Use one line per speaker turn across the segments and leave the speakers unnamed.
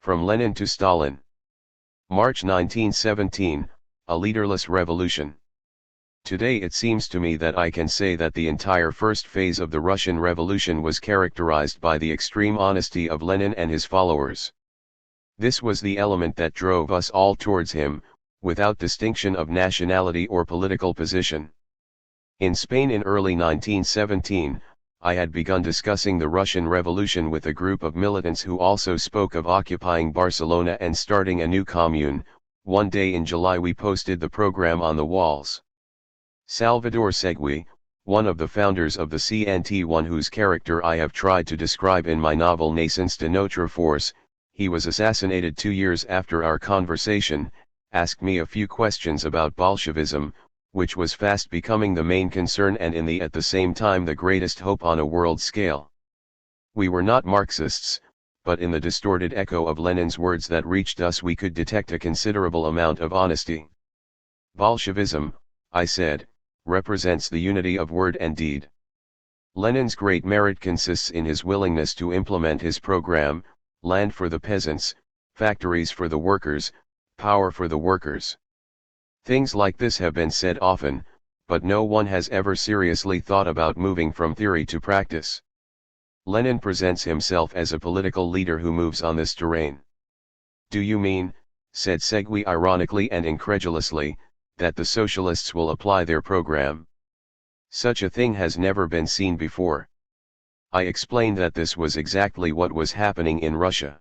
From Lenin to Stalin. March 1917, a leaderless revolution. Today it seems to me that I can say that the entire first phase of the Russian Revolution was characterized by the extreme honesty of Lenin and his followers. This was the element that drove us all towards him, without distinction of nationality or political position. In Spain in early 1917, I had begun discussing the Russian Revolution with a group of militants who also spoke of occupying Barcelona and starting a new commune. One day in July we posted the program on the walls. Salvador Segui, one of the founders of the CNT1 whose character I have tried to describe in my novel Naissance de Notre Force, he was assassinated 2 years after our conversation, asked me a few questions about Bolshevism, which was fast becoming the main concern and at the same time the greatest hope on a world scale. We were not Marxists, but in the distorted echo of Lenin's words that reached us we could detect a considerable amount of honesty. Bolshevism, I said, represents the unity of word and deed. Lenin's great merit consists in his willingness to implement his program: land for the peasants, factories for the workers, power for the workers. Things like this have been said often, but no one has ever seriously thought about moving from theory to practice. Lenin presents himself as a political leader who moves on this terrain. Do you mean, said Segui ironically and incredulously, that the socialists will apply their program? Such a thing has never been seen before. I explained that this was exactly what was happening in Russia.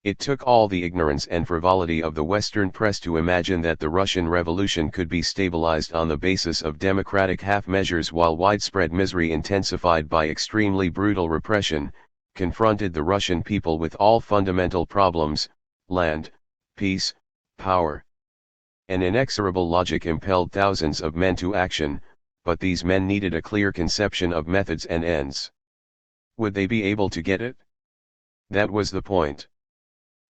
It took all the ignorance and frivolity of the Western press to imagine that the Russian Revolution could be stabilized on the basis of democratic half-measures while widespread misery intensified by extremely brutal repression, confronted the Russian people with all fundamental problems: land, peace, power. An inexorable logic impelled thousands of men to action, but these men needed a clear conception of methods and ends. Would they be able to get it? That was the point.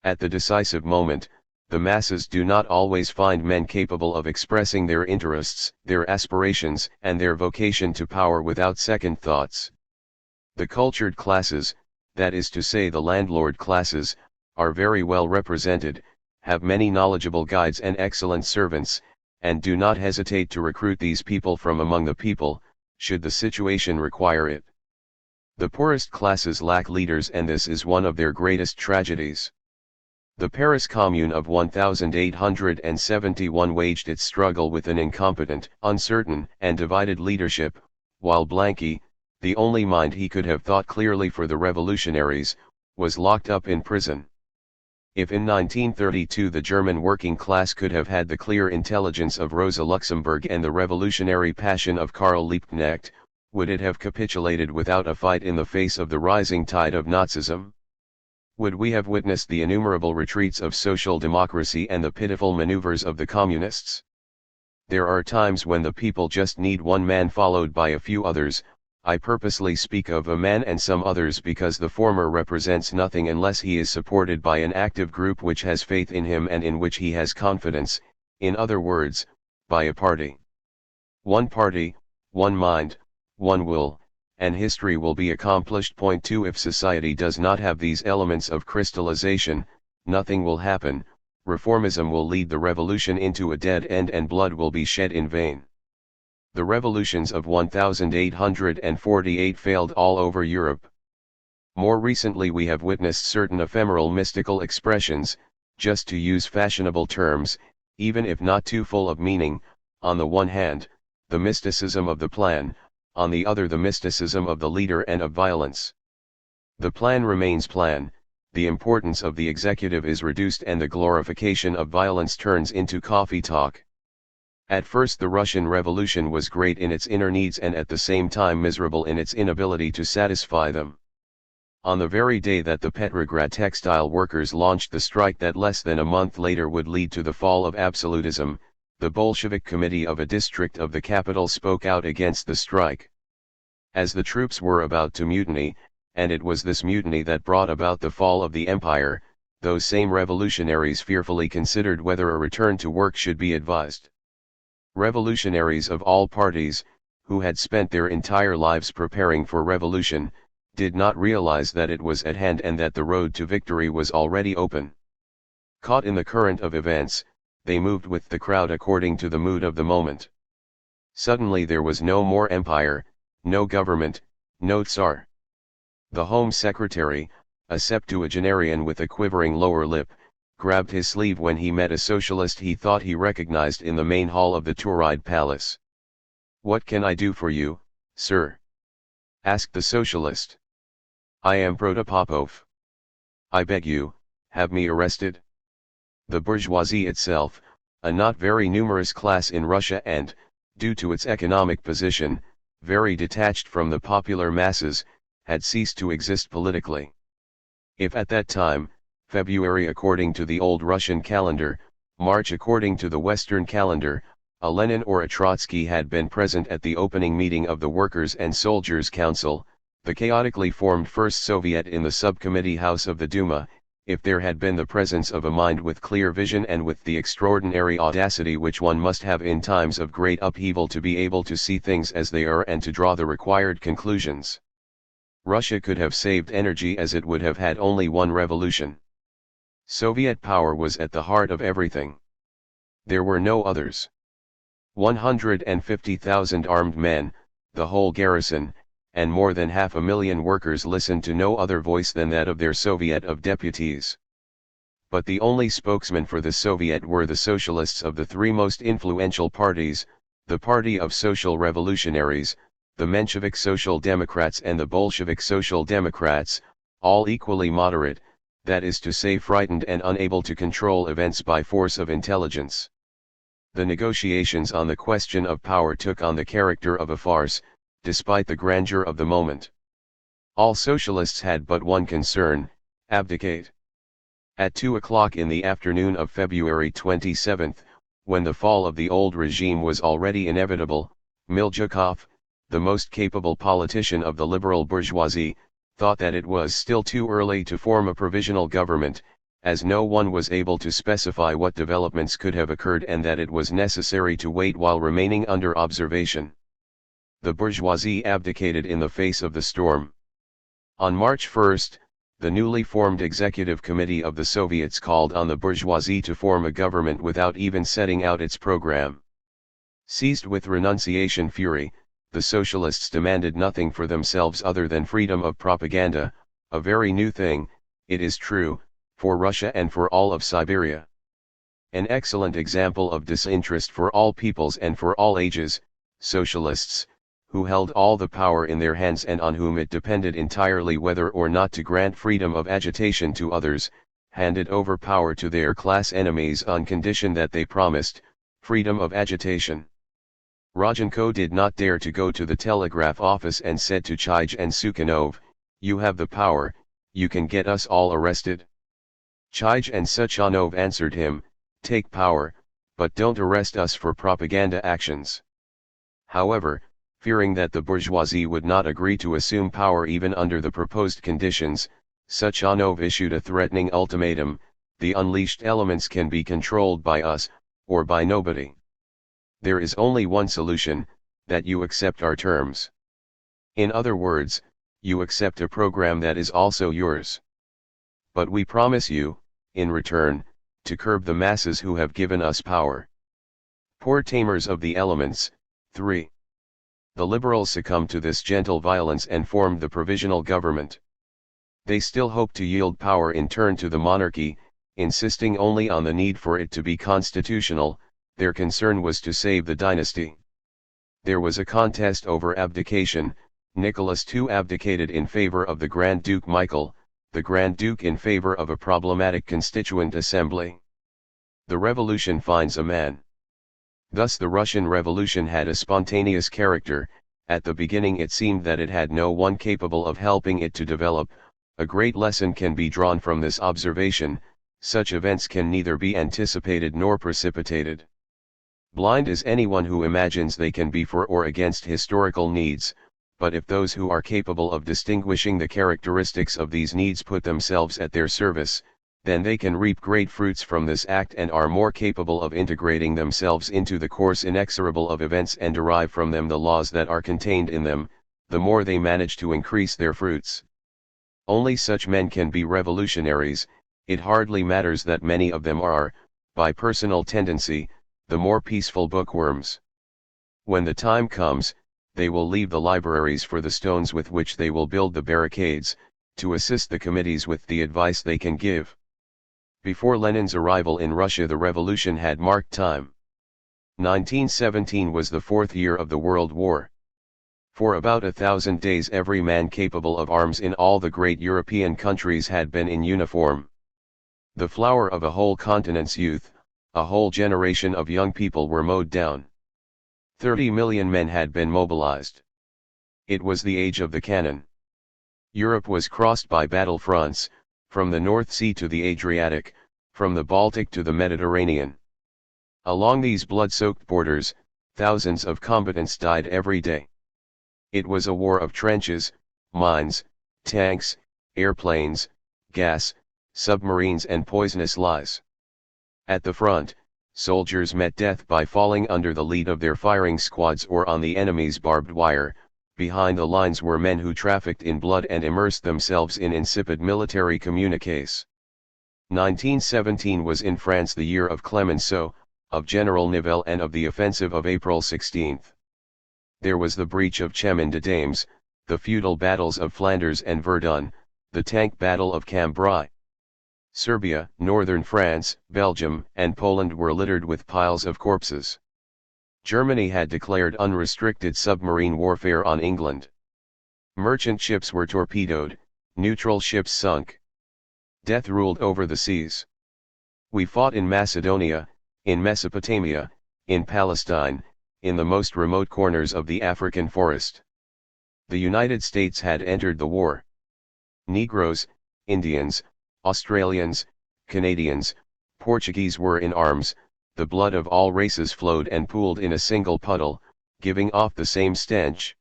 At the decisive moment, the masses do not always find men capable of expressing their interests, their aspirations, and their vocation to power without second thoughts. The cultured classes, that is to say the landlord classes, are very well represented, have many knowledgeable guides and excellent servants, and do not hesitate to recruit these people from among the people, should the situation require it. The poorest classes lack leaders, and this is one of their greatest tragedies. The Paris Commune of 1871 waged its struggle with an incompetent, uncertain, and divided leadership, while Blanqui, the only mind he could have thought clearly for the revolutionaries, was locked up in prison. If in 1932 the German working class could have had the clear intelligence of Rosa Luxemburg and the revolutionary passion of Karl Liebknecht, would it have capitulated without a fight in the face of the rising tide of Nazism? Would we have witnessed the innumerable retreats of social democracy and the pitiful maneuvers of the communists? There are times when the people just need one man followed by a few others. I purposely speak of a man and some others because the former represents nothing unless he is supported by an active group which has faith in him and in which he has confidence, in other words, by a party. One party, one mind, one will, and history will be accomplished. Point 2. If society does not have these elements of crystallization, nothing will happen. Reformism will lead the revolution into a dead end and blood will be shed in vain. The revolutions of 1848 failed all over Europe. More recently we have witnessed certain ephemeral mystical expressions, just to use fashionable terms, even if not too full of meaning: on the one hand, the mysticism of the plan, on the other the mysticism of the leader and of violence. The plan remains plan, the importance of the executive is reduced, and the glorification of violence turns into coffee talk. At first the Russian Revolution was great in its inner needs and at the same time miserable in its inability to satisfy them. On the very day that the Petrograd textile workers launched the strike that less than a month later would lead to the fall of absolutism, the Bolshevik committee of a district of the capital spoke out against the strike. As the troops were about to mutiny, and it was this mutiny that brought about the fall of the empire, those same revolutionaries fearfully considered whether a return to work should be advised. Revolutionaries of all parties, who had spent their entire lives preparing for revolution, did not realize that it was at hand and that the road to victory was already open. Caught in the current of events, they moved with the crowd according to the mood of the moment. Suddenly there was no more empire, no government, no Tsar. The Home Secretary, a septuagenarian with a quivering lower lip, grabbed his sleeve when he met a socialist he thought he recognized in the main hall of the Tauride Palace. "What can I do for you, sir?" asked the socialist. "I am Protopopov. I beg you, have me arrested." The bourgeoisie itself, a not very numerous class in Russia and, due to its economic position, very detached from the popular masses, had ceased to exist politically. If at that time, February according to the old Russian calendar, March according to the Western calendar, a Lenin or a Trotsky had been present at the opening meeting of the Workers' and Soldiers' Council, the chaotically formed First Soviet in the subcommittee house of the Duma, if there had been the presence of a mind with clear vision and with the extraordinary audacity which one must have in times of great upheaval to be able to see things as they are and to draw the required conclusions, Russia could have saved energy as it would have had only one revolution. Soviet power was at the heart of everything. There were no others. 150,000 armed men, the whole garrison, and more than 500,000 workers listened to no other voice than that of their Soviet of deputies. But the only spokesmen for the Soviet were the socialists of the three most influential parties, the Party of Social Revolutionaries, the Menshevik Social Democrats and the Bolshevik Social Democrats, all equally moderate, that is to say frightened and unable to control events by force of intelligence. The negotiations on the question of power took on the character of a farce, despite the grandeur of the moment. All socialists had but one concern: abdicate. At 2 o'clock in the afternoon of February 27, when the fall of the old regime was already inevitable, Miljukov, the most capable politician of the liberal bourgeoisie, thought that it was still too early to form a provisional government, as no one was able to specify what developments could have occurred and that it was necessary to wait while remaining under observation. The bourgeoisie abdicated in the face of the storm. On March 1, the newly formed Executive Committee of the Soviets called on the bourgeoisie to form a government without even setting out its program. Seized with renunciation fury, the socialists demanded nothing for themselves other than freedom of propaganda, a very new thing, it is true, for Russia and for all of Siberia. An excellent example of disinterest for all peoples and for all ages, socialists, who held all the power in their hands and on whom it depended entirely whether or not to grant freedom of agitation to others, handed over power to their class enemies on condition that they promised freedom of agitation. Rodchenko did not dare to go to the telegraph office and said to Chij and Sukhanov, "You have the power, you can get us all arrested." Chij and Sukhanov answered him, "Take power, but don't arrest us for propaganda actions." However, fearing that the bourgeoisie would not agree to assume power even under the proposed conditions, Sukhanov issued a threatening ultimatum: "The unleashed elements can be controlled by us, or by nobody. There is only one solution, that you accept our terms. In other words, you accept a program that is also yours. But we promise you, in return, to curb the masses who have given us power." Poor tamers of the elements. 3. The liberals succumbed to this gentle violence and formed the provisional government. They still hoped to yield power in turn to the monarchy, insisting only on the need for it to be constitutional. Their concern was to save the dynasty. There was a contest over abdication. Nicholas II abdicated in favor of the Grand Duke Michael, the Grand Duke in favor of a problematic constituent assembly. The revolution finds a man. Thus the Russian Revolution had a spontaneous character. At the beginning it seemed that it had no one capable of helping it to develop. A great lesson can be drawn from this observation: such events can neither be anticipated nor precipitated. Blind is anyone who imagines they can be for or against historical needs, but if those who are capable of distinguishing the characteristics of these needs put themselves at their service, then they can reap great fruits from this act and are more capable of integrating themselves into the course inexorable of events and derive from them the laws that are contained in them, the more they manage to increase their fruits. Only such men can be revolutionaries. It hardly matters that many of them are, by personal tendency, the more peaceful bookworms. When the time comes, they will leave the libraries for the stones with which they will build the barricades, to assist the committees with the advice they can give. Before Lenin's arrival in Russia, the revolution had marked time. 1917 was the fourth year of the World War. For about 1,000 days every man capable of arms in all the great European countries had been in uniform. The flower of a whole continent's youth, a whole generation of young people were mowed down. 30 million men had been mobilized. It was the age of the cannon. Europe was crossed by battle fronts, from the North Sea to the Adriatic, from the Baltic to the Mediterranean. Along these blood-soaked borders, thousands of combatants died every day. It was a war of trenches, mines, tanks, airplanes, gas, submarines and poisonous lies. At the front, soldiers met death by falling under the lead of their firing squads or on the enemy's barbed wire. Behind the lines were men who trafficked in blood and immersed themselves in insipid military communiques. 1917 was in France the year of Clemenceau, of General Nivelle and of the offensive of April 16. There was the breach of Chemin des Dames, the feudal battles of Flanders and Verdun, the tank battle of Cambrai. Serbia, northern France, Belgium, and Poland were littered with piles of corpses. Germany had declared unrestricted submarine warfare on England. Merchant ships were torpedoed, neutral ships sunk. Death ruled over the seas. We fought in Macedonia, in Mesopotamia, in Palestine, in the most remote corners of the African forest. The United States had entered the war. Negroes, Indians, Australians, Canadians, Portuguese were in arms. The blood of all races flowed and pooled in a single puddle, giving off the same stench.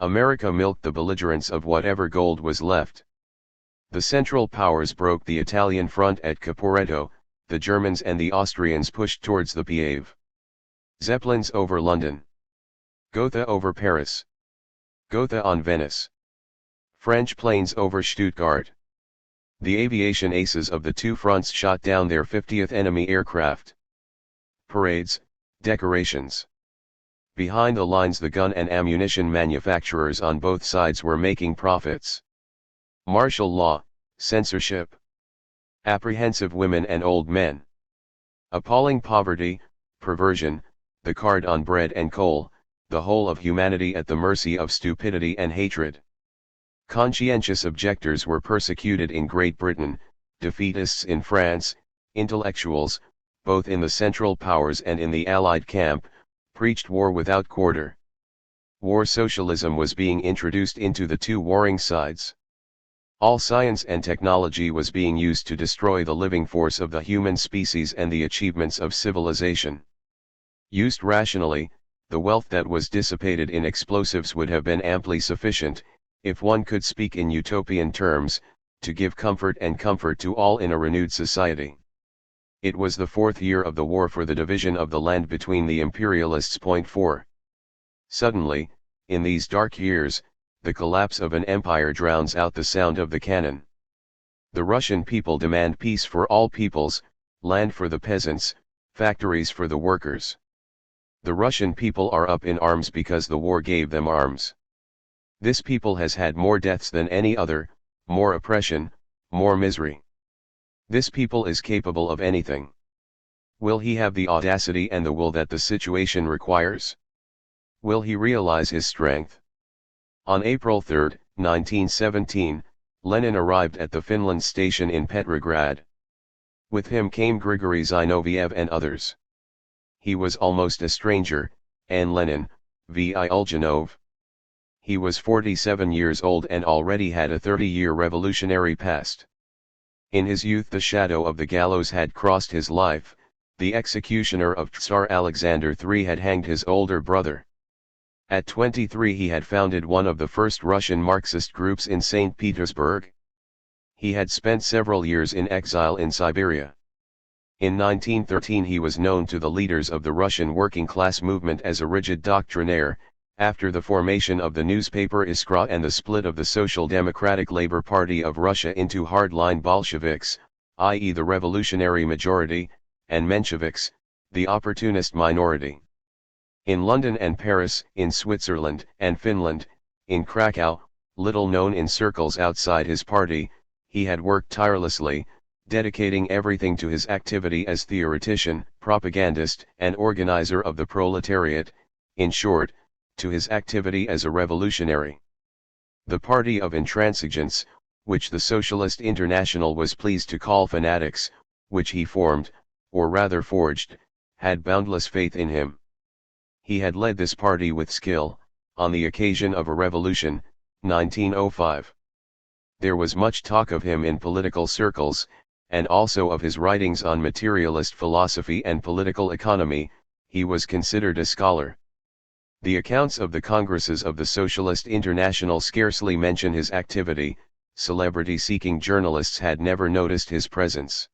America milked the belligerents of whatever gold was left. The Central Powers broke the Italian front at Caporetto, the Germans and the Austrians pushed towards the Piave. Zeppelins over London. Gotha over Paris. Gotha on Venice. French planes over Stuttgart. The aviation aces of the two fronts shot down their 50th enemy aircraft. Parades, decorations. Behind the lines the gun and ammunition manufacturers on both sides were making profits. Martial law, censorship. Apprehensive women and old men. Appalling poverty, perversion, the card on bread and coal, the whole of humanity at the mercy of stupidity and hatred. Conscientious objectors were persecuted in Great Britain, defeatists in France, intellectuals, both in the Central Powers and in the Allied camp, preached war without quarter. War socialism was being introduced into the two warring sides. All science and technology was being used to destroy the living force of the human species and the achievements of civilization. Used rationally, the wealth that was dissipated in explosives would have been amply sufficient, if one could speak in utopian terms, to give comfort to all in a renewed society. It was the fourth year of the war for the division of the land between the imperialists. 4. Suddenly, in these dark years, the collapse of an empire drowns out the sound of the cannon. The Russian people demand peace for all peoples, land for the peasants, factories for the workers. The Russian people are up in arms because the war gave them arms. This people has had more deaths than any other, more oppression, more misery. This people is capable of anything. Will he have the audacity and the will that the situation requires? Will he realize his strength? On April 3, 1917, Lenin arrived at the Finland station in Petrograd. With him came Grigory Zinoviev and others. He was almost a stranger, and Lenin, V. I. Ulyanov. He was 47 years old and already had a 30-year revolutionary past. In his youth the shadow of the gallows had crossed his life, the executioner of Tsar Alexander III had hanged his older brother. At 23 he had founded one of the first Russian Marxist groups in St. Petersburg. He had spent several years in exile in Siberia. In 1913 he was known to the leaders of the Russian working class movement as a rigid doctrinaire, After the formation of the newspaper Iskra and the split of the Social Democratic Labor Party of Russia into hardline Bolsheviks, i.e. the revolutionary majority, and Mensheviks, the opportunist minority. In London and Paris, in Switzerland and Finland, in Krakow, little known in circles outside his party, he had worked tirelessly, dedicating everything to his activity as theoretician, propagandist, and organizer of the proletariat, in short, to his activity as a revolutionary. The party of intransigence, which the Socialist International was pleased to call fanatics, which he formed, or rather forged, had boundless faith in him. He had led this party with skill, on the occasion of a revolution, 1905. There was much talk of him in political circles, and also of his writings on materialist philosophy and political economy. He was considered a scholar. The accounts of the congresses of the Socialist International scarcely mention his activity. Celebrity-seeking journalists had never noticed his presence.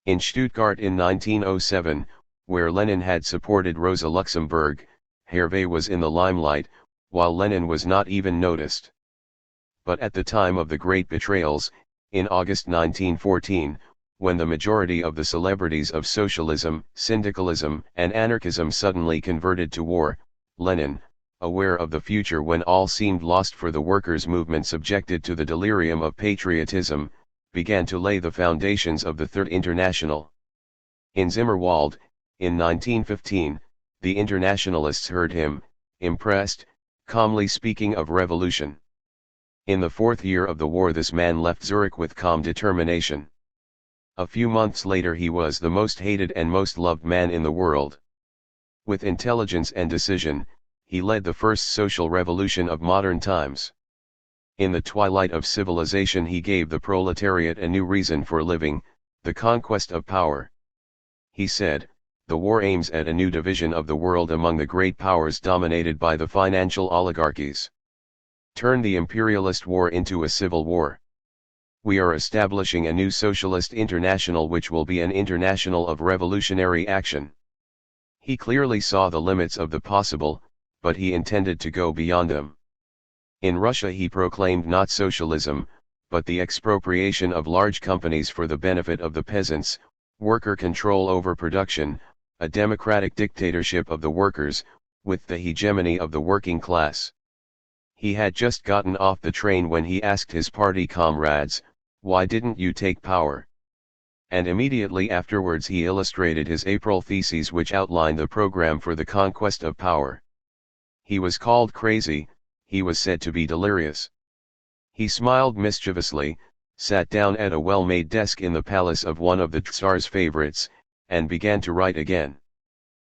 In Stuttgart in 1907, where Lenin had supported Rosa Luxemburg, Hervé was in the limelight, while Lenin was not even noticed. But at the time of the great betrayals, in August 1914, when the majority of the celebrities of socialism, syndicalism, and anarchism suddenly converted to war, Lenin, aware of the future when all seemed lost for the workers' movement subjected to the delirium of patriotism, began to lay the foundations of the Third International. In Zimmerwald, in 1915, the internationalists heard him, impressed, calmly speaking of revolution. In the fourth year of the war this man left Zurich with calm determination. A few months later he was the most hated and most loved man in the world. With intelligence and decision, he led the first social revolution of modern times. In the twilight of civilization he gave the proletariat a new reason for living, the conquest of power. He said, the war aims at a new division of the world among the great powers dominated by the financial oligarchies. Turn the imperialist war into a civil war. We are establishing a new socialist international which will be an international of revolutionary action. He clearly saw the limits of the possible, but he intended to go beyond them. In Russia he proclaimed not socialism, but the expropriation of large companies for the benefit of the peasants, worker control over production, a democratic dictatorship of the workers, with the hegemony of the working class. He had just gotten off the train when he asked his party comrades, "Why didn't you take power?" And immediately afterwards he illustrated his April theses which outlined the program for the conquest of power. He was called crazy, he was said to be delirious. He smiled mischievously, sat down at a well-made desk in the palace of one of the Tsar's favorites, and began to write again.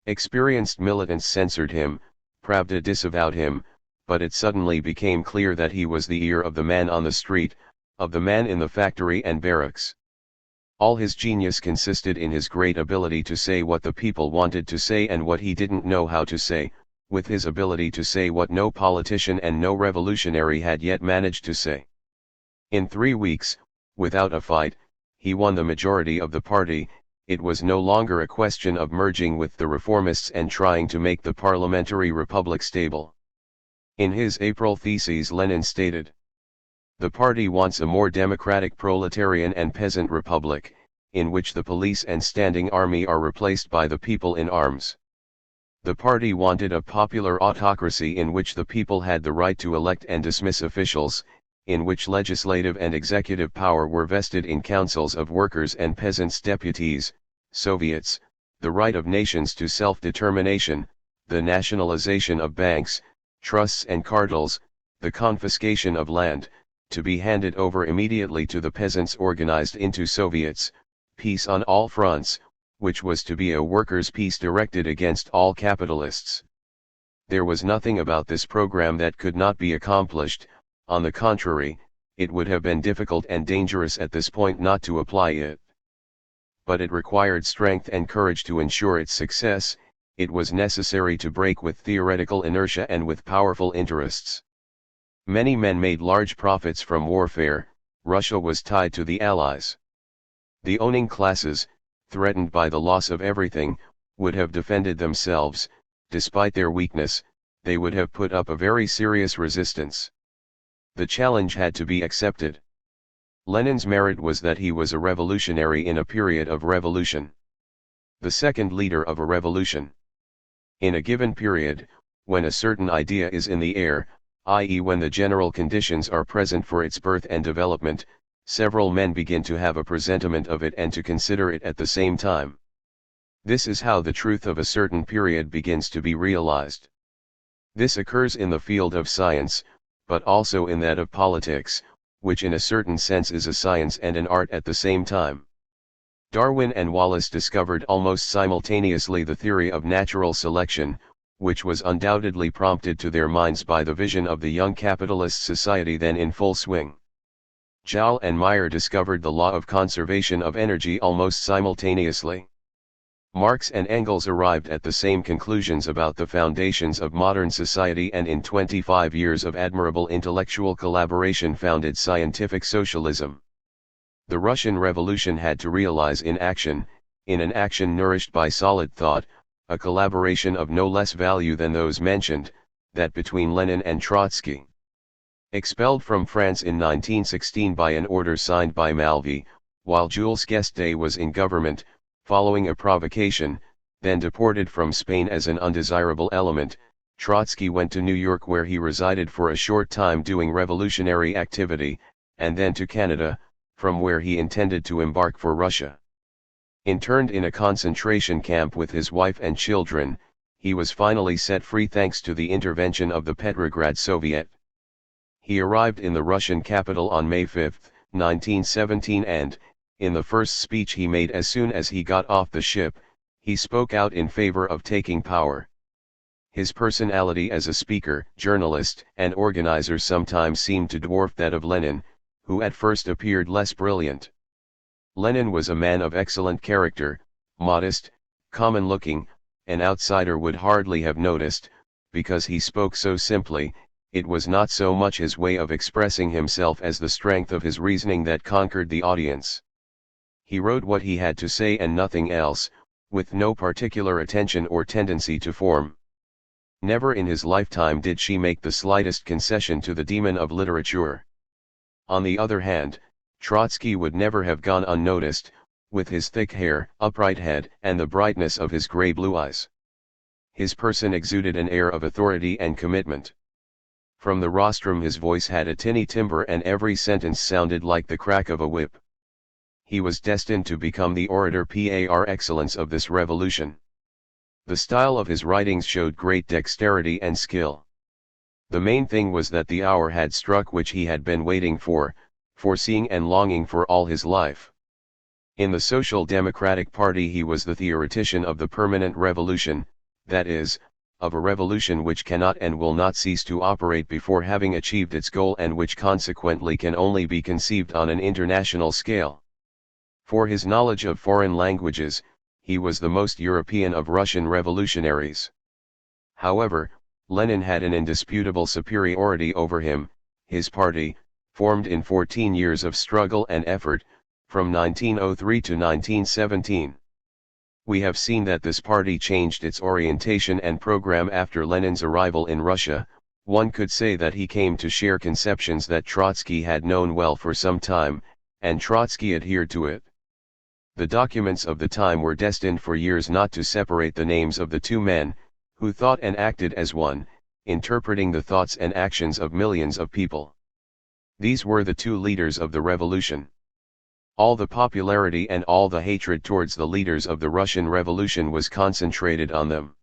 Experienced militants censored him, Pravda disavowed him, but it suddenly became clear that he was the ear of the man on the street, of the man in the factory and barracks. All his genius consisted in his great ability to say what the people wanted to say and what he didn't know how to say, with his ability to say what no politician and no revolutionary had yet managed to say. In 3 weeks, without a fight, he won the majority of the party. It was no longer a question of merging with the reformists and trying to make the parliamentary republic stable. In his April theses Lenin stated, "The party wants a more democratic proletarian and peasant republic, in which the police and standing army are replaced by the people in arms. The party wanted a popular autocracy in which the people had the right to elect and dismiss officials, in which legislative and executive power were vested in councils of workers and peasants' deputies, Soviets, the right of nations to self-determination, the nationalization of banks, trusts and cartels, the confiscation of land, to be handed over immediately to the peasants organized into Soviets, peace on all fronts, which was to be a workers' peace directed against all capitalists." There was nothing about this program that could not be accomplished. On the contrary, it would have been difficult and dangerous at this point not to apply it. But it required strength and courage to ensure its success. It was necessary to break with theoretical inertia and with powerful interests. Many men made large profits from warfare. Russia was tied to the Allies. The owning classes, threatened by the loss of everything, would have defended themselves, despite their weakness, they would have put up a very serious resistance. The challenge had to be accepted. Lenin's merit was that he was a revolutionary in a period of revolution. The second leader of a revolution. In a given period, when a certain idea is in the air, i.e. when the general conditions are present for its birth and development, several men begin to have a presentiment of it and to consider it at the same time. This is how the truth of a certain period begins to be realized. This occurs in the field of science, but also in that of politics, which in a certain sense is a science and an art at the same time. Darwin and Wallace discovered almost simultaneously the theory of natural selection, which was undoubtedly prompted to their minds by the vision of the young capitalist society then in full swing. Joule and Meyer discovered the law of conservation of energy almost simultaneously. Marx and Engels arrived at the same conclusions about the foundations of modern society and in 25 years of admirable intellectual collaboration founded scientific socialism. The Russian Revolution had to realize in an action nourished by solid thought, a collaboration of no less value than those mentioned, that between Lenin and Trotsky. Expelled from France in 1916 by an order signed by Malvy, while Jules Guesde was in government, following a provocation, then deported from Spain as an undesirable element, Trotsky went to New York where he resided for a short time doing revolutionary activity, and then to Canada, from where he intended to embark for Russia. Interned in a concentration camp with his wife and children, he was finally set free thanks to the intervention of the Petrograd Soviet. He arrived in the Russian capital on May 5, 1917 and, in the first speech he made as soon as he got off the ship, he spoke out in favor of taking power. His personality as a speaker, journalist, and organizer sometimes seemed to dwarf that of Lenin, who at first appeared less brilliant. Lenin was a man of excellent character, modest, common-looking, an outsider would hardly have noticed, because he spoke so simply. It was not so much his way of expressing himself as the strength of his reasoning that conquered the audience. He wrote what he had to say and nothing else, with no particular attention or tendency to form. Never in his lifetime did she make the slightest concession to the demon of literature. On the other hand, Trotsky would never have gone unnoticed, with his thick hair, upright head, and the brightness of his gray-blue eyes. His person exuded an air of authority and commitment. From the rostrum his voice had a tinny timbre and every sentence sounded like the crack of a whip. He was destined to become the orator par excellence of this revolution. The style of his writings showed great dexterity and skill. The main thing was that the hour had struck which he had been waiting for, foreseeing and longing for all his life. In the Social Democratic Party he was the theoretician of the permanent revolution, that is, of a revolution which cannot and will not cease to operate before having achieved its goal and which consequently can only be conceived on an international scale. For his knowledge of foreign languages, he was the most European of Russian revolutionaries. However, Lenin had an indisputable superiority over him. His party, formed in 14 years of struggle and effort, from 1903 to 1917. We have seen that this party changed its orientation and program after Lenin's arrival in Russia. One could say that he came to share conceptions that Trotsky had known well for some time, and Trotsky adhered to it. The documents of the time were destined for years not to separate the names of the two men, who thought and acted as one, interpreting the thoughts and actions of millions of people. These were the two leaders of the revolution. All the popularity and all the hatred towards the leaders of the Russian Revolution was concentrated on them.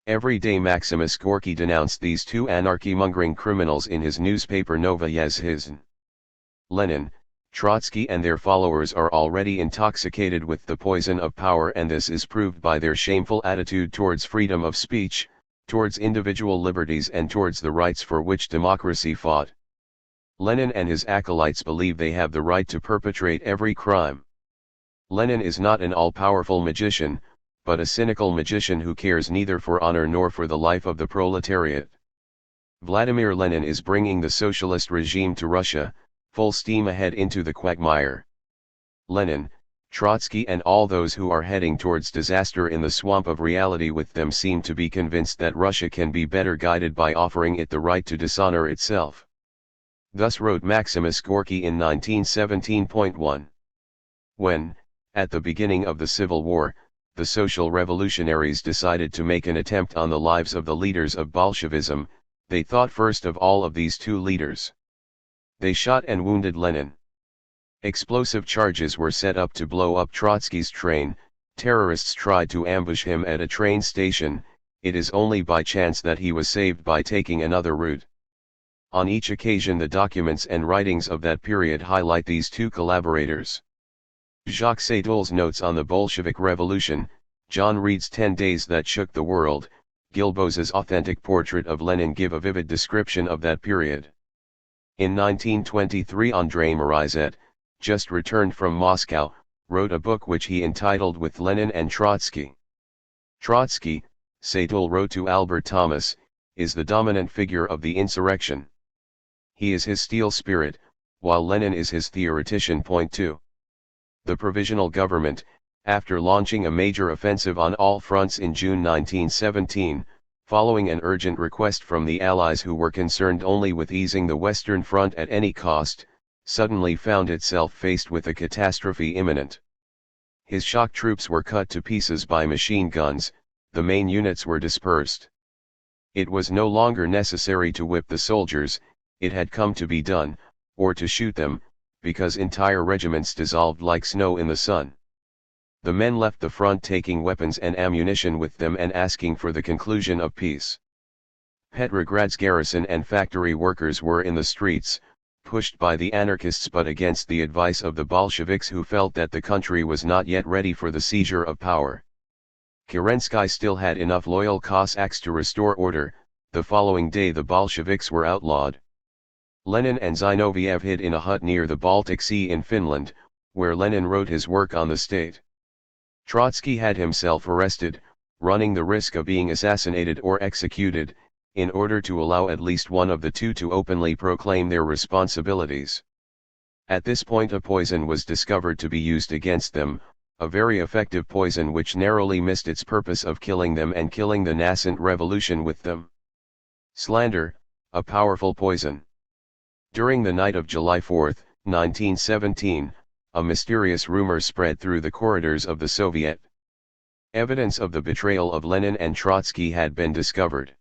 Every day Maximus Gorky denounced these two anarchy-mongering criminals in his newspaper Novaya Zhizn. Lenin, Trotsky and their followers are already intoxicated with the poison of power, and this is proved by their shameful attitude towards freedom of speech, towards individual liberties and towards the rights for which democracy fought. Lenin and his acolytes believe they have the right to perpetrate every crime. Lenin is not an all-powerful magician, but a cynical magician who cares neither for honor nor for the life of the proletariat. Vladimir Lenin is bringing the socialist regime to Russia, full steam ahead into the quagmire. Lenin, Trotsky and all those who are heading towards disaster in the swamp of reality with them seem to be convinced that Russia can be better guided by offering it the right to dishonor itself. Thus wrote Maximus Gorky in 1917.1. When, at the beginning of the Civil War, the social revolutionaries decided to make an attempt on the lives of the leaders of Bolshevism, they thought first of all of these two leaders. They shot and wounded Lenin. Explosive charges were set up to blow up Trotsky's train, terrorists tried to ambush him at a train station, it is only by chance that he was saved by taking another route. On each occasion the documents and writings of that period highlight these two collaborators. Jacques Sadoul's Notes on the Bolshevik Revolution, John Reed's 10 Days That Shook the World, Gilboz's Authentic Portrait of Lenin give a vivid description of that period. In 1923 Andrei Morizet, just returned from Moscow, wrote a book which he entitled With Lenin and Trotsky. Trotsky, Sadoul wrote to Albert Thomas, is the dominant figure of the insurrection. He is his steel spirit, while Lenin is his theoretician. Point 2. The Provisional Government, after launching a major offensive on all fronts in June 1917, following an urgent request from the Allies who were concerned only with easing the Western Front at any cost, suddenly found itself faced with a catastrophe imminent. His shock troops were cut to pieces by machine guns, the main units were dispersed. It was no longer necessary to whip the soldiers, it had come to be done, or to shoot them, because entire regiments dissolved like snow in the sun. The men left the front taking weapons and ammunition with them and asking for the conclusion of peace. Petrograd's garrison and factory workers were in the streets, pushed by the anarchists but against the advice of the Bolsheviks who felt that the country was not yet ready for the seizure of power. Kerensky still had enough loyal Cossacks to restore order. The following day the Bolsheviks were outlawed. Lenin and Zinoviev hid in a hut near the Baltic Sea in Finland, where Lenin wrote his work on the state. Trotsky had himself arrested, running the risk of being assassinated or executed, in order to allow at least one of the two to openly proclaim their responsibilities. At this point a poison was discovered to be used against them, a very effective poison which narrowly missed its purpose of killing them and killing the nascent revolution with them. Slander, a powerful poison. During the night of July 4, 1917, a mysterious rumor spread through the corridors of the Soviet. Evidence of the betrayal of Lenin and Trotsky had been discovered.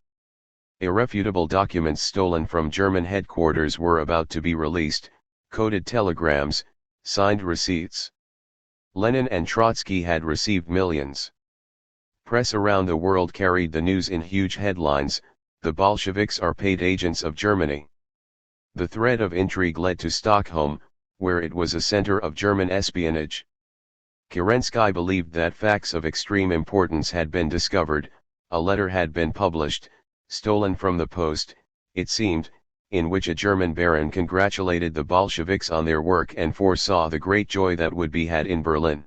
Irrefutable documents stolen from German headquarters were about to be released, coded telegrams, signed receipts. Lenin and Trotsky had received millions. Press around the world carried the news in huge headlines, the Bolsheviks are paid agents of Germany. The thread of intrigue led to Stockholm, where it was a center of German espionage. Kerensky believed that facts of extreme importance had been discovered, a letter had been published, stolen from the post, it seemed, in which a German baron congratulated the Bolsheviks on their work and foresaw the great joy that would be had in Berlin.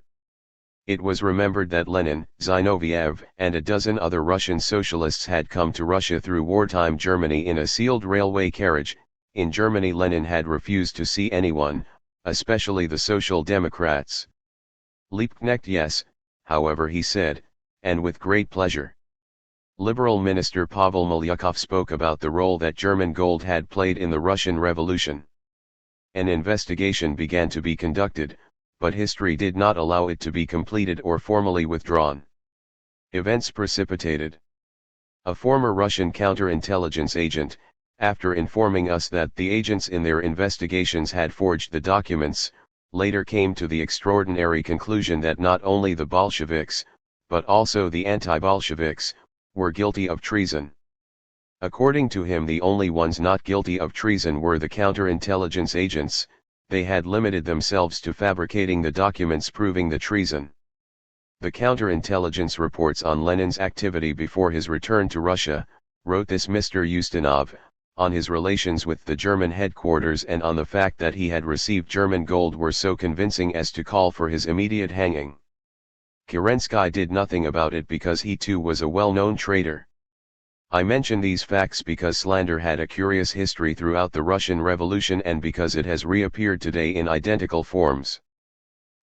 It was remembered that Lenin, Zinoviev, and a dozen other Russian socialists had come to Russia through wartime Germany in a sealed railway carriage. In Germany Lenin had refused to see anyone, especially the Social Democrats. Liebknecht yes, however he said, and with great pleasure. Liberal Minister Pavel Milyukov spoke about the role that German gold had played in the Russian Revolution. An investigation began to be conducted, but history did not allow it to be completed or formally withdrawn. Events precipitated. A former Russian counterintelligence agent, after informing us that the agents in their investigations had forged the documents, later came to the extraordinary conclusion that not only the Bolsheviks, but also the anti-Bolsheviks, were guilty of treason. According to him the only ones not guilty of treason were the counterintelligence agents, they had limited themselves to fabricating the documents proving the treason. The counterintelligence reports on Lenin's activity before his return to Russia, wrote this Mr. Ustinov, on his relations with the German headquarters and on the fact that he had received German gold were so convincing as to call for his immediate hanging. Kerensky did nothing about it because he too was a well-known traitor. I mention these facts because slander had a curious history throughout the Russian Revolution and because it has reappeared today in identical forms.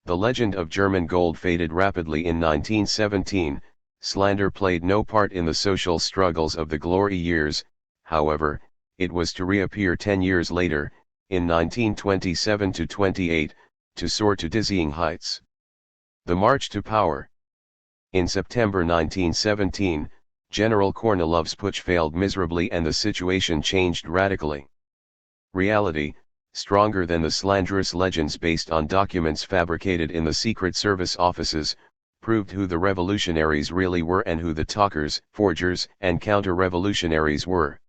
The legend of German gold faded rapidly in 1917, slander played no part in the social struggles of the glory years, however, it was to reappear 10 years later, in 1927-28, to soar to dizzying heights. The March to Power. In September 1917, General Kornilov's putsch failed miserably and the situation changed radically. Reality, stronger than the slanderous legends based on documents fabricated in the Secret Service offices, proved who the revolutionaries really were and who the talkers, forgers, and counter-revolutionaries were.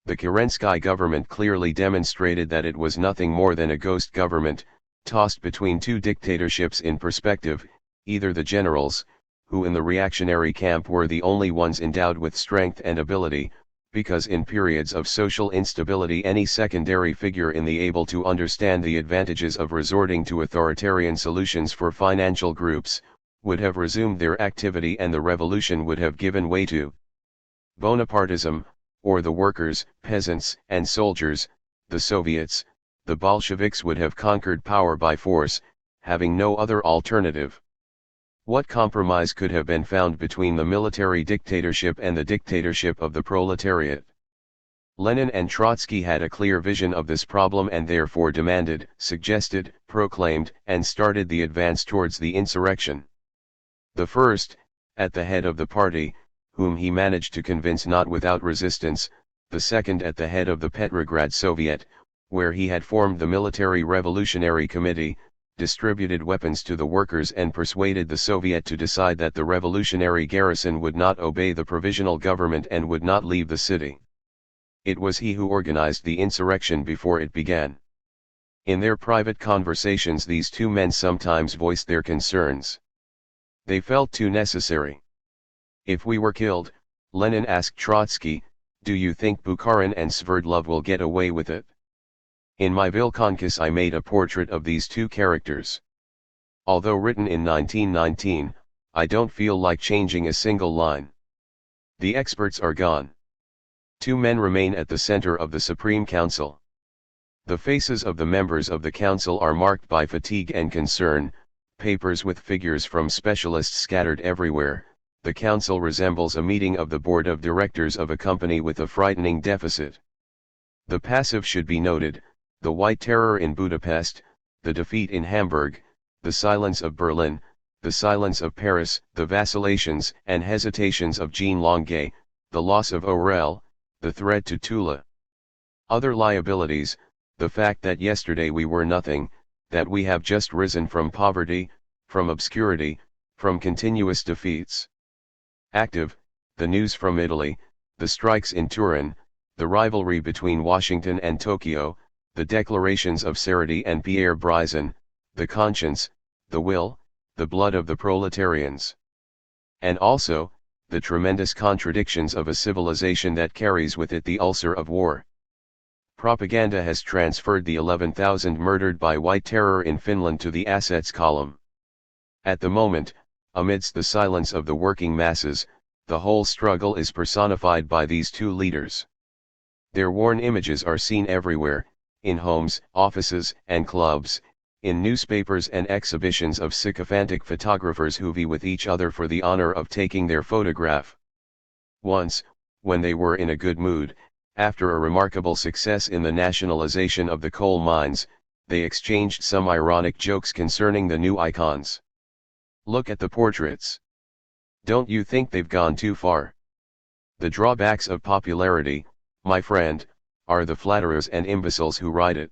The Kerensky government clearly demonstrated that it was nothing more than a ghost government, tossed between two dictatorships in perspective, either the generals, who in the reactionary camp were the only ones endowed with strength and ability, because in periods of social instability any secondary figure in the able to understand the advantages of resorting to authoritarian solutions for financial groups, would have resumed their activity and the revolution would have given way to Bonapartism, or the workers, peasants, and soldiers, the Soviets, the Bolsheviks would have conquered power by force, having no other alternative. What compromise could have been found between the military dictatorship and the dictatorship of the proletariat? Lenin and Trotsky had a clear vision of this problem and therefore demanded, suggested, proclaimed, and started the advance towards the insurrection. The first, at the head of the party, whom he managed to convince not without resistance, the second at the head of the Petrograd Soviet, where he had formed the Military Revolutionary Committee, distributed weapons to the workers and persuaded the Soviet to decide that the revolutionary garrison would not obey the provisional government and would not leave the city. It was he who organized the insurrection before it began. In their private conversations these two men sometimes voiced their concerns. They felt too necessary. If we were killed, Lenin asked Trotsky, do you think Bukharin and Sverdlov will get away with it? In my Vilkonkas I made a portrait of these two characters. Although written in 1919, I don't feel like changing a single line. The experts are gone. Two men remain at the center of the Supreme Council. The faces of the members of the council are marked by fatigue and concern, papers with figures from specialists scattered everywhere. The council resembles a meeting of the board of directors of a company with a frightening deficit. The passive should be noted: the White Terror in Budapest, the defeat in Hamburg, the silence of Berlin, the silence of Paris, the vacillations and hesitations of Jean Longuet, the loss of Aurel, the threat to Tula. Other liabilities: the fact that yesterday we were nothing, that we have just risen from poverty, from obscurity, from continuous defeats. Active: the news from Italy, the strikes in Turin, the rivalry between Washington and Tokyo, the declarations of Serge and Pierre Bryson, the conscience, the will, the blood of the proletarians. And also, the tremendous contradictions of a civilization that carries with it the ulcer of war. Propaganda has transferred the 11,000 murdered by White Terror in Finland to the assets column. At the moment, amidst the silence of the working masses, the whole struggle is personified by these two leaders. Their worn images are seen everywhere, in homes, offices, and clubs, in newspapers and exhibitions of sycophantic photographers who vie with each other for the honor of taking their photograph. Once, when they were in a good mood, after a remarkable success in the nationalization of the coal mines, they exchanged some ironic jokes concerning the new icons. Look at the portraits. Don't you think they've gone too far? The drawbacks of popularity, my friend, are the flatterers and imbeciles who ride it.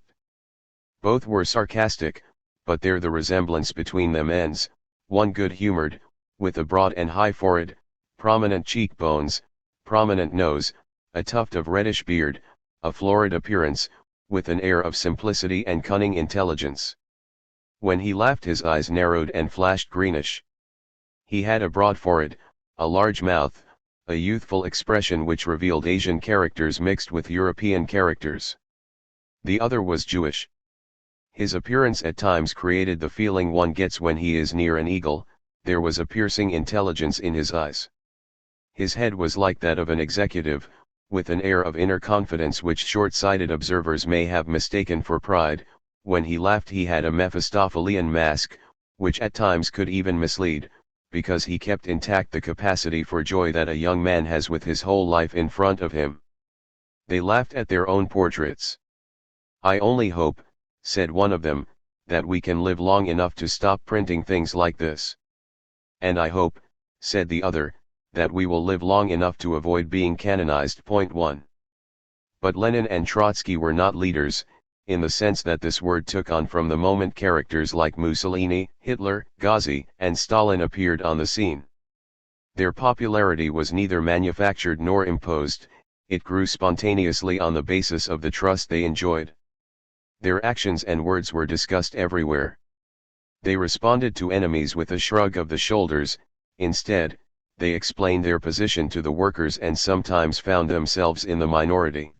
Both were sarcastic, but there the resemblance between them ends: one good-humored, with a broad and high forehead, prominent cheekbones, prominent nose, a tuft of reddish beard, a florid appearance, with an air of simplicity and cunning intelligence. When he laughed his eyes narrowed and flashed greenish. He had a broad forehead, a large mouth, a youthful expression which revealed Asian characters mixed with European characters. The other was Jewish. His appearance at times created the feeling one gets when he is near an eagle: there was a piercing intelligence in his eyes. His head was like that of an executive, with an air of inner confidence which short-sighted observers may have mistaken for pride. When he laughed he had a Mephistophelian mask, which at times could even mislead, because he kept intact the capacity for joy that a young man has with his whole life in front of him. They laughed at their own portraits. "I only hope," said one of them, "that we can live long enough to stop printing things like this." "And I hope," said the other, "that we will live long enough to avoid being canonized." Point 1. But Lenin and Trotsky were not leaders, in the sense that this word took on from the moment characters like Mussolini, Hitler, Ghazi, and Stalin appeared on the scene. Their popularity was neither manufactured nor imposed, it grew spontaneously on the basis of the trust they enjoyed. Their actions and words were discussed everywhere. They responded to enemies with a shrug of the shoulders. Instead, they explained their position to the workers and sometimes found themselves in the minority.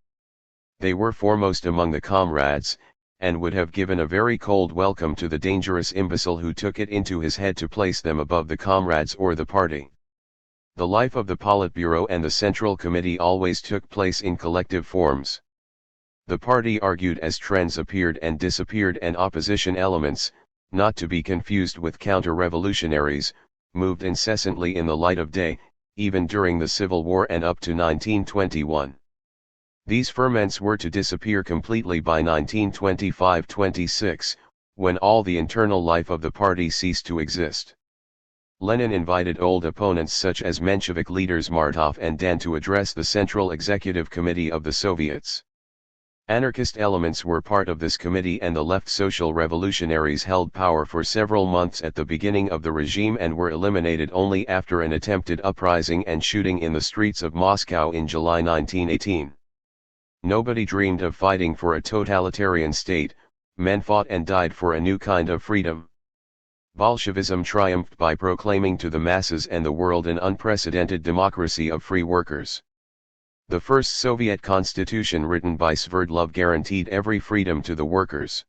They were foremost among the comrades, and would have given a very cold welcome to the dangerous imbecile who took it into his head to place them above the comrades or the party. The life of the Politburo and the Central Committee always took place in collective forms. The party argued as trends appeared and disappeared, and opposition elements, not to be confused with counter-revolutionaries, moved incessantly in the light of day, even during the Civil War and up to 1921. These ferments were to disappear completely by 1925-26, when all the internal life of the party ceased to exist. Lenin invited old opponents such as Menshevik leaders Martov and Dan to address the Central Executive Committee of the Soviets. Anarchist elements were part of this committee, and the left social revolutionaries held power for several months at the beginning of the regime and were eliminated only after an attempted uprising and shooting in the streets of Moscow in July 1918. Nobody dreamed of fighting for a totalitarian state, men fought and died for a new kind of freedom. Bolshevism triumphed by proclaiming to the masses and the world an unprecedented democracy of free workers. The first Soviet constitution written by Sverdlov guaranteed every freedom to the workers.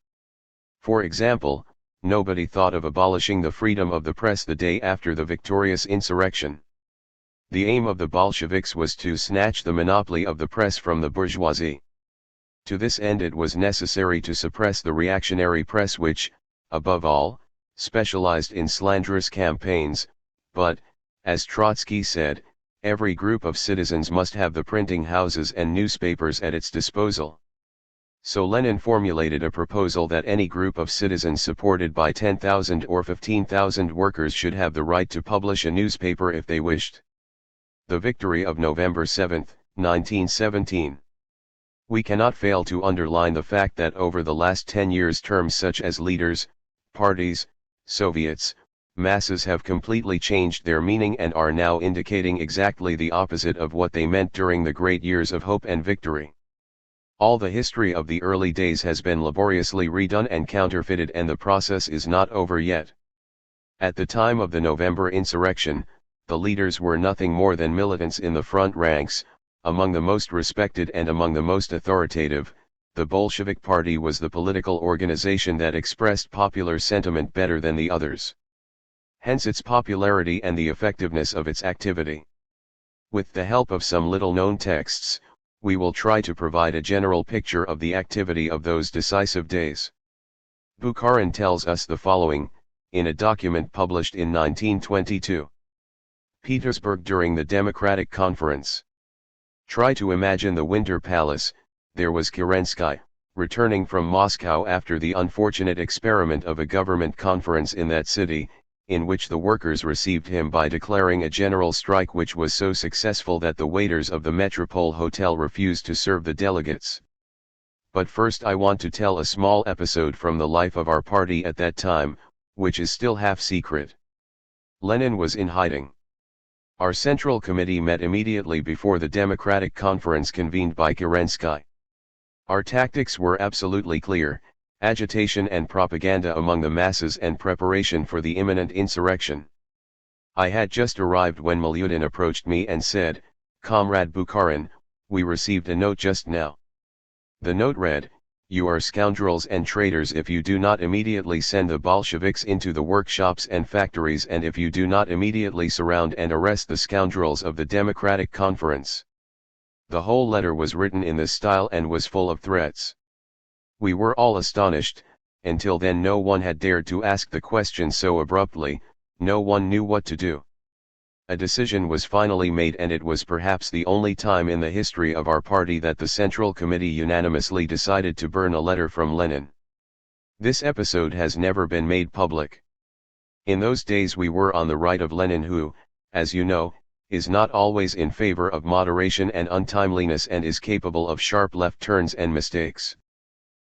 For example, nobody thought of abolishing the freedom of the press the day after the victorious insurrection. The aim of the Bolsheviks was to snatch the monopoly of the press from the bourgeoisie. To this end it was necessary to suppress the reactionary press which, above all, specialized in slanderous campaigns, but, as Trotsky said, every group of citizens must have the printing houses and newspapers at its disposal. So Lenin formulated a proposal that any group of citizens supported by 10,000 or 15,000 workers should have the right to publish a newspaper if they wished. The victory of November 7, 1917. We cannot fail to underline the fact that over the last 10 years terms such as leaders, parties, Soviets, masses have completely changed their meaning and are now indicating exactly the opposite of what they meant during the great years of hope and victory. All the history of the early days has been laboriously redone and counterfeited, and the process is not over yet. At the time of the November insurrection, the leaders were nothing more than militants in the front ranks. Among the most respected and among the most authoritative, the Bolshevik Party was the political organization that expressed popular sentiment better than the others. Hence its popularity and the effectiveness of its activity. With the help of some little-known texts, we will try to provide a general picture of the activity of those decisive days. Bukharin tells us the following, in a document published in 1922. Petersburg during the Democratic Conference. Try to imagine the Winter Palace. There was Kerensky, returning from Moscow after the unfortunate experiment of a government conference in that city, in which the workers received him by declaring a general strike which was so successful that the waiters of the Metropole Hotel refused to serve the delegates. But first I want to tell a small episode from the life of our party at that time, which is still half secret. Lenin was in hiding. Our Central Committee met immediately before the Democratic Conference convened by Kerensky. Our tactics were absolutely clear: agitation and propaganda among the masses and preparation for the imminent insurrection. I had just arrived when Milyudin approached me and said, "Comrade Bukharin, we received a note just now. The note read, 'You are scoundrels and traitors if you do not immediately send the Bolsheviks into the workshops and factories, and if you do not immediately surround and arrest the scoundrels of the Democratic Conference.'" The whole letter was written in this style and was full of threats. We were all astonished, Until then no one had dared to ask the question so abruptly, no one knew what to do. A decision was finally made, and it was perhaps the only time in the history of our party that the Central Committee unanimously decided to burn a letter from Lenin. This episode has never been made public. In those days we were on the right of Lenin, who, as you know, is not always in favor of moderation and untimeliness and is capable of sharp left turns and mistakes.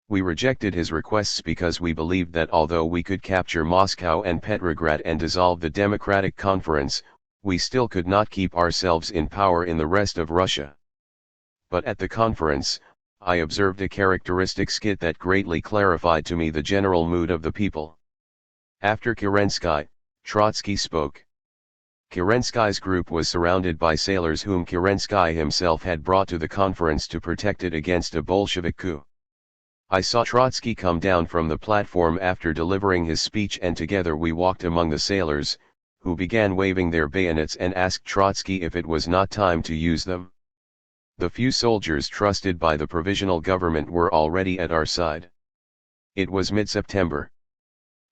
We rejected his requests because we believed that although we could capture Moscow and Petrograd and dissolve the Democratic Conference, we still could not keep ourselves in power in the rest of Russia. But at the conference, I observed a characteristic skit that greatly clarified to me the general mood of the people. After Kerensky, Trotsky spoke. Kerensky's group was surrounded by sailors whom Kerensky himself had brought to the conference to protect it against a Bolshevik coup. I saw Trotsky come down from the platform after delivering his speech, and together we walked among the sailors, who began waving their bayonets and asked Trotsky if it was not time to use them. The few soldiers trusted by the provisional government were already at our side. It was mid-September.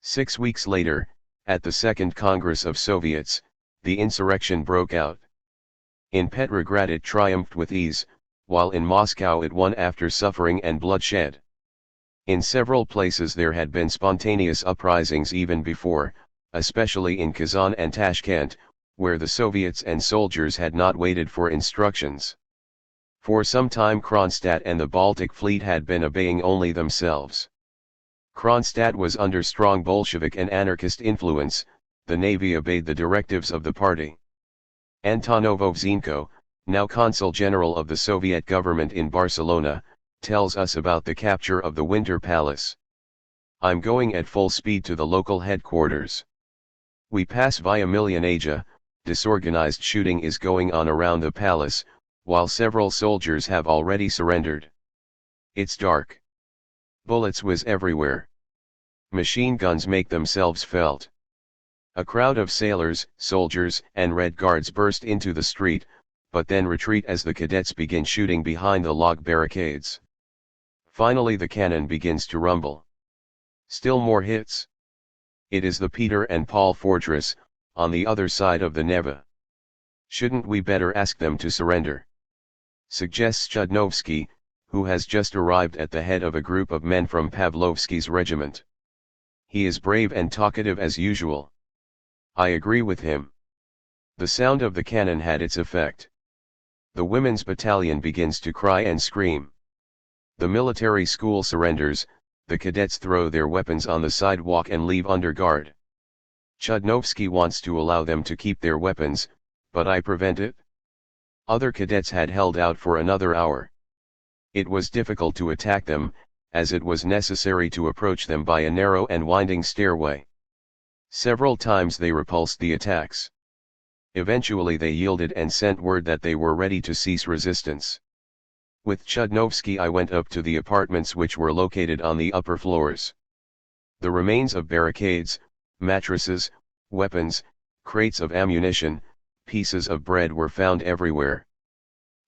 6 weeks later, at the Second Congress of Soviets, the insurrection broke out. In Petrograd it triumphed with ease, while in Moscow it won after suffering and bloodshed. In several places there had been spontaneous uprisings even before, especially in Kazan and Tashkent, where the Soviets and soldiers had not waited for instructions. For some time Kronstadt and the Baltic Fleet had been obeying only themselves. Kronstadt was under strong Bolshevik and anarchist influence, the navy obeyed the directives of the party. Antonovo Vzinko, now Consul General of the Soviet government in Barcelona, tells us about the capture of the Winter Palace. I'm going at full speed to the local headquarters. We pass via Milyonaja, disorganized shooting is going on around the palace, while several soldiers have already surrendered. It's dark. Bullets whiz everywhere. Machine guns make themselves felt. A crowd of sailors, soldiers, and Red Guards burst into the street, but then retreat as the cadets begin shooting behind the log barricades. Finally the cannon begins to rumble. Still more hits. It is the Peter and Paul fortress, on the other side of the Neva. Shouldn't we better ask them to surrender? Suggests Chudnovsky, who has just arrived at the head of a group of men from Pavlovsky's regiment. He is brave and talkative as usual. I agree with him. The sound of the cannon had its effect. The women's battalion begins to cry and scream. The military school surrenders, the cadets throw their weapons on the sidewalk and leave under guard. Chudnovsky wants to allow them to keep their weapons, but I prevent it. Other cadets had held out for another hour. It was difficult to attack them, as it was necessary to approach them by a narrow and winding stairway. Several times they repulsed the attacks. Eventually they yielded and sent word that they were ready to cease resistance. With Chudnovsky I went up to the apartments which were located on the upper floors. The remains of barricades, mattresses, weapons, crates of ammunition, pieces of bread were found everywhere.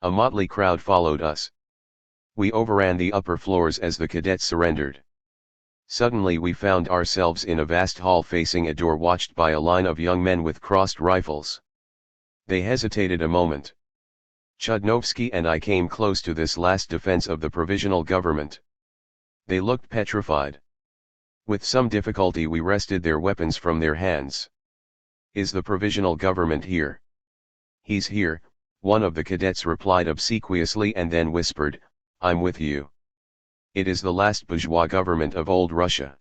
A motley crowd followed us. We overran the upper floors as the cadets surrendered. Suddenly we found ourselves in a vast hall facing a door watched by a line of young men with crossed rifles. They hesitated a moment. Chudnovsky and I came close to this last defense of the provisional government. They looked petrified. With some difficulty we wrested their weapons from their hands. Is the provisional government here? He's here, one of the cadets replied obsequiously and then whispered, I'm with you. It is the last bourgeois government of old Russia.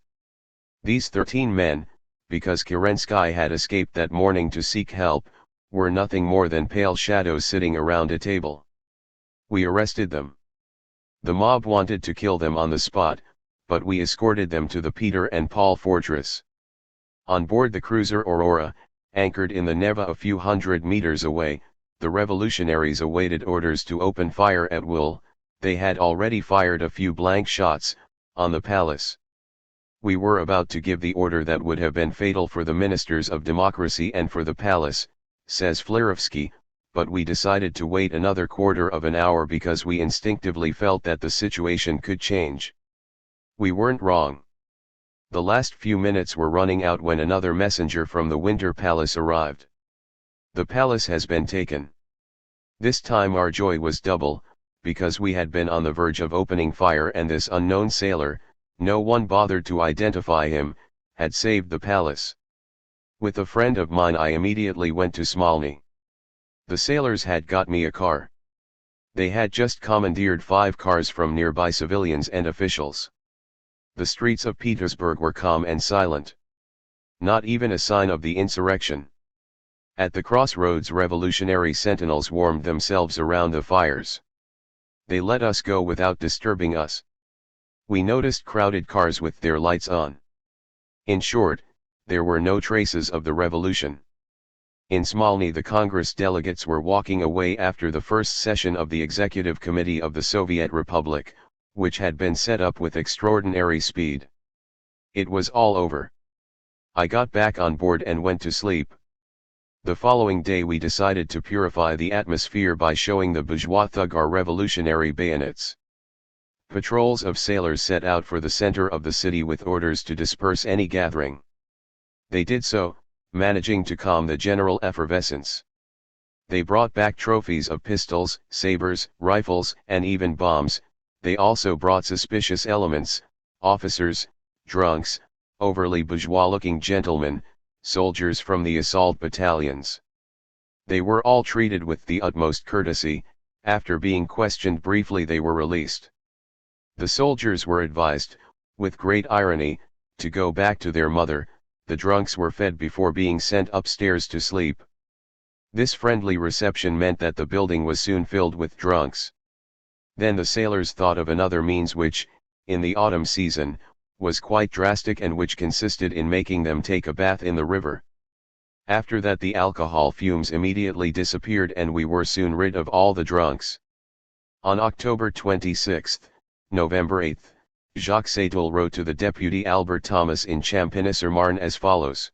These 13 men, because Kerensky had escaped that morning to seek help, were nothing more than pale shadows sitting around a table. We arrested them. The mob wanted to kill them on the spot, but we escorted them to the Peter and Paul fortress. On board the cruiser Aurora, anchored in the Neva a few hundred meters away, the revolutionaries awaited orders to open fire at will. They had already fired a few blank shots, on the palace. We were about to give the order that would have been fatal for the ministers of democracy and for the palace, says Flerovsky, but we decided to wait another quarter of an hour because we instinctively felt that the situation could change. We weren't wrong. The last few minutes were running out when another messenger from the Winter Palace arrived. The palace has been taken. This time our joy was double, because we had been on the verge of opening fire and this unknown sailor, no one bothered to identify him, had saved the palace. With a friend of mine I immediately went to Smolny. The sailors had got me a car. They had just commandeered 5 cars from nearby civilians and officials. The streets of Petersburg were calm and silent. Not even a sign of the insurrection. At the crossroads revolutionary sentinels warmed themselves around the fires. They let us go without disturbing us. We noticed crowded cars with their lights on. In short, there were no traces of the revolution. In Smolny the Congress delegates were walking away after the first session of the Executive Committee of the Soviet Republic, which had been set up with extraordinary speed. It was all over. I got back on board and went to sleep. The following day we decided to purify the atmosphere by showing the bourgeois thug our revolutionary bayonets. Patrols of sailors set out for the center of the city with orders to disperse any gathering. They did so, managing to calm the general effervescence. They brought back trophies of pistols, sabers, rifles, and even bombs. They also brought suspicious elements, officers, drunks, overly bourgeois-looking gentlemen, soldiers from the assault battalions. They were all treated with the utmost courtesy. After being questioned briefly they were released. The soldiers were advised, with great irony, to go back to their mother. The drunks were fed before being sent upstairs to sleep. This friendly reception meant that the building was soon filled with drunks. Then the sailors thought of another means which, in the autumn season, was quite drastic and which consisted in making them take a bath in the river. After that the alcohol fumes immediately disappeared and we were soon rid of all the drunks. On October 26, November 8, Jacques Sadoul wrote to the deputy Albert Thomas in Champagne-sur-Marne as follows.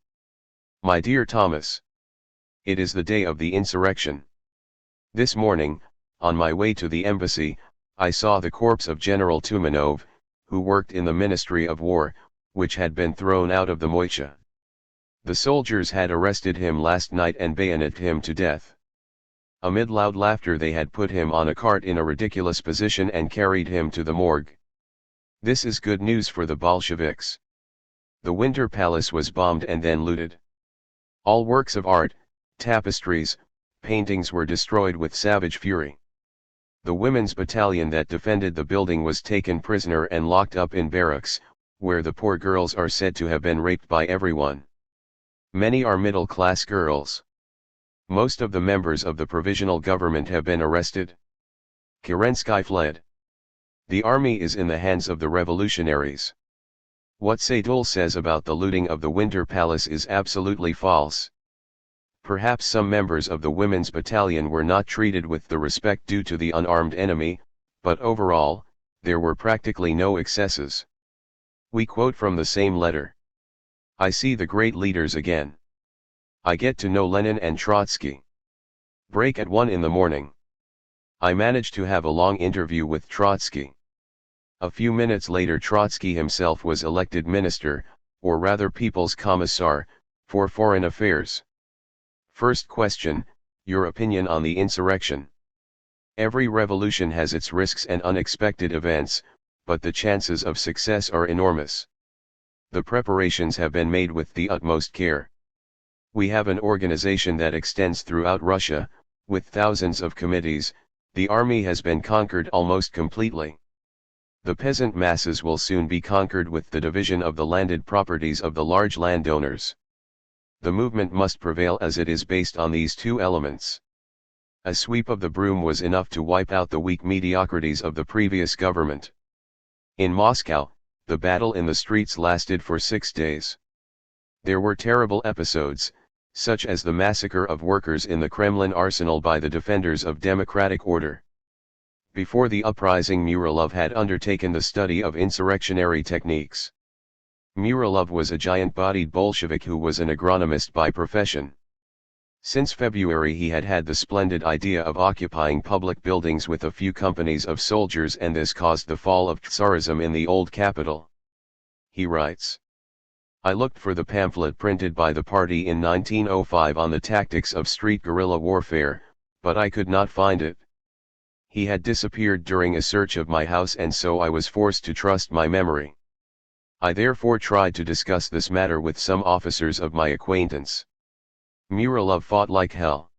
My dear Thomas. It is the day of the insurrection. This morning, on my way to the embassy, I saw the corpse of General Tumanov, who worked in the Ministry of War, which had been thrown out of the Moicha. The soldiers had arrested him last night and bayoneted him to death. Amid loud laughter they had put him on a cart in a ridiculous position and carried him to the morgue. This is good news for the Bolsheviks. The Winter Palace was bombed and then looted. All works of art, tapestries, paintings were destroyed with savage fury. The women's battalion that defended the building was taken prisoner and locked up in barracks, where the poor girls are said to have been raped by everyone. Many are middle-class girls. Most of the members of the provisional government have been arrested. Kerensky fled. The army is in the hands of the revolutionaries. What Sadoul says about the looting of the Winter Palace is absolutely false. Perhaps some members of the women's battalion were not treated with the respect due to the unarmed enemy, but overall, there were practically no excesses. We quote from the same letter. I see the great leaders again. I get to know Lenin and Trotsky. Break at 1 in the morning. I managed to have a long interview with Trotsky. A few minutes later Trotsky himself was elected minister, or rather People's Commissar, for Foreign Affairs. First question, your opinion on the insurrection. Every revolution has its risks and unexpected events, but the chances of success are enormous. The preparations have been made with the utmost care. We have an organization that extends throughout Russia, with thousands of committees. The army has been conquered almost completely. The peasant masses will soon be conquered with the division of the landed properties of the large landowners. The movement must prevail as it is based on these two elements. A sweep of the broom was enough to wipe out the weak mediocrities of the previous government. In Moscow, the battle in the streets lasted for 6 days. There were terrible episodes, such as the massacre of workers in the Kremlin arsenal by the defenders of democratic order. Before the uprising Muralov had undertaken the study of insurrectionary techniques. Muralov was a giant-bodied Bolshevik who was an agronomist by profession. Since February he had had the splendid idea of occupying public buildings with a few companies of soldiers, and this caused the fall of Tsarism in the old capital. He writes, I looked for the pamphlet printed by the party in 1905 on the tactics of street guerrilla warfare, but I could not find it. He had disappeared during a search of my house, and so I was forced to trust my memory. I therefore tried to discuss this matter with some officers of my acquaintance. Muralov fought like hell.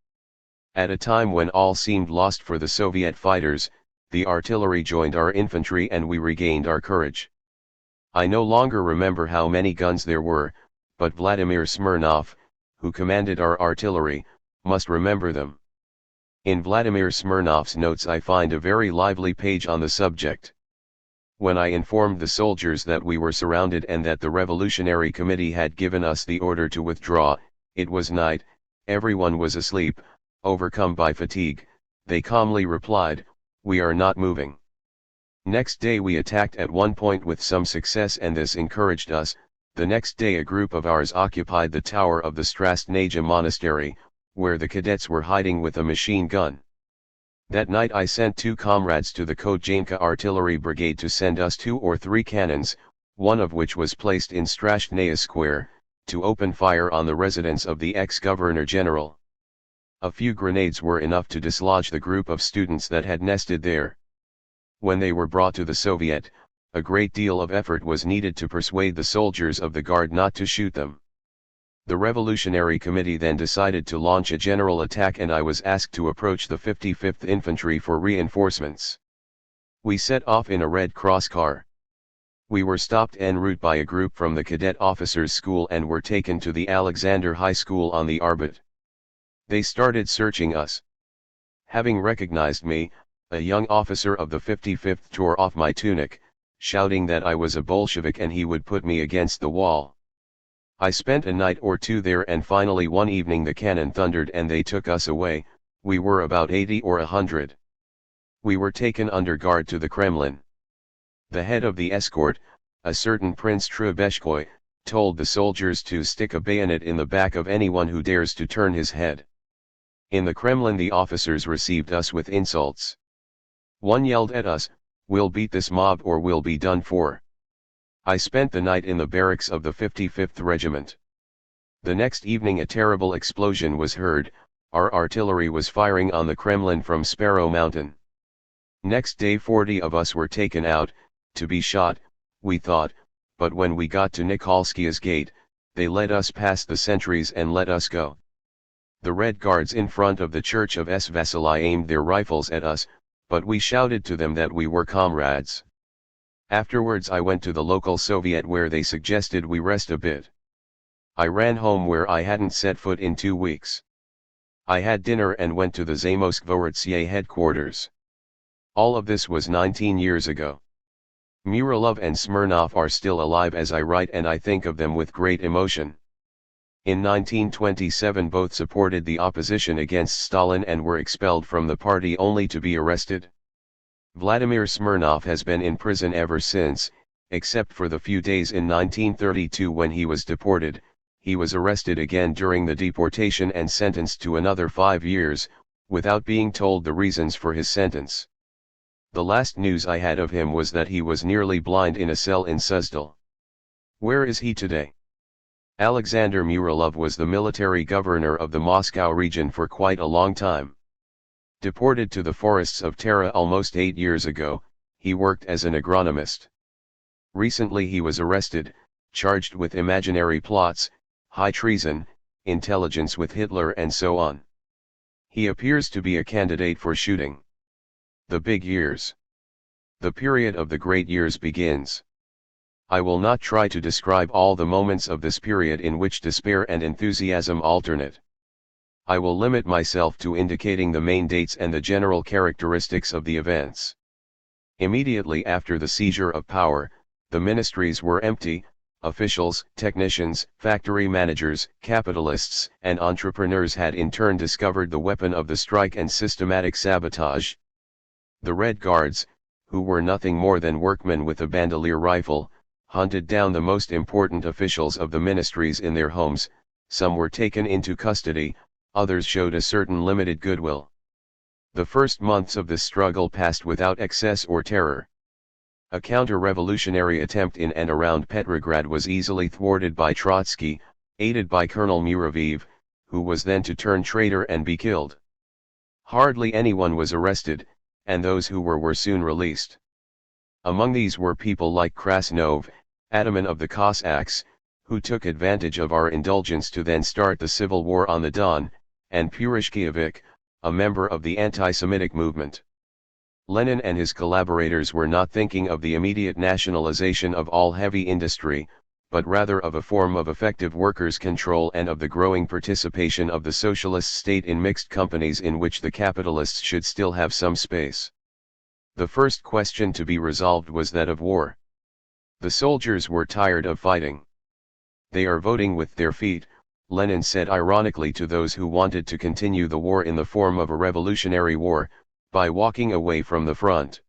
At a time when all seemed lost for the Soviet fighters, the artillery joined our infantry and we regained our courage. I no longer remember how many guns there were, but Vladimir Smirnov, who commanded our artillery, must remember them. In Vladimir Smirnov's notes I find a very lively page on the subject. When I informed the soldiers that we were surrounded and that the Revolutionary Committee had given us the order to withdraw, it was night, everyone was asleep, overcome by fatigue, they calmly replied, "We are not moving." Next day we attacked at one point with some success, and this encouraged us. The next day a group of ours occupied the tower of the Strastnaja monastery, where the cadets were hiding with a machine gun. That night I sent 2 comrades to the Kodjanka artillery brigade to send us 2 or 3 cannons, one of which was placed in Strashnaya square, to open fire on the residence of the ex-governor general. A few grenades were enough to dislodge the group of students that had nested there. When they were brought to the Soviet, a great deal of effort was needed to persuade the soldiers of the guard not to shoot them. The Revolutionary Committee then decided to launch a general attack, and I was asked to approach the 55th Infantry for reinforcements. We set off in a Red Cross car. We were stopped en route by a group from the Cadet Officers' School and were taken to the Alexander High School on the Arbit. They started searching us. Having recognized me, a young officer of the 55th tore off my tunic, shouting that I was a Bolshevik and he would put me against the wall. I spent a night or 2 there, and finally one evening the cannon thundered and they took us away. We were about 80 or 100. We were taken under guard to the Kremlin. The head of the escort, a certain Prince Trubetskoy, told the soldiers to stick a bayonet in the back of anyone who dares to turn his head. In the Kremlin the officers received us with insults. One yelled at us, "We'll beat this mob or we'll be done for." I spent the night in the barracks of the 55th Regiment. The next evening a terrible explosion was heard. Our artillery was firing on the Kremlin from Sparrow Mountain. Next day 40 of us were taken out, to be shot, we thought, but when we got to Nikolskaya's gate, they let us past the sentries and let us go. The Red Guards in front of the church of S. Vasili aimed their rifles at us, but we shouted to them that we were comrades. Afterwards I went to the local Soviet where they suggested we rest a bit. I ran home where I hadn't set foot in 2 weeks. I had dinner and went to the Zamoskvoretsie headquarters. All of this was 19 years ago. Muralov and Smirnov are still alive as I write, and I think of them with great emotion. In 1927 both supported the opposition against Stalin and were expelled from the party only to be arrested. Vladimir Smirnov has been in prison ever since, except for the few days in 1932 when he was deported. He was arrested again during the deportation and sentenced to another 5 years, without being told the reasons for his sentence. The last news I had of him was that he was nearly blind in a cell in Suzdal. Where is he today? Alexander Muralov was the military governor of the Moscow region for quite a long time. Deported to the forests of Tara almost 8 years ago, he worked as an agronomist. Recently he was arrested, charged with imaginary plots, high treason, intelligence with Hitler and so on. He appears to be a candidate for shooting. The big years. The period of the great years begins. I will not try to describe all the moments of this period in which despair and enthusiasm alternate. I will limit myself to indicating the main dates and the general characteristics of the events. Immediately after the seizure of power, the ministries were empty. Officials, technicians, factory managers, capitalists, and entrepreneurs had in turn discovered the weapon of the strike and systematic sabotage. The Red Guards, who were nothing more than workmen with a bandolier rifle, hunted down the most important officials of the ministries in their homes. Some were taken into custody, others showed a certain limited goodwill. The first months of this struggle passed without excess or terror. A counter-revolutionary attempt in and around Petrograd was easily thwarted by Trotsky, aided by Colonel Muraviv, who was then to turn traitor and be killed. Hardly anyone was arrested, and those who were soon released. Among these were people like Krasnov, Ataman of the Cossacks, who took advantage of our indulgence to then start the civil war on the Don, and Purishkievich, a member of the anti-Semitic movement. Lenin and his collaborators were not thinking of the immediate nationalization of all heavy industry, but rather of a form of effective workers' control and of the growing participation of the socialist state in mixed companies in which the capitalists should still have some space. The first question to be resolved was that of war. The soldiers were tired of fighting. They are voting with their feet, Lenin said ironically to those who wanted to continue the war in the form of a revolutionary war, by walking away from the front.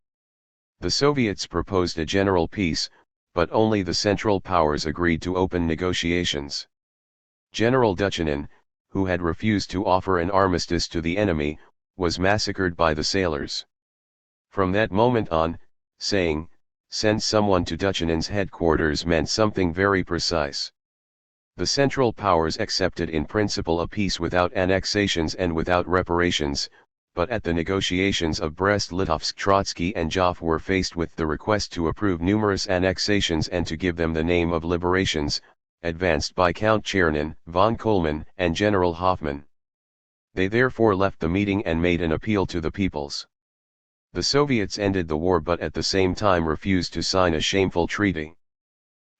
The Soviets proposed a general peace, but only the Central Powers agreed to open negotiations. General Duchanin, who had refused to offer an armistice to the enemy, was massacred by the sailors. From that moment on, saying, "Send someone to Duchanin's headquarters" meant something very precise. The Central Powers accepted in principle a peace without annexations and without reparations, but at the negotiations of Brest-Litovsk Trotsky and Joff were faced with the request to approve numerous annexations and to give them the name of liberations, advanced by Count Chernin, von Kohlmann, and General Hoffmann. They therefore left the meeting and made an appeal to the peoples. The Soviets ended the war but at the same time refused to sign a shameful treaty.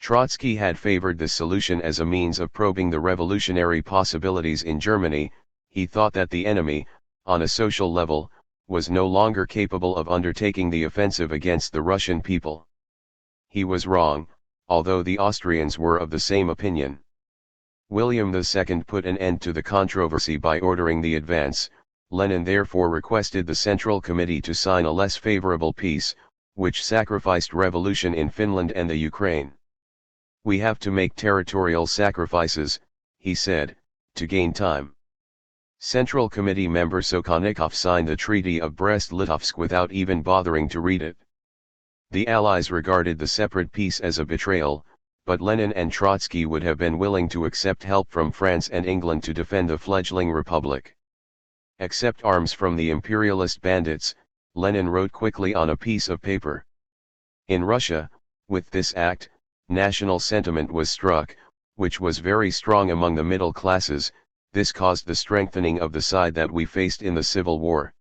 Trotsky had favored this solution as a means of probing the revolutionary possibilities in Germany. He thought that the enemy, on a social level, was no longer capable of undertaking the offensive against the Russian people. He was wrong, although the Austrians were of the same opinion. William II put an end to the controversy by ordering the advance. Lenin therefore requested the Central Committee to sign a less favorable peace, which sacrificed revolution in Finland and the Ukraine. "We have to make territorial sacrifices," he said, "to gain time." Central Committee member Sokhonikov signed the Treaty of Brest-Litovsk without even bothering to read it. The Allies regarded the separate peace as a betrayal, but Lenin and Trotsky would have been willing to accept help from France and England to defend the fledgling republic. "Accept arms from the imperialist bandits," Lenin wrote quickly on a piece of paper. In Russia, with this act, national sentiment was struck, which was very strong among the middle classes. This caused the strengthening of the side that we faced in the Civil War.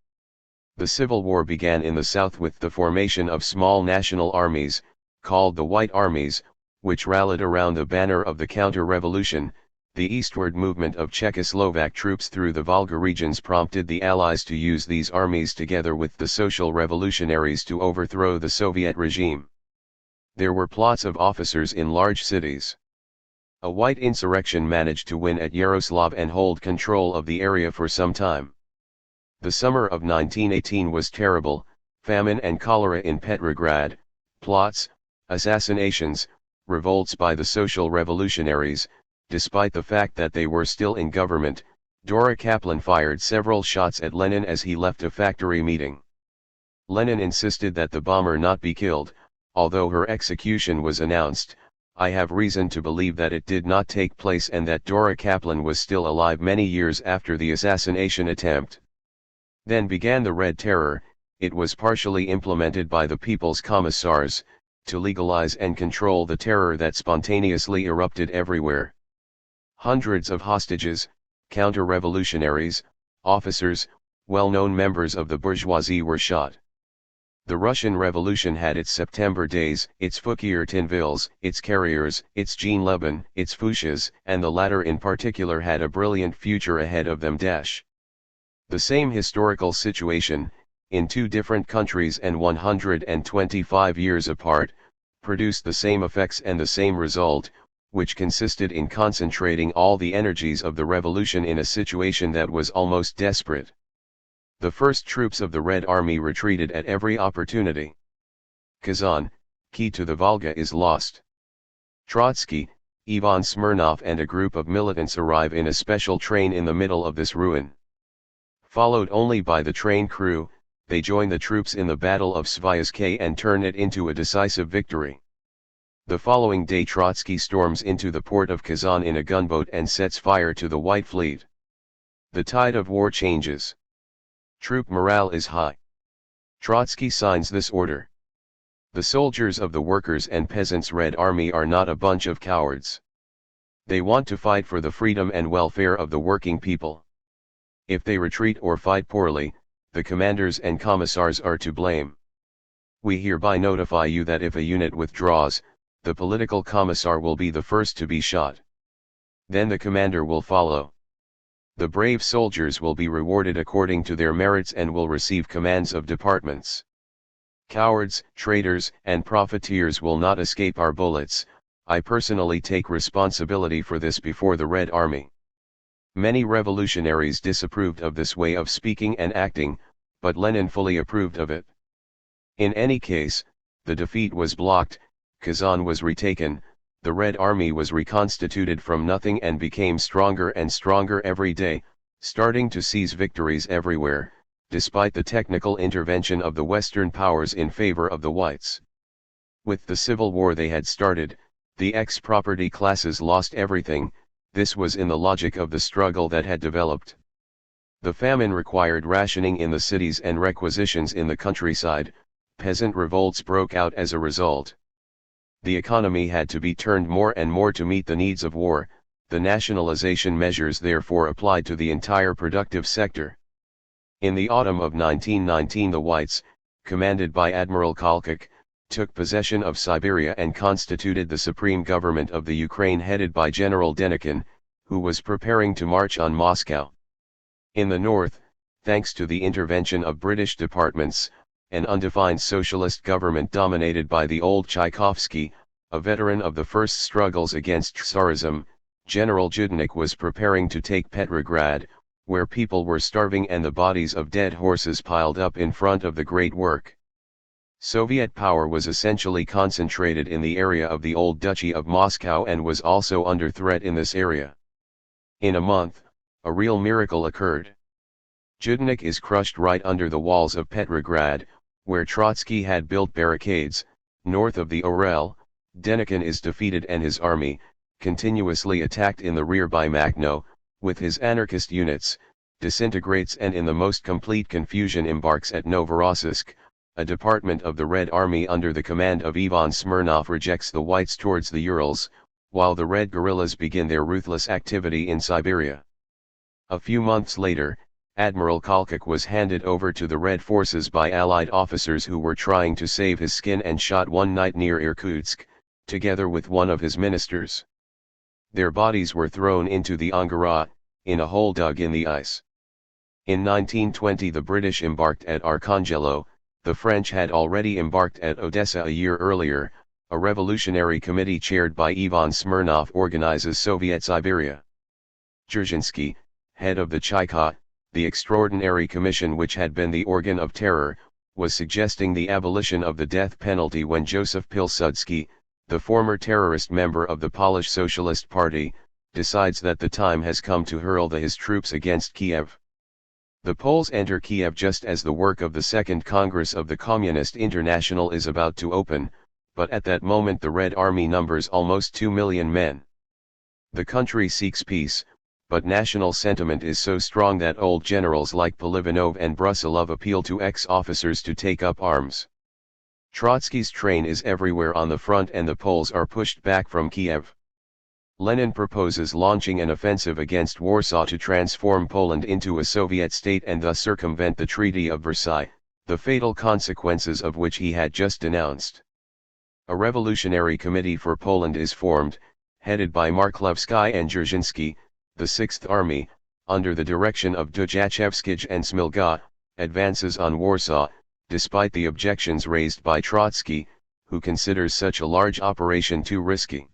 The Civil War began in the South with the formation of small national armies, called the White Armies, which rallied around the banner of the counter-revolution. The eastward movement of Czechoslovak troops through the Volga regions prompted the Allies to use these armies together with the social revolutionaries to overthrow the Soviet regime. There were plots of officers in large cities. A white insurrection managed to win at Yaroslav and hold control of the area for some time. The summer of 1918 was terrible: famine and cholera in Petrograd, plots, assassinations, revolts by the social revolutionaries. Despite the fact that they were still in government, Dora Kaplan fired several shots at Lenin as he left a factory meeting. Lenin insisted that the bomber not be killed, although her execution was announced. I have reason to believe that it did not take place and that Dora Kaplan was still alive many years after the assassination attempt. Then began the Red Terror. It was partially implemented by the People's Commissars, to legalize and control the terror that spontaneously erupted everywhere. Hundreds of hostages, counter-revolutionaries, officers, well-known members of the bourgeoisie were shot. The Russian Revolution had its September days, its Fouquier-Tinvilles, its Carriers, its Jean Lebon, its Fouches, and the latter in particular had a brilliant future ahead of them. The same historical situation, in two different countries and 125 years apart, produced the same effects and the same result, which consisted in concentrating all the energies of the revolution in a situation that was almost desperate. The first troops of the Red Army retreated at every opportunity. Kazan, key to the Volga, is lost. Trotsky, Ivan Smirnov and a group of militants arrive in a special train in the middle of this ruin. Followed only by the train crew, they join the troops in the Battle of Sviazhsky and turn it into a decisive victory. The following day Trotsky storms into the port of Kazan in a gunboat and sets fire to the White Fleet. The tide of war changes. Troop morale is high. Trotsky signs this order. The soldiers of the Workers' and Peasants' Red Army are not a bunch of cowards. They want to fight for the freedom and welfare of the working people. If they retreat or fight poorly, the commanders and commissars are to blame. We hereby notify you that if a unit withdraws, the political commissar will be the first to be shot. Then the commander will follow. The brave soldiers will be rewarded according to their merits and will receive commands of departments. Cowards, traitors, and profiteers will not escape our bullets. I personally take responsibility for this before the Red Army. Many revolutionaries disapproved of this way of speaking and acting, but Lenin fully approved of it. In any case, the defeat was blocked, Kazan was retaken, the Red Army was reconstituted from nothing and became stronger and stronger every day, starting to seize victories everywhere, despite the technical intervention of the Western powers in favor of the whites. With the civil war they had started, the ex-property classes lost everything. This was in the logic of the struggle that had developed. The famine required rationing in the cities and requisitions in the countryside. Peasant revolts broke out as a result. The economy had to be turned more and more to meet the needs of war. The nationalization measures therefore applied to the entire productive sector. In the autumn of 1919 the Whites, commanded by Admiral Kolchak, took possession of Siberia and constituted the supreme government of the Ukraine headed by General Denikin, who was preparing to march on Moscow. In the north, thanks to the intervention of British departments, an undefined socialist government dominated by the old Tchaikovsky, a veteran of the first struggles against Tsarism, General Judenik was preparing to take Petrograd, where people were starving and the bodies of dead horses piled up in front of the great work. Soviet power was essentially concentrated in the area of the old Duchy of Moscow and was also under threat in this area. In a month, a real miracle occurred. Judenik is crushed right under the walls of Petrograd, where Trotsky had built barricades. North of the Orel, Denikin is defeated and his army, continuously attacked in the rear by Makhno, with his anarchist units, disintegrates and in the most complete confusion embarks at Novorossiysk. A department of the Red Army under the command of Ivan Smirnov rejects the whites towards the Urals, while the Red guerrillas begin their ruthless activity in Siberia. A few months later, Admiral Kolchak was handed over to the Red forces by Allied officers who were trying to save his skin and shot one night near Irkutsk, together with one of his ministers. Their bodies were thrown into the Angara, in a hole dug in the ice. In 1920 the British embarked at Arkhangelo. The French had already embarked at Odessa a year earlier. A revolutionary committee chaired by Ivan Smirnov organizes Soviet Siberia. Dzerzhinsky, head of the Cheka, the extraordinary commission which had been the organ of terror, was suggesting the abolition of the death penalty when Joseph Pilsudski, the former terrorist member of the Polish Socialist Party, decides that the time has come to hurl his troops against Kiev. The Poles enter Kiev just as the work of the Second Congress of the Communist International is about to open, but at that moment the Red Army numbers almost 2 million men. The country seeks peace, but national sentiment is so strong that old generals like Polivanov and Brusilov appeal to ex-officers to take up arms. Trotsky's train is everywhere on the front and the Poles are pushed back from Kiev. Lenin proposes launching an offensive against Warsaw to transform Poland into a Soviet state and thus circumvent the Treaty of Versailles, the fatal consequences of which he had just denounced. A revolutionary committee for Poland is formed, headed by Marklevsky and Dzerzhinsky. The Sixth Army, under the direction of Dujachevskij and Smilga, advances on Warsaw, despite the objections raised by Trotsky, who considers such a large operation too risky.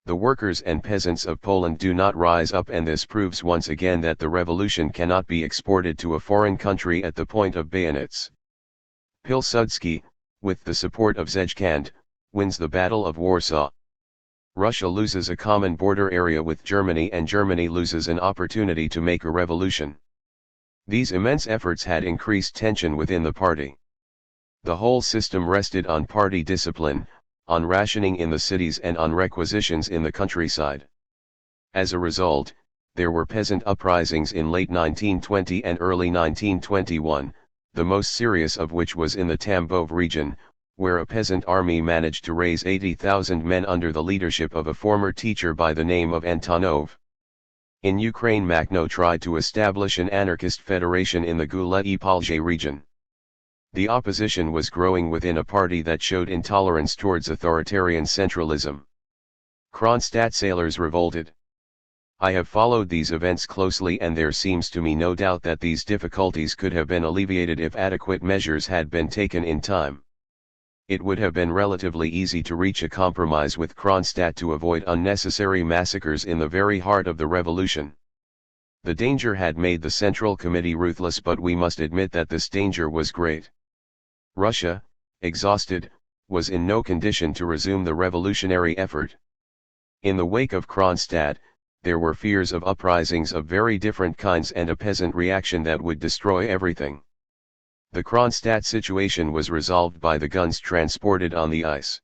The workers and peasants of Poland do not rise up, and this proves once again that the revolution cannot be exported to a foreign country at the point of bayonets. Pilsudski, with the support of Zhechkand, wins the Battle of Warsaw. Russia loses a common border area with Germany and Germany loses an opportunity to make a revolution. These immense efforts had increased tension within the party. The whole system rested on party discipline, on rationing in the cities and on requisitions in the countryside. As a result, there were peasant uprisings in late 1920 and early 1921, the most serious of which was in the Tambov region, where a peasant army managed to raise 80,000 men under the leadership of a former teacher by the name of Antonov. In Ukraine, Makhno tried to establish an anarchist federation in the Gule-Epalzhe region. The opposition was growing within a party that showed intolerance towards authoritarian centralism. Kronstadt sailors revolted. I have followed these events closely, and there seems to me no doubt that these difficulties could have been alleviated if adequate measures had been taken in time. It would have been relatively easy to reach a compromise with Kronstadt to avoid unnecessary massacres in the very heart of the revolution. The danger had made the Central Committee ruthless, but we must admit that this danger was great. Russia, exhausted, was in no condition to resume the revolutionary effort. In the wake of Kronstadt, there were fears of uprisings of very different kinds and a peasant reaction that would destroy everything. The Kronstadt situation was resolved by the guns transported on the ice.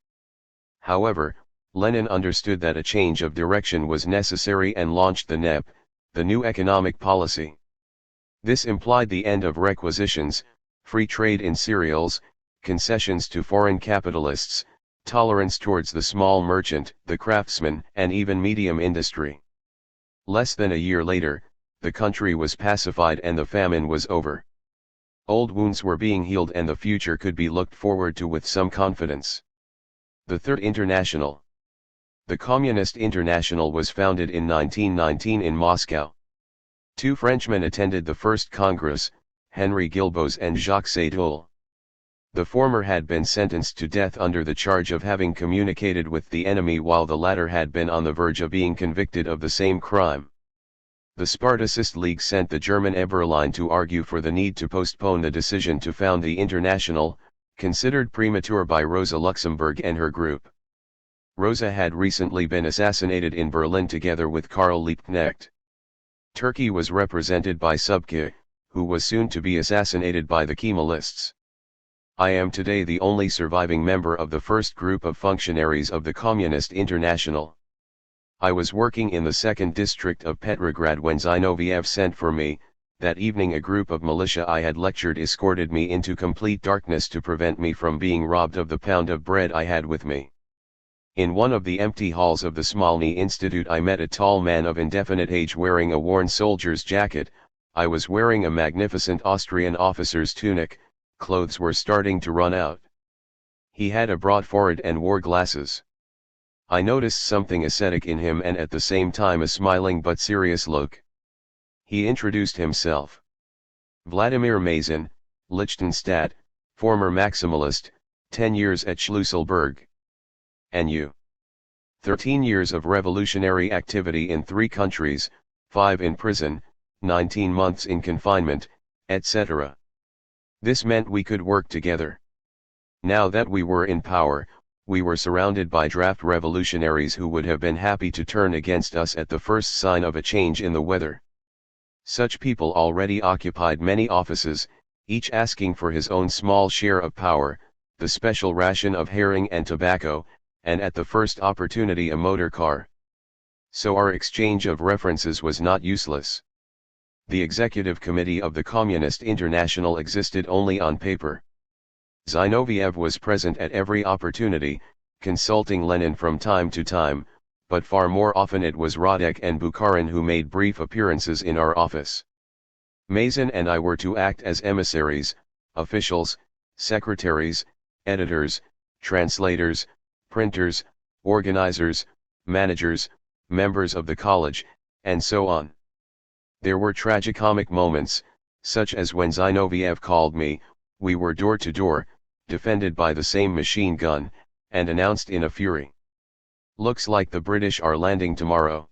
However, Lenin understood that a change of direction was necessary and launched the NEP, the new economic policy. This implied the end of requisitions, free trade in cereals, concessions to foreign capitalists, tolerance towards the small merchant, the craftsman, and even medium industry. Less than a year later, the country was pacified and the famine was over. Old wounds were being healed and the future could be looked forward to with some confidence. The Third International. The Communist International was founded in 1919 in Moscow. Two Frenchmen attended the first Congress, Henry Guilbault and Jacques Sédoul. The former had been sentenced to death under the charge of having communicated with the enemy, while the latter had been on the verge of being convicted of the same crime. The Spartacist League sent the German Eberlein to argue for the need to postpone the decision to found the International, considered premature by Rosa Luxemburg and her group. Rosa had recently been assassinated in Berlin together with Karl Liebknecht. Turkey was represented by Subki, who was soon to be assassinated by the Kemalists. I am today the only surviving member of the first group of functionaries of the Communist International. I was working in the 2nd district of Petrograd when Zinoviev sent for me. That evening a group of militia I had lectured escorted me into complete darkness to prevent me from being robbed of the pound of bread I had with me. In one of the empty halls of the Smolny Institute I met a tall man of indefinite age wearing a worn soldier's jacket. I was wearing a magnificent Austrian officer's tunic. Clothes were starting to run out. He had a broad forehead and wore glasses. I noticed something ascetic in him and at the same time a smiling but serious look. He introduced himself. Vladimir Mazin, Liechtenstadt, former maximalist, 10 years at Schlüsselburg. And you? 13 years of revolutionary activity in 3 countries, 5 in prison, 19 months in confinement, etc. This meant we could work together. Now that we were in power, we were surrounded by draft revolutionaries who would have been happy to turn against us at the first sign of a change in the weather. Such people already occupied many offices, each asking for his own small share of power, the special ration of herring and tobacco, and at the first opportunity a motor car. So our exchange of references was not useless. The executive committee of the Communist International existed only on paper. Zinoviev was present at every opportunity, consulting Lenin from time to time, but far more often it was Radek and Bukharin who made brief appearances in our office. Mazin and I were to act as emissaries, officials, secretaries, editors, translators, printers, organizers, managers, members of the college, and so on. There were tragicomic moments, such as when Zinoviev called me. We were door to door, defended by the same machine gun, and announced in a fury. "Looks like the British are landing tomorrow.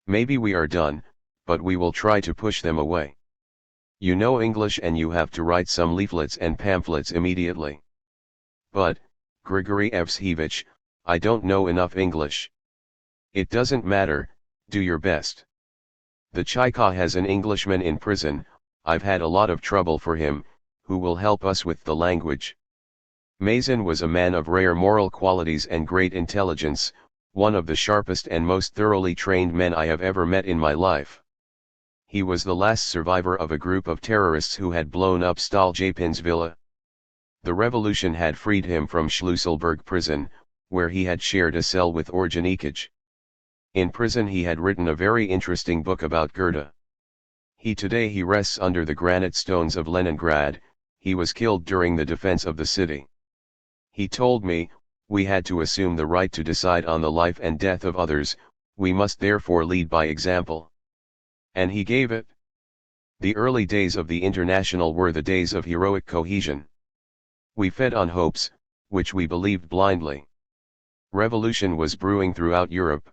Maybe we are done, but we will try to push them away. You know English and you have to write some leaflets and pamphlets immediately." "But, Grigory Evsevich, I don't know enough English." "It doesn't matter, do your best. The Chayka has an Englishman in prison, I've had a lot of trouble for him, who will help us with the language. Mason was a man of rare moral qualities and great intelligence, one of the sharpest and most thoroughly trained men I have ever met in my life. He was the last survivor of a group of terrorists who had blown up Stoljapin's villa. The revolution had freed him from Schlüsselburg prison, where he had shared a cell with Orgenikij. In prison he had written a very interesting book about Goethe. Today he rests under the granite stones of Leningrad. He was killed during the defense of the city. He told me, we had to assume the right to decide on the life and death of others, we must therefore lead by example. And he gave it. The early days of the International were the days of heroic cohesion. We fed on hopes, which we believed blindly. Revolution was brewing throughout Europe.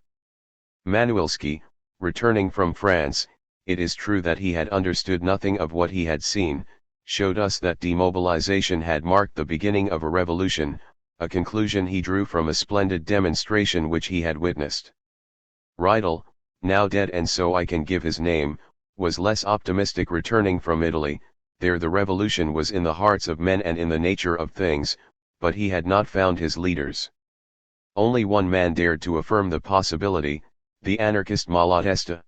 Manuelski, returning from France, it is true that he had understood nothing of what he had seen, showed us that demobilization had marked the beginning of a revolution, a conclusion he drew from a splendid demonstration which he had witnessed. Riedel, now dead and so I can give his name, was less optimistic returning from Italy. There the revolution was in the hearts of men and in the nature of things, but he had not found his leaders. Only one man dared to affirm the possibility, the anarchist Malatesta.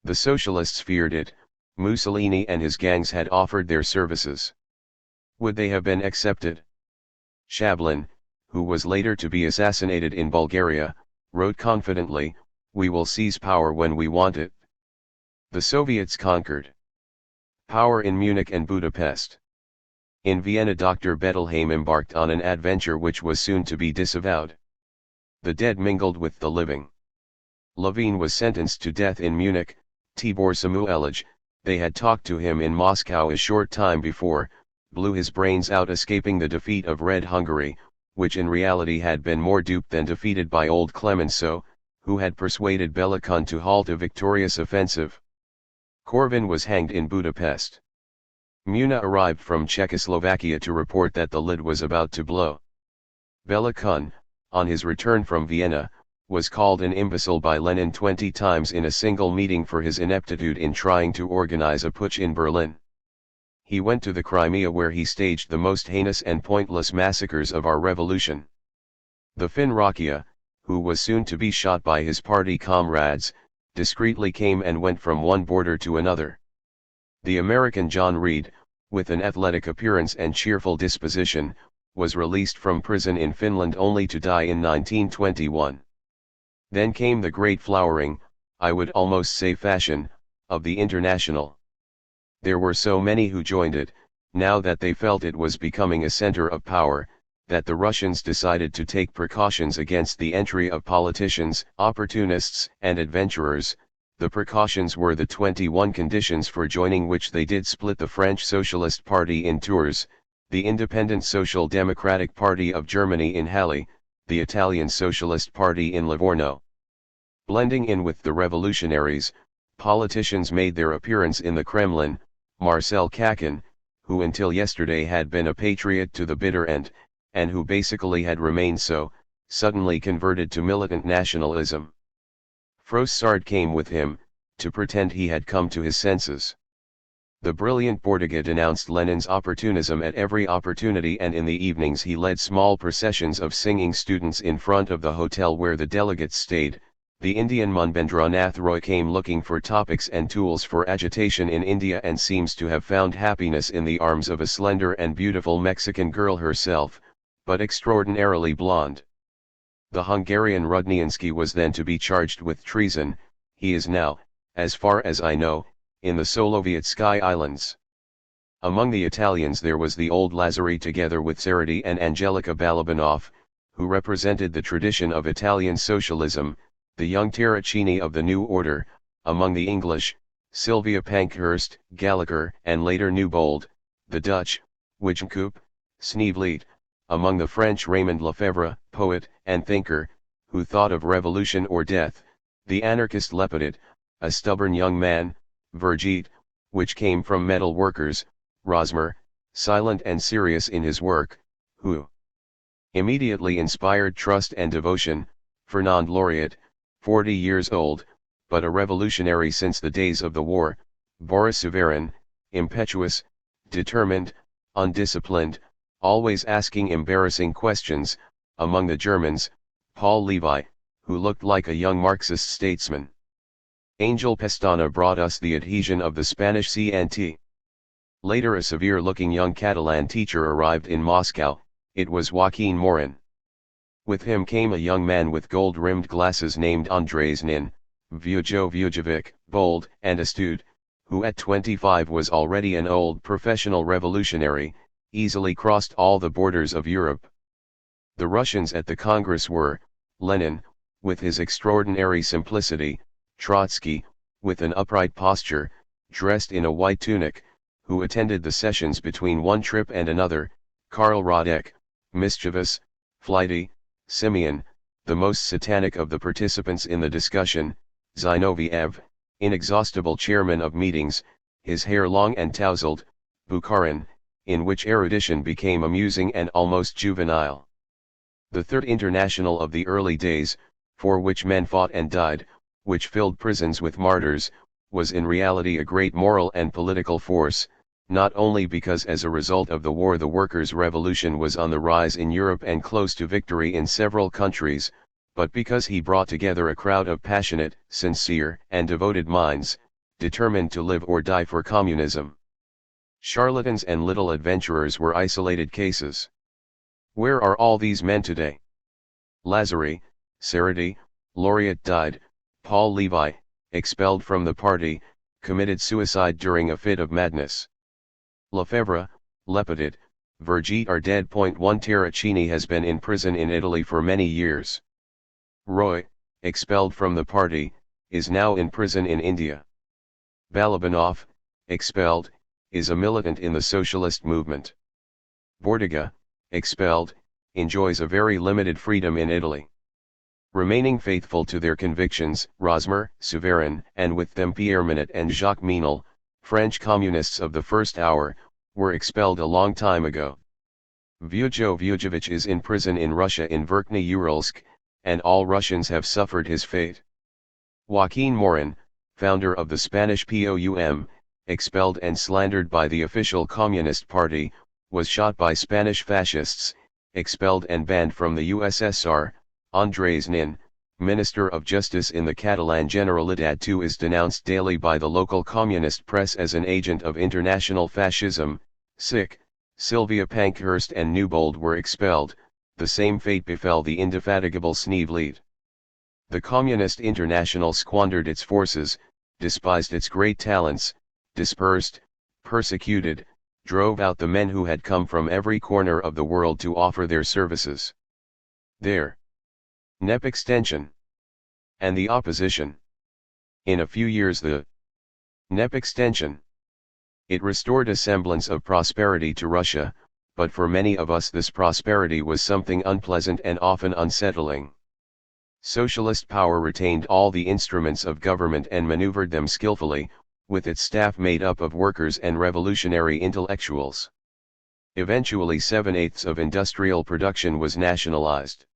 The socialists feared it. Mussolini and his gangs had offered their services. Would they have been accepted? Shablin, who was later to be assassinated in Bulgaria, wrote confidently, "We will seize power when we want it." The Soviets conquered power in Munich and Budapest. In Vienna Dr. Bettelheim embarked on an adventure which was soon to be disavowed. The dead mingled with the living. Levin was sentenced to death in Munich. Tibor Samuelij, they had talked to him in Moscow a short time before, blew his brains out escaping the defeat of Red Hungary, which in reality had been more duped than defeated by old Clemenceau, who had persuaded Bellakun to halt a victorious offensive. Korvin was hanged in Budapest. Muna arrived from Czechoslovakia to report that the lid was about to blow. Bellakun, on his return from Vienna, was called an imbecile by Lenin 20 times in a single meeting for his ineptitude in trying to organize a putsch in Berlin. He went to the Crimea where he staged the most heinous and pointless massacres of our revolution. The Finn Rakia, who was soon to be shot by his party comrades, discreetly came and went from one border to another. The American John Reed, with an athletic appearance and cheerful disposition, was released from prison in Finland only to die in 1921. Then came the great flowering, I would almost say fashion, of the International. There were so many who joined it, now that they felt it was becoming a center of power, that the Russians decided to take precautions against the entry of politicians, opportunists, and adventurers. The precautions were the 21 conditions for joining which they did split the French Socialist Party in Tours, the Independent Social Democratic Party of Germany in Halle, the Italian Socialist Party in Livorno. Blending in with the revolutionaries, politicians made their appearance in the Kremlin. Marcel Kakin, who until yesterday had been a patriot to the bitter end, and who basically had remained so, suddenly converted to militant nationalism. Frossard came with him, to pretend he had come to his senses. The brilliant Bordiga denounced Lenin's opportunism at every opportunity, and in the evenings he led small processions of singing students in front of the hotel where the delegates stayed. The Indian Manbendranath Roy came looking for topics and tools for agitation in India and seems to have found happiness in the arms of a slender and beautiful Mexican girl herself, but extraordinarily blonde. The Hungarian Rudniansky was then to be charged with treason. He is now, as far as I know, in the Solovietsky Islands. Among the Italians there was the old Lazzari together with Sarati and Angelica Balabanov, who represented the tradition of Italian socialism, the young Terracini of the New Order. Among the English, Sylvia Pankhurst, Gallagher, and later Newbold. The Dutch, Wijnkoop, Sneevliet. Among the French Raymond Lefebvre, poet and thinker, who thought of revolution or death. The anarchist Lepidot, a stubborn young man. Vergeet, which came from metal workers. Rosmer, silent and serious in his work, who immediately inspired trust and devotion. Fernand Laureat, 40 years old, but a revolutionary since the days of the war. Boris Suvarin, impetuous, determined, undisciplined, always asking embarrassing questions. Among the Germans, Paul Levi, who looked like a young Marxist statesman. Angel Pestana brought us the adhesion of the Spanish CNT. Later a severe-looking young Catalan teacher arrived in Moscow. It was Joaquin Morin. With him came a young man with gold-rimmed glasses named Andres Nin, Vujovic, bold and astute, who at 25 was already an old professional revolutionary, easily crossed all the borders of Europe. The Russians at the Congress were, Lenin, with his extraordinary simplicity, Trotsky, with an upright posture, dressed in a white tunic, who attended the sessions between one trip and another, Karl Radek, mischievous, flighty, Simeon, the most satanic of the participants in the discussion, Zinoviev, inexhaustible chairman of meetings, his hair long and tousled, Bukharin, in which erudition became amusing and almost juvenile. The Third International of the early days, for which men fought and died, which filled prisons with martyrs, was in reality a great moral and political force, not only because as a result of the war the workers' revolution was on the rise in Europe and close to victory in several countries, but because he brought together a crowd of passionate, sincere, and devoted minds, determined to live or die for communism. Charlatans and little adventurers were isolated cases. Where are all these men today? Lazari, Saradi, laureate died, Paul Levi, expelled from the party, committed suicide during a fit of madness. Lefebvre, Lepidit, Vergit are dead. 1 Terracini has been in prison in Italy for many years. Roy, expelled from the party, is now in prison in India. Balabanov, expelled, is a militant in the socialist movement. Bordiga, expelled, enjoys a very limited freedom in Italy. Remaining faithful to their convictions, Rosmer, Souverin, and with them Pierre Minot and Jacques Menel, French communists of the first hour, were expelled a long time ago. Vujovic is in prison in Russia in Verkhny Uralsk, and all Russians have suffered his fate. Joaquin Morin, founder of the Spanish POUM, expelled and slandered by the official Communist Party, was shot by Spanish fascists, expelled and banned from the USSR. Andres Nin, Minister of Justice in the Catalan Generalitat II, is denounced daily by the local communist press as an agent of international fascism. Sylvia Pankhurst and Newbold were expelled. The same fate befell the indefatigable Sneevliet. The Communist International squandered its forces, despised its great talents, dispersed, persecuted, drove out the men who had come from every corner of the world to offer their services. There. NEP extension. And the opposition. In a few years the NEP extension. It restored a semblance of prosperity to Russia, but for many of us this prosperity was something unpleasant and often unsettling. Socialist power retained all the instruments of government and maneuvered them skillfully, with its staff made up of workers and revolutionary intellectuals. Eventually 7/8 of industrial production was nationalized.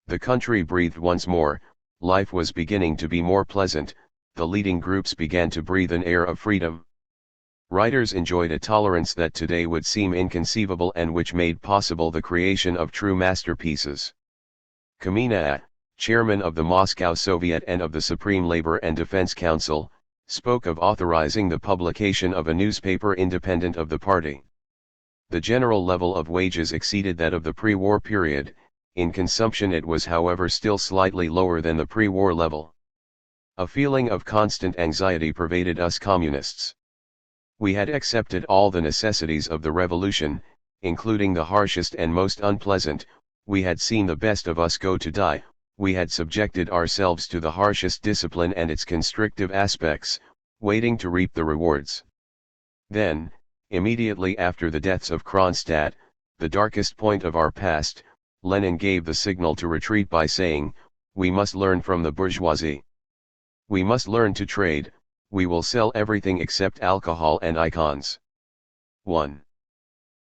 The country breathed once more, life was beginning to be more pleasant, the leading groups began to breathe an air of freedom. Writers enjoyed a tolerance that today would seem inconceivable and which made possible the creation of true masterpieces. Kamenev, chairman of the Moscow Soviet and of the Supreme Labor and Defense Council, spoke of authorizing the publication of a newspaper independent of the party. The general level of wages exceeded that of the pre-war period. In consumption it was however still slightly lower than the pre-war level. A feeling of constant anxiety pervaded us communists. We had accepted all the necessities of the revolution, including the harshest and most unpleasant. We had seen the best of us go to die, we had subjected ourselves to the harshest discipline and its constrictive aspects, waiting to reap the rewards. Then, immediately after the deaths of Kronstadt, the darkest point of our past, Lenin gave the signal to retreat by saying, "We must learn from the bourgeoisie. We must learn to trade, we will sell everything except alcohol and icons." 1.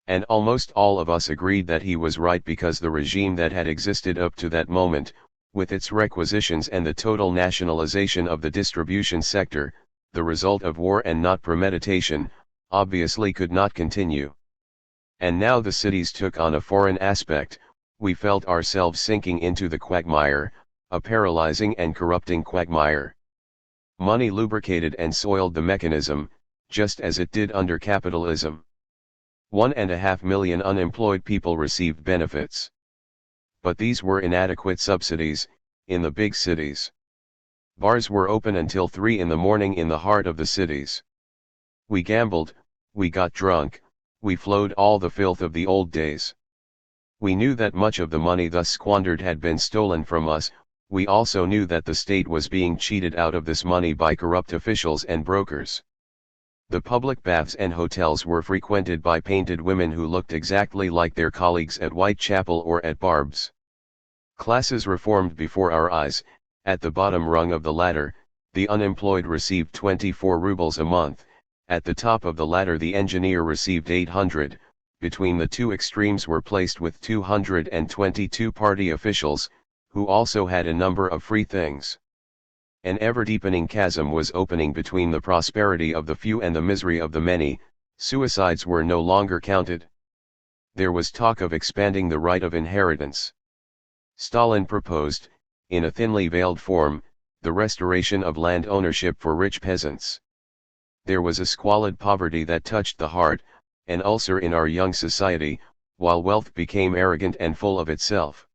And almost all of us agreed that he was right because the regime that had existed up to that moment, with its requisitions and the total nationalization of the distribution sector, the result of war and not premeditation, obviously could not continue. And now the cities took on a foreign aspect, we felt ourselves sinking into the quagmire, a paralyzing and corrupting quagmire. Money lubricated and soiled the mechanism, just as it did under capitalism. 1.5 million unemployed people received benefits. But these were inadequate subsidies, in the big cities. Bars were open until 3 in the morning in the heart of the cities. We gambled, we got drunk, we flowed all the filth of the old days. We knew that much of the money thus squandered had been stolen from us, we also knew that the state was being cheated out of this money by corrupt officials and brokers. The public baths and hotels were frequented by painted women who looked exactly like their colleagues at Whitechapel or at Barb's. Classes reformed before our eyes. At the bottom rung of the ladder, the unemployed received 24 rubles a month, at the top of the ladder the engineer received 800, between the two extremes were placed with 222 party officials, who also had a number of free things. An ever-deepening chasm was opening between the prosperity of the few and the misery of the many. Suicides were no longer counted. There was talk of expanding the right of inheritance. Stalin proposed, in a thinly veiled form, the restoration of land ownership for rich peasants. There was a squalid poverty that touched the heart, an ulcer in our young society, while wealth became arrogant and full of itself.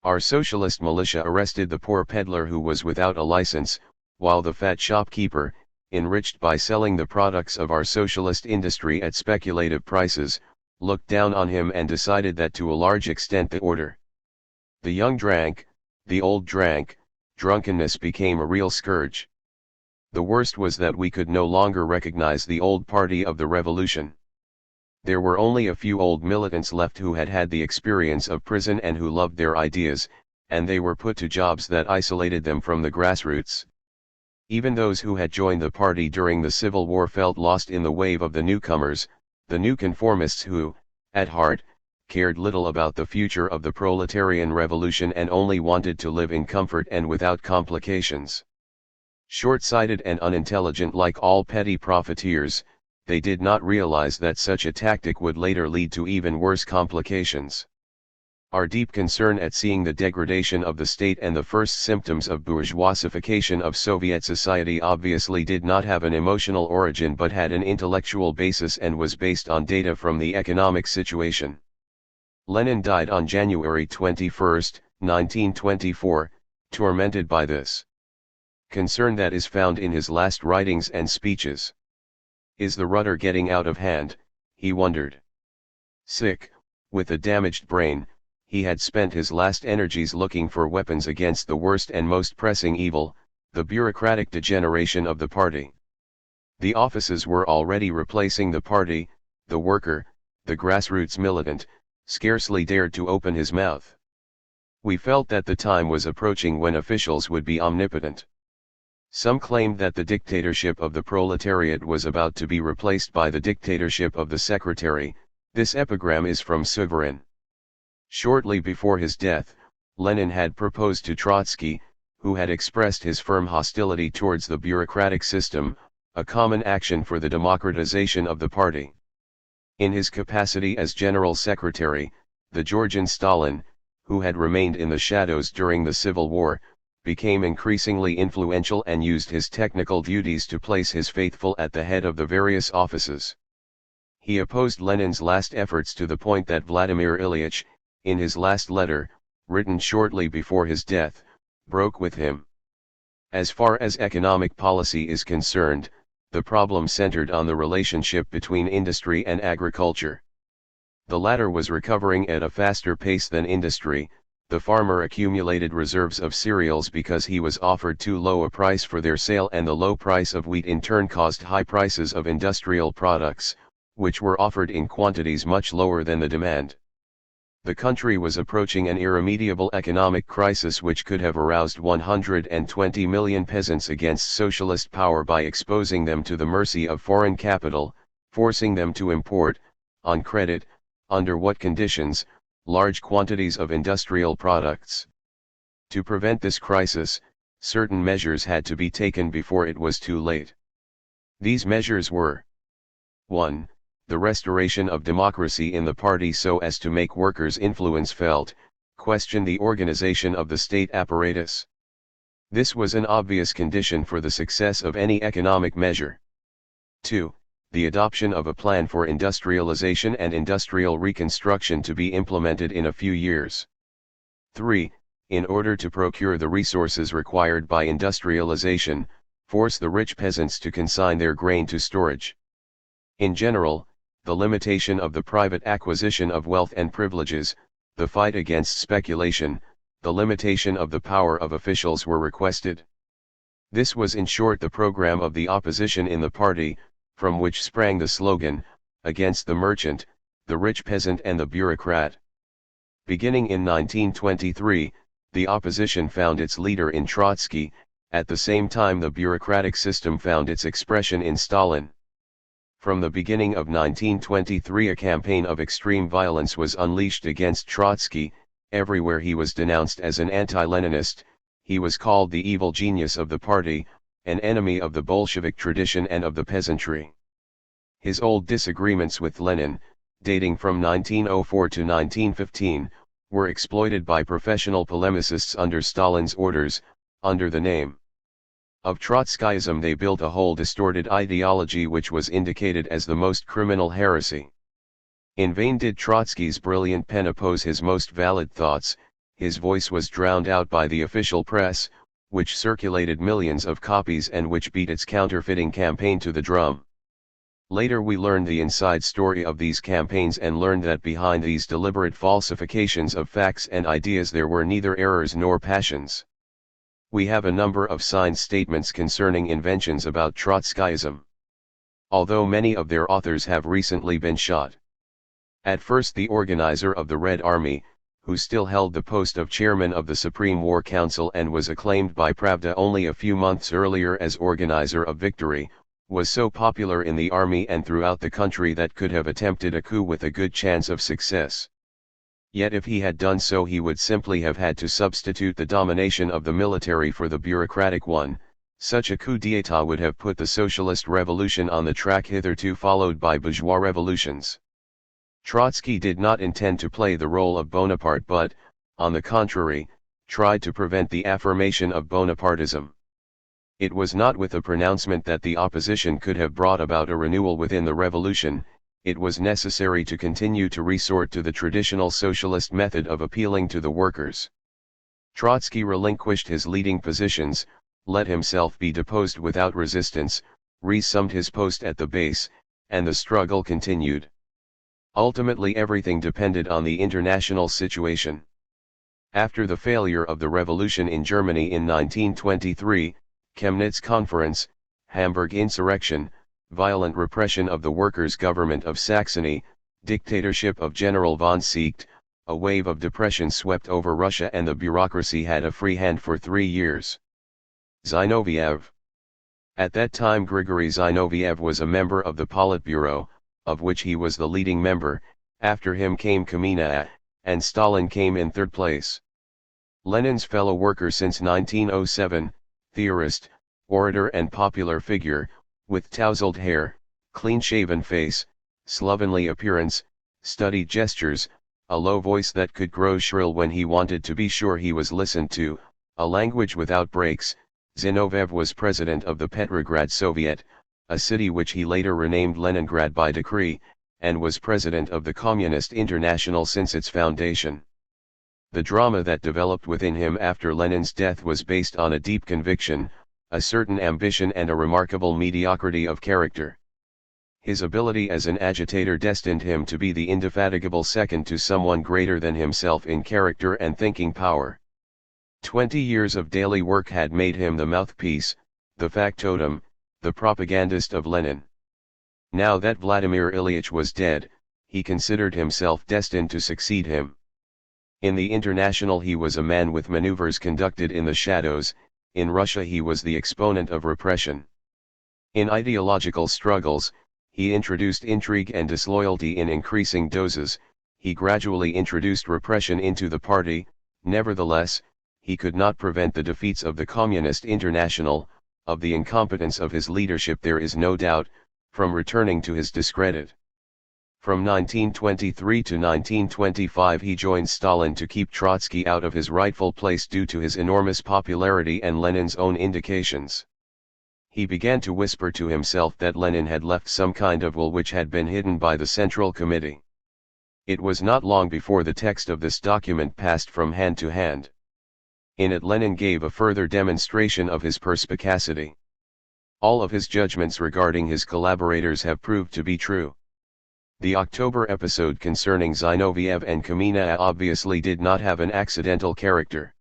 Our socialist militia arrested the poor peddler who was without a license, while the fat shopkeeper, enriched by selling the products of our socialist industry at speculative prices, looked down on him and decided that to a large extent the order. The young drank, the old drank, drunkenness became a real scourge. The worst was that we could no longer recognize the old party of the revolution. There were only a few old militants left who had had the experience of prison and who loved their ideas, and they were put to jobs that isolated them from the grassroots. Even those who had joined the party during the Civil War felt lost in the wave of the newcomers, the new conformists who, at heart, cared little about the future of the proletarian revolution and only wanted to live in comfort and without complications. Short-sighted and unintelligent like all petty profiteers, they did not realize that such a tactic would later lead to even worse complications. Our deep concern at seeing the degradation of the state and the first symptoms of bourgeoisification of Soviet society obviously did not have an emotional origin but had an intellectual basis and was based on data from the economic situation. Lenin died on January 21, 1924, tormented by this concern that is found in his last writings and speeches. Is the rudder getting out of hand, he wondered. Sick, with a damaged brain, he had spent his last energies looking for weapons against the worst and most pressing evil, the bureaucratic degeneration of the party. The offices were already replacing the party, the worker, the grassroots militant, scarcely dared to open his mouth. We felt that the time was approaching when officials would be omnipotent. Some claimed that the dictatorship of the proletariat was about to be replaced by the dictatorship of the secretary. This epigram is from Suvorin. Shortly before his death, Lenin had proposed to Trotsky, who had expressed his firm hostility towards the bureaucratic system, a common action for the democratization of the party. In his capacity as general secretary, the Georgian Stalin, who had remained in the shadows during the Civil War, became increasingly influential and used his technical duties to place his faithful at the head of the various offices. He opposed Lenin's last efforts to the point that Vladimir Ilyich, in his last letter, written shortly before his death, broke with him. As far as economic policy is concerned, the problem centered on the relationship between industry and agriculture. The latter was recovering at a faster pace than industry. The farmer accumulated reserves of cereals because he was offered too low a price for their sale, and the low price of wheat in turn caused high prices of industrial products, which were offered in quantities much lower than the demand. The country was approaching an irremediable economic crisis which could have aroused 120 million peasants against socialist power by exposing them to the mercy of foreign capital, forcing them to import, on credit, under what conditions, large quantities of industrial products. To prevent this crisis, certain measures had to be taken before it was too late. These measures were 1. The restoration of democracy in the party so as to make workers' influence felt, question the organization of the state apparatus. This was an obvious condition for the success of any economic measure. 2. The adoption of a plan for industrialization and industrial reconstruction to be implemented in a few years. 3. In order to procure the resources required by industrialization, force the rich peasants to consign their grain to storage. In general, the limitation of the private acquisition of wealth and privileges, the fight against speculation, the limitation of the power of officials were requested. This was in short the program of the opposition in the party, from which sprang the slogan, against the merchant, the rich peasant and the bureaucrat. Beginning in 1923, the opposition found its leader in Trotsky, at the same time the bureaucratic system found its expression in Stalin. From the beginning of 1923 a campaign of extreme violence was unleashed against Trotsky. Everywhere he was denounced as an anti-Leninist, he was called the evil genius of the party, an enemy of the Bolshevik tradition and of the peasantry. His old disagreements with Lenin, dating from 1904 to 1915, were exploited by professional polemicists under Stalin's orders, under the name of Trotskyism they built a whole distorted ideology which was indicated as the most criminal heresy. In vain did Trotsky's brilliant pen oppose his most valid thoughts, his voice was drowned out by the official press, which circulated millions of copies and which beat its counterfeiting campaign to the drum. Later we learned the inside story of these campaigns and learned that behind these deliberate falsifications of facts and ideas there were neither errors nor passions. We have a number of signed statements concerning inventions about Trotskyism. Although many of their authors have recently been shot. At first the organizer of the Red Army, who still held the post of chairman of the Supreme War Council and was acclaimed by Pravda only a few months earlier as organizer of victory, was so popular in the army and throughout the country that could have attempted a coup with a good chance of success. Yet if he had done so he would simply have had to substitute the domination of the military for the bureaucratic one. Such a coup d'état would have put the socialist revolution on the track hitherto followed by bourgeois revolutions. Trotsky did not intend to play the role of Bonaparte but, on the contrary, tried to prevent the affirmation of Bonapartism. It was not with a pronouncement that the opposition could have brought about a renewal within the revolution. It was necessary to continue to resort to the traditional socialist method of appealing to the workers. Trotsky relinquished his leading positions, let himself be deposed without resistance, resumed his post at the base, and the struggle continued. Ultimately everything depended on the international situation. After the failure of the revolution in Germany in 1923, Chemnitz Conference, Hamburg insurrection, violent repression of the workers' government of Saxony, dictatorship of General von Seeckt, a wave of depression swept over Russia and the bureaucracy had a free hand for 3 years. Zinoviev. At that time Grigory Zinoviev was a member of the Politburo, of which he was the leading member. After him came Kamina, and Stalin came in third place. Lenin's fellow worker since 1907, theorist, orator and popular figure, with tousled hair, clean-shaven face, slovenly appearance, studied gestures, a low voice that could grow shrill when he wanted to be sure he was listened to, a language without breaks. Zinoviev was president of the Petrograd Soviet, a city which he later renamed Leningrad by decree, and was president of the Communist International since its foundation. The drama that developed within him after Lenin's death was based on a deep conviction, a certain ambition and a remarkable mediocrity of character. His ability as an agitator destined him to be the indefatigable second to someone greater than himself in character and thinking power. 20 years of daily work had made him the mouthpiece, the factotum, the propagandist of Lenin. Now that Vladimir Ilyich was dead, he considered himself destined to succeed him. In the International he was a man with maneuvers conducted in the shadows. In Russia he was the exponent of repression. In ideological struggles, he introduced intrigue and disloyalty in increasing doses. He gradually introduced repression into the party. Nevertheless, he could not prevent the defeats of the Communist International. Of the incompetence of his leadership there is no doubt, from returning to his discredit. From 1923 to 1925 he joined Stalin to keep Trotsky out of his rightful place due to his enormous popularity and Lenin's own indications. He began to whisper to himself that Lenin had left some kind of will which had been hidden by the Central Committee. It was not long before the text of this document passed from hand to hand. In it Lenin gave a further demonstration of his perspicacity. All of his judgments regarding his collaborators have proved to be true. The October episode concerning Zinoviev and Kamina obviously did not have an accidental character.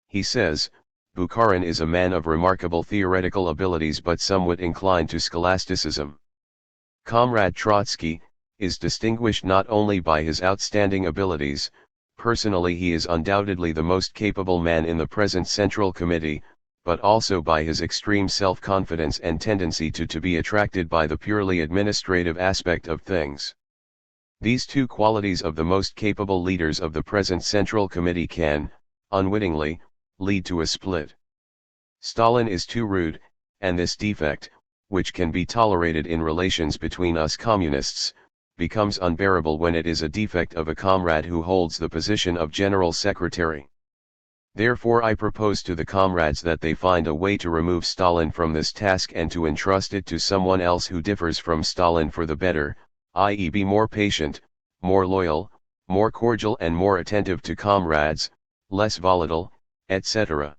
He says, Bukharin is a man of remarkable theoretical abilities but somewhat inclined to scholasticism. Comrade Trotsky is distinguished not only by his outstanding abilities, personally he is undoubtedly the most capable man in the present Central Committee, but also by his extreme self-confidence and tendency to be attracted by the purely administrative aspect of things. These two qualities of the most capable leaders of the present Central Committee can, unwittingly, lead to a split. Stalin is too rude, and this defect, which can be tolerated in relations between us communists, becomes unbearable when it is a defect of a comrade who holds the position of General Secretary. Therefore I propose to the comrades that they find a way to remove Stalin from this task and to entrust it to someone else who differs from Stalin for the better, i.e. be more patient, more loyal, more cordial and more attentive to comrades, less volatile, etc.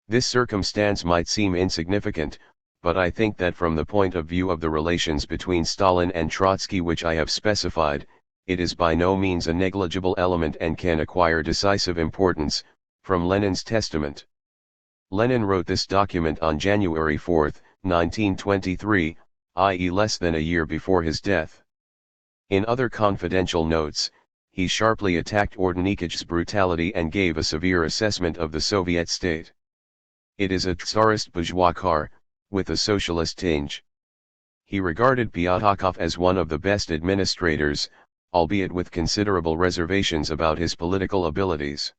This circumstance might seem insignificant, but I think that from the point of view of the relations between Stalin and Trotsky which I have specified, it is by no means a negligible element and can acquire decisive importance. From Lenin's testament. Lenin wrote this document on January 4, 1923, i.e. less than a year before his death. In other confidential notes, he sharply attacked Ordenikij's brutality and gave a severe assessment of the Soviet state. It is a Tsarist bourgeois car, with a socialist tinge. He regarded Pyatakov as one of the best administrators, albeit with considerable reservations about his political abilities.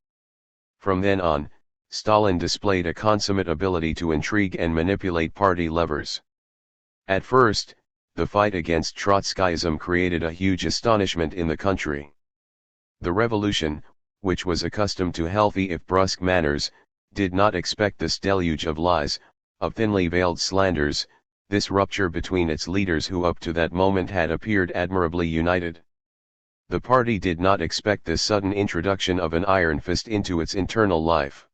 From then on, Stalin displayed a consummate ability to intrigue and manipulate party levers. At first, the fight against Trotskyism created a huge astonishment in the country. The revolution, which was accustomed to healthy if brusque manners, did not expect this deluge of lies, of thinly veiled slanders, this rupture between its leaders who up to that moment had appeared admirably united. The party did not expect this sudden introduction of an iron fist into its internal life.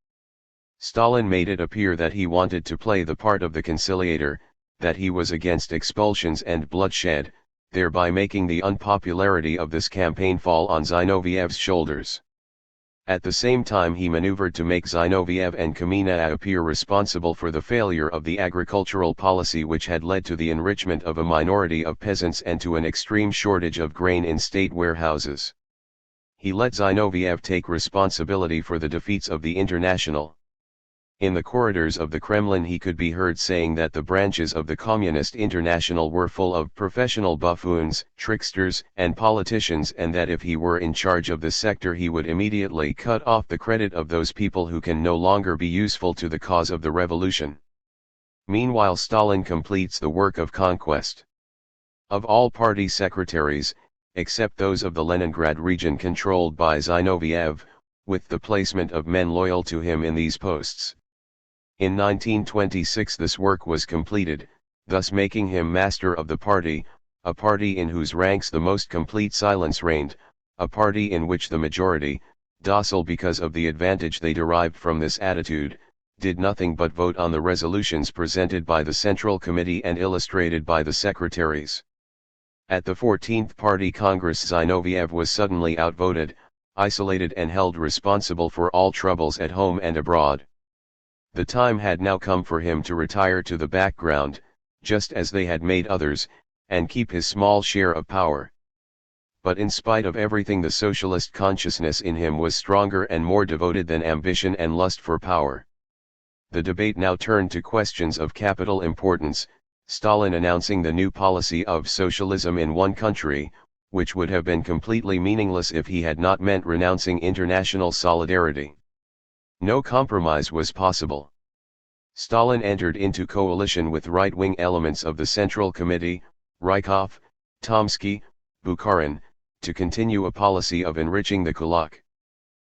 Stalin made it appear that he wanted to play the part of the conciliator, that he was against expulsions and bloodshed, thereby making the unpopularity of this campaign fall on Zinoviev's shoulders. At the same time he maneuvered to make Zinoviev and Kamina appear responsible for the failure of the agricultural policy which had led to the enrichment of a minority of peasants and to an extreme shortage of grain in state warehouses. He let Zinoviev take responsibility for the defeats of the International. In the corridors of the Kremlin he could be heard saying that the branches of the Communist International were full of professional buffoons, tricksters, and politicians, and that if he were in charge of the sector he would immediately cut off the credit of those people who can no longer be useful to the cause of the revolution. Meanwhile Stalin completes the work of conquest. Of all party secretaries, except those of the Leningrad region controlled by Zinoviev, with the placement of men loyal to him in these posts. In 1926 this work was completed, thus making him master of the party, a party in whose ranks the most complete silence reigned, a party in which the majority, docile because of the advantage they derived from this attitude, did nothing but vote on the resolutions presented by the Central Committee and illustrated by the secretaries. At the 14th Party Congress Zinoviev was suddenly outvoted, isolated and held responsible for all troubles at home and abroad. The time had now come for him to retire to the background, just as they had made others, and keep his small share of power. But in spite of everything the socialist consciousness in him was stronger and more devoted than ambition and lust for power. The debate now turned to questions of capital importance, Stalin announcing the new policy of socialism in one country, which would have been completely meaningless if he had not meant renouncing international solidarity. No compromise was possible. Stalin entered into coalition with right-wing elements of the Central Committee, Rykov, Tomsky, Bukharin, to continue a policy of enriching the kulak.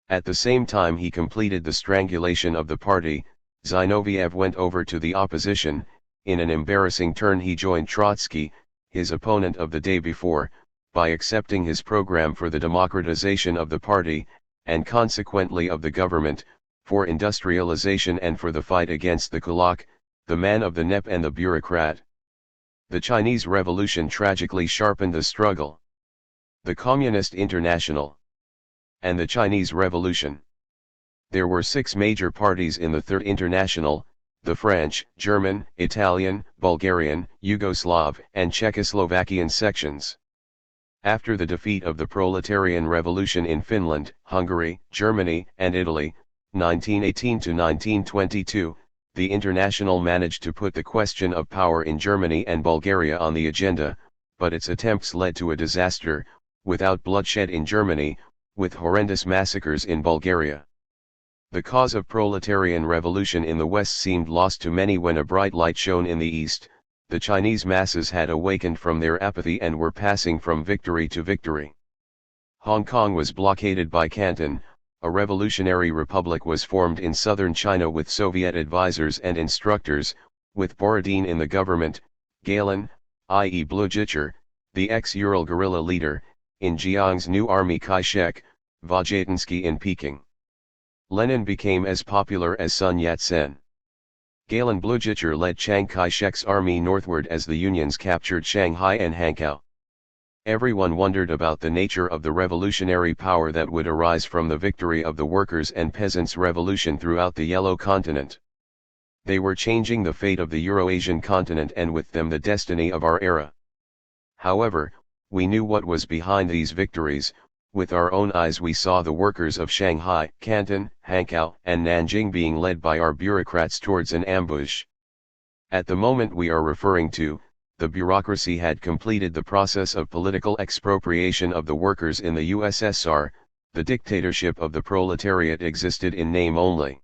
At the same time he completed the strangulation of the party. Zinoviev went over to the opposition. In an embarrassing turn he joined Trotsky, his opponent of the day before, by accepting his program for the democratization of the party, and consequently of the government, for industrialization and for the fight against the kulak, the man of the NEP and the bureaucrat. The Chinese Revolution tragically sharpened the struggle. The Communist International and the Chinese Revolution. There were 6 major parties in the Third International: the French, German, Italian, Bulgarian, Yugoslav, and Czechoslovakian sections. After the defeat of the Proletarian Revolution in Finland, Hungary, Germany, and Italy, 1918 to 1922, the International managed to put the question of power in Germany and Bulgaria on the agenda, but its attempts led to a disaster, without bloodshed in Germany, with horrendous massacres in Bulgaria. The cause of proletarian revolution in the West seemed lost to many when a bright light shone in the East. The Chinese masses had awakened from their apathy and were passing from victory to victory. Hong Kong was blockaded by Canton, a revolutionary republic was formed in southern China with Soviet advisors and instructors, with Borodin in the government, Galen, i.e. Blücher, the ex-Ural guerrilla leader, in Jiang's new army Kai-shek, Vojetinsky in Peking. Lenin became as popular as Sun Yat-sen. Galen Blücher led Chiang Kai-shek's army northward as the Unions captured Shanghai and Hankow. Everyone wondered about the nature of the revolutionary power that would arise from the victory of the workers' and peasants' revolution throughout the Yellow Continent. They were changing the fate of the Eurasian continent and with them the destiny of our era. However, we knew what was behind these victories. With our own eyes we saw the workers of Shanghai, Canton, Hankow, and Nanjing being led by our bureaucrats towards an ambush. At the moment we are referring to, the bureaucracy had completed the process of political expropriation of the workers in the USSR, the dictatorship of the proletariat existed in name only.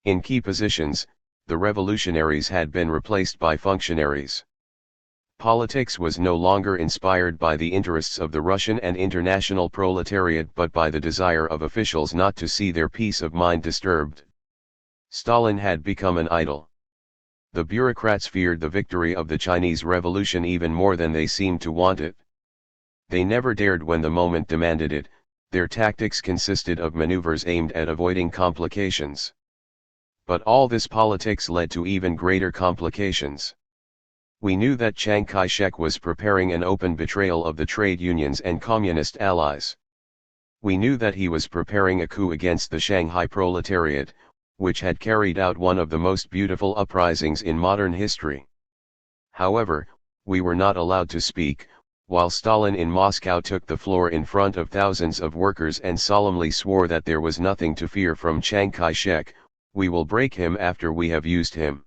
In key positions, the revolutionaries had been replaced by functionaries. Politics was no longer inspired by the interests of the Russian and international proletariat but by the desire of officials not to see their peace of mind disturbed. Stalin had become an idol. The bureaucrats feared the victory of the Chinese Revolution even more than they seemed to want it. They never dared when the moment demanded it. Their tactics consisted of maneuvers aimed at avoiding complications. But all this politics led to even greater complications. We knew that Chiang Kai-shek was preparing an open betrayal of the trade unions and communist allies. We knew that he was preparing a coup against the Shanghai proletariat, which had carried out one of the most beautiful uprisings in modern history. However, we were not allowed to speak, while Stalin in Moscow took the floor in front of thousands of workers and solemnly swore that there was nothing to fear from Chiang Kai-shek. We will break him after we have used him.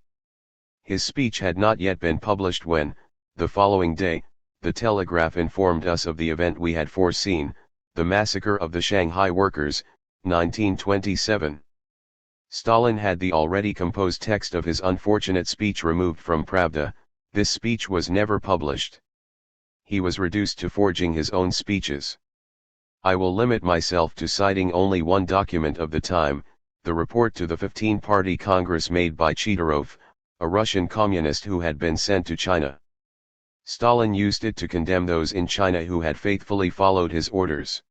His speech had not yet been published when, the following day, the Telegraph informed us of the event we had foreseen, the massacre of the Shanghai workers, 1927. Stalin had the already composed text of his unfortunate speech removed from Pravda. This speech was never published. He was reduced to forging his own speeches. I will limit myself to citing only one document of the time, the report to the 15-party Congress made by Chidorov, a Russian communist who had been sent to China. Stalin used it to condemn those in China who had faithfully followed his orders.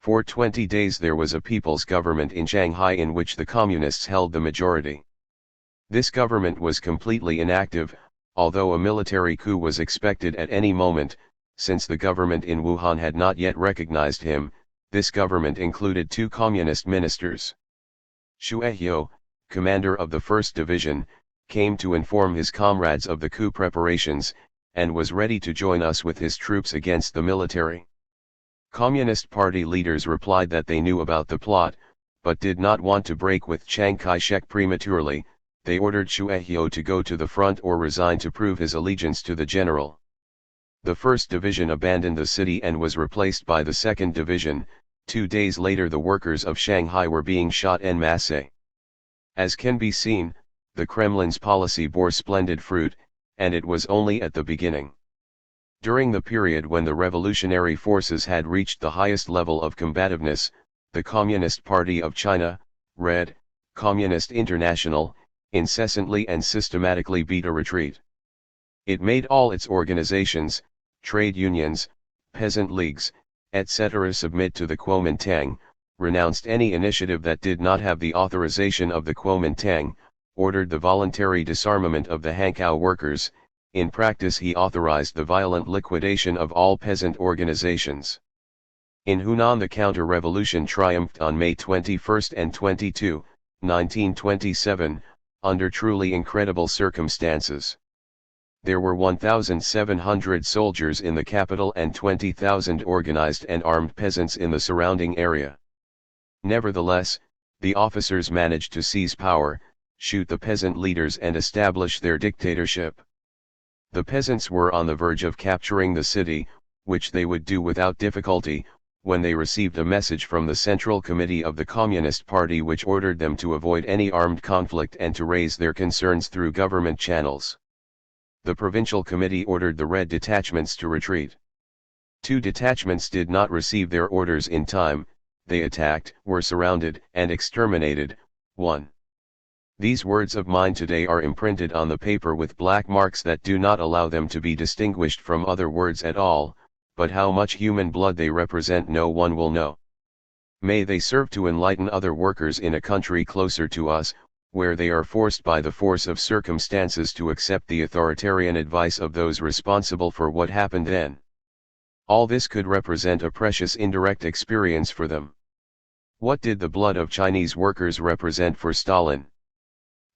For 20 days there was a people's government in Shanghai in which the communists held the majority. This government was completely inactive, although a military coup was expected at any moment. Since the government in Wuhan had not yet recognized him, this government included 2 communist ministers. Shueihyo, commander of the 1st Division, came to inform his comrades of the coup preparations, and was ready to join us with his troops against the military. Communist Party leaders replied that they knew about the plot, but did not want to break with Chiang Kai-shek prematurely. They ordered Shueihyo to go to the front or resign to prove his allegiance to the general. The 1st Division abandoned the city and was replaced by the 2nd Division. 2 days later the workers of Shanghai were being shot en masse. As can be seen, the Kremlin's policy bore splendid fruit, and it was only at the beginning. During the period when the revolutionary forces had reached the highest level of combativeness, the Communist Party of China, Red, Communist International, incessantly and systematically beat a retreat. It made all its organizations, trade unions, peasant leagues, etc. submit to the Kuomintang, renounced any initiative that did not have the authorization of the Kuomintang, ordered the voluntary disarmament of the Hankow workers. In practice he authorized the violent liquidation of all peasant organizations. In Hunan the counter-revolution triumphed on May 21 and 22, 1927, under truly incredible circumstances. There were 1,700 soldiers in the capital and 20,000 organized and armed peasants in the surrounding area. Nevertheless, the officers managed to seize power, shoot the peasant leaders and establish their dictatorship. The peasants were on the verge of capturing the city, which they would do without difficulty, when they received a message from the Central Committee of the Communist Party which ordered them to avoid any armed conflict and to raise their concerns through government channels. The Provincial Committee ordered the Red detachments to retreat. 2 detachments did not receive their orders in time, they attacked, were surrounded, and exterminated. 1. These words of mine today are imprinted on the paper with black marks that do not allow them to be distinguished from other words at all, but how much human blood they represent no one will know. May they serve to enlighten other workers in a country closer to us, where they are forced by the force of circumstances to accept the authoritarian advice of those responsible for what happened then. All this could represent a precious indirect experience for them. What did the blood of Chinese workers represent for Stalin?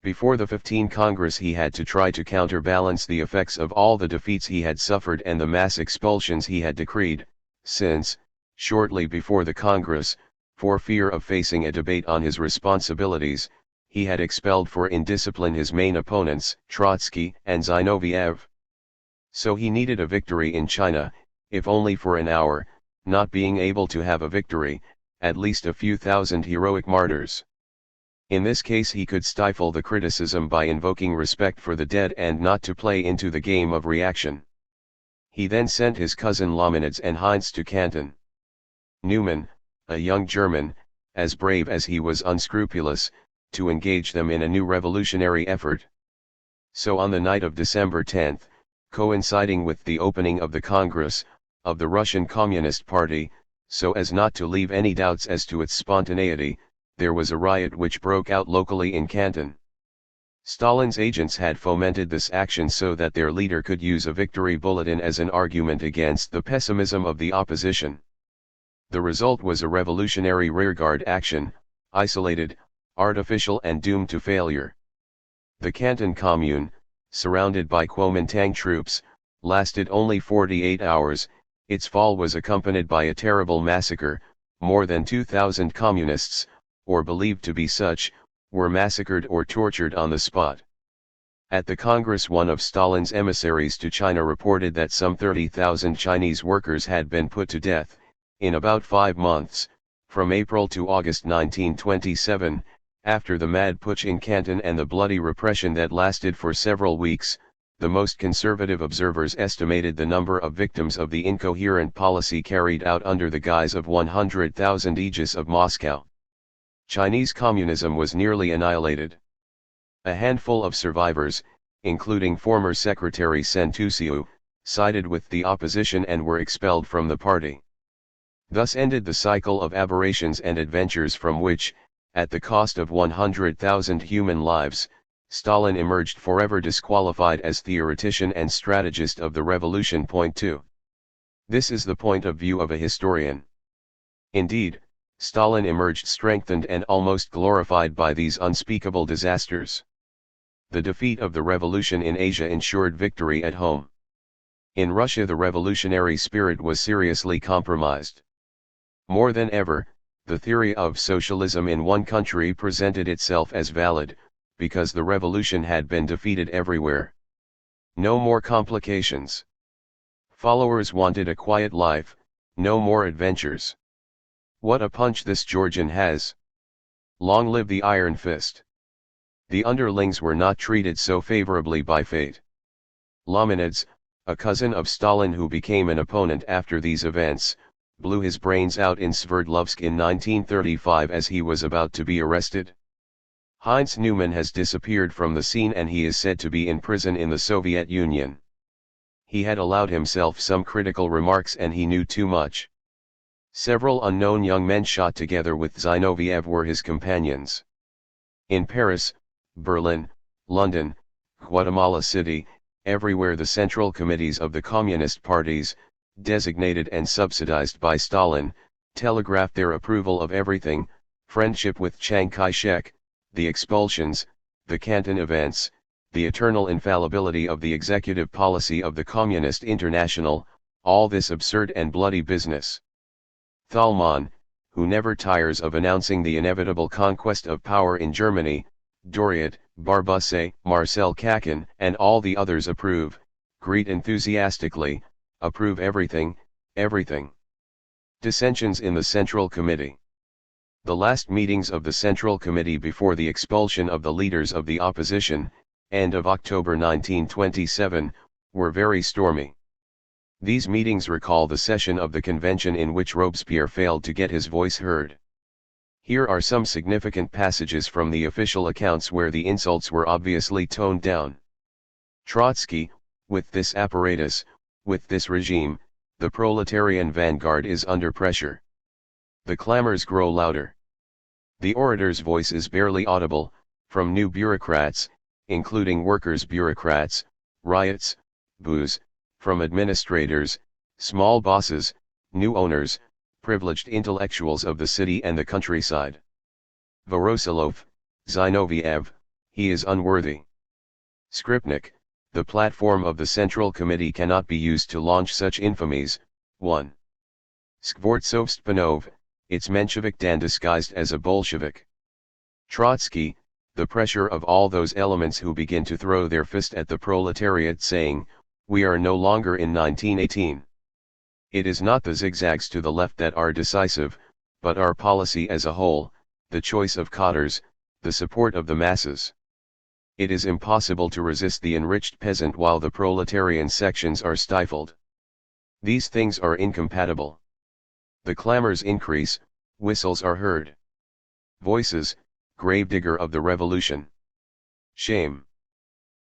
Before the 15 Congress he had to try to counterbalance the effects of all the defeats he had suffered and the mass expulsions he had decreed, since, shortly before the Congress, for fear of facing a debate on his responsibilities, he had expelled for indiscipline his main opponents, Trotsky and Zinoviev. So he needed a victory in China, if only for an hour, not being able to have a victory, at least a few thousand heroic martyrs. In this case he could stifle the criticism by invoking respect for the dead and not to play into the game of reaction. He then sent his cousin Lomanids and Heinz to Canton. Neumann, a young German, as brave as he was unscrupulous, to engage them in a new revolutionary effort. So on the night of December 10, coinciding with the opening of the Congress, of the Russian Communist Party, so as not to leave any doubts as to its spontaneity, there was a riot which broke out locally in Canton. Stalin's agents had fomented this action so that their leader could use a victory bulletin as an argument against the pessimism of the opposition. The result was a revolutionary rearguard action, isolated, artificial and doomed to failure. The Canton Commune, surrounded by Kuomintang troops, lasted only 48 hours, its fall was accompanied by a terrible massacre. More than 2,000 communists, or believed to be such, were massacred or tortured on the spot. At the Congress one of Stalin's emissaries to China reported that some 30,000 Chinese workers had been put to death, in about 5 months, from April to August 1927, after the mad putsch in Canton and the bloody repression that lasted for several weeks. The most conservative observers estimated the number of victims of the incoherent policy carried out under the guise of 100,000 aegis of Moscow. Chinese communism was nearly annihilated. A handful of survivors, including former Secretary Sen Tusiu, sided with the opposition and were expelled from the party. Thus ended the cycle of aberrations and adventures from which, at the cost of 100,000 human lives, Stalin emerged forever disqualified as theoretician and strategist of the revolution. Point 2. This is the point of view of a historian. Indeed, Stalin emerged strengthened and almost glorified by these unspeakable disasters. The defeat of the revolution in Asia ensured victory at home. In Russia the revolutionary spirit was seriously compromised. More than ever, the theory of socialism in one country presented itself as valid, because the revolution had been defeated everywhere. No more complications. Followers wanted a quiet life, no more adventures. What a punch this Georgian has! Long live the Iron Fist! The underlings were not treated so favorably by fate. Lomanids, a cousin of Stalin who became an opponent after these events, blew his brains out in Sverdlovsk in 1935 as he was about to be arrested. Heinz Neumann has disappeared from the scene and he is said to be in prison in the Soviet Union. He had allowed himself some critical remarks and he knew too much. Several unknown young men shot together with Zinoviev were his companions. In Paris, Berlin, London, Guatemala City, everywhere the central committees of the communist parties, designated and subsidized by Stalin, telegraphed their approval of everything: friendship with Chiang Kai-shek, the expulsions, the Canton events, the eternal infallibility of the executive policy of the Communist International, all this absurd and bloody business. Thalmann, who never tires of announcing the inevitable conquest of power in Germany, Doriot, Barbusset, Marcel Kakin, and all the others approve, greet enthusiastically, approve everything, everything. Dissensions in the Central Committee. The last meetings of the Central Committee before the expulsion of the leaders of the opposition, end of October 1927, were very stormy. These meetings recall the session of the convention in which Robespierre failed to get his voice heard. Here are some significant passages from the official accounts where the insults were obviously toned down. Trotsky, with this apparatus, with this regime, the proletarian vanguard is under pressure. The clamors grow louder. The orator's voice is barely audible, from new bureaucrats, including workers' bureaucrats, riots, boos, from administrators, small bosses, new owners, privileged intellectuals of the city and the countryside. Vorosilov, Zinoviev, he is unworthy. Skripnik, the platform of the Central Committee cannot be used to launch such infamies. 1. Skvortsov-Spanov, it's Menshevik Dan disguised as a Bolshevik. Trotsky, the pressure of all those elements who begin to throw their fist at the proletariat saying, we are no longer in 1918. It is not the zigzags to the left that are decisive, but our policy as a whole, the choice of cadres, the support of the masses. It is impossible to resist the enriched peasant while the proletarian sections are stifled. These things are incompatible. The clamors increase, whistles are heard. Voices, gravedigger of the revolution. Shame.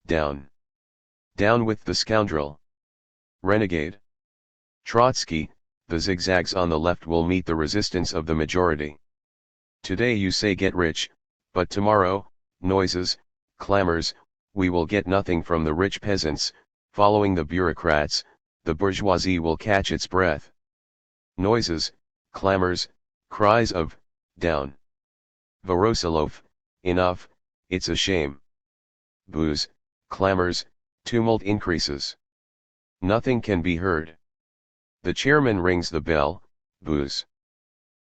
Down. Down with the scoundrel. Renegade. Trotsky, the zigzags on the left will meet the resistance of the majority. Today you say get rich, but tomorrow, noises, clamors, we will get nothing from the rich peasants, following the bureaucrats, the bourgeoisie will catch its breath. Noises, clamors, cries of, down. Vorosilov, enough, it's a shame. Boos, clamors, tumult increases. Nothing can be heard. The chairman rings the bell, boos.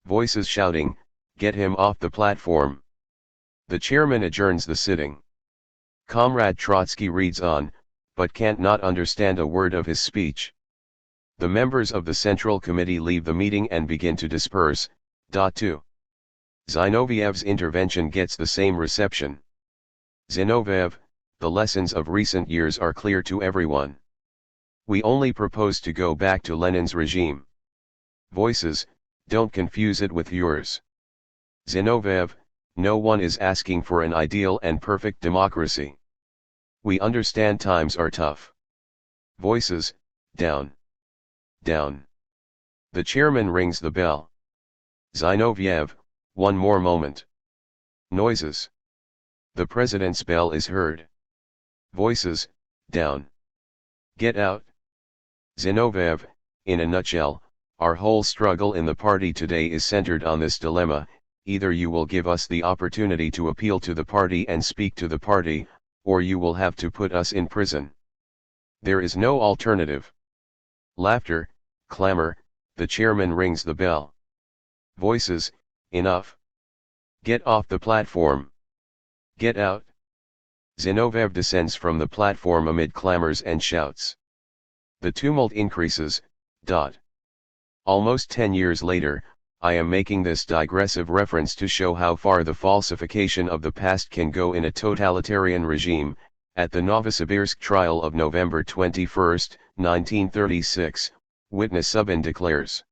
Voices shouting, get him off the platform. The chairman adjourns the sitting. Comrade Trotsky reads on, but can't not understand a word of his speech. The members of the Central Committee leave the meeting and begin to disperse. 2. Zinoviev's intervention gets the same reception. Zinoviev, the lessons of recent years are clear to everyone. We only propose to go back to Lenin's regime. Voices, don't confuse it with yours. Zinoviev, no one is asking for an ideal and perfect democracy. We understand times are tough. Voices, down. Down. The chairman rings the bell. Zinoviev, one more moment. Noises. The president's bell is heard. Voices, down. Get out. Zinoviev, in a nutshell, our whole struggle in the party today is centered on this dilemma: either you will give us the opportunity to appeal to the party and speak to the party, or you will have to put us in prison. There is no alternative. Laughter, clamor, the chairman rings the bell. Voices, enough. Get off the platform. Get out. Zinoviev descends from the platform amid clamors and shouts. The tumult increases. Almost 10 years later, I am making this digressive reference to show how far the falsification of the past can go in a totalitarian regime. At the Novosibirsk trial of November 21, 1936, witness Subin declares.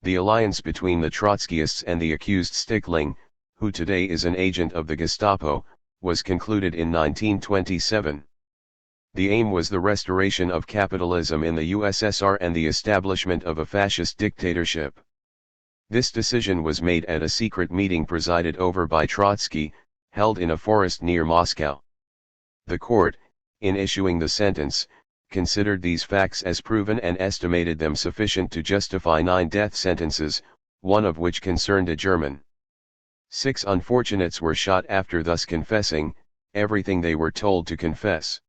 The alliance between the Trotskyists and the accused Stickling, who today is an agent of the Gestapo, was concluded in 1927. The aim was the restoration of capitalism in the USSR and the establishment of a fascist dictatorship. This decision was made at a secret meeting presided over by Trotsky, held in a forest near Moscow. The court, in issuing the sentence, considered these facts as proven and estimated them sufficient to justify 9 death sentences, one of which concerned a German. 6 unfortunates were shot after thus confessing everything they were told to confess.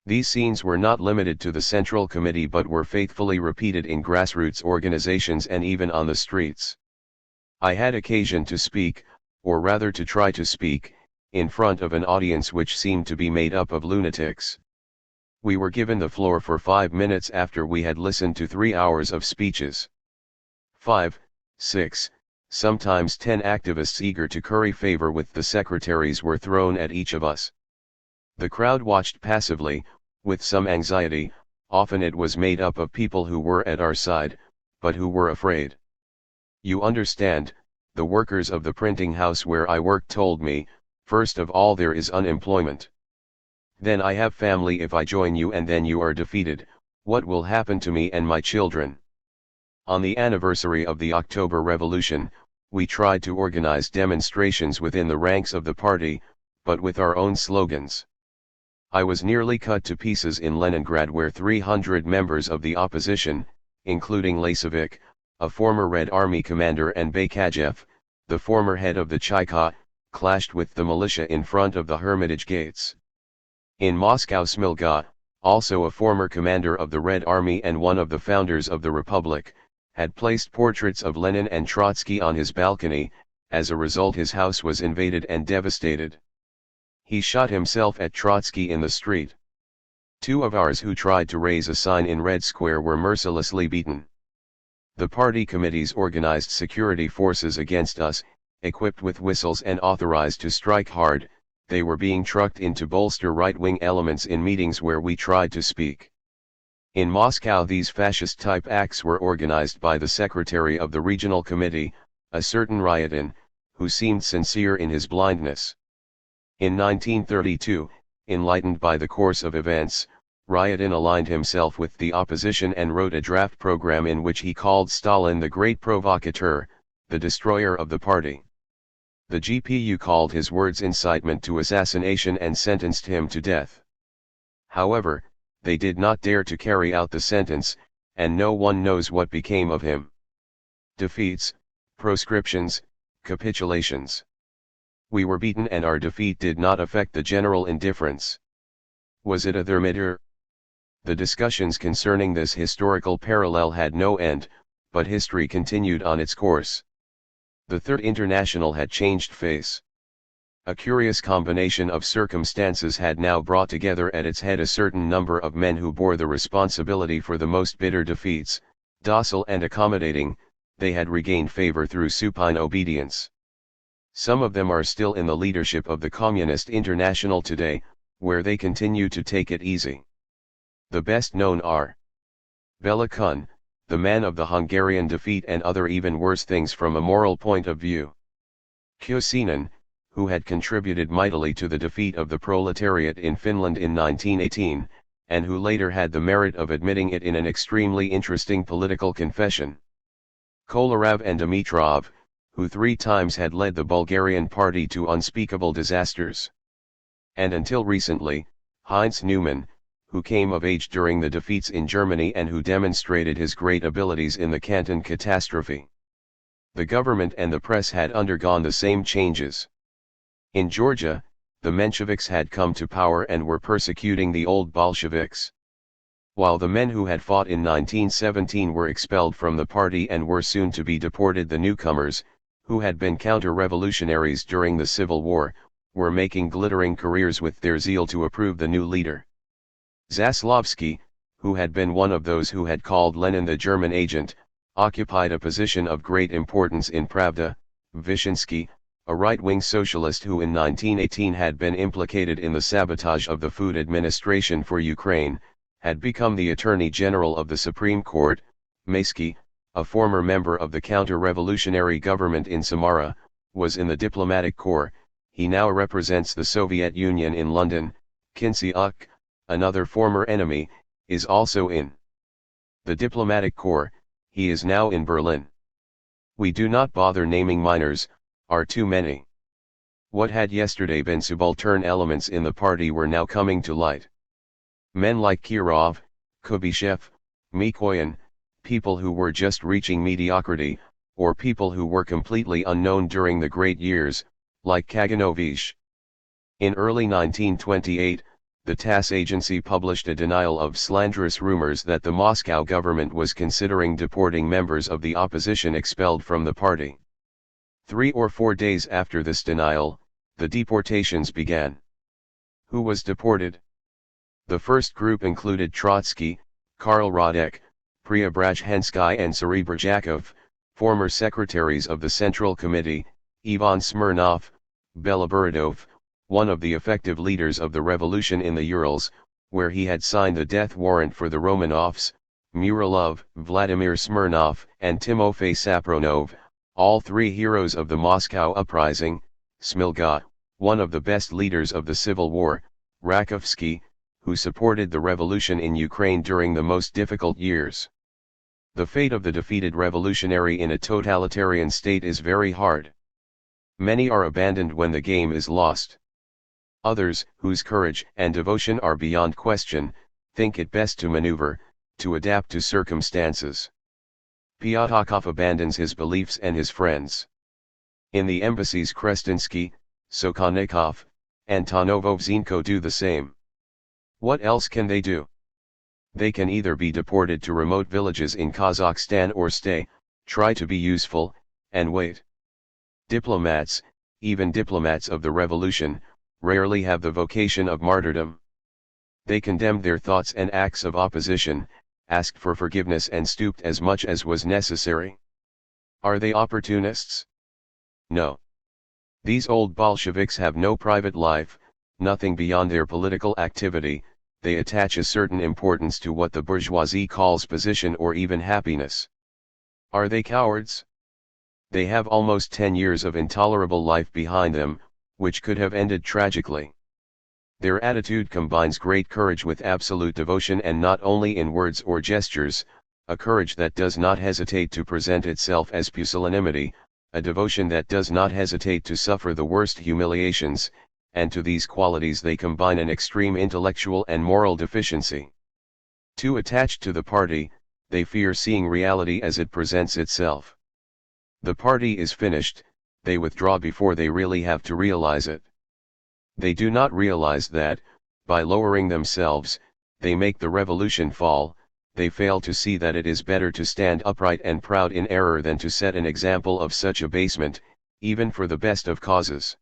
These scenes were not limited to the Central Committee but were faithfully repeated in grassroots organizations and even on the streets. I had occasion to speak, or rather to try to speak, in front of an audience which seemed to be made up of lunatics. We were given the floor for 5 minutes after we had listened to 3 hours of speeches. 5, 6, sometimes 10 activists eager to curry favor with the secretaries were thrown at each of us. The crowd watched passively, with some anxiety. Often it was made up of people who were at our side, but who were afraid. You understand, the workers of the printing house where I worked told me, first of all there is unemployment. Then I have family if I join you and then you are defeated, what will happen to me and my children? On the anniversary of the October Revolution, we tried to organize demonstrations within the ranks of the party, but with our own slogans. I was nearly cut to pieces in Leningrad where 300 members of the opposition, including Lasevic, a former Red Army commander, and Bakajev, the former head of the Chayka, clashed with the militia in front of the Hermitage gates. In Moscow, Smilga, also a former commander of the Red Army and one of the founders of the Republic, had placed portraits of Lenin and Trotsky on his balcony. As a result his house was invaded and devastated. He shot himself at Trotsky in the street. 2 of ours who tried to raise a sign in Red Square were mercilessly beaten. The party committees organized security forces against us, equipped with whistles and authorized to strike hard. They were being trucked in to bolster right-wing elements in meetings where we tried to speak. In Moscow these fascist-type acts were organized by the secretary of the regional committee, a certain Ryadin, who seemed sincere in his blindness. In 1932, enlightened by the course of events, Ryadin aligned himself with the opposition and wrote a draft program in which he called Stalin the great provocateur, the destroyer of the party. The GPU called his words incitement to assassination and sentenced him to death. However, they did not dare to carry out the sentence, and no one knows what became of him. Defeats, proscriptions, capitulations. We were beaten and our defeat did not affect the general indifference. Was it a thermometer? The discussions concerning this historical parallel had no end, but history continued on its course. The Third International had changed face. A curious combination of circumstances had now brought together at its head a certain number of men who bore the responsibility for the most bitter defeats. Docile and accommodating, they had regained favor through supine obedience. Some of them are still in the leadership of the Communist International today, where they continue to take it easy. The best known are Bela Kun, the man of the Hungarian defeat and other even worse things from a moral point of view. Kosinin, who had contributed mightily to the defeat of the proletariat in Finland in 1918, and who later had the merit of admitting it in an extremely interesting political confession. Kolarov and Dimitrov, who 3 times had led the Bulgarian party to unspeakable disasters. And until recently, Heinz Neumann, who came of age during the defeats in Germany and who demonstrated his great abilities in the Canton catastrophe. The government and the press had undergone the same changes. In Georgia, the Mensheviks had come to power and were persecuting the old Bolsheviks. While the men who had fought in 1917 were expelled from the party and were soon to be deported, the newcomers, who had been counter-revolutionaries during the Civil War, were making glittering careers with their zeal to approve the new leader. Zaslavsky, who had been one of those who had called Lenin the German agent, occupied a position of great importance in Pravda. Vyshinsky, a right-wing socialist who in 1918 had been implicated in the sabotage of the food administration for Ukraine, had become the Attorney General of the Supreme Court. Maysky, a former member of the counter-revolutionary government in Samara, was in the diplomatic corps. He now represents the Soviet Union in London. Kinsiuk, another former enemy, is also in the diplomatic corps. He is now in Berlin. We do not bother naming minors, are too many. What had yesterday been subaltern elements in the party were now coming to light. Men like Kirov, Kubyshev, Mikoyan, people who were just reaching mediocrity, or people who were completely unknown during the great years, like Kaganovich. In early 1928, the TASS agency published a denial of slanderous rumors that the Moscow government was considering deporting members of the opposition expelled from the party. 3 or 4 days after this denial, the deportations began. Who was deported? The first group included Trotsky, Karl Radek, Preobrazhensky and Serebryakov, former secretaries of the Central Committee, Ivan Smirnov, Beloborodov, one of the effective leaders of the revolution in the Urals, where he had signed the death warrant for the Romanovs, Muralov, Vladimir Smirnov, and Timofey Sapronov, all three heroes of the Moscow uprising, Smilga, one of the best leaders of the civil war, Rakovsky, who supported the revolution in Ukraine during the most difficult years. The fate of the defeated revolutionary in a totalitarian state is very hard. Many are abandoned when the game is lost. Others, whose courage and devotion are beyond question, think it best to maneuver, to adapt to circumstances. Pyatakov abandons his beliefs and his friends. In the embassies Krestinsky, Sokolnikov, and Tonovovzenko do the same. What else can they do? They can either be deported to remote villages in Kazakhstan or stay, try to be useful, and wait. Diplomats, even diplomats of the revolution, rarely have the vocation of martyrdom. They condemned their thoughts and acts of opposition, asked for forgiveness and stooped as much as was necessary. Are they opportunists? No. These old Bolsheviks have no private life, nothing beyond their political activity. They attach a certain importance to what the bourgeoisie calls position or even happiness. Are they cowards? They have almost 10 years of intolerable life behind them, which could have ended tragically. Their attitude combines great courage with absolute devotion, and not only in words or gestures, a courage that does not hesitate to present itself as pusillanimity, a devotion that does not hesitate to suffer the worst humiliations, and to these qualities they combine an extreme intellectual and moral deficiency. Too attached to the party, they fear seeing reality as it presents itself. The party is finished, they withdraw before they really have to realize it. They do not realize that, by lowering themselves, they make the revolution fall. They fail to see that it is better to stand upright and proud in error than to set an example of such abasement, even for the best of causes.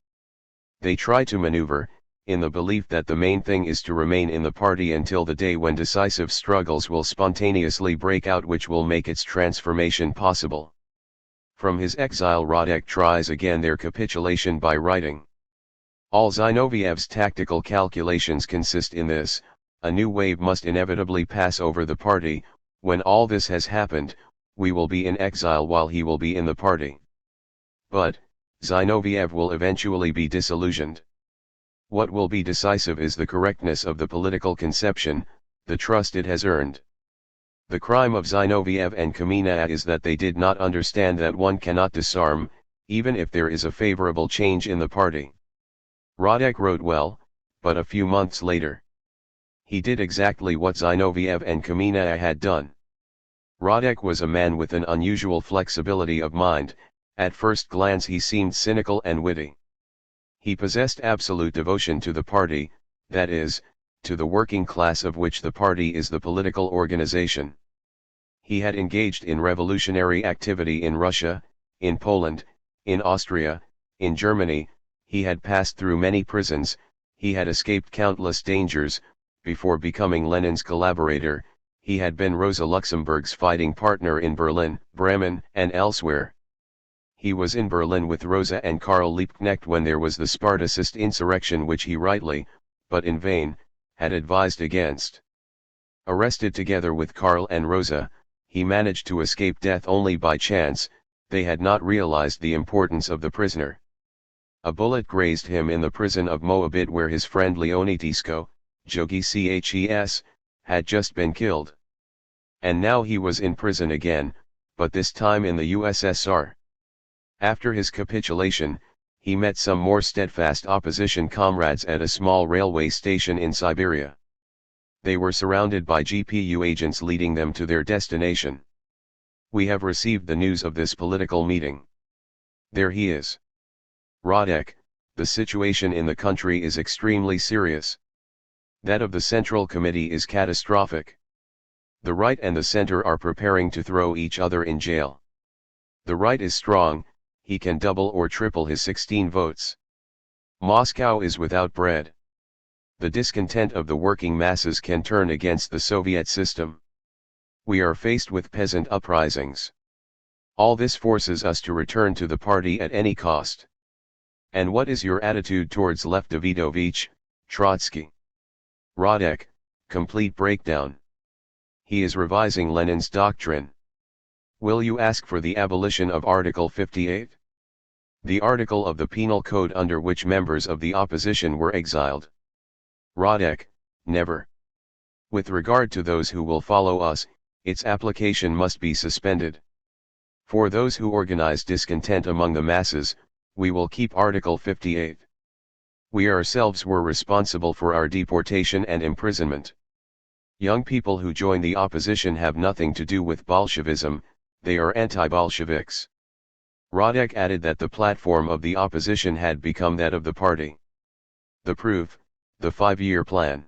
They try to maneuver, in the belief that the main thing is to remain in the party until the day when decisive struggles will spontaneously break out which will make its transformation possible. From his exile Radek tries again their capitulation by writing. All Zinoviev's tactical calculations consist in this: a new wave must inevitably pass over the party. When all this has happened, we will be in exile while he will be in the party. But, Zinoviev will eventually be disillusioned. What will be decisive is the correctness of the political conception, the trust it has earned. The crime of Zinoviev and Kamina is that they did not understand that one cannot disarm, even if there is a favorable change in the party. Radek wrote well, but a few months later, he did exactly what Zinoviev and Kamina had done. Radek was a man with an unusual flexibility of mind. At first glance he seemed cynical and witty. He possessed absolute devotion to the party, that is, to the working class of which the party is the political organization. He had engaged in revolutionary activity in Russia, in Poland, in Austria, in Germany. He had passed through many prisons, he had escaped countless dangers. Before becoming Lenin's collaborator, he had been Rosa Luxemburg's fighting partner in Berlin, Bremen, and elsewhere. He was in Berlin with Rosa and Karl Liebknecht when there was the Spartacist insurrection which he rightly, but in vain, had advised against. Arrested together with Karl and Rosa, he managed to escape death only by chance. They had not realized the importance of the prisoner. A bullet grazed him in the prison of Moabit where his friend Leonidisco, Jogi Ches, had just been killed. And now he was in prison again, but this time in the USSR. After his capitulation, he met some more steadfast opposition comrades at a small railway station in Siberia. They were surrounded by GPU agents leading them to their destination. We have received the news of this political meeting. There he is. Radek, the situation in the country is extremely serious. That of the Central Committee is catastrophic. The right and the center are preparing to throw each other in jail. The right is strong, he can double or triple his 16 votes. Moscow is without bread. The discontent of the working masses can turn against the Soviet system. We are faced with peasant uprisings. All this forces us to return to the party at any cost. And what is your attitude towards Lev Davidovich Trotsky? Radek, complete breakdown. He is revising Lenin's doctrine. Will you ask for the abolition of Article 58? The article of the penal code under which members of the opposition were exiled. Radek, never. With regard to those who will follow us, its application must be suspended. For those who organize discontent among the masses, we will keep Article 58. We ourselves were responsible for our deportation and imprisonment. Young people who join the opposition have nothing to do with Bolshevism, they are anti-Bolsheviks. Radek added that the platform of the opposition had become that of the party. The proof, the 5-year plan.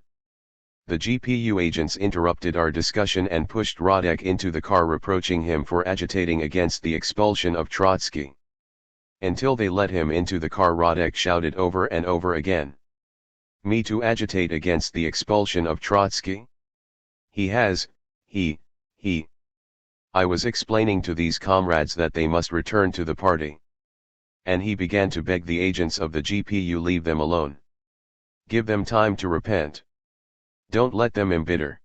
The GPU agents interrupted our discussion and pushed Radek into the car, reproaching him for agitating against the expulsion of Trotsky. Until they let him into the car, Radek shouted over and over again. Me to agitate against the expulsion of Trotsky? He. I was explaining to these comrades that they must return to the party. And he began to beg the agents of the GPU leave them alone. Give them time to repent. Don't let them embitter.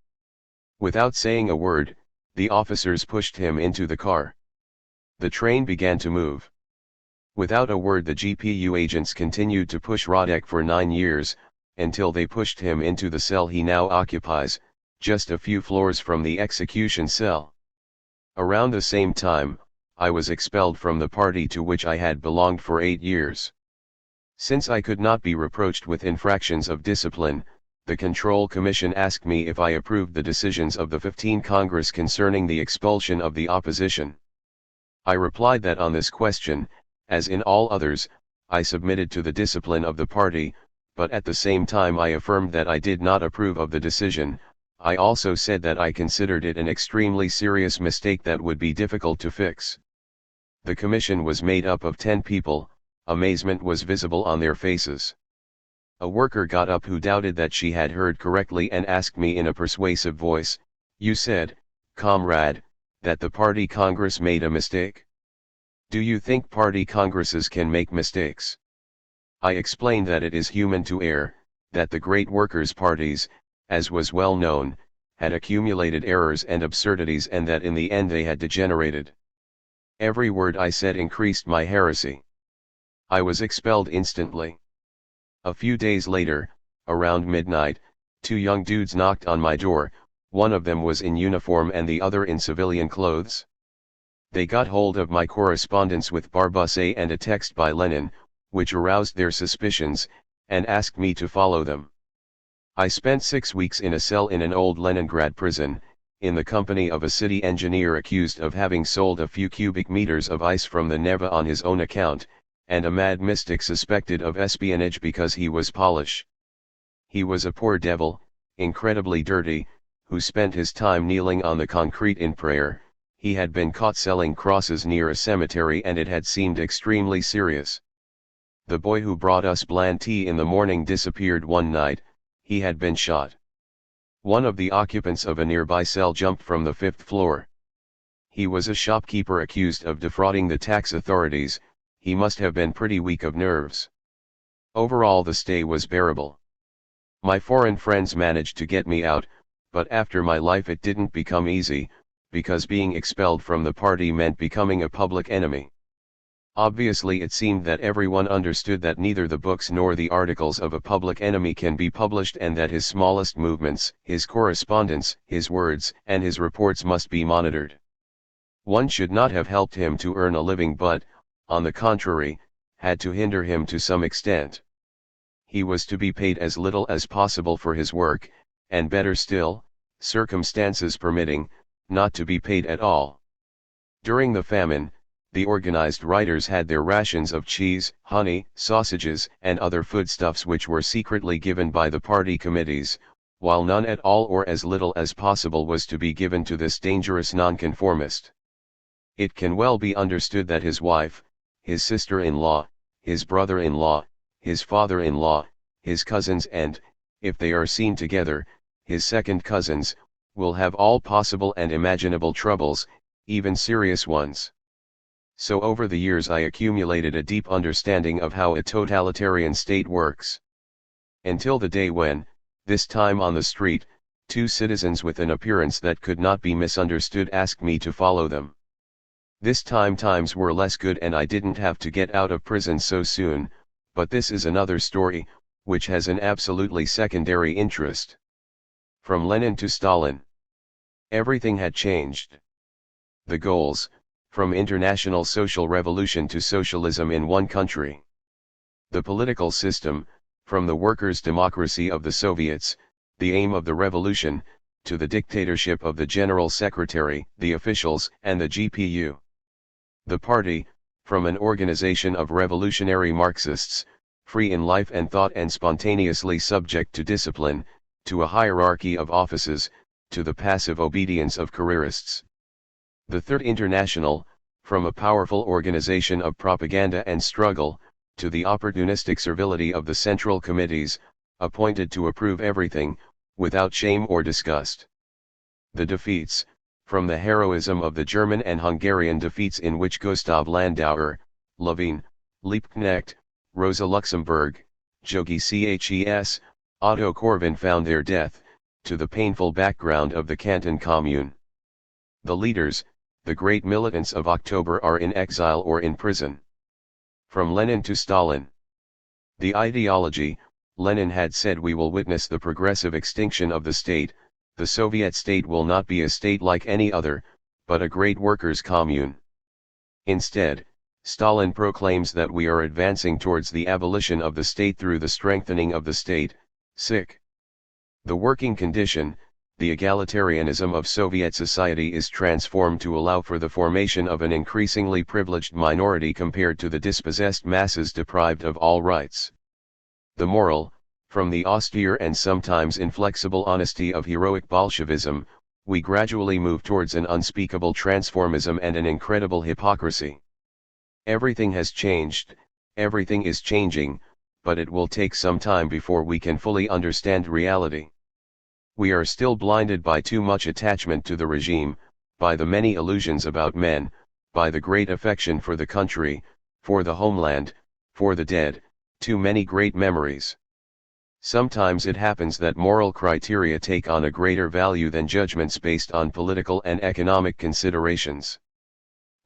Without saying a word, the officers pushed him into the car. The train began to move. Without a word, the GPU agents continued to push Radek for 9 years, until they pushed him into the cell he now occupies, just a few floors from the execution cell. Around the same time, I was expelled from the party to which I had belonged for 8 years. Since I could not be reproached with infractions of discipline, the Control Commission asked me if I approved the decisions of the 15th Congress concerning the expulsion of the opposition. I replied that on this question, as in all others, I submitted to the discipline of the party, but at the same time I affirmed that I did not approve of the decision. I also said that I considered it an extremely serious mistake that would be difficult to fix. The commission was made up of 10 people, amazement was visible on their faces. A worker got up who doubted that she had heard correctly and asked me in a persuasive voice, "You said, comrade, that the party congress made a mistake? Do you think party congresses can make mistakes?" I explained that it is human to err, that the great workers' parties, as was well known, had accumulated errors and absurdities and that in the end they had degenerated. Every word I said increased my heresy. I was expelled instantly. A few days later, around midnight, 2 young dudes knocked on my door, one of them was in uniform and the other in civilian clothes. They got hold of my correspondence with Barbusset and a text by Lenin, which aroused their suspicions, and asked me to follow them. I spent 6 weeks in a cell in an old Leningrad prison, in the company of a city engineer accused of having sold a few cubic meters of ice from the Neva on his own account, and a mad mystic suspected of espionage because he was Polish. He was a poor devil, incredibly dirty, who spent his time kneeling on the concrete in prayer. He had been caught selling crosses near a cemetery and it had seemed extremely serious. The boy who brought us bland tea in the morning disappeared one night. He had been shot. One of the occupants of a nearby cell jumped from the 5th floor. He was a shopkeeper accused of defrauding the tax authorities. He must have been pretty weak of nerves. Overall the stay was bearable. My foreign friends managed to get me out, but after my life it didn't become easy, because being expelled from the party meant becoming a public enemy. Obviously it seemed that everyone understood that neither the books nor the articles of a public enemy can be published, and that his smallest movements, his correspondence, his words, and his reports must be monitored. One should not have helped him to earn a living, but, on the contrary, had to hinder him to some extent. He was to be paid as little as possible for his work, and better still, circumstances permitting, not to be paid at all. During the famine, the organized writers had their rations of cheese, honey, sausages, and other foodstuffs which were secretly given by the party committees, while none at all or as little as possible was to be given to this dangerous nonconformist. It can well be understood that his wife, his sister-in-law, his brother-in-law, his father-in-law, his cousins and, if they are seen together, his second cousins, will have all possible and imaginable troubles, even serious ones. So over the years I accumulated a deep understanding of how a totalitarian state works. Until the day when, this time on the street, two citizens with an appearance that could not be misunderstood asked me to follow them. This time times were less good and I didn't have to get out of prison so soon, but this is another story, which has an absolutely secondary interest. From Lenin to Stalin. Everything had changed. The goals, from international social revolution to socialism in one country. The political system, from the workers' democracy of the Soviets, the aim of the revolution, to the dictatorship of the General Secretary, the officials, and the GPU. The party, from an organization of revolutionary Marxists, free in life and thought and spontaneously subject to discipline, to a hierarchy of offices, to the passive obedience of careerists. The Third International, from a powerful organization of propaganda and struggle, to the opportunistic servility of the central committees, appointed to approve everything, without shame or disgust. The defeats, from the heroism of the German and Hungarian defeats in which Gustav Landauer, Levin, Liebknecht, Rosa Luxemburg, Jogi Ces, Otto Corvin found their death, to the painful background of the Canton Commune. The leaders, the great militants of October, are in exile or in prison. From Lenin to Stalin. The ideology, Lenin had said, we will witness the progressive extinction of the state. The Soviet state will not be a state like any other, but a great workers' commune. Instead, Stalin proclaims that we are advancing towards the abolition of the state through the strengthening of the state. The working condition, the egalitarianism of Soviet society is transformed to allow for the formation of an increasingly privileged minority compared to the dispossessed masses deprived of all rights. The moral, from the austere and sometimes inflexible honesty of heroic Bolshevism, we gradually move towards an unspeakable transformism and an incredible hypocrisy. Everything has changed, everything is changing, but it will take some time before we can fully understand reality. We are still blinded by too much attachment to the regime, by the many illusions about men, by the great affection for the country, for the homeland, for the dead, too many great memories. Sometimes it happens that moral criteria take on a greater value than judgments based on political and economic considerations.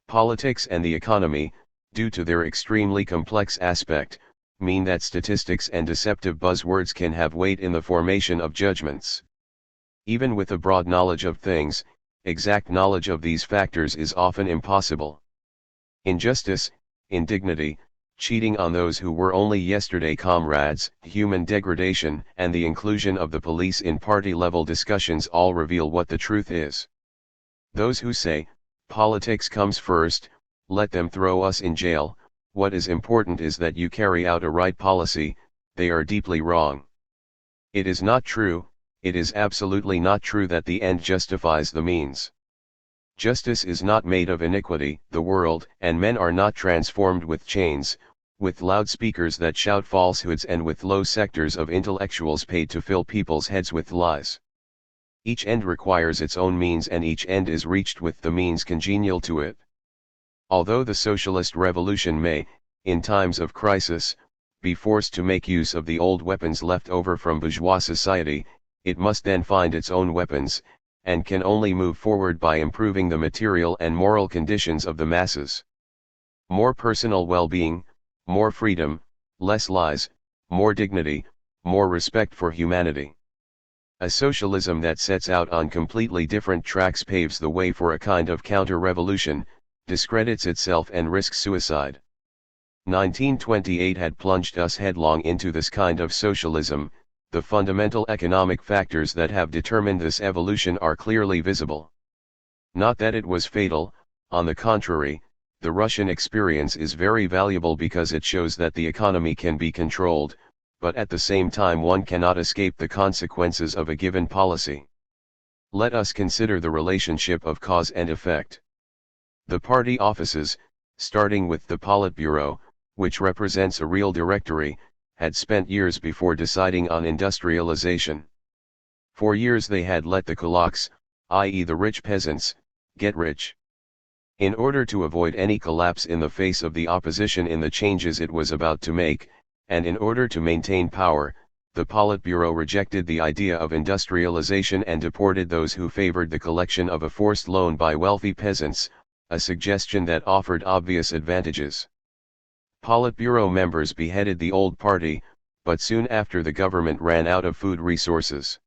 Politics and the economy, due to their extremely complex aspect, mean that statistics and deceptive buzzwords can have weight in the formation of judgments. Even with a broad knowledge of things, exact knowledge of these factors is often impossible. Injustice, indignity, cheating on those who were only yesterday comrades, human degradation, and the inclusion of the police in party-level discussions all reveal what the truth is. Those who say, politics comes first, let them throw us in jail, what is important is that you carry out a right policy, they are deeply wrong. It is not true, it is absolutely not true that the end justifies the means. Justice is not made of iniquity, the world and men are not transformed with chains, with loudspeakers that shout falsehoods and with low sectors of intellectuals paid to fill people's heads with lies. Each end requires its own means and each end is reached with the means congenial to it. Although the socialist revolution may, in times of crisis, be forced to make use of the old weapons left over from bourgeois society, it must then find its own weapons, and can only move forward by improving the material and moral conditions of the masses. More personal well-being, more freedom, less lies, more dignity, more respect for humanity. A socialism that sets out on completely different tracks paves the way for a kind of counter-revolution, discredits itself and risks suicide. 1928 had plunged us headlong into this kind of socialism. The fundamental economic factors that have determined this evolution are clearly visible. Not that it was fatal, on the contrary, the Russian experience is very valuable because it shows that the economy can be controlled, but at the same time one cannot escape the consequences of a given policy. Let us consider the relationship of cause and effect. The party offices, starting with the Politburo, which represents a real directory, had spent years before deciding on industrialization. For years they had let the kulaks, i.e. the rich peasants, get rich. In order to avoid any collapse in the face of the opposition in the changes it was about to make, and in order to maintain power, the Politburo rejected the idea of industrialization and deported those who favored the collection of a forced loan by wealthy peasants, a suggestion that offered obvious advantages. Politburo members beheaded the old party, but soon after the government ran out of food resources.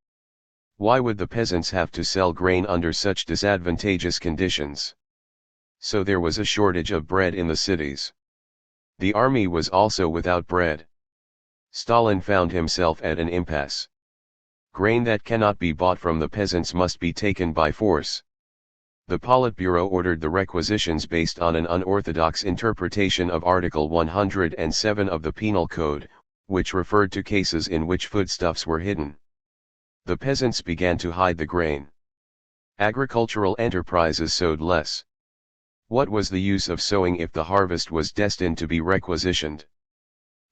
Why would the peasants have to sell grain under such disadvantageous conditions? So there was a shortage of bread in the cities. The army was also without bread. Stalin found himself at an impasse. Grain that cannot be bought from the peasants must be taken by force. The Politburo ordered the requisitions based on an unorthodox interpretation of Article 107 of the Penal Code, which referred to cases in which foodstuffs were hidden. The peasants began to hide the grain. Agricultural enterprises sowed less. What was the use of sowing if the harvest was destined to be requisitioned?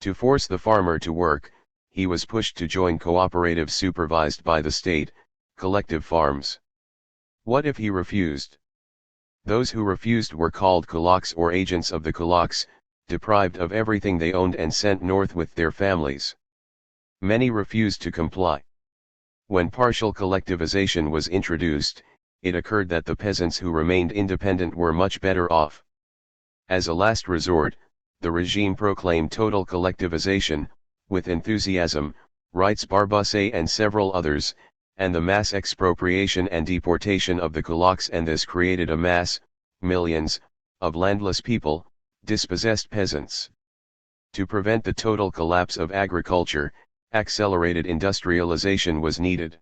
To force the farmer to work, he was pushed to join cooperatives supervised by the state, collective farms. What if he refused? Those who refused were called kulaks or agents of the kulaks, deprived of everything they owned and sent north with their families. Many refused to comply. When partial collectivization was introduced, it occurred that the peasants who remained independent were much better off. As a last resort, the regime proclaimed total collectivization, with enthusiasm, writes Barbusset and several others, and the mass expropriation and deportation of the kulaks, and this created a mass, millions, of landless people, dispossessed peasants. To prevent the total collapse of agriculture, accelerated industrialization was needed.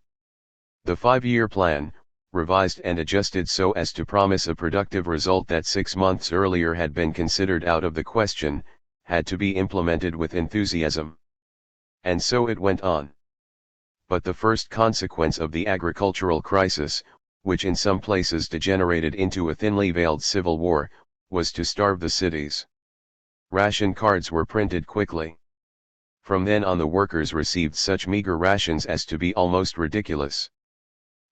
The 5-year plan, revised and adjusted so as to promise a productive result that 6 months earlier had been considered out of the question, had to be implemented with enthusiasm. And so it went on. But the first consequence of the agricultural crisis, which in some places degenerated into a thinly veiled civil war, was to starve the cities. Ration cards were printed quickly. From then on the workers received such meager rations as to be almost ridiculous.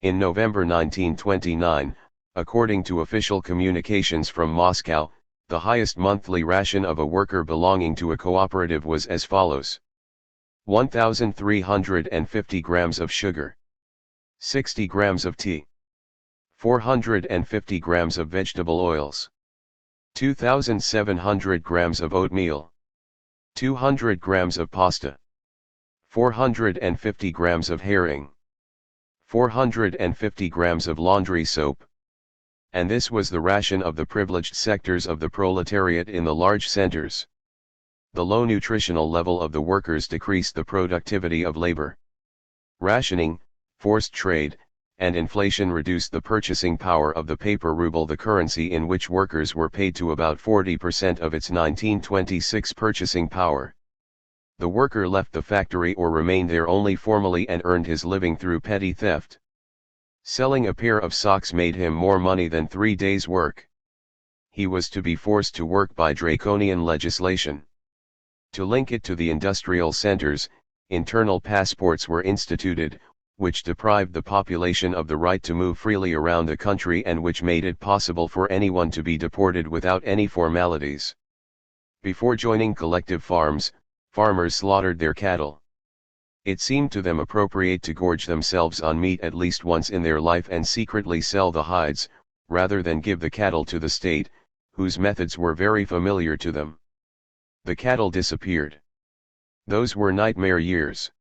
In November 1929, according to official communications from Moscow, the highest monthly ration of a worker belonging to a cooperative was as follows: 1,350 grams of sugar, 60 grams of tea, 450 grams of vegetable oils, 2,700 grams of oatmeal, 200 grams of pasta, 450 grams of herring, 450 grams of laundry soap. And this was the ration of the privileged sectors of the proletariat in the large centers. The low nutritional level of the workers decreased the productivity of labor. Rationing, forced trade, and inflation reduced the purchasing power of the paper ruble, the currency in which workers were paid, to about 40% of its 1926 purchasing power. The worker left the factory or remained there only formally and earned his living through petty theft. Selling a pair of socks made him more money than 3 days' work. He was to be forced to work by draconian legislation. To link it to the industrial centers, internal passports were instituted, which deprived the population of the right to move freely around the country and which made it possible for anyone to be deported without any formalities. Before joining collective farms, farmers slaughtered their cattle. It seemed to them appropriate to gorge themselves on meat at least once in their life and secretly sell the hides, rather than give the cattle to the state, whose methods were very familiar to them. The cattle disappeared. Those were nightmare years.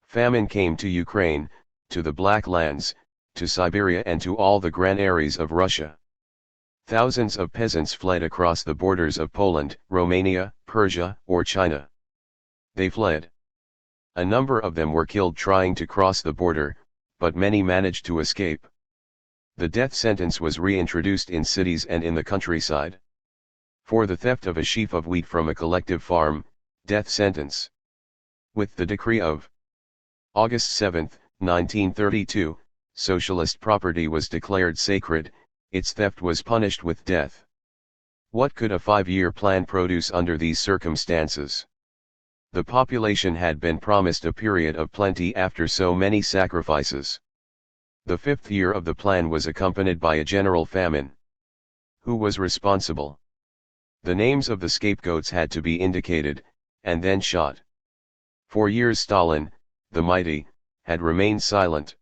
Famine came to Ukraine, to the Black Lands, to Siberia and to all the granaries of Russia. Thousands of peasants fled across the borders of Poland, Romania, Persia, or China. They fled. A number of them were killed trying to cross the border, but many managed to escape. The death sentence was reintroduced in cities and in the countryside. For the theft of a sheaf of wheat from a collective farm, death sentence. With the decree of August 7, 1932, socialist property was declared sacred, its theft was punished with death. What could a 5-year plan produce under these circumstances? The population had been promised a period of plenty after so many sacrifices. The 5th year of the plan was accompanied by a general famine. Who was responsible? The names of the scapegoats had to be indicated, and then shot. For years Stalin, the mighty, had remained silent.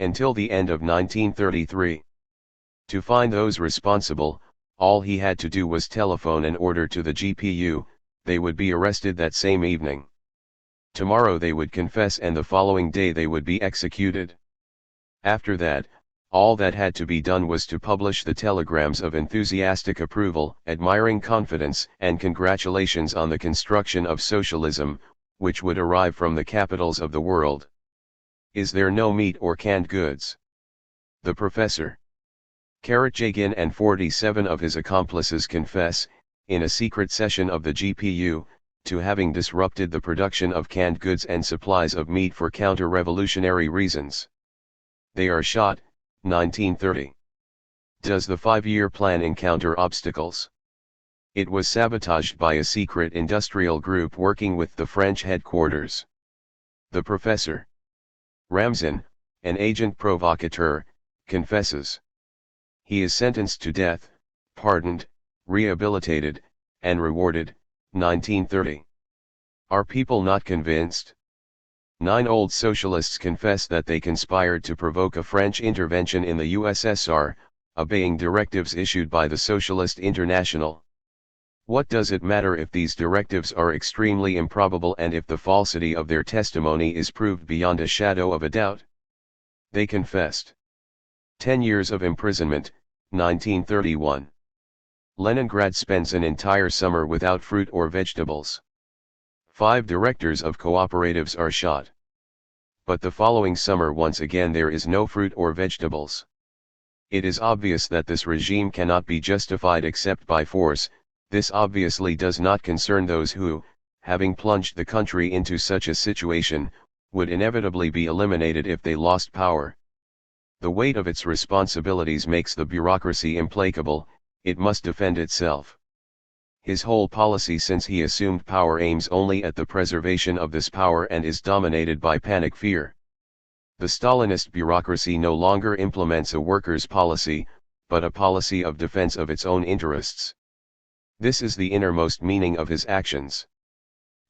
Until the end of 1933. To find those responsible, all he had to do was telephone an order to the GPU, they would be arrested that same evening. Tomorrow they would confess and the following day they would be executed. After that, all that had to be done was to publish the telegrams of enthusiastic approval, admiring confidence and congratulations on the construction of socialism, which would arrive from the capitals of the world. Is there no meat or canned goods? The professor Karachagin and 47 of his accomplices confess, in a secret session of the GPU, to having disrupted the production of canned goods and supplies of meat for counter-revolutionary reasons. They are shot, 1930. Does the 5-year plan encounter obstacles? It was sabotaged by a secret industrial group working with the French headquarters. The professor Ramzan, an agent provocateur, confesses. He is sentenced to death, pardoned, rehabilitated, and rewarded, 1930. Are people not convinced? 9 old socialists confess that they conspired to provoke a French intervention in the USSR, obeying directives issued by the Socialist International. What does it matter if these directives are extremely improbable and if the falsity of their testimony is proved beyond a shadow of a doubt? They confessed. 10 years of imprisonment, 1931. Leningrad spends an entire summer without fruit or vegetables. 5 directors of cooperatives are shot. But the following summer once again there is no fruit or vegetables. It is obvious that this regime cannot be justified except by force. This obviously does not concern those who, having plunged the country into such a situation, would inevitably be eliminated if they lost power. The weight of its responsibilities makes the bureaucracy implacable, it must defend itself. His whole policy since he assumed power aims only at the preservation of this power and is dominated by panic fear. The Stalinist bureaucracy no longer implements a workers' policy, but a policy of defense of its own interests. This is the innermost meaning of his actions.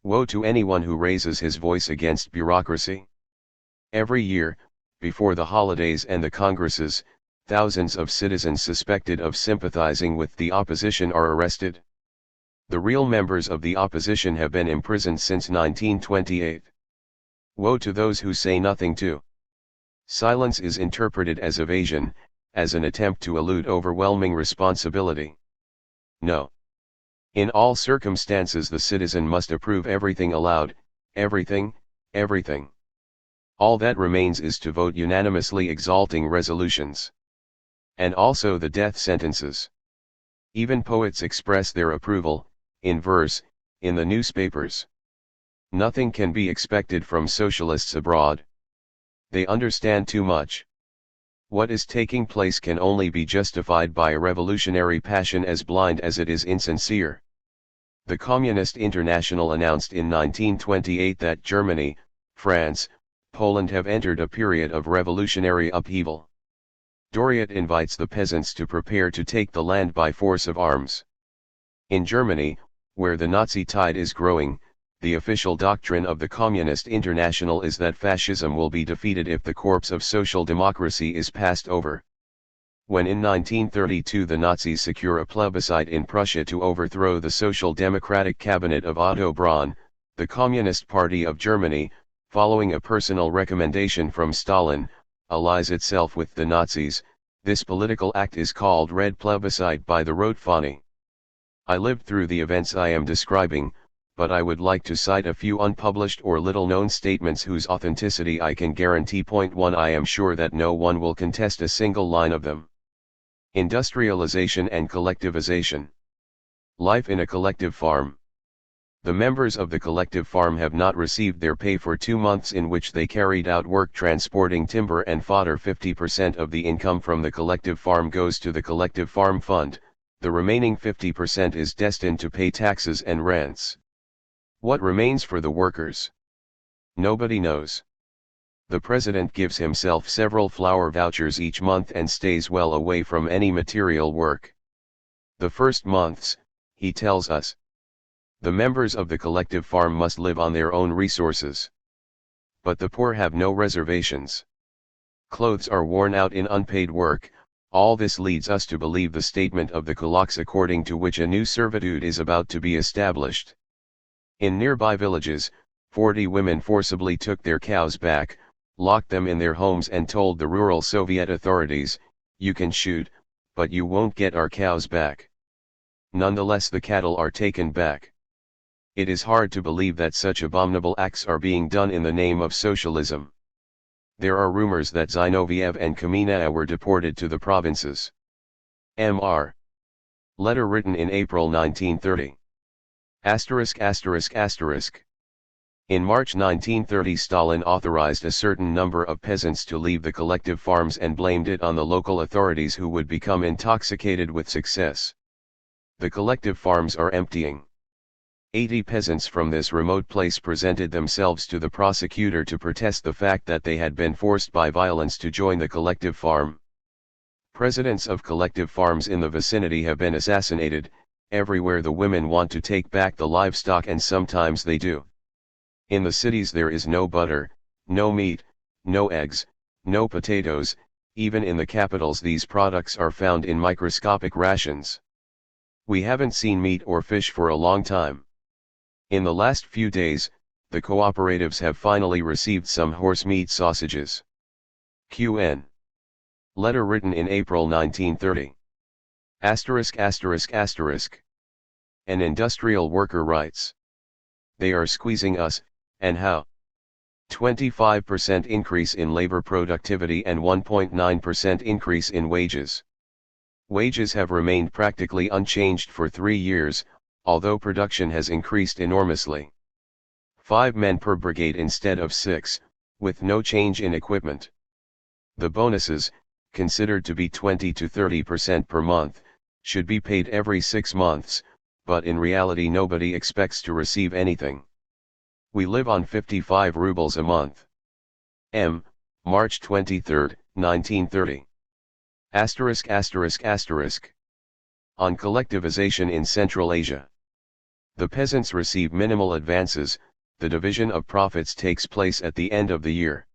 Woe to anyone who raises his voice against bureaucracy. Every year, before the holidays and the congresses, thousands of citizens suspected of sympathizing with the opposition are arrested. The real members of the opposition have been imprisoned since 1928. Woe to those who say nothing too. Silence is interpreted as evasion, as an attempt to elude overwhelming responsibility. No. In all circumstances the citizen must approve everything aloud, everything, everything. All that remains is to vote unanimously exalting resolutions. And also the death sentences. Even poets express their approval, in verse, in the newspapers. Nothing can be expected from socialists abroad. They understand too much. What is taking place can only be justified by a revolutionary passion as blind as it is insincere. The Communist International announced in 1928 that Germany, France, Poland have entered a period of revolutionary upheaval. Doriot invites the peasants to prepare to take the land by force of arms. In Germany, where the Nazi tide is growing, The official doctrine of the Communist International is that fascism will be defeated if the corpse of social democracy is passed over. When in 1932 the Nazis secure a plebiscite in Prussia to overthrow the Social Democratic cabinet of Otto Braun, the Communist Party of Germany, following a personal recommendation from Stalin, allies itself with the Nazis. This political act is called Red Plebiscite by the Rotfani. I lived through the events I am describing, but I would like to cite a few unpublished or little-known statements whose authenticity I can guarantee. Point 1. I am sure that no one will contest a single line of them. Industrialization and collectivization. Life in a collective farm. The members of the collective farm have not received their pay for 2 months in which they carried out work transporting timber and fodder. 50% of the income from the collective farm goes to the collective farm fund, the remaining 50% is destined to pay taxes and rents. What remains for the workers? Nobody knows. The president gives himself several flour vouchers each month and stays well away from any material work. The first months, he tells us, the members of the collective farm must live on their own resources. But the poor have no reservations. Clothes are worn out in unpaid work. All this leads us to believe the statement of the kulaks according to which a new servitude is about to be established. In nearby villages, 40 women forcibly took their cows back, locked them in their homes and told the rural Soviet authorities, "You can shoot, but you won't get our cows back." Nonetheless, the cattle are taken back. It is hard to believe that such abominable acts are being done in the name of socialism. There are rumors that Zinoviev and Kamenev were deported to the provinces. Mr. Letter written in April 1930. In March 1930 Stalin authorized a certain number of peasants to leave the collective farms and blamed it on the local authorities who would become intoxicated with success. The collective farms are emptying. 80 peasants from this remote place presented themselves to the prosecutor to protest the fact that they had been forced by violence to join the collective farm. Presidents of collective farms in the vicinity have been assassinated. Everywhere the women want to take back the livestock, and sometimes they do. In the cities there is no butter, no meat, no eggs, no potatoes. Even in the capitals these products are found in microscopic rations. We haven't seen meat or fish for a long time. In the last few days, the cooperatives have finally received some horse meat sausages. QN. Letter written in April 1930. An industrial worker writes. They are squeezing us, and how? 25% increase in labor productivity and 1.9% increase in wages. Wages have remained practically unchanged for 3 years, although production has increased enormously. 5 men per brigade instead of 6, with no change in equipment. The bonuses, considered to be 20 to 30% per month, should be paid every 6 months, but in reality nobody expects to receive anything. We live on 55 rubles a month. March 23, 1930. On collectivization in Central Asia. The peasants receive minimal advances. The division of profits takes place at the end of the year.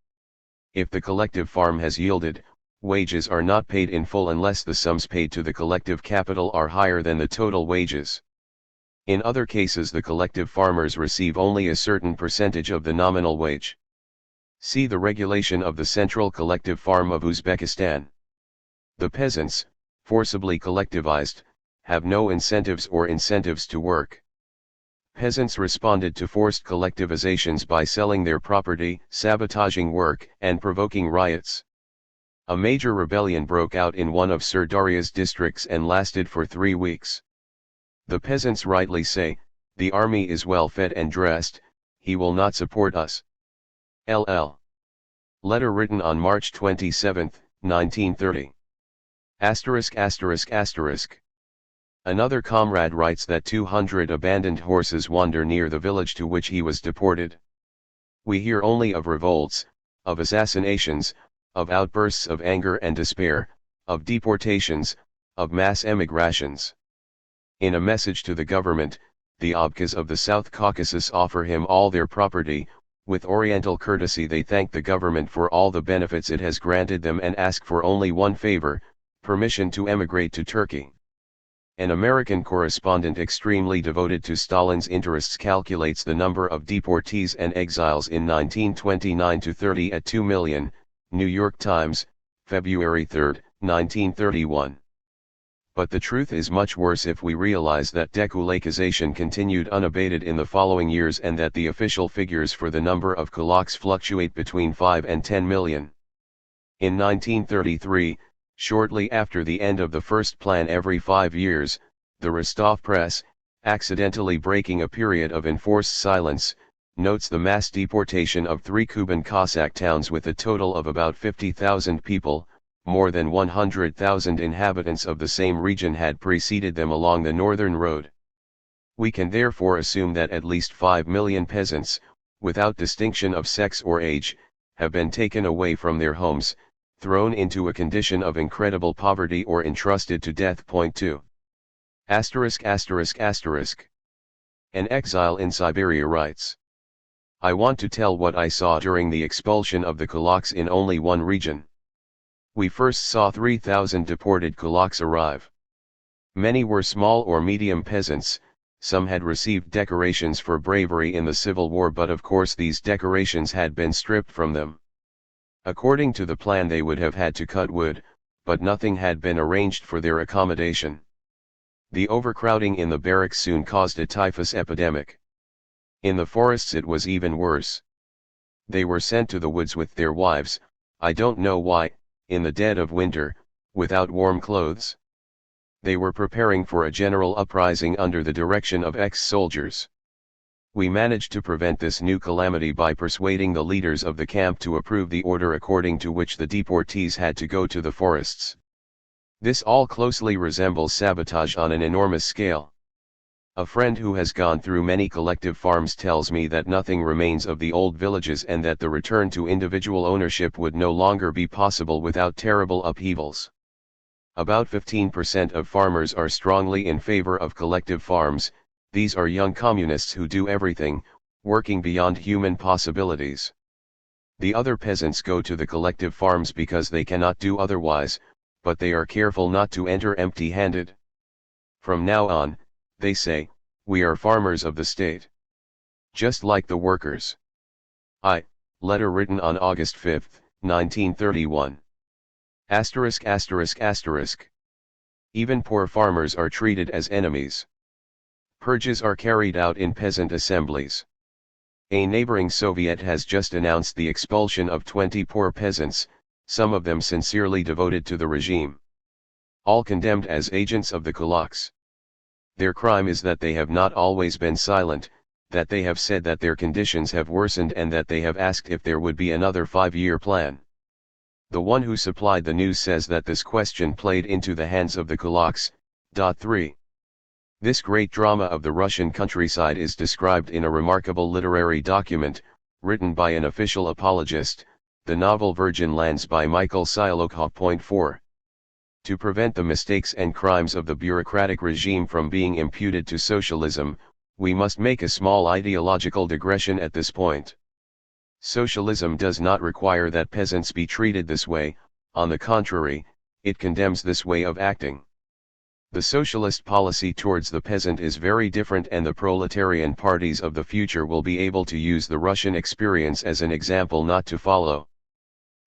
If the collective farm has yielded, wages are not paid in full unless the sums paid to the collective capital are higher than the total wages. In other cases the collective farmers receive only a certain percentage of the nominal wage. See the regulation of the Central Collective Farm of Uzbekistan. The peasants, forcibly collectivized, have no incentives to work. Peasants responded to forced collectivizations by selling their property, sabotaging work, and provoking riots. A major rebellion broke out in one of Sardaria's districts and lasted for 3 weeks. The peasants rightly say, "The army is well fed and dressed, he will not support us." LL. Letter written on March 27, 1930. Another comrade writes that 200 abandoned horses wander near the village to which he was deported. We hear only of revolts, of assassinations, of outbursts of anger and despair, of deportations, of mass emigrations. In a message to the government, the Abkhaz of the South Caucasus offer him all their property. With oriental courtesy they thank the government for all the benefits it has granted them and ask for only one favor, permission to emigrate to Turkey. An American correspondent extremely devoted to Stalin's interests calculates the number of deportees and exiles in 1929 to 30 at 2 million, New York Times, February 3, 1931. But the truth is much worse if we realize that dekulakization continued unabated in the following years and that the official figures for the number of kulaks fluctuate between 5 and 10 million. In 1933, shortly after the end of the first plan every 5 years, the Rostov Press, accidentally breaking a period of enforced silence, notes the mass deportation of 3 Kuban Cossack towns with a total of about 50,000 people. More than 100,000 inhabitants of the same region had preceded them along the northern road. We can therefore assume that at least 5 million peasants, without distinction of sex or age, have been taken away from their homes, thrown into a condition of incredible poverty or entrusted to death. 2. An exile in Siberia writes. I want to tell what I saw during the expulsion of the kulaks in only one region. We first saw 3,000 deported kulaks arrive. Many were small or medium peasants, some had received decorations for bravery in the Civil War, but of course these decorations had been stripped from them. According to the plan they would have had to cut wood, but nothing had been arranged for their accommodation. The overcrowding in the barracks soon caused a typhus epidemic. In the forests it was even worse. They were sent to the woods with their wives, I don't know why, in the dead of winter, without warm clothes. They were preparing for a general uprising under the direction of ex-soldiers. We managed to prevent this new calamity by persuading the leaders of the camp to approve the order according to which the deportees had to go to the forests. This all closely resembles sabotage on an enormous scale. A friend who has gone through many collective farms tells me that nothing remains of the old villages and that the return to individual ownership would no longer be possible without terrible upheavals. About 15% of farmers are strongly in favor of collective farms. These are young communists who do everything, working beyond human possibilities. The other peasants go to the collective farms because they cannot do otherwise, but they are careful not to enter empty-handed. From now on, they say, we are farmers of the state. Just like the workers. Letter written on August 5, 1931. Even poor farmers are treated as enemies. Purges are carried out in peasant assemblies. A neighboring Soviet has just announced the expulsion of 20 poor peasants, some of them sincerely devoted to the regime. All condemned as agents of the kulaks. Their crime is that they have not always been silent, that they have said that their conditions have worsened and that they have asked if there would be another 5-year plan. The one who supplied the news says that this question played into the hands of the kulaks. 3. This great drama of the Russian countryside is described in a remarkable literary document, written by an official apologist, the novel Virgin Lands by Michael Siolokov. 4. To prevent the mistakes and crimes of the bureaucratic regime from being imputed to socialism, we must make a small ideological digression at this point. Socialism does not require that peasants be treated this way, on the contrary, it condemns this way of acting. The socialist policy towards the peasant is very different, and the proletarian parties of the future will be able to use the Russian experience as an example not to follow.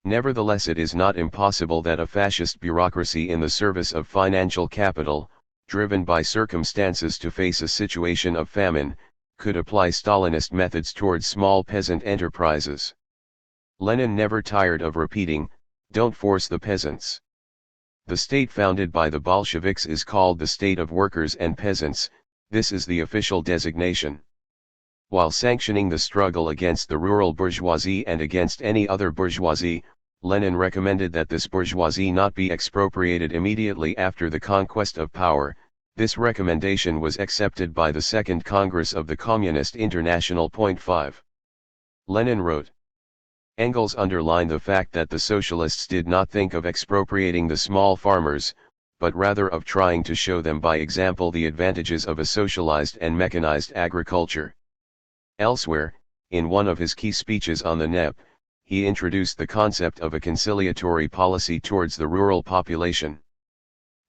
Nevertheless, it is not impossible that a fascist bureaucracy in the service of financial capital, driven by circumstances to face a situation of famine, could apply Stalinist methods towards small peasant enterprises. Lenin never tired of repeating, "Don't force the peasants." The state founded by the Bolsheviks is called the state of workers and peasants. This is the official designation. While sanctioning the struggle against the rural bourgeoisie and against any other bourgeoisie, Lenin recommended that this bourgeoisie not be expropriated immediately after the conquest of power. This recommendation was accepted by the Second Congress of the Communist International. 5. Lenin wrote. Engels underlined the fact that the socialists did not think of expropriating the small farmers, but rather of trying to show them by example the advantages of a socialized and mechanized agriculture. Elsewhere, in one of his key speeches on the NEP, he introduced the concept of a conciliatory policy towards the rural population.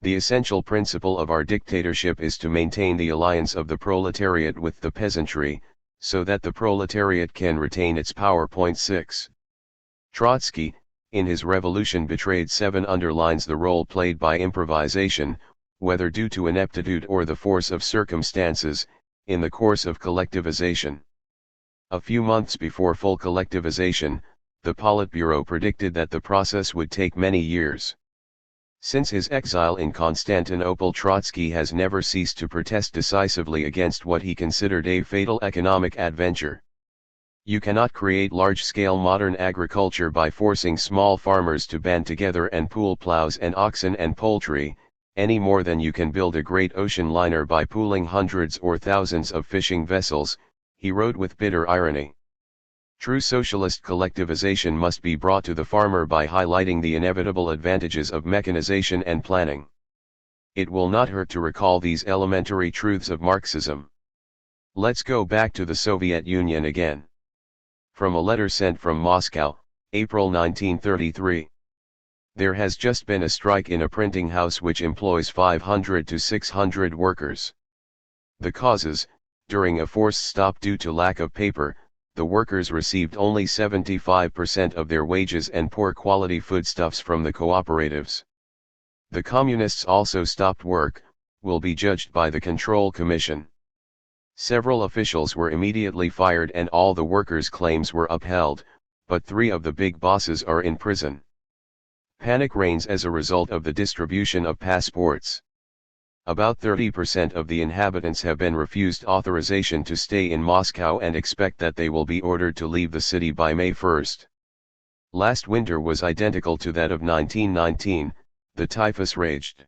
The essential principle of our dictatorship is to maintain the alliance of the proletariat with the peasantry, so that the proletariat can retain its power. 6. Trotsky, in his Revolution Betrayed 7, underlines the role played by improvisation, whether due to ineptitude or the force of circumstances, in the course of collectivization. A few months before full collectivization, the Politburo predicted that the process would take many years. Since his exile in Constantinople, Trotsky has never ceased to protest decisively against what he considered a fatal economic adventure. You cannot create large-scale modern agriculture by forcing small farmers to band together and pool plows and oxen and poultry, any more than you can build a great ocean liner by pooling hundreds or thousands of fishing vessels, he wrote with bitter irony. True socialist collectivization must be brought to the farmer by highlighting the inevitable advantages of mechanization and planning. It will not hurt to recall these elementary truths of Marxism. Let's go back to the Soviet Union again. From a letter sent from Moscow, April 1933. There has just been a strike in a printing house which employs 500 to 600 workers. The causes: during a forced stop due to lack of paper, the workers received only 75% of their wages and poor quality foodstuffs from the cooperatives. The communists also stopped work, will be judged by the Control Commission. Several officials were immediately fired and all the workers' claims were upheld, but 3 of the big bosses are in prison. Panic reigns as a result of the distribution of passports. About 30% of the inhabitants have been refused authorization to stay in Moscow and expect that they will be ordered to leave the city by May 1. Last winter was identical to that of 1919, the typhus raged.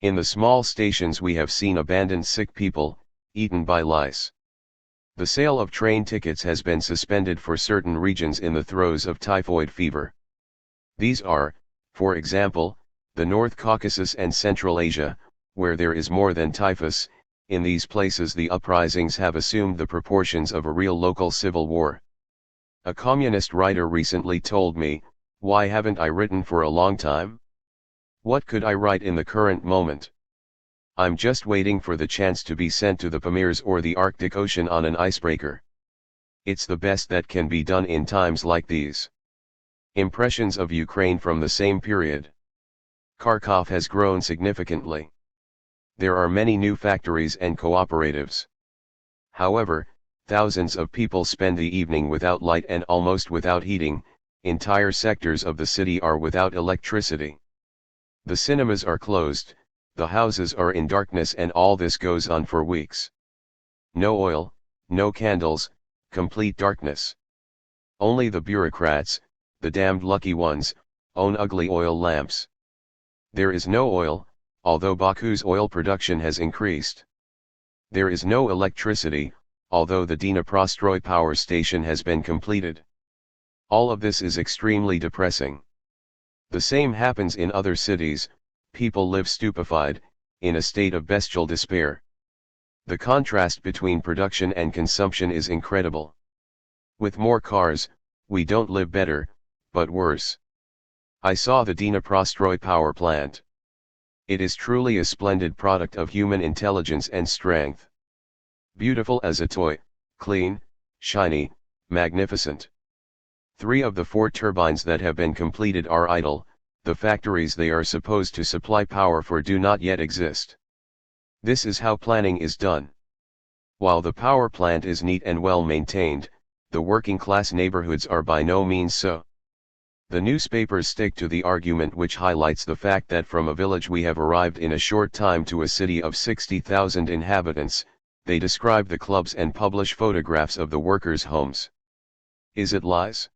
In the small stations we have seen abandoned sick people, eaten by lice. The sale of train tickets has been suspended for certain regions in the throes of typhoid fever. These are, for example, the North Caucasus and Central Asia, where there is more than typhus. In these places the uprisings have assumed the proportions of a real local civil war. A communist writer recently told me, "Why haven't I written for a long time? What could I write in the current moment? I'm just waiting for the chance to be sent to the Pamirs or the Arctic Ocean on an icebreaker. It's the best that can be done in times like these." Impressions of Ukraine from the same period. Kharkov has grown significantly. There are many new factories and cooperatives. However, thousands of people spend the evening without light and almost without heating. Entire sectors of the city are without electricity. The cinemas are closed, the houses are in darkness, and all this goes on for weeks. No oil, no candles, complete darkness. Only the bureaucrats, the damned lucky ones, own ugly oil lamps. There is no oil, although Baku's oil production has increased. There is no electricity, although the Dnipro power station has been completed. All of this is extremely depressing. The same happens in other cities. People live stupefied, in a state of bestial despair. The contrast between production and consumption is incredible. With more cars, we don't live better, but worse. I saw the Dnipro power plant. It is truly a splendid product of human intelligence and strength. Beautiful as a toy, clean, shiny, magnificent. 3 of the 4 turbines that have been completed are idle. The factories they are supposed to supply power for do not yet exist. This is how planning is done. While the power plant is neat and well maintained, the working class neighborhoods are by no means so. The newspapers stick to the argument which highlights the fact that from a village we have arrived in a short time to a city of 60,000 inhabitants. They describe the clubs and publish photographs of the workers' homes. Is it lies?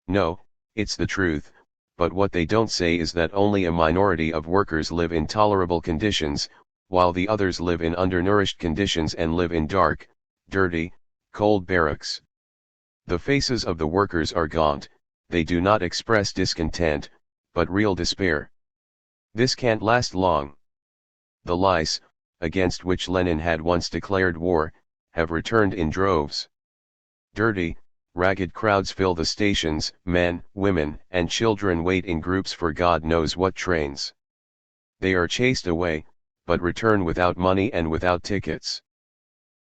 No, it's the truth, but what they don't say is that only a minority of workers live in tolerable conditions, while the others live in undernourished conditions and live in dark, dirty, cold barracks. The faces of the workers are gaunt. They do not express discontent, but real despair. This can't last long. The lice, against which Lenin had once declared war, have returned in droves. Dirty, ragged crowds fill the stations, men, women, and children wait in groups for God knows what trains. They are chased away, but return without money and without tickets.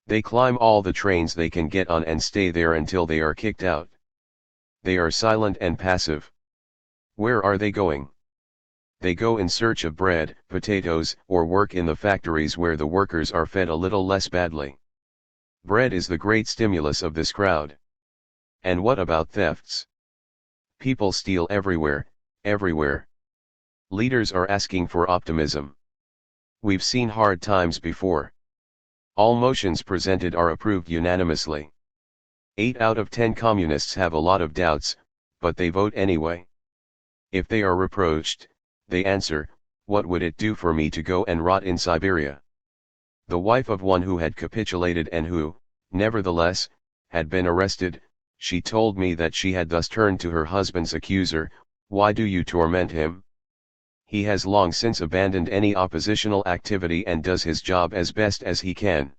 They climb all the trains they can get on and stay there until they are kicked out. They are silent and passive. Where are they going? They go in search of bread, potatoes, or work in the factories where the workers are fed a little less badly. Bread is the great stimulus of this crowd. And what about thefts? People steal everywhere, everywhere. Leaders are asking for optimism. We've seen hard times before. All motions presented are approved unanimously. 8 out of 10 communists have a lot of doubts, but they vote anyway. If they are reproached, they answer, "What would it do for me to go and rot in Siberia?" The wife of one who had capitulated and who, nevertheless, had been arrested, she told me that she had thus turned to her husband's accuser, "Why do you torment him? He has long since abandoned any oppositional activity and does his job as best as he can."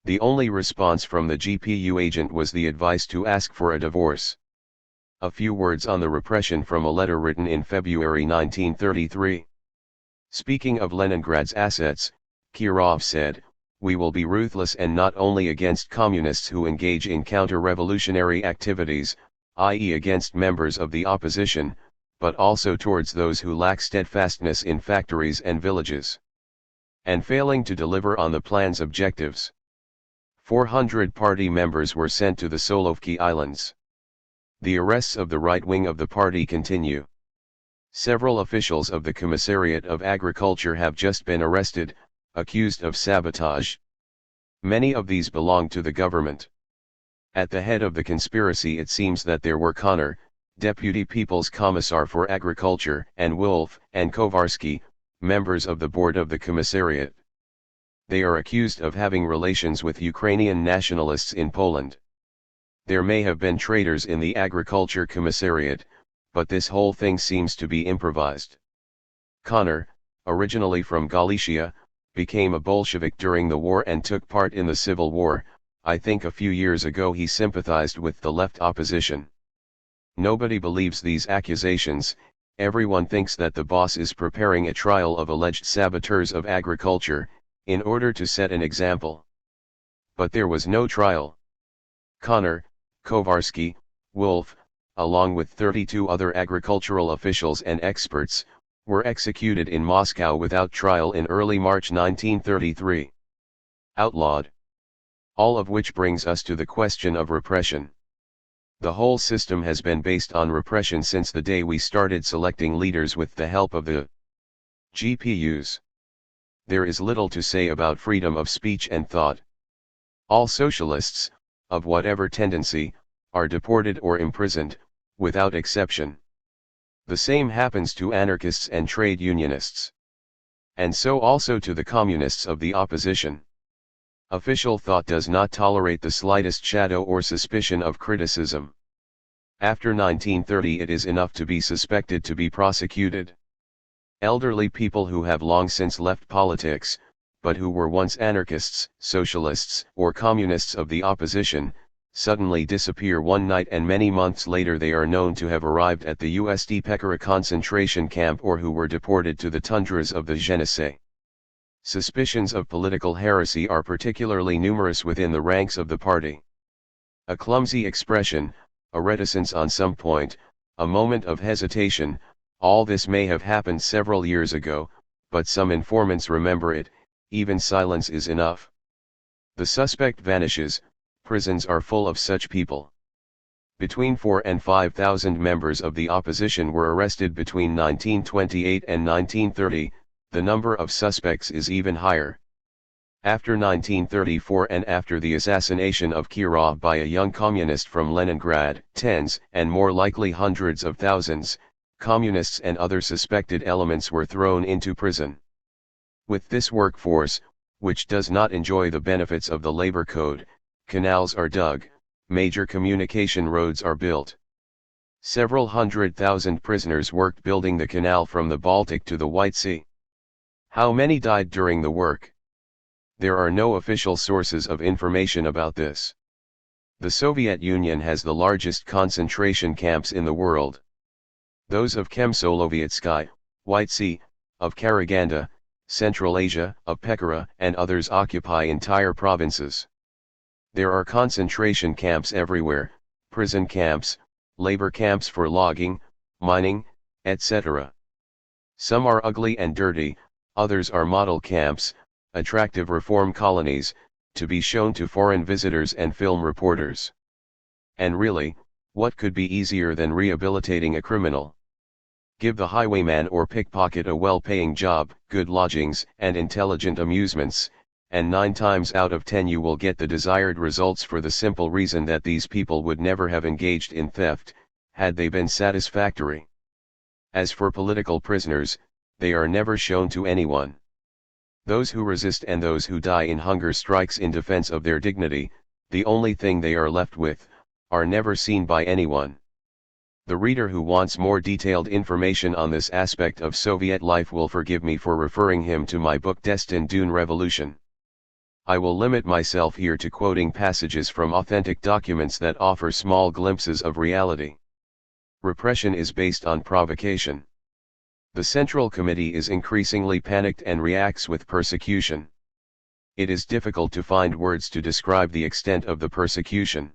The only response from the GPU agent was the advice to ask for a divorce. A few words on the repression from a letter written in February 1933. Speaking of Leningrad's assets, Kirov said, "We will be ruthless and not only against communists who engage in counter-revolutionary activities, i.e. against members of the opposition, but also towards those who lack steadfastness in factories and villages, and failing to deliver on the plan's objectives." 400 party members were sent to the Solovki Islands. The arrests of the right wing of the party continue. Several officials of the Commissariat of Agriculture have just been arrested, accused of sabotage. Many of these belong to the government. At the head of the conspiracy it seems that there were Connor, Deputy People's Commissar for Agriculture, and Wolf and Kovarsky, members of the board of the Commissariat. They are accused of having relations with Ukrainian nationalists in Poland. There may have been traitors in the Agriculture Commissariat, but this whole thing seems to be improvised. Connor, originally from Galicia, became a Bolshevik during the war and took part in the Civil War. I think a few years ago he sympathized with the left opposition. Nobody believes these accusations. Everyone thinks that the boss is preparing a trial of alleged saboteurs of agriculture, in order to set an example. But there was no trial. Connor, Kovarsky, Wolf, along with 32 other agricultural officials and experts, were executed in Moscow without trial in early March 1933. Outlawed. All of which brings us to the question of repression. The whole system has been based on repression since the day we started selecting leaders with the help of the GPUs. There is little to say about freedom of speech and thought. All socialists, of whatever tendency, are deported or imprisoned, without exception. The same happens to anarchists and trade unionists. And so also to the communists of the opposition. Official thought does not tolerate the slightest shadow or suspicion of criticism. After 1930 it is enough to be suspected to be prosecuted. Elderly people who have long since left politics, but who were once anarchists, socialists, or communists of the opposition, suddenly disappear one night and many months later they are known to have arrived at the USD Pekara concentration camp or who were deported to the tundras of the Yenisei. Suspicions of political heresy are particularly numerous within the ranks of the party. A clumsy expression, a reticence on some point, a moment of hesitation, all this may have happened several years ago, but some informants remember it. Even silence is enough. The suspect vanishes. Prisons are full of such people. Between 4,000 and 5,000 members of the opposition were arrested between 1928 and 1930, the number of suspects is even higher. After 1934 and after the assassination of Kirov by a young communist from Leningrad, tens, and more likely hundreds of thousands, communists and other suspected elements were thrown into prison. With this workforce, which does not enjoy the benefits of the labor code, canals are dug, major communication roads are built. Several 100,000 prisoners worked building the canal from the Baltic to the White Sea. How many died during the work? There are no official sources of information about this. The Soviet Union has the largest concentration camps in the world. Those of Komsolovetskaya, White Sea, of Karaganda, Central Asia, of Pekhara and others occupy entire provinces. There are concentration camps everywhere, prison camps, labor camps for logging, mining, etc. Some are ugly and dirty, others are model camps, attractive reform colonies, to be shown to foreign visitors and film reporters. And really, what could be easier than rehabilitating a criminal? Give the highwayman or pickpocket a well-paying job, good lodgings, and intelligent amusements, and 9 times out of 10 you will get the desired results for the simple reason that these people would never have engaged in theft, had they been satisfactory. As for political prisoners, they are never shown to anyone. Those who resist and those who die in hunger strikes in defense of their dignity, the only thing they are left with, are never seen by anyone. The reader who wants more detailed information on this aspect of Soviet life will forgive me for referring him to my book Destined Dune Revolution. I will limit myself here to quoting passages from authentic documents that offer small glimpses of reality. Repression is based on provocation. The Central Committee is increasingly panicked and reacts with persecution. It is difficult to find words to describe the extent of the persecution.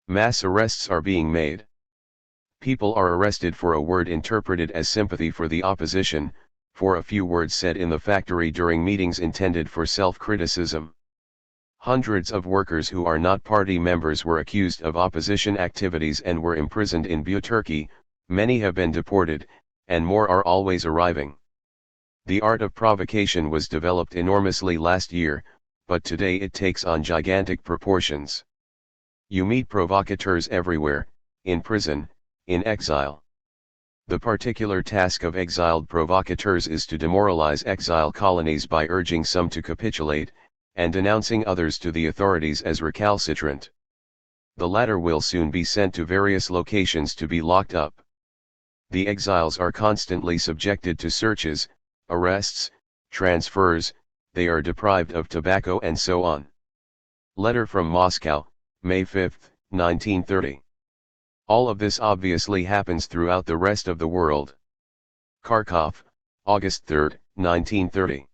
Mass arrests are being made. People are arrested for a word interpreted as sympathy for the opposition, for a few words said in the factory during meetings intended for self-criticism. Hundreds of workers who are not party members were accused of opposition activities and were imprisoned in Turkey, many have been deported, and more are always arriving. The art of provocation was developed enormously last year, but today it takes on gigantic proportions. You meet provocateurs everywhere, in prison, in exile. The particular task of exiled provocateurs is to demoralize exile colonies by urging some to capitulate, and denouncing others to the authorities as recalcitrant. The latter will soon be sent to various locations to be locked up. The exiles are constantly subjected to searches, arrests, transfers, they are deprived of tobacco and so on. Letter from Moscow, May 5, 1930. All of this obviously happens throughout the rest of the world. Kharkov, August 3, 1930.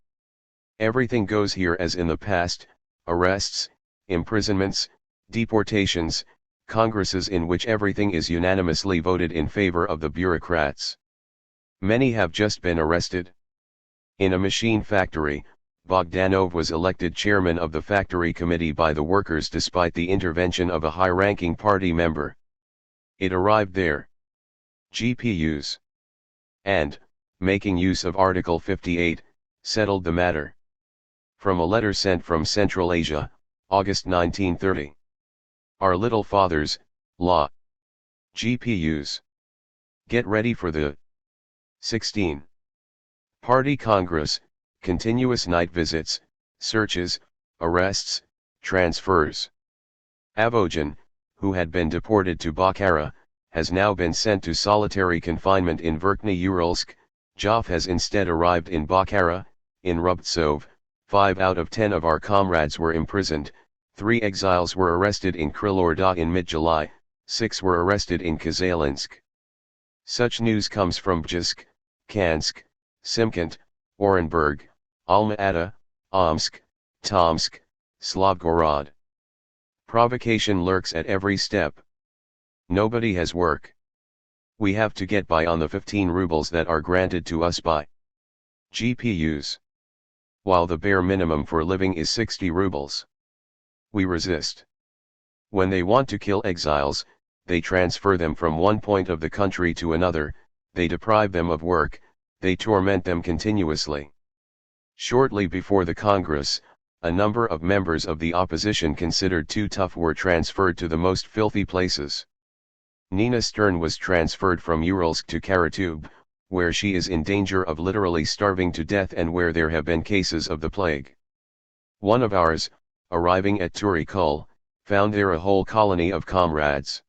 Everything goes here as in the past, arrests, imprisonments, deportations, congresses in which everything is unanimously voted in favor of the bureaucrats. Many have just been arrested. In a machine factory, Bogdanov was elected chairman of the factory committee by the workers despite the intervention of a high-ranking party member. It arrived there. GPUs. And, making use of Article 58, settled the matter. From a letter sent from Central Asia, August 1930. Our little fathers, law. GPUs. Get ready for the 16. Party Congress, continuous night visits, searches, arrests, transfers. Avogan, who had been deported to Bokhara, has now been sent to solitary confinement in Verkhny Uralsk. Jov has instead arrived in Bokhara. In Rubtsov, 5 out of 10 of our comrades were imprisoned, 3 exiles were arrested in Krylorda in mid-July, 6 were arrested in Kazalinsk. Such news comes from Bjsk, Kansk, Simkent, Orenburg, Alma-Ata, Omsk, Tomsk, Slavgorod. Provocation lurks at every step. Nobody has work. We have to get by on the 15 rubles that are granted to us by GPUs. While the bare minimum for living is 60 rubles. We resist. When they want to kill exiles, they transfer them from one point of the country to another, they deprive them of work, they torment them continuously. Shortly before the Congress, a number of members of the opposition considered too tough were transferred to the most filthy places. Nina Stern was transferred from Uralsk to Karatub, where she is in danger of literally starving to death and where there have been cases of the plague. One of ours, arriving at Turikul, found there a whole colony of comrades.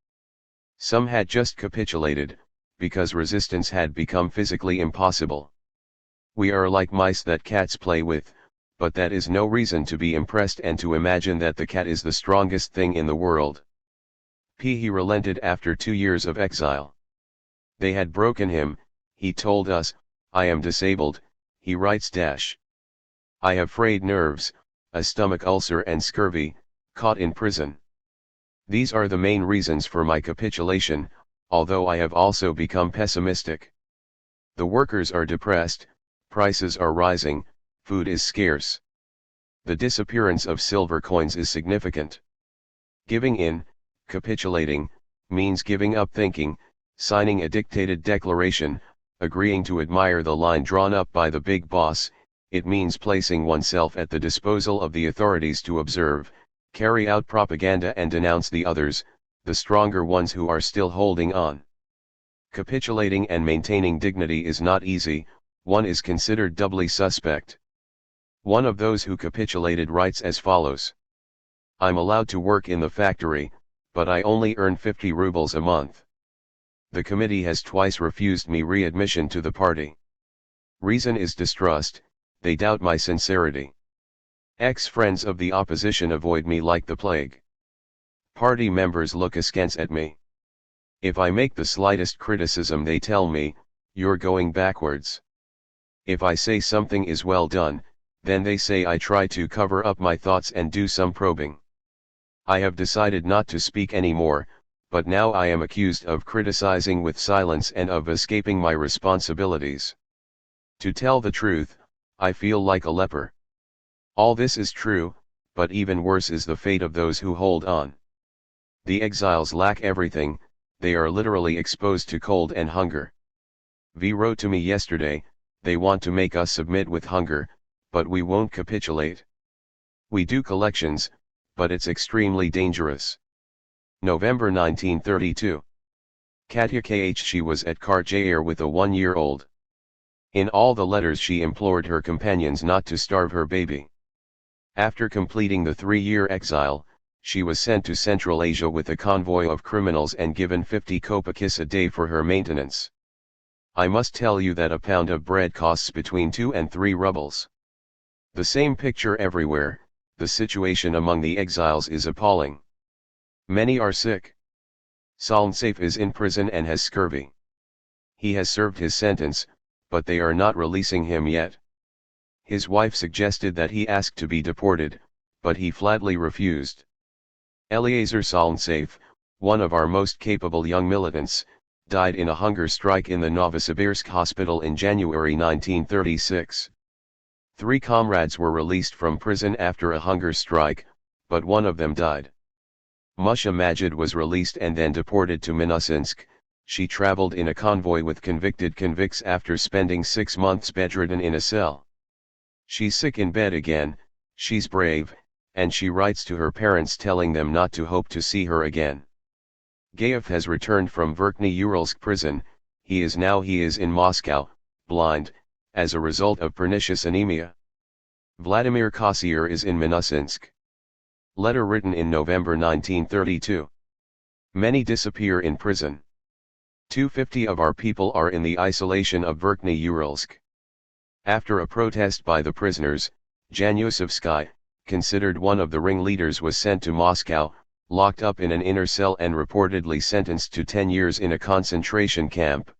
Some had just capitulated, because resistance had become physically impossible. We are like mice that cats play with, but that is no reason to be impressed and to imagine that the cat is the strongest thing in the world. He relented after 2 years of exile. They had broken him, he told us. I am disabled, he writes. I have frayed nerves, a stomach ulcer and scurvy, caught in prison. These are the main reasons for my capitulation, although I have also become pessimistic. The workers are depressed, prices are rising, food is scarce. The disappearance of silver coins is significant. Giving in, capitulating, means giving up thinking, signing a dictated declaration, agreeing to admire the line drawn up by the big boss. It means placing oneself at the disposal of the authorities to observe, carry out propaganda and denounce the others, the stronger ones who are still holding on. Capitulating and maintaining dignity is not easy, one is considered doubly suspect. One of those who capitulated writes as follows. I'm allowed to work in the factory, but I only earn 50 rubles a month. The committee has twice refused me readmission to the party. Reason is distrust, they doubt my sincerity. Ex-friends of the opposition avoid me like the plague. Party members look askance at me. If I make the slightest criticism they tell me, you're going backwards. If I say something is well done, then they say I try to cover up my thoughts and do some probing. I have decided not to speak anymore, but now I am accused of criticizing with silence and of escaping my responsibilities. To tell the truth, I feel like a leper. All this is true, but even worse is the fate of those who hold on. The exiles lack everything, they are literally exposed to cold and hunger. V wrote to me yesterday, they want to make us submit with hunger, but we won't capitulate. We do collections, but it's extremely dangerous. November 1932. Katya Kh. She was at Karjair with a 1-year-old. In all the letters she implored her companions not to starve her baby. After completing the 3-year exile, she was sent to Central Asia with a convoy of criminals and given 50 kopecks a day for her maintenance. I must tell you that a pound of bread costs between 2 and 3 rubles. The same picture everywhere, the situation among the exiles is appalling. Many are sick. Salnsafe is in prison and has scurvy. He has served his sentence, but they are not releasing him yet. His wife suggested that he ask to be deported, but he flatly refused. Eliezer Salnsafe, one of our most capable young militants, died in a hunger strike in the Novosibirsk hospital in January 1936. 3 comrades were released from prison after a hunger strike, but one of them died. Musha Majid was released and then deported to Minusinsk. She traveled in a convoy with convicted convicts after spending 6 months bedridden in a cell. She's sick in bed again, she's brave, and she writes to her parents telling them not to hope to see her again. Gayev has returned from Verkhny-Uralsk prison, he is in Moscow, blind, as a result of pernicious anemia. Vladimir Kossier is in Minusinsk. Letter written in November 1932. Many disappear in prison. 250 of our people are in the isolation of Verkhny-Uralsk. After a protest by the prisoners, Janyusevsky, considered one of the ringleaders, was sent to Moscow, locked up in an inner cell and reportedly sentenced to 10 years in a concentration camp.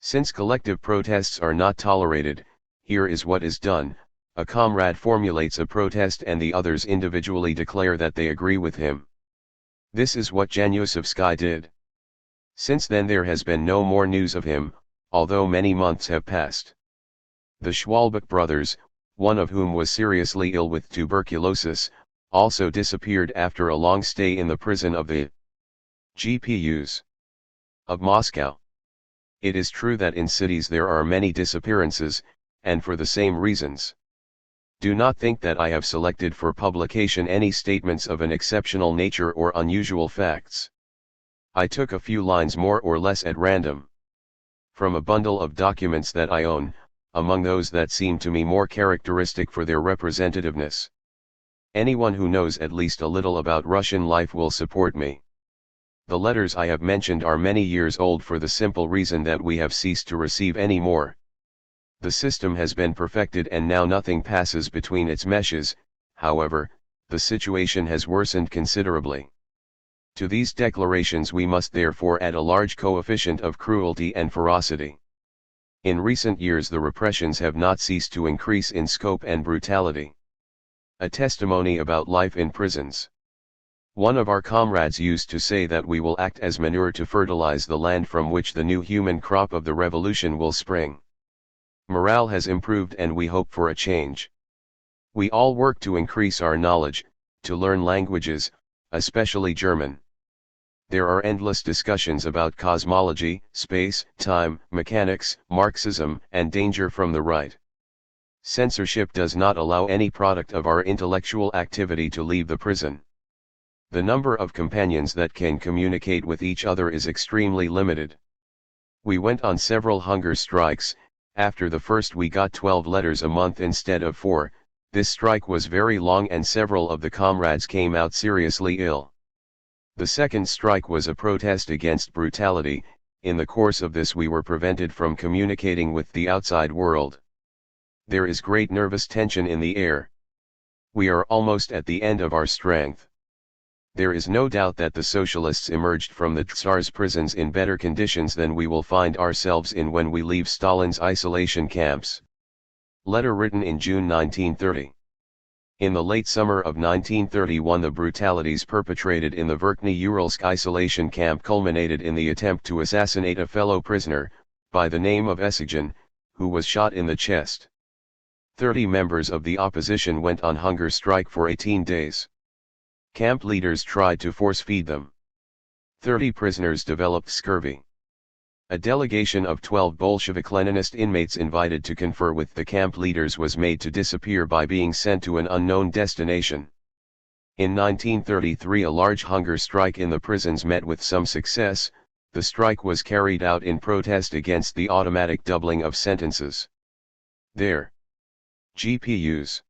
Since collective protests are not tolerated, here is what is done: a comrade formulates a protest and the others individually declare that they agree with him. This is what Janyusevsky did. Since then there has been no more news of him, although many months have passed. The Schwalbach brothers, one of whom was seriously ill with tuberculosis, also disappeared after a long stay in the prison of the GPUs of Moscow. It is true that in cities there are many disappearances, and for the same reasons. Do not think that I have selected for publication any statements of an exceptional nature or unusual facts. I took a few lines more or less at random from a bundle of documents that I own, among those that seem to me more characteristic for their representativeness. Anyone who knows at least a little about Russian life will support me. The letters I have mentioned are many years old for the simple reason that we have ceased to receive any more. The system has been perfected and now nothing passes between its meshes. However, the situation has worsened considerably. To these declarations we must therefore add a large coefficient of cruelty and ferocity. In recent years the repressions have not ceased to increase in scope and brutality. A testimony about life in prisons. One of our comrades used to say that we will act as manure to fertilize the land from which the new human crop of the revolution will spring. Morale has improved and we hope for a change. We all work to increase our knowledge, to learn languages, especially German. There are endless discussions about cosmology, space, time, mechanics, Marxism, and danger from the right. Censorship does not allow any product of our intellectual activity to leave the prison. The number of companions that can communicate with each other is extremely limited. We went on several hunger strikes. After the first we got 12 letters a month instead of 4, this strike was very long and several of the comrades came out seriously ill. The second strike was a protest against brutality. In the course of this we were prevented from communicating with the outside world. There is great nervous tension in the air. We are almost at the end of our strength. There is no doubt that the socialists emerged from the Tsar's prisons in better conditions than we will find ourselves in when we leave Stalin's isolation camps. Letter written in June 1930. In the late summer of 1931 the brutalities perpetrated in the Verkhny-Uralsk isolation camp culminated in the attempt to assassinate a fellow prisoner, by the name of Essegian, who was shot in the chest. 30 members of the opposition went on hunger strike for 18 days. Camp leaders tried to force-feed them. 30 prisoners developed scurvy. A delegation of 12 Bolshevik-Leninist inmates invited to confer with the camp leaders was made to disappear by being sent to an unknown destination. In 1933 a large hunger strike in the prisons met with some success. The strike was carried out in protest against the automatic doubling of sentences. There. GPUs.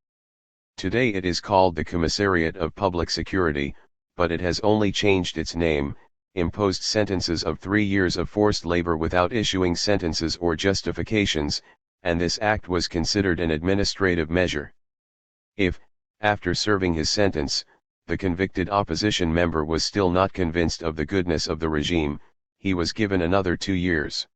Today it is called the Commissariat of Public Security, but it has only changed its name, imposed sentences of 3 years of forced labor without issuing sentences or justifications, and this act was considered an administrative measure. If, after serving his sentence, the convicted opposition member was still not convinced of the goodness of the regime, he was given another 2 years.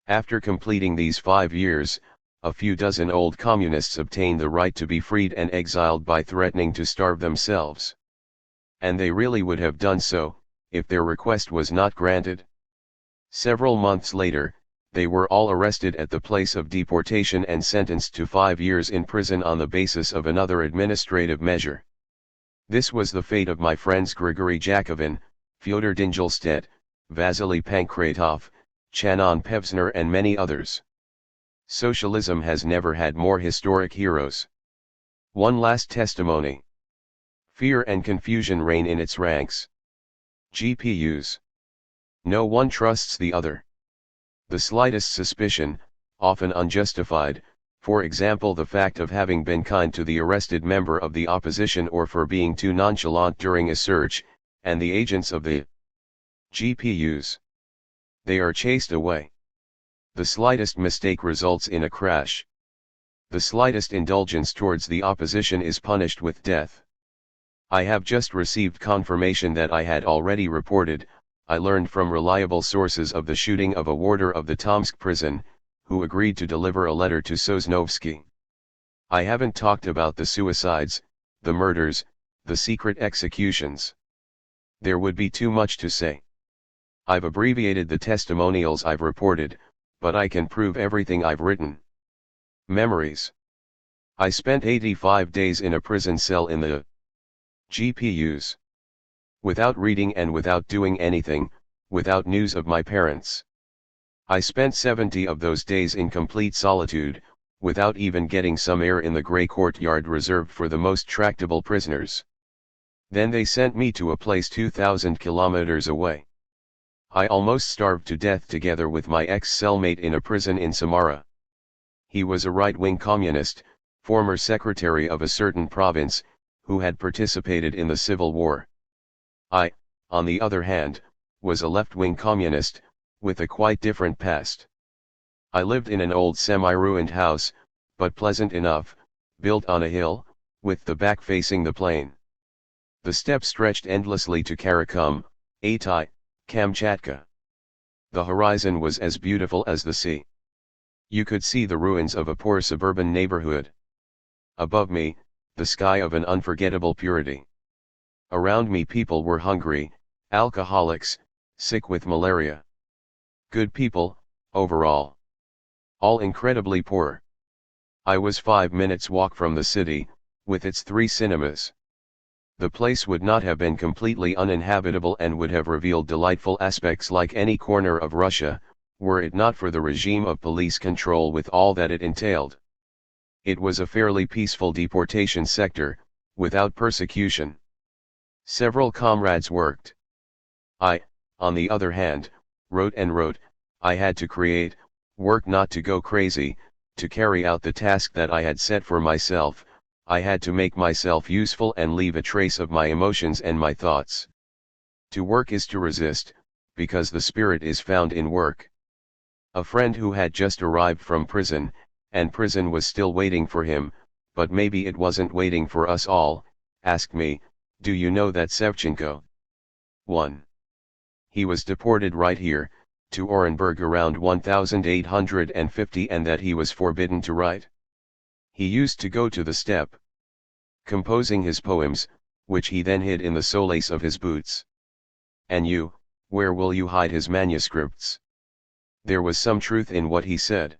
After completing these 5 years, a few dozen old communists obtained the right to be freed and exiled by threatening to starve themselves. And they really would have done so, if their request was not granted. Several months later, they were all arrested at the place of deportation and sentenced to 5 years in prison on the basis of another administrative measure. This was the fate of my friends Grigory Jakovin, Fyodor Dingelstedt, Vasily Pankratov, Chanon Pevsner and many others. Socialism has never had more historic heroes. One last testimony. Fear and confusion reign in its ranks. GPUs. No one trusts the other. The slightest suspicion, often unjustified, for example the fact of having been kind to the arrested member of the opposition or for being too nonchalant during a search, and the agents of the GPUs. They are chased away. The slightest mistake results in a crash. The slightest indulgence towards the opposition is punished with death. I have just received confirmation that I had already reported. I learned from reliable sources of the shooting of a warder of the Tomsk prison, who agreed to deliver a letter to Sosnovsky. I haven't talked about the suicides, the murders, the secret executions. There would be too much to say. I've abbreviated the testimonials I've reported, but I can prove everything I've written. Memories. I spent 85 days in a prison cell in the GPUs. Without reading and without doing anything, without news of my parents. I spent 70 of those days in complete solitude, without even getting some air in the grey courtyard reserved for the most tractable prisoners. Then they sent me to a place 2,000 kilometers away. I almost starved to death together with my ex-cellmate in a prison in Samara. He was a right-wing communist, former secretary of a certain province, who had participated in the civil war. I, on the other hand, was a left-wing communist, with a quite different past. I lived in an old semi-ruined house, but pleasant enough, built on a hill, with the back facing the plain. The steppe stretched endlessly to Karakum, Altai, Kamchatka. The horizon was as beautiful as the sea. You could see the ruins of a poor suburban neighborhood. Above me, the sky of an unforgettable purity. Around me people were hungry, alcoholics, sick with malaria. Good people, overall. All incredibly poor. I was 5 minutes walk from the city, with its 3 cinemas. The place would not have been completely uninhabitable and would have revealed delightful aspects like any corner of Russia, were it not for the regime of police control with all that it entailed. It was a fairly peaceful deportation sector, without persecution. Several comrades worked. I, on the other hand, wrote and wrote. I had to create, work not to go crazy, to carry out the task that I had set for myself. I had to make myself useful and leave a trace of my emotions and my thoughts. To work is to resist, because the spirit is found in work. A friend who had just arrived from prison, and prison was still waiting for him, but maybe it wasn't waiting for us all, asked me, "Do you know that Sevchenko 1. He was deported right here, to Orenburg around 1850 and that he was forbidden to write? He used to go to the steppe, composing his poems, which he then hid in the solace of his boots. And you, where will you hide his manuscripts?" There was some truth in what he said.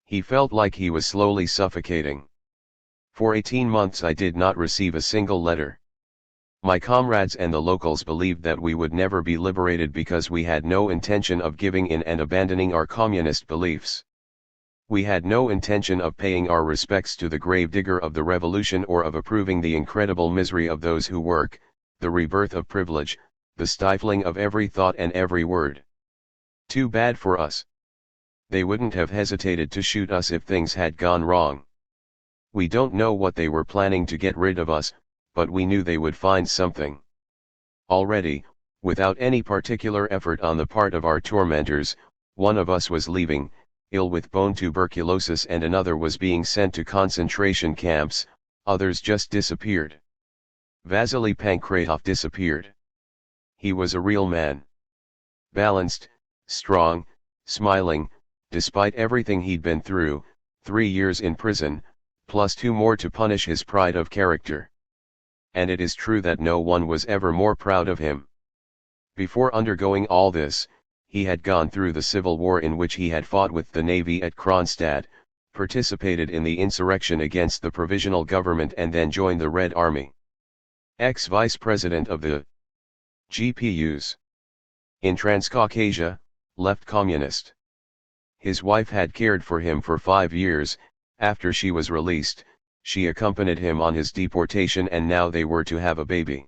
He felt like he was slowly suffocating. For 18 months I did not receive a single letter. My comrades and the locals believed that we would never be liberated because we had no intention of giving in and abandoning our communist beliefs. We had no intention of paying our respects to the gravedigger of the revolution or of approving the incredible misery of those who work, the rebirth of privilege, the stifling of every thought and every word. Too bad for us. They wouldn't have hesitated to shoot us if things had gone wrong. We don't know what they were planning to get rid of us, but we knew they would find something. Already, without any particular effort on the part of our tormentors, one of us was leaving, ill with bone tuberculosis, and another was being sent to concentration camps. Others just disappeared. Vasily Pankratov disappeared. He was a real man. Balanced, strong, smiling, despite everything he'd been through, 3 years in prison, plus 2 more to punish his pride of character. And it is true that no one was ever more proud of him. Before undergoing all this, he had gone through the civil war in which he had fought with the navy at Kronstadt, participated in the insurrection against the provisional government and then joined the Red Army. Ex-vice president of the GPUs. In Transcaucasia, left communist. His wife had cared for him for 5 years. After she was released, she accompanied him on his deportation and now they were to have a baby.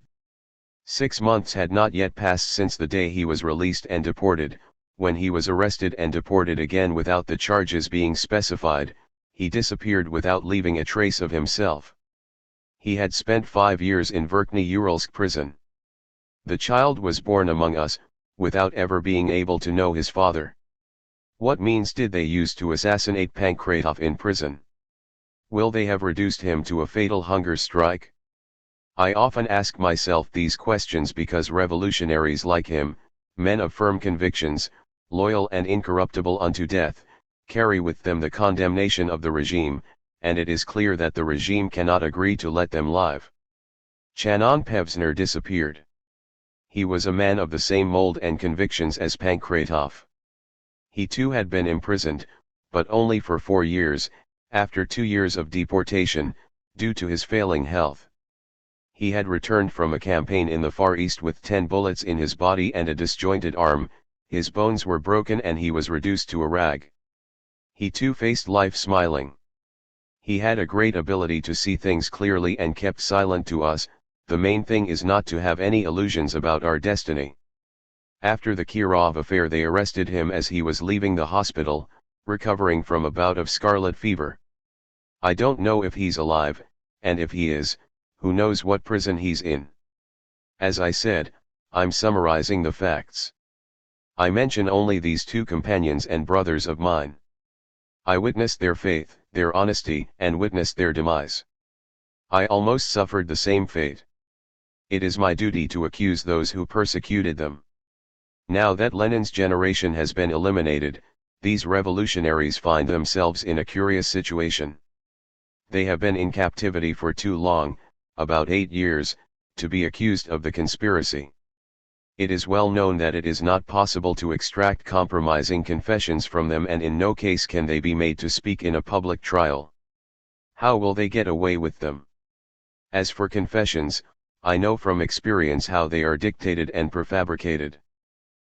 6 months had not yet passed since the day he was released and deported. When he was arrested and deported again without the charges being specified, he disappeared without leaving a trace of himself. He had spent 5 years in Verkhny-Uralsk prison. The child was born among us, without ever being able to know his father. What means did they use to assassinate Pankratov in prison? Will they have reduced him to a fatal hunger strike? I often ask myself these questions because revolutionaries like him, men of firm convictions, loyal and incorruptible unto death, carry with them the condemnation of the regime, and it is clear that the regime cannot agree to let them live. Chanon Pevsner disappeared. He was a man of the same mold and convictions as Pankratov. He too had been imprisoned, but only for 4 years, after 2 years of deportation, due to his failing health. He had returned from a campaign in the Far East with 10 bullets in his body and a disjointed arm. His bones were broken and he was reduced to a rag. He too faced life smiling. He had a great ability to see things clearly and kept silent to us. The main thing is not to have any illusions about our destiny. After the Kirov affair they arrested him as he was leaving the hospital, recovering from a bout of scarlet fever. I don't know if he's alive, and if he is, who knows what prison he's in. As I said, I'm summarizing the facts. I mention only these two companions and brothers of mine. I witnessed their faith, their honesty, and witnessed their demise. I almost suffered the same fate. It is my duty to accuse those who persecuted them. Now that Lenin's generation has been eliminated, these revolutionaries find themselves in a curious situation. They have been in captivity for too long, about 8 years, to be accused of the conspiracy. It is well known that it is not possible to extract compromising confessions from them, and in no case can they be made to speak in a public trial. How will they get away with them? As for confessions, I know from experience how they are dictated and prefabricated.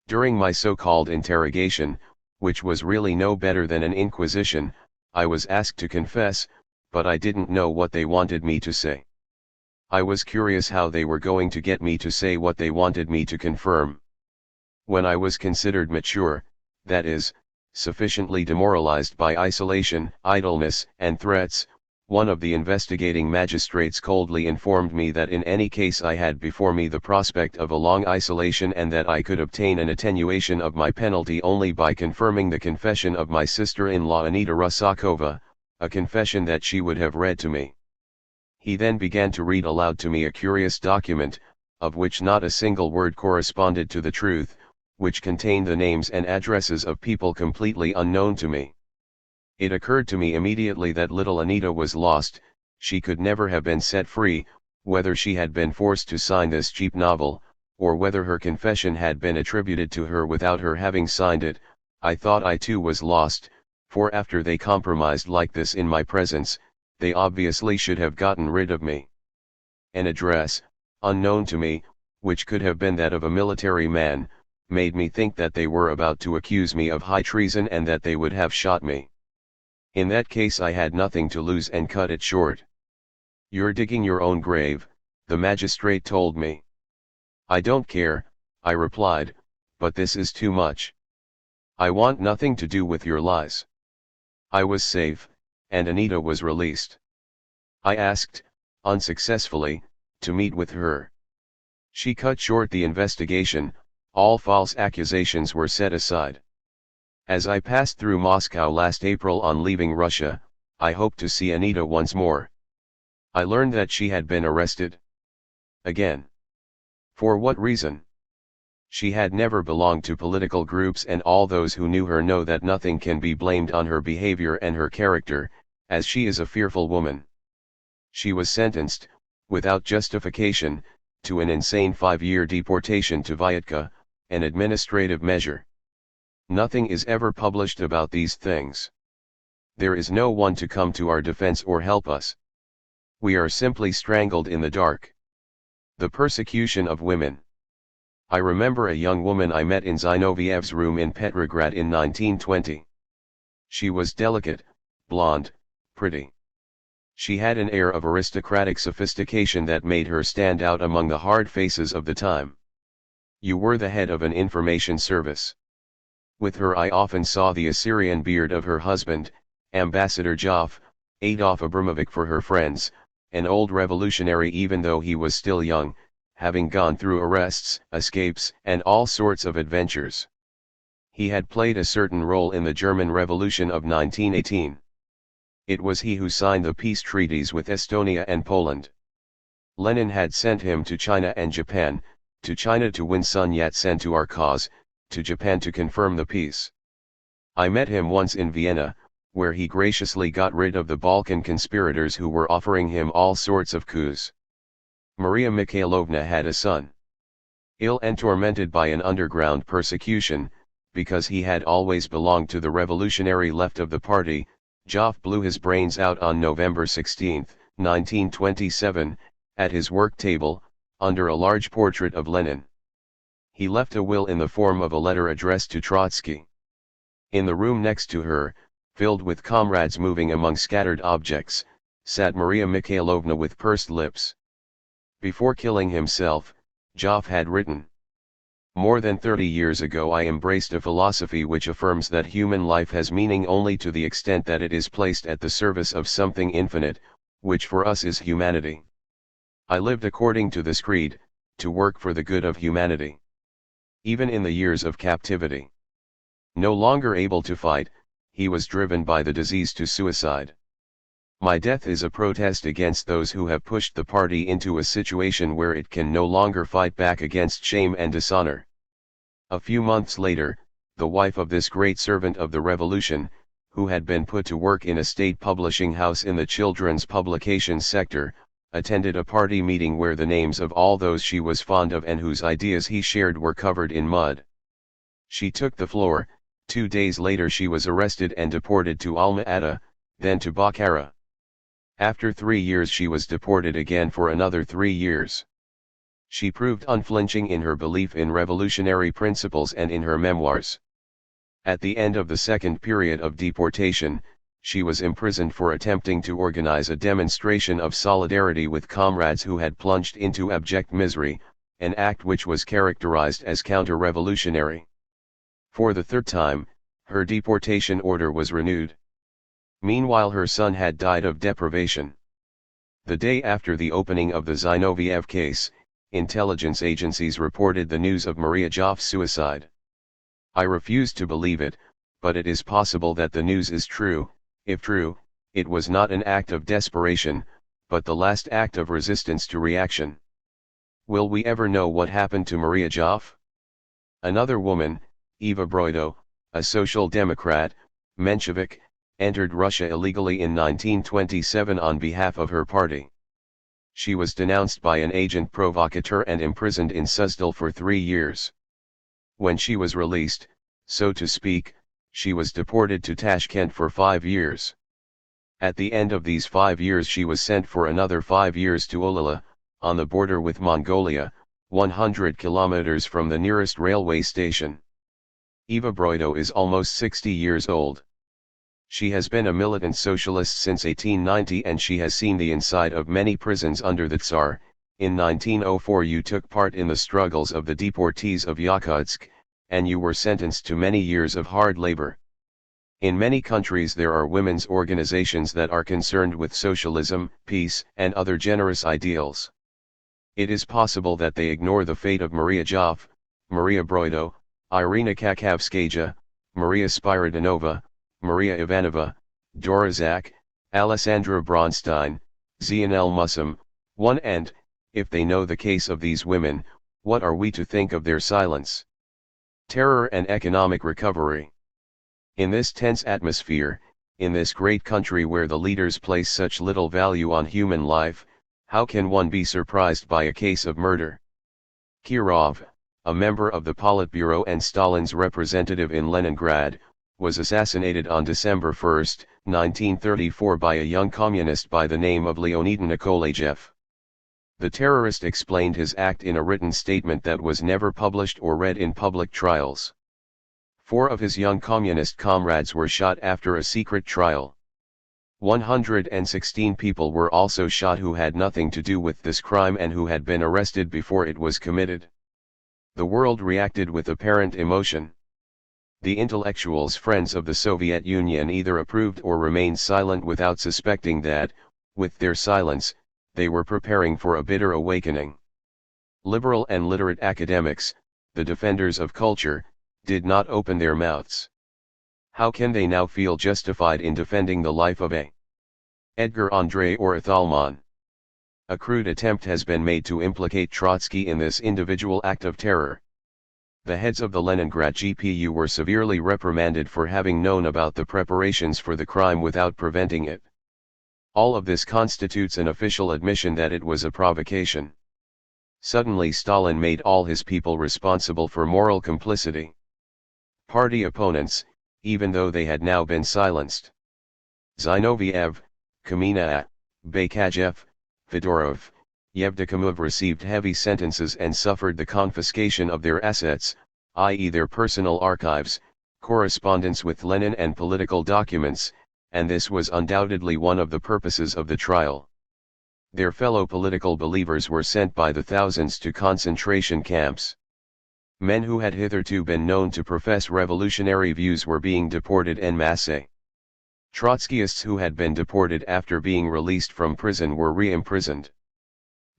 During my so-called interrogation, which was really no better than an inquisition, I was asked to confess, but I didn't know what they wanted me to say. I was curious how they were going to get me to say what they wanted me to confirm. When I was considered mature, that is, sufficiently demoralized by isolation, idleness, and threats, one of the investigating magistrates coldly informed me that in any case I had before me the prospect of a long isolation, and that I could obtain an attenuation of my penalty only by confirming the confession of my sister-in-law Anita Rusakova, a confession that she would have read to me. He then began to read aloud to me a curious document, of which not a single word corresponded to the truth, which contained the names and addresses of people completely unknown to me. It occurred to me immediately that little Anita was lost. She could never have been set free, whether she had been forced to sign this cheap novel, or whether her confession had been attributed to her without her having signed it. I thought I too was lost, for after they compromised like this in my presence, they obviously should have gotten rid of me. An address, unknown to me, which could have been that of a military man, made me think that they were about to accuse me of high treason and that they would have shot me. In that case I had nothing to lose and cut it short. "You're digging your own grave," the magistrate told me. "I don't care," I replied, "but this is too much. I want nothing to do with your lies." I was safe, and Anita was released. I asked, unsuccessfully, to meet with her. She cut short the investigation. All false accusations were set aside. As I passed through Moscow last April on leaving Russia, I hoped to see Anita once more. I learned that she had been arrested. Again. For what reason? She had never belonged to political groups, and all those who knew her know that nothing can be blamed on her behavior and her character, as she is a fearful woman. She was sentenced, without justification, to an insane 5-year deportation to Vyatka, an administrative measure. Nothing is ever published about these things. There is no one to come to our defense or help us. We are simply strangled in the dark. The persecution of women. I remember a young woman I met in Zinoviev's room in Petrograd in 1920. She was delicate, blonde, pretty. She had an air of aristocratic sophistication that made her stand out among the hard faces of the time. You were the head of an information service. With her I often saw the Assyrian beard of her husband, Ambassador Joff, Adolf Abramovich for her friends, an old revolutionary even though he was still young, having gone through arrests, escapes, and all sorts of adventures. He had played a certain role in the German Revolution of 1918. It was he who signed the peace treaties with Estonia and Poland. Lenin had sent him to China and Japan, to China to win Sun Yat-sen to our cause, to Japan to confirm the peace. I met him once in Vienna, where he graciously got rid of the Balkan conspirators who were offering him all sorts of coups. Maria Mikhailovna had a son. Ill and tormented by an underground persecution, because he had always belonged to the revolutionary left of the party, Joff blew his brains out on November 16, 1927, at his work table, under a large portrait of Lenin. He left a will in the form of a letter addressed to Trotsky. In the room next to her, filled with comrades moving among scattered objects, sat Maria Mikhailovna with pursed lips. Before killing himself, Joff had written, "More than 30 years ago I embraced a philosophy which affirms that human life has meaning only to the extent that it is placed at the service of something infinite, which for us is humanity. I lived according to this creed, to work for the good of humanity. Even in the years of captivity. No longer able to fight, he was driven by the disease to suicide. My death is a protest against those who have pushed the party into a situation where it can no longer fight back against shame and dishonor. A few months later, the wife of this great servant of the revolution, who had been put to work in a state publishing house in the children's publications sector, attended a party meeting where the names of all those she was fond of and whose ideas he shared were covered in mud. She took the floor. 2 days later she was arrested and deported to Alma-Ata, then to Bukhara. After 3 years she was deported again for another 3 years. She proved unflinching in her belief in revolutionary principles and in her memoirs. At the end of the second period of deportation, she was imprisoned for attempting to organize a demonstration of solidarity with comrades who had plunged into abject misery, an act which was characterized as counter-revolutionary. For the third time, her deportation order was renewed. Meanwhile her son had died of deprivation. The day after the opening of the Zinoviev case, intelligence agencies reported the news of Maria Joff's suicide. I refuse to believe it, but it is possible that the news is true. If true, it was not an act of desperation, but the last act of resistance to reaction. Will we ever know what happened to Maria Joff? Another woman, Eva Broido, a social democrat, Menshevik, entered Russia illegally in 1927 on behalf of her party. She was denounced by an agent provocateur and imprisoned in Suzdal for 3 years. When she was released, so to speak, she was deported to Tashkent for 5 years. At the end of these 5 years she was sent for another 5 years to Olila, on the border with Mongolia, 100 kilometers from the nearest railway station. Eva Broido is almost 60 years old. She has been a militant socialist since 1890 and she has seen the inside of many prisons under the Tsar. In 1904 you took part in the struggles of the deportees of Yakutsk, and you were sentenced to many years of hard labor. In many countries there are women's organizations that are concerned with socialism, peace, and other generous ideals. It is possible that they ignore the fate of Maria Joff, Maria Broido, Irina Kakavskaya, Maria Spiridonova, Maria Ivanova, Dora Zak, Alessandra Bronstein, Zionel Mussum, one and, if they know the case of these women, what are we to think of their silence? Terror and economic recovery. In this tense atmosphere, in this great country where the leaders place such little value on human life, how can one be surprised by a case of murder? Kirov, a member of the Politburo and Stalin's representative in Leningrad, was assassinated on December 1, 1934 by a young communist by the name of Leonid Nikolayev. The terrorist explained his act in a written statement that was never published or read in public trials. 4 of his young communist comrades were shot after a secret trial. 116 people were also shot who had nothing to do with this crime and who had been arrested before it was committed. The world reacted with apparent emotion. The intellectuals friends of the Soviet Union either approved or remained silent without suspecting that, with their silence, they were preparing for a bitter awakening. Liberal and literate academics, the defenders of culture, did not open their mouths. How can they now feel justified in defending the life of a Edgar André or a Thalmann? A crude attempt has been made to implicate Trotsky in this individual act of terror. The heads of the Leningrad GPU were severely reprimanded for having known about the preparations for the crime without preventing it. All of this constitutes an official admission that it was a provocation. Suddenly Stalin made all his people responsible for moral complicity. Party opponents, even though they had now been silenced. Zinoviev, Kamina, Bakajev, Fedorov, Yevdokimov received heavy sentences and suffered the confiscation of their assets, i.e. their personal archives, correspondence with Lenin and political documents, and this was undoubtedly one of the purposes of the trial. Their fellow political believers were sent by the thousands to concentration camps. Men who had hitherto been known to profess revolutionary views were being deported en masse. Trotskyists who had been deported after being released from prison were re-imprisoned.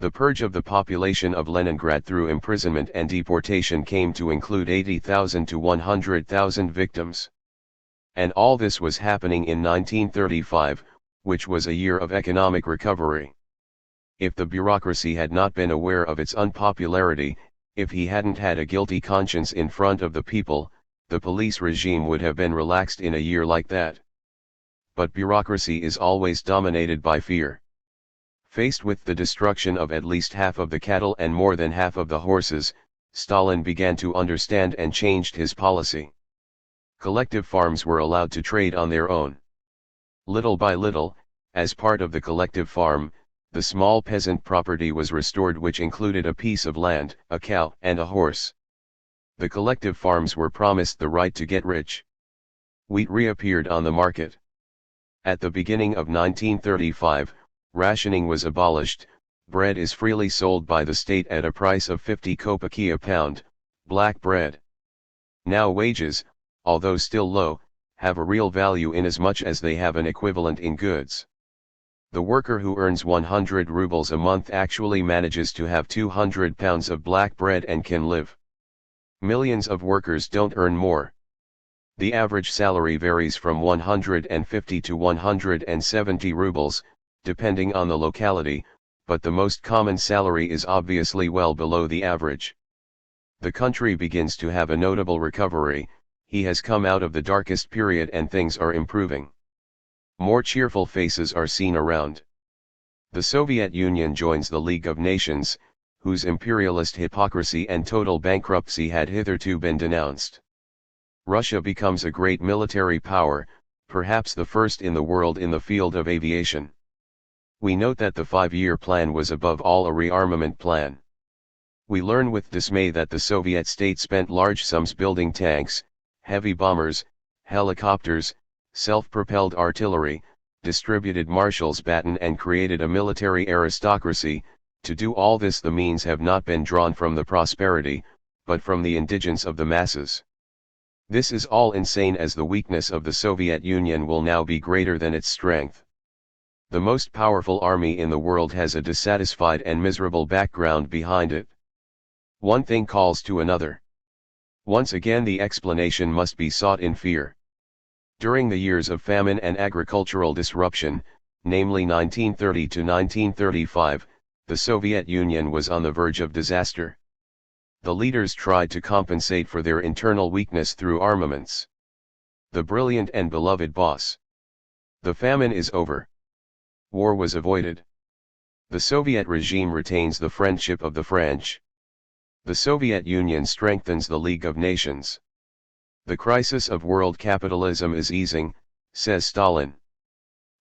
The purge of the population of Leningrad through imprisonment and deportation came to include 80,000 to 100,000 victims. And all this was happening in 1935, which was a year of economic recovery. If the bureaucracy had not been aware of its unpopularity, if he hadn't had a guilty conscience in front of the people, the police regime would have been relaxed in a year like that. But bureaucracy is always dominated by fear. Faced with the destruction of at least half of the cattle and more than half of the horses, Stalin began to understand and changed his policy. Collective farms were allowed to trade on their own. Little by little, as part of the collective farm, the small peasant property was restored, which included a piece of land, a cow, and a horse. The collective farms were promised the right to get rich. Wheat reappeared on the market. At the beginning of 1935, rationing was abolished, bread is freely sold by the state at a price of 50 kopecki a pound, black bread. Now wages, although still low, have a real value inasmuch as they have an equivalent in goods. The worker who earns 100 rubles a month actually manages to have 200 pounds of black bread and can live. Millions of workers don't earn more. The average salary varies from 150 to 170 rubles, depending on the locality, but the most common salary is obviously well below the average. The country begins to have a notable recovery. He has come out of the darkest period and things are improving. More cheerful faces are seen around. The Soviet Union joins the League of Nations, whose imperialist hypocrisy and total bankruptcy had hitherto been denounced. Russia becomes a great military power, perhaps the first in the world in the field of aviation. We note that the 5-year plan was above all a rearmament plan. We learn with dismay that the Soviet state spent large sums building tanks, heavy bombers, helicopters, self-propelled artillery, distributed marshal's baton and created a military aristocracy. To do all this the means have not been drawn from the prosperity, but from the indigence of the masses. This is all insane, as the weakness of the Soviet Union will now be greater than its strength. The most powerful army in the world has a dissatisfied and miserable background behind it. One thing calls to another. Once again the explanation must be sought in fear. During the years of famine and agricultural disruption, namely 1930 to 1935, the Soviet Union was on the verge of disaster. The leaders tried to compensate for their internal weakness through armaments. The brilliant and beloved boss. The famine is over. War was avoided. The Soviet regime retains the friendship of the French. The Soviet Union strengthens the League of Nations. The crisis of world capitalism is easing, says Stalin.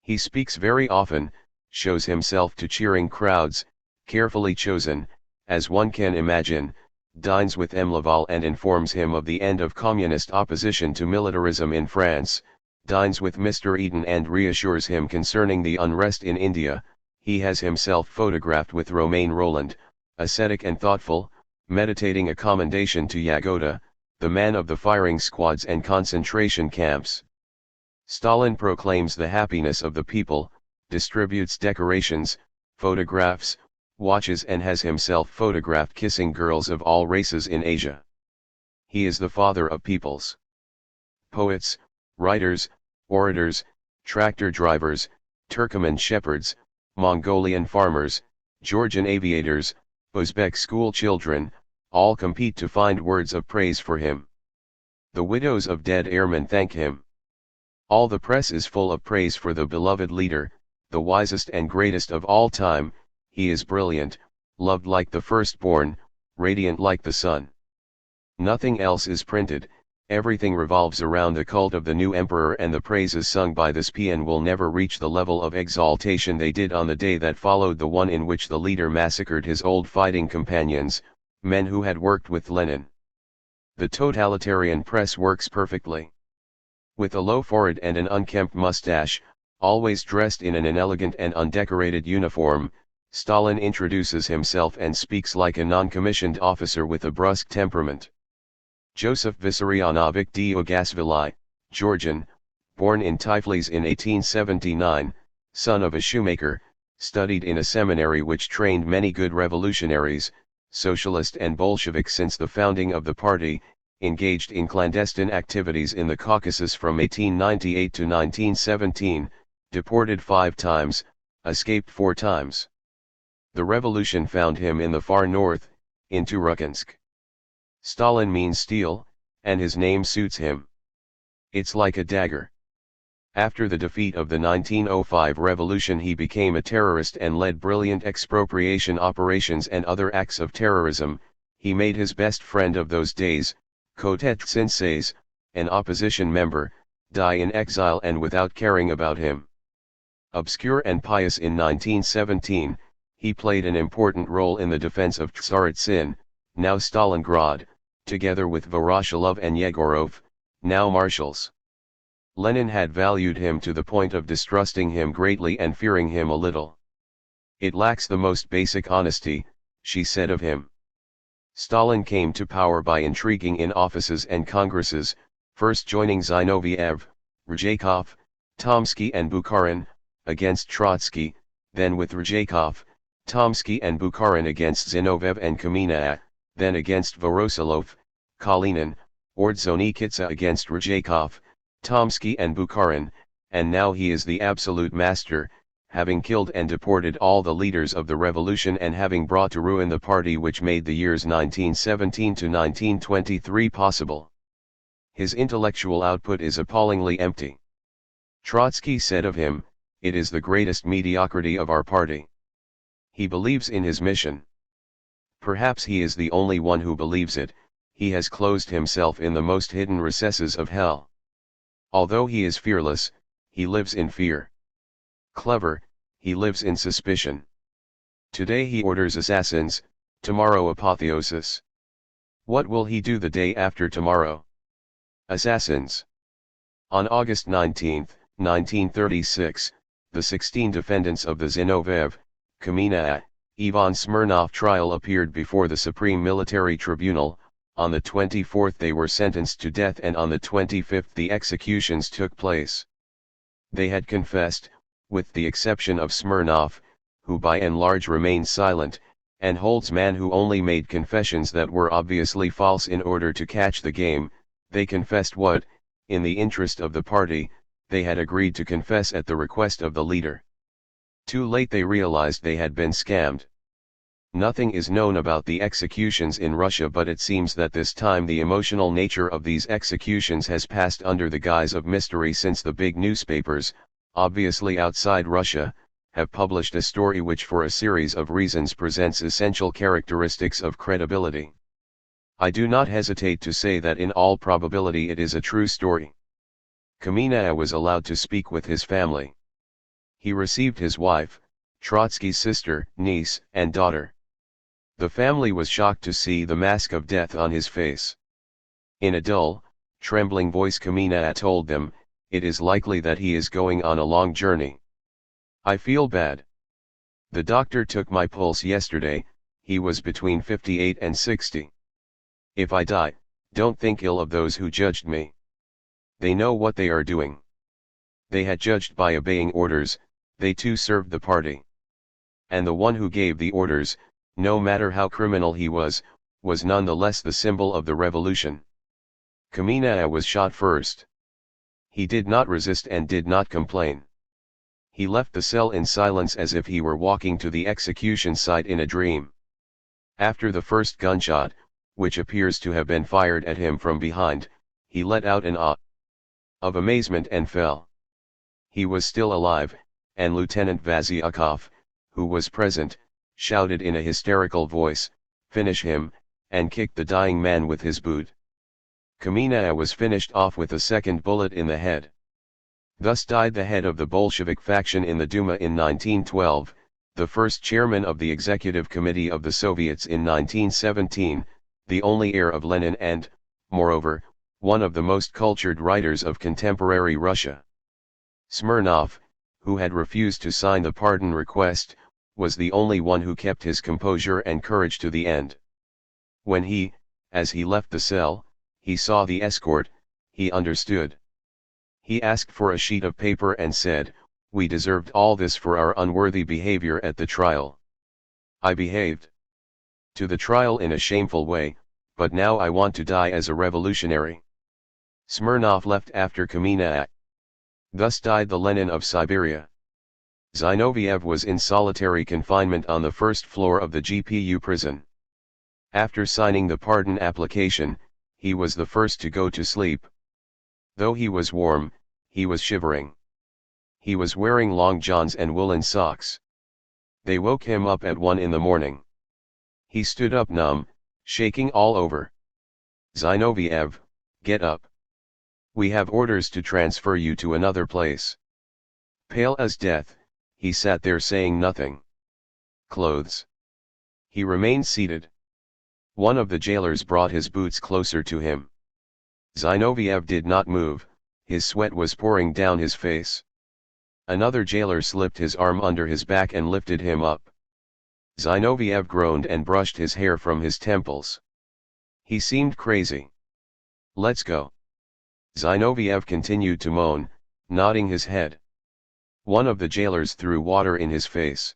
He speaks very often, shows himself to cheering crowds, carefully chosen, as one can imagine, dines with M. Laval and informs him of the end of communist opposition to militarism in France, dines with Mr. Eden and reassures him concerning the unrest in India. He has himself photographed with Romain Rolland, ascetic and thoughtful, meditating a commendation to Yagoda, the man of the firing squads and concentration camps. Stalin proclaims the happiness of the people, distributes decorations, photographs, watches and has himself photographed kissing girls of all races in Asia. He is the father of peoples. Poets, writers, orators, tractor drivers, Turkoman shepherds, Mongolian farmers, Georgian aviators, Uzbek school children, all compete to find words of praise for him. The widows of dead airmen thank him. All the press is full of praise for the beloved leader, the wisest and greatest of all time. He is brilliant, loved like the firstborn, radiant like the sun. Nothing else is printed, everything revolves around the cult of the new emperor, and the praises sung by this paean will never reach the level of exaltation they did on the day that followed, the one in which the leader massacred his old fighting companions, men who had worked with Lenin. The totalitarian press works perfectly. With a low forehead and an unkempt mustache, always dressed in an inelegant and undecorated uniform, Stalin introduces himself and speaks like a non-commissioned officer with a brusque temperament. Joseph Vissarionovich Diogasvili, Georgian, born in Tiflis in 1879, son of a shoemaker, studied in a seminary which trained many good revolutionaries, socialist and Bolshevik since the founding of the party, engaged in clandestine activities in the Caucasus from 1898 to 1917, deported 5 times, escaped 4 times. The revolution found him in the far north, in Turukhansk. Stalin means steel, and his name suits him. It's like a dagger. After the defeat of the 1905 revolution, he became a terrorist and led brilliant expropriation operations and other acts of terrorism. He made his best friend of those days, Kotet Sinsays, an opposition member, die in exile and without caring about him. Obscure and pious in 1917, he played an important role in the defense of Tsaritsyn, now Stalingrad, together with Voroshilov and Yegorov, now marshals. Lenin had valued him to the point of distrusting him greatly and fearing him a little. It lacks the most basic honesty, she said of him. Stalin came to power by intriguing in offices and congresses, first joining Zinoviev, Ryzhikov, Tomsky and Bukharin, against Trotsky, then with Ryzhikov, Tomsky and Bukharin against Zinoviev and Kamenev, then against Voroshilov, Kalinin, Ordzhonikidze against Ryzhikov, Tomsky and Bukharin, and now he is the absolute master, having killed and deported all the leaders of the revolution and having brought to ruin the party which made the years 1917 to 1923 possible. His intellectual output is appallingly empty. Trotsky said of him, "It is the greatest mediocrity of our party." He believes in his mission. Perhaps he is the only one who believes it. He has closed himself in the most hidden recesses of hell. Although he is fearless, he lives in fear. Clever, he lives in suspicion. Today he orders assassins, tomorrow apotheosis. What will he do the day after tomorrow? Assassins. On August 19, 1936, the 16 defendants of the Zinoviev, Kamenev, Ivan Smirnov trial appeared before the Supreme Military Tribunal. On the 24th they were sentenced to death and on the 25th the executions took place. They had confessed, with the exception of Smirnov, who by and large remained silent, and Holtzman who only made confessions that were obviously false in order to catch the game. They confessed what, in the interest of the party, they had agreed to confess at the request of the leader. Too late they realized they had been scammed. Nothing is known about the executions in Russia, but it seems that this time the emotional nature of these executions has passed under the guise of mystery, since the big newspapers, obviously outside Russia, have published a story which for a series of reasons presents essential characteristics of credibility. I do not hesitate to say that in all probability it is a true story. Kamenev was allowed to speak with his family. He received his wife, Trotsky's sister, niece, and daughter. The family was shocked to see the mask of death on his face. In a dull, trembling voice Kamenev told them, "It is likely that he is going on a long journey. I feel bad. The doctor took my pulse yesterday, he was between 58 and 60. If I die, don't think ill of those who judged me. They know what they are doing. They had judged by obeying orders, they too served the party. And the one who gave the orders, no matter how criminal he was none the less the symbol of the revolution." Kamenev was shot first. He did not resist and did not complain. He left the cell in silence as if he were walking to the execution site in a dream. After the first gunshot, which appears to have been fired at him from behind, he let out an ah of amazement and fell. He was still alive, and Lieutenant Vasyakov, who was present, shouted in a hysterical voice, "Finish him," and kicked the dying man with his boot. Kamenev was finished off with a second bullet in the head. Thus died the head of the Bolshevik faction in the Duma in 1912, the first chairman of the Executive Committee of the Soviets in 1917, the only heir of Lenin and, moreover, one of the most cultured writers of contemporary Russia. Smirnov, who had refused to sign the pardon request, was the only one who kept his composure and courage to the end. When he, as he left the cell, he saw the escort, he understood. He asked for a sheet of paper and said, We deserved all this for our unworthy behavior at the trial. I behaved to the trial in a shameful way, but now I want to die as a revolutionary. Smirnov left after Kamina. Thus died the Lenin of Siberia. Zinoviev was in solitary confinement on the first floor of the GPU prison. After signing the pardon application, he was the first to go to sleep. Though he was warm, he was shivering. He was wearing long johns and woolen socks. They woke him up at 1 in the morning. He stood up numb, shaking all over. Zinoviev, get up. We have orders to transfer you to another place. Pale as death, he sat there saying nothing. Clothes. He remained seated. One of the jailers brought his boots closer to him. Zinoviev did not move, his sweat was pouring down his face. Another jailer slipped his arm under his back and lifted him up. Zinoviev groaned and brushed his hair from his temples. He seemed crazy. Let's go. Zinoviev continued to moan, nodding his head. One of the jailers threw water in his face.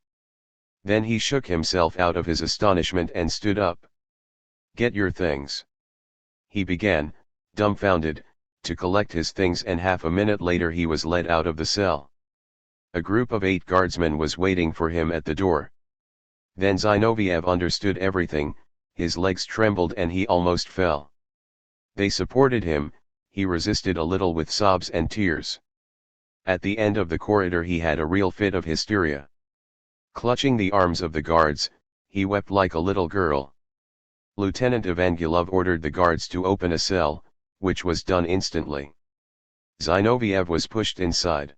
Then he shook himself out of his astonishment and stood up. Get your things. He began, dumbfounded, to collect his things, and half a minute later he was led out of the cell. A group of 8 guardsmen was waiting for him at the door. Then Zinoviev understood everything, his legs trembled and he almost fell. They supported him, he resisted a little with sobs and tears. At the end of the corridor he had a real fit of hysteria. Clutching the arms of the guards, he wept like a little girl. Lieutenant Evangulov ordered the guards to open a cell, which was done instantly. Zinoviev was pushed inside.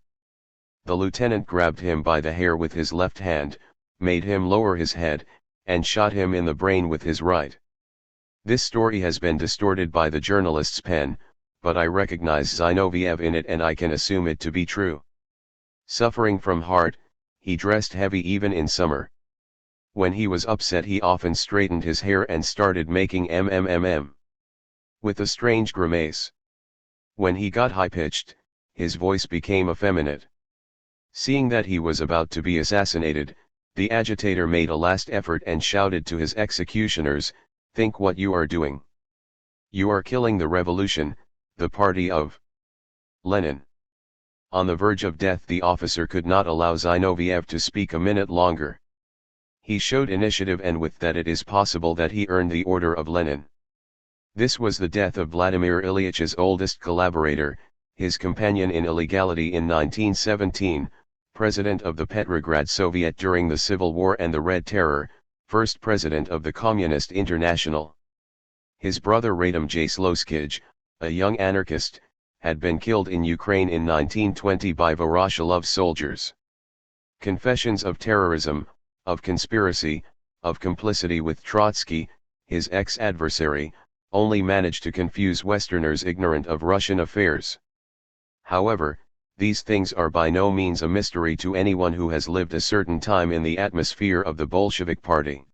The lieutenant grabbed him by the hair with his left hand, made him lower his head, and shot him in the brain with his right. This story has been distorted by the journalist's pen, but I recognize Zinoviev in it and I can assume it to be true. Suffering from heart, he dressed heavy even in summer. When he was upset he often straightened his hair and started making with a strange grimace. When he got high-pitched, his voice became effeminate. Seeing that he was about to be assassinated, the agitator made a last effort and shouted to his executioners, "Think what you are doing. You are killing the revolution, the party of Lenin." On the verge of death, the officer could not allow Zinoviev to speak a minute longer. He showed initiative, and with that it is possible that he earned the Order of Lenin. This was the death of Vladimir Ilyitch's oldest collaborator, his companion in illegality in 1917, president of the Petrograd Soviet during the Civil War and the Red Terror, first president of the Communist International. His brother Radim Jaslovskij, a young anarchist, had been killed in Ukraine in 1920 by Voroshilov soldiers. Confessions of terrorism, of conspiracy, of complicity with Trotsky, his ex-adversary, only managed to confuse Westerners ignorant of Russian affairs. However, these things are by no means a mystery to anyone who has lived a certain time in the atmosphere of the Bolshevik Party.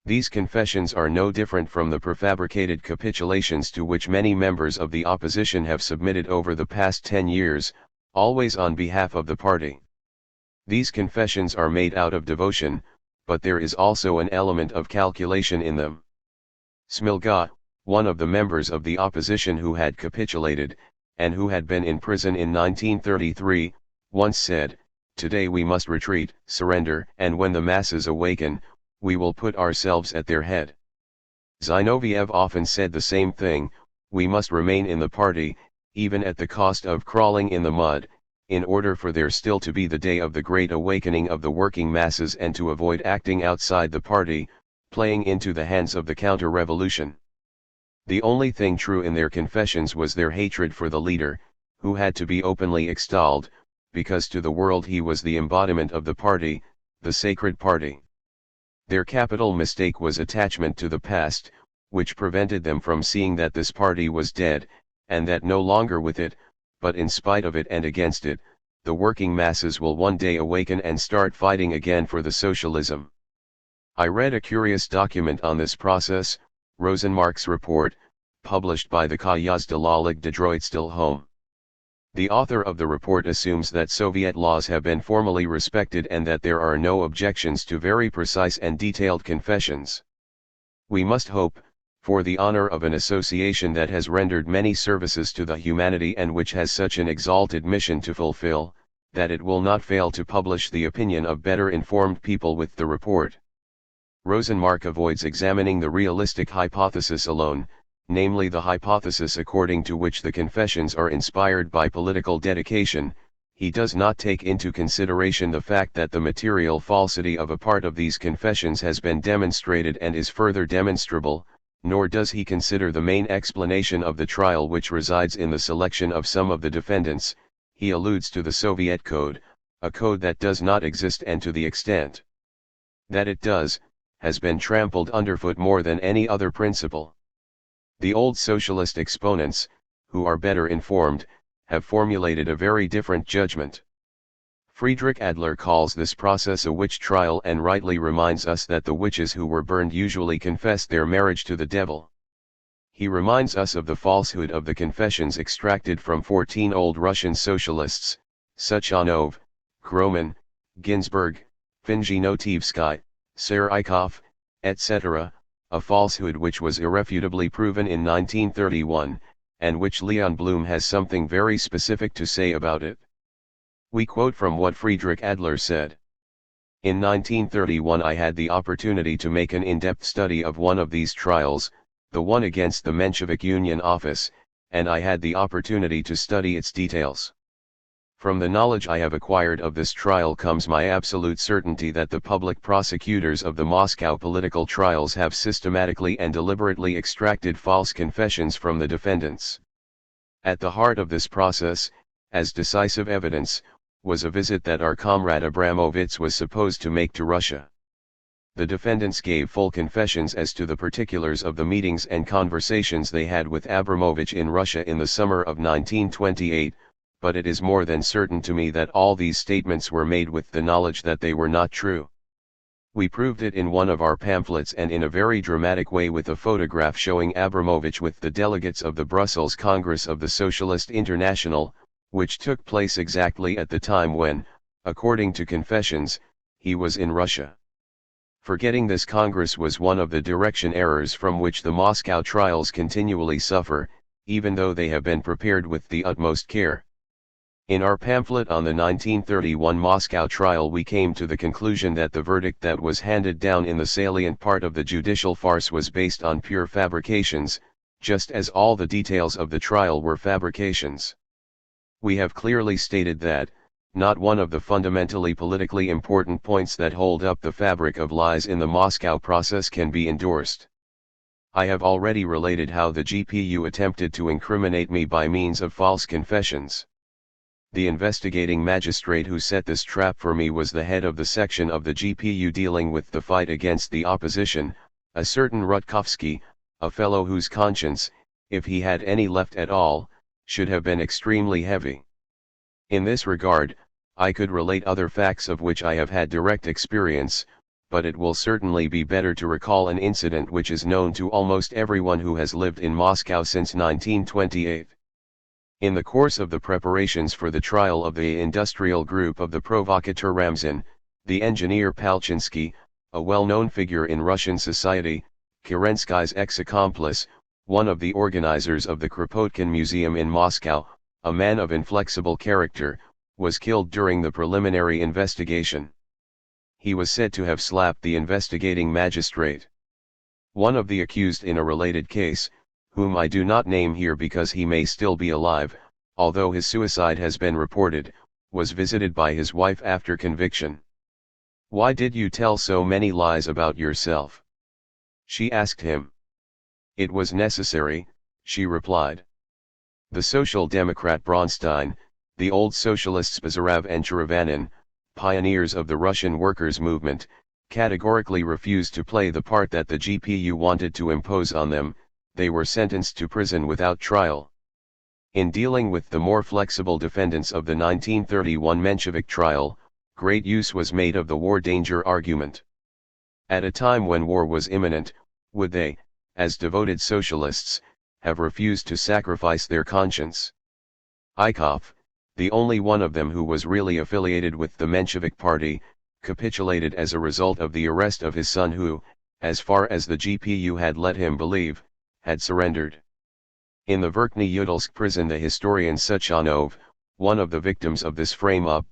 These confessions are no different from the prefabricated capitulations to which many members of the opposition have submitted over the past 10 years, always on behalf of the party. These confessions are made out of devotion, but there is also an element of calculation in them. Smilga, one of the members of the opposition who had capitulated, and who had been in prison in 1933, once said, "Today we must retreat, surrender, and when the masses awaken, we will put ourselves at their head." Zinoviev often said the same thing: "We must remain in the party, even at the cost of crawling in the mud, in order for there still to be the day of the great awakening of the working masses and to avoid acting outside the party, playing into the hands of the counter-revolution." The only thing true in their confessions was their hatred for the leader, who had to be openly extolled, because to the world he was the embodiment of the party, the sacred party. Their capital mistake was attachment to the past, which prevented them from seeing that this party was dead, and that no longer with it, but in spite of it and against it, the working masses will one day awaken and start fighting again for the socialism. I read a curious document on this process, Rosenmark's report, published by the Kayaz de la Ligue de Droitstil Home. The author of the report assumes that Soviet laws have been formally respected and that there are no objections to very precise and detailed confessions. We must hope, for the honor of an association that has rendered many services to the humanity and which has such an exalted mission to fulfill, that it will not fail to publish the opinion of better informed people with the report. Rosenmark avoids examining the realistic hypothesis alone, namely the hypothesis according to which the confessions are inspired by political dedication. He does not take into consideration the fact that the material falsity of a part of these confessions has been demonstrated and is further demonstrable, nor does he consider the main explanation of the trial which resides in the selection of some of the defendants. He alludes to the Soviet code, a code that does not exist, and to the extent that it does, has been trampled underfoot more than any other principle. The old socialist exponents, who are better informed, have formulated a very different judgment. Friedrich Adler calls this process a witch trial and rightly reminds us that the witches who were burned usually confessed their marriage to the devil. He reminds us of the falsehood of the confessions extracted from 14 old Russian socialists, Suchanov, Groman, Ginsburg, Finjinotivsky, Serikov, etc., a falsehood which was irrefutably proven in 1931, and which Leon Blum has something very specific to say about it. We quote from what Friedrich Adler said. In 1931 I had the opportunity to make an in-depth study of one of these trials, the one against the Menshevik Union office, and I had the opportunity to study its details. From the knowledge I have acquired of this trial comes my absolute certainty that the public prosecutors of the Moscow political trials have systematically and deliberately extracted false confessions from the defendants. At the heart of this process, as decisive evidence, was a visit that our comrade Abramovich was supposed to make to Russia. The defendants gave full confessions as to the particulars of the meetings and conversations they had with Abramovich in Russia in the summer of 1928, but it is more than certain to me that all these statements were made with the knowledge that they were not true. We proved it in one of our pamphlets and in a very dramatic way with a photograph showing Abramovich with the delegates of the Brussels Congress of the Socialist International, which took place exactly at the time when, according to confessions, he was in Russia. Forgetting this Congress was one of the direction errors from which the Moscow trials continually suffer, even though they have been prepared with the utmost care. In our pamphlet on the 1931 Moscow trial we came to the conclusion that the verdict that was handed down in the salient part of the judicial farce was based on pure fabrications, just as all the details of the trial were fabrications. We have clearly stated that, not one of the fundamentally politically important points that hold up the fabric of lies in the Moscow process can be endorsed. I have already related how the GPU attempted to incriminate me by means of false confessions. The investigating magistrate who set this trap for me was the head of the section of the GPU dealing with the fight against the opposition, a certain Rutkovsky, a fellow whose conscience, if he had any left at all, should have been extremely heavy. In this regard, I could relate other facts of which I have had direct experience, but it will certainly be better to recall an incident which is known to almost everyone who has lived in Moscow since 1928. In the course of the preparations for the trial of the industrial group of the provocateur Ramzan, the engineer Palchinsky, a well-known figure in Russian society, Kerensky's ex-accomplice, one of the organizers of the Kropotkin Museum in Moscow, a man of inflexible character, was killed during the preliminary investigation. He was said to have slapped the investigating magistrate. One of the accused in a related case, whom I do not name here because he may still be alive, although his suicide has been reported, was visited by his wife after conviction. "Why did you tell so many lies about yourself?" she asked him. "It was necessary," she replied. The Social Democrat Bronstein, the old socialists Bazarov and Cherevinin, pioneers of the Russian workers' movement, categorically refused to play the part that the GPU wanted to impose on them. They were sentenced to prison without trial. In dealing with the more flexible defendants of the 1931 Menshevik trial, great use was made of the war danger argument. At a time when war was imminent, would they, as devoted socialists, have refused to sacrifice their conscience? Ikov, The only one of them who was really affiliated with the Menshevik party, capitulated as a result of the arrest of his son who, as far as the GPU had let him believe, had surrendered. In the Verkhny Udalsk prison, the historian Suchanov, one of the victims of this frame-up,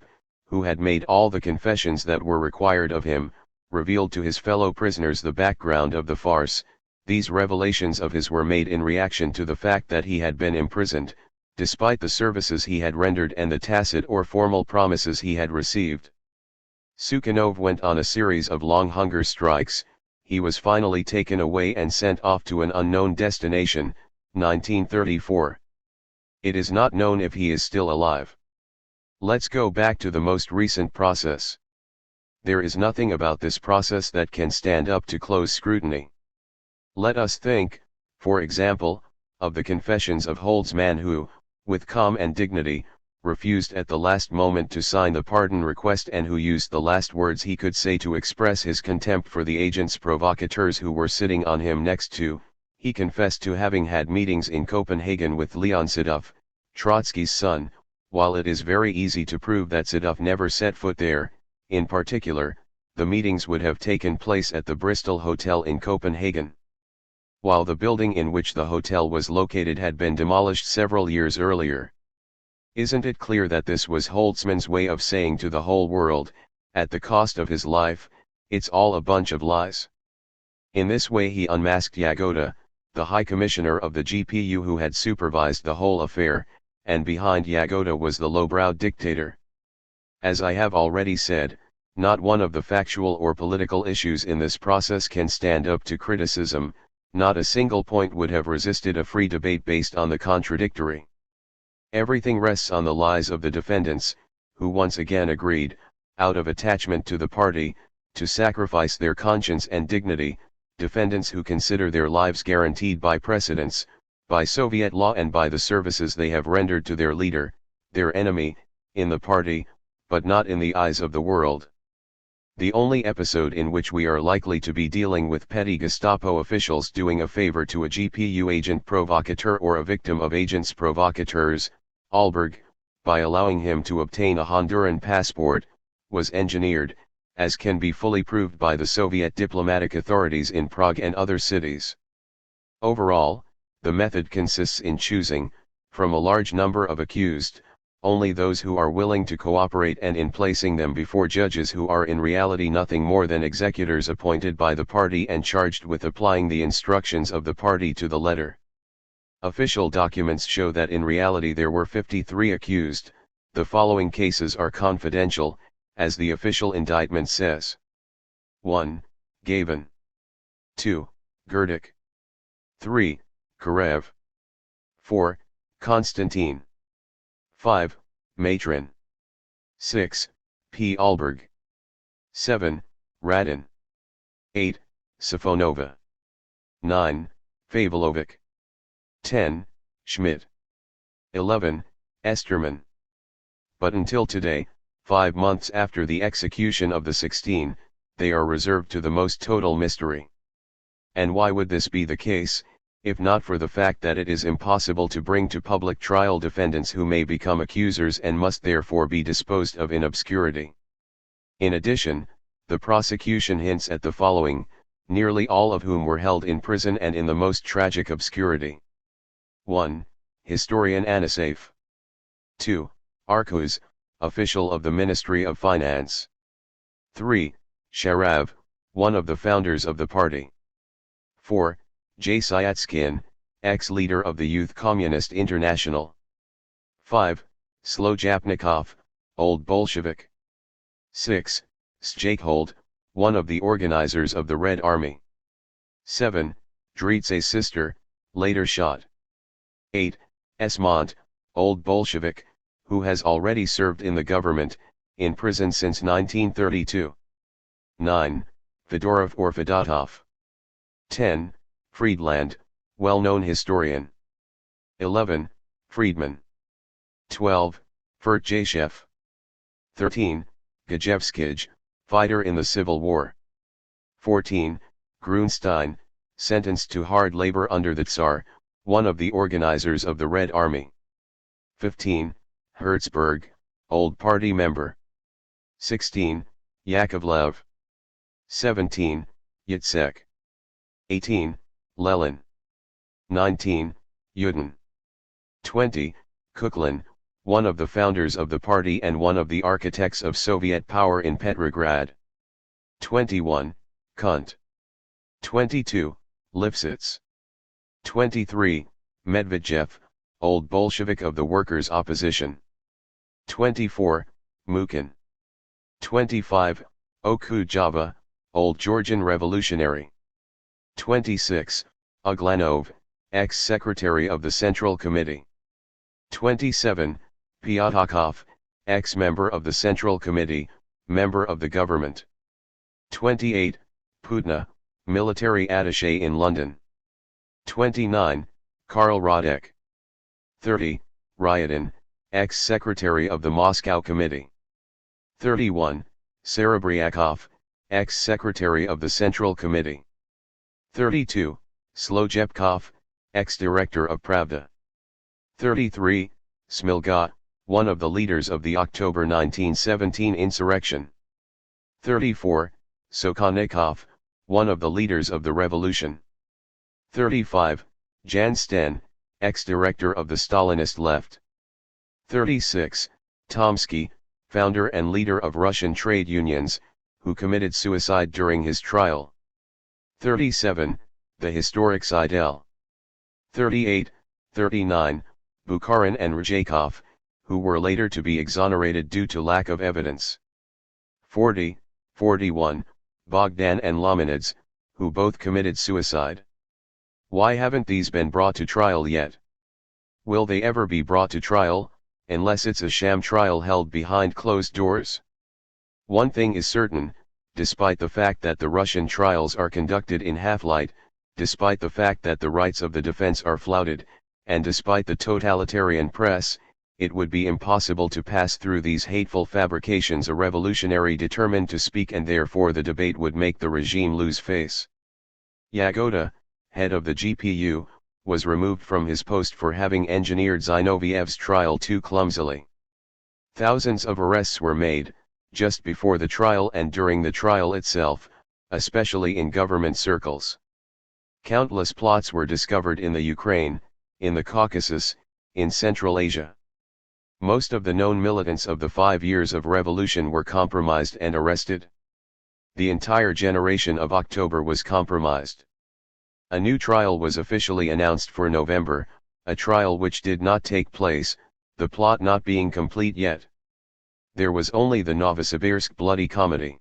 who had made all the confessions that were required of him, revealed to his fellow prisoners the background of the farce. These revelations of his were made in reaction to the fact that he had been imprisoned, despite the services he had rendered and the tacit or formal promises he had received. Sukhanov went on a series of long hunger strikes. He was finally taken away and sent off to an unknown destination, 1934. It is not known if he is still alive. Let's go back to the most recent process. There is nothing about this process that can stand up to close scrutiny. Let us think, for example, of the confessions of Holtzman who, with calm and dignity, refused at the last moment to sign the pardon request and who used the last words he could say to express his contempt for the agents provocateurs who were sitting on him next to. He confessed to having had meetings in Copenhagen with Leon Sedov, Trotsky's son, while it is very easy to prove that Sedov never set foot there. In particular, the meetings would have taken place at the Bristol Hotel in Copenhagen, while the building in which the hotel was located had been demolished several years earlier. Isn't it clear that this was Holtzman's way of saying to the whole world, at the cost of his life, it's all a bunch of lies? In this way he unmasked Yagoda, the High Commissioner of the GPU who had supervised the whole affair, and behind Yagoda was the low-browed dictator. As I have already said, not one of the factual or political issues in this process can stand up to criticism. Not a single point would have resisted a free debate based on the contradictory. Everything rests on the lies of the defendants, who once again agreed, out of attachment to the party, to sacrifice their conscience and dignity, defendants who consider their lives guaranteed by precedents, by Soviet law and by the services they have rendered to their leader, their enemy, in the party, but not in the eyes of the world. The only episode in which we are likely to be dealing with petty Gestapo officials doing a favor to a GPU agent provocateur or a victim of agents provocateurs, Alberg, by allowing him to obtain a Honduran passport, was engineered, as can be fully proved by the Soviet diplomatic authorities in Prague and other cities. Overall, the method consists in choosing, from a large number of accused, only those who are willing to cooperate and in placing them before judges who are in reality nothing more than executors appointed by the party and charged with applying the instructions of the party to the letter. Official documents show that in reality there were 53 accused. The following cases are confidential, as the official indictment says. 1. Gavin. 2. Gerdik. 3. Karev. 4. Konstantin. 5. Matron. 6. P. Alberg. 7. Radin. 8. Safonova. 9. Favolovic. 10. Schmidt. 11. Esterman. But until today, 5 months after the execution of the 16, they are reserved to the most total mystery. And why would this be the case, if not for the fact that it is impossible to bring to public trial defendants who may become accusers and must therefore be disposed of in obscurity? In addition, the prosecution hints at the following, nearly all of whom were held in prison and in the most tragic obscurity. 1. Historian Anisef. 2. Arkuz, official of the Ministry of Finance. 3. Sharav, one of the founders of the party. 4. J. Syatskin, ex-leader of the Youth Communist International. 5. Slojapnikov, old Bolshevik. 6. Stjekhold, one of the organizers of the Red Army. 7. Dritse's sister, later shot. 8. Esmont, old Bolshevik, who has already served in the government, in prison since 1932. 9. Fedorov or Fedotov. 10. Friedland, well-known historian. 11. Friedman. 12. Fertjashev. 13. Gajevskij, fighter in the Civil War. 14. Grunstein, sentenced to hard labor under the Tsar, one of the organizers of the Red Army. 15. Hertzberg, old party member. 16, Yakovlev. 17, Yitzhak. 18, Lenin. 19, Yudin. 20, Kuklin, one of the founders of the party and one of the architects of Soviet power in Petrograd. 21, Kunt. 22, Lifshitz. 23, Medvedev, old Bolshevik of the workers' opposition. 24, Mukhin. 25, Okudjava, old Georgian revolutionary. 26, Uglanov, ex-secretary of the Central Committee. 27, Pyatakov, ex-member of the Central Committee, member of the government. 28, Putna, military attaché in London. 29, Karl Radek. 30, Ryadin, ex-secretary of the Moscow Committee. 31, Serebryakov, ex-secretary of the Central Committee. 32, Slojepkov, ex-director of Pravda. 33, Smilga, one of the leaders of the October 1917 insurrection. 34, Sokolnikov, one of the leaders of the revolution. 35, Jan Sten, ex-director of the Stalinist left. 36, Tomsky, founder and leader of Russian trade unions, who committed suicide during his trial. 37, the historic Seidel. 38, 39, Bukharin and Ryzhikov, who were later to be exonerated due to lack of evidence. 40, 41, Bogdan and Lominidze, who both committed suicide. Why haven't these been brought to trial yet? Will they ever be brought to trial, unless it's a sham trial held behind closed doors? One thing is certain, despite the fact that the Russian trials are conducted in half-light, despite the fact that the rights of the defense are flouted, and despite the totalitarian press, it would be impossible to pass through these hateful fabrications a revolutionary determined to speak, and therefore the debate would make the regime lose face. Yagoda, head of the GPU, was removed from his post for having engineered Zinoviev's trial too clumsily. Thousands of arrests were made, just before the trial and during the trial itself, especially in government circles. Countless plots were discovered in the Ukraine, in the Caucasus, in Central Asia. Most of the known militants of the 5 years of revolution were compromised and arrested. The entire generation of October was compromised. A new trial was officially announced for November, a trial which did not take place, the plot not being complete yet. There was only the Novosibirsk bloody comedy.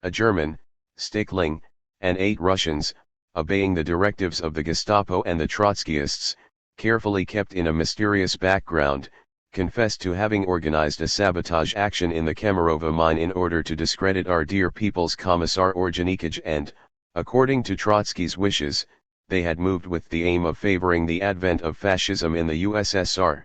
A German, Stickling, and 8 Russians, obeying the directives of the Gestapo and the Trotskyists, carefully kept in a mysterious background, confessed to having organized a sabotage action in the Kemerovo mine in order to discredit our dear people's Commissar Orjonikij, and, according to Trotsky's wishes, they had moved with the aim of favoring the advent of fascism in the USSR.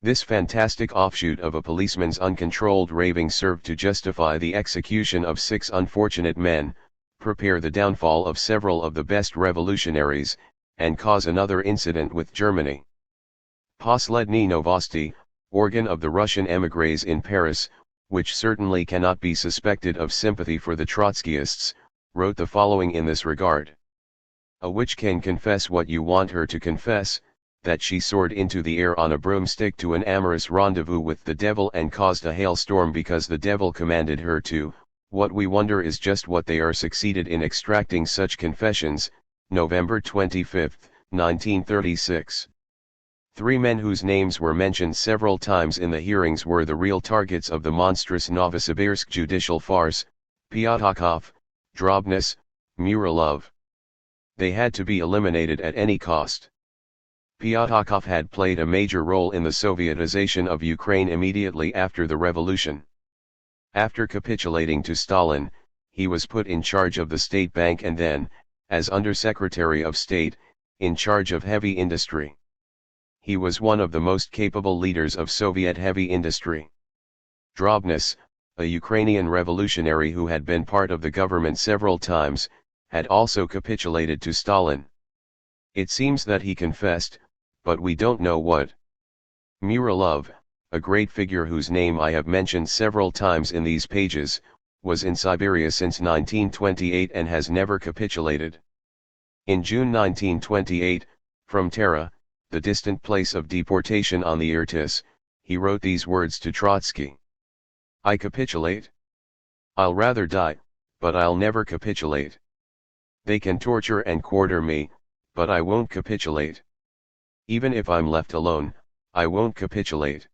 This fantastic offshoot of a policeman's uncontrolled raving served to justify the execution of 6 unfortunate men, prepare the downfall of several of the best revolutionaries, and cause another incident with Germany. Posledny Novosti, organ of the Russian émigrés in Paris, which certainly cannot be suspected of sympathy for the Trotskyists, wrote the following in this regard. A witch can confess what you want her to confess, that she soared into the air on a broomstick to an amorous rendezvous with the devil and caused a hailstorm because the devil commanded her to. What we wonder is just what they are succeeded in extracting such confessions. November 25, 1936. 3 men whose names were mentioned several times in the hearings were the real targets of the monstrous Novosibirsk judicial farce: Pyatakov, Drobnis, Muralov. They had to be eliminated at any cost. Pyatakov had played a major role in the Sovietization of Ukraine immediately after the revolution. After capitulating to Stalin, he was put in charge of the State Bank and then, as Undersecretary of State, in charge of heavy industry. He was one of the most capable leaders of Soviet heavy industry. Drobnis, a Ukrainian revolutionary who had been part of the government several times, had also capitulated to Stalin. It seems that he confessed, but we don't know what. Muralov, a great figure whose name I have mentioned several times in these pages, was in Siberia since 1928 and has never capitulated. In June 1928, from Tara, the distant place of deportation on the Irtis, he wrote these words to Trotsky. "I capitulate? I'll rather die, but I'll never capitulate. They can torture and quarter me, but I won't capitulate. Even if I'm left alone, I won't capitulate.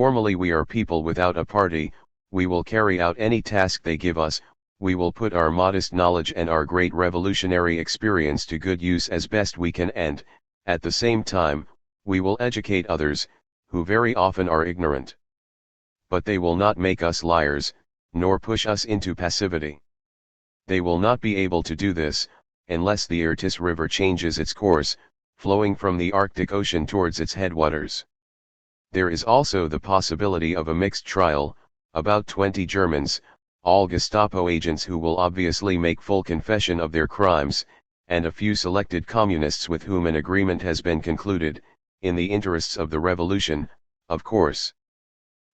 Formally we are people without a party, we will carry out any task they give us, we will put our modest knowledge and our great revolutionary experience to good use as best we can and, at the same time, we will educate others, who very often are ignorant. But they will not make us liars, nor push us into passivity. They will not be able to do this, unless the Irtis River changes its course, flowing from the Arctic Ocean towards its headwaters. There is also the possibility of a mixed trial, about 20 Germans, all Gestapo agents who will obviously make full confession of their crimes, and a few selected communists with whom an agreement has been concluded, in the interests of the revolution, of course.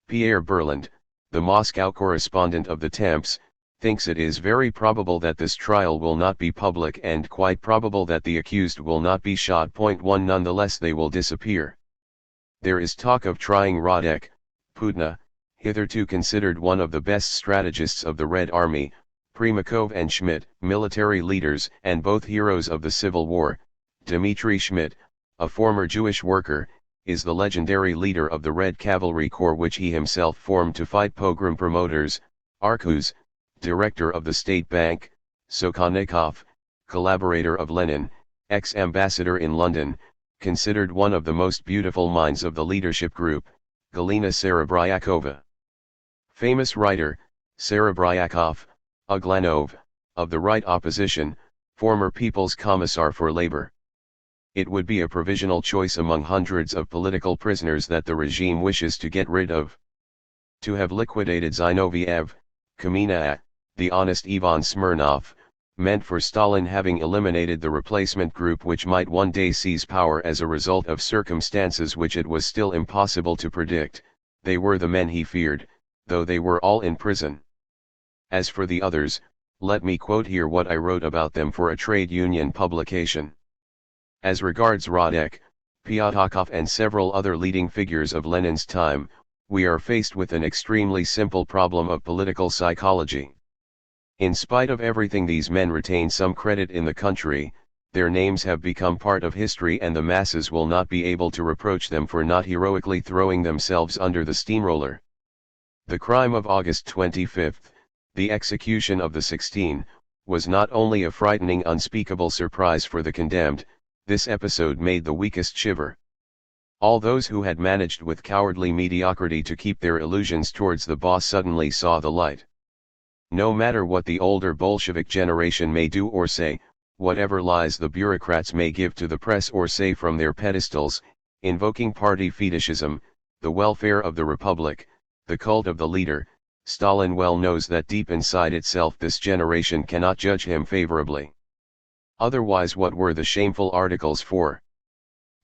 Pierre Berland, the Moscow correspondent of the Temps, thinks it is very probable that this trial will not be public and quite probable that the accused will not be shot. 1 Nonetheless they will disappear. There is talk of trying Radek, Putna, hitherto considered one of the best strategists of the Red Army, Primakov and Schmidt, military leaders and both heroes of the Civil War. Dmitry Schmidt, a former Jewish worker, is the legendary leader of the Red Cavalry Corps which he himself formed to fight pogrom promoters. Arkus, director of the State Bank, Sokhonikov, collaborator of Lenin, ex-ambassador in London, considered one of the most beautiful minds of the leadership group, Galina Serebryakova. Famous writer, Serebryakov, Uglanov, of the right opposition, former People's Commissar for Labor. It would be a provisional choice among hundreds of political prisoners that the regime wishes to get rid of. To have liquidated Zinoviev, Kamina, the honest Ivan Smirnov, meant for Stalin having eliminated the replacement group which might one day seize power as a result of circumstances which it was still impossible to predict. They were the men he feared, though they were all in prison. As for the others, let me quote here what I wrote about them for a trade union publication. As regards Radek, Pyatakov and several other leading figures of Lenin's time, we are faced with an extremely simple problem of political psychology. In spite of everything, these men retain some credit in the country, their names have become part of history and the masses will not be able to reproach them for not heroically throwing themselves under the steamroller. The crime of August 25, the execution of the 16, was not only a frightening unspeakable surprise for the condemned, this episode made the weakest shiver. All those who had managed with cowardly mediocrity to keep their illusions towards the boss suddenly saw the light. No matter what the older Bolshevik generation may do or say, whatever lies the bureaucrats may give to the press or say from their pedestals, invoking party fetishism, the welfare of the republic, the cult of the leader, Stalin well knows that deep inside itself this generation cannot judge him favorably. Otherwise what were the shameful articles for?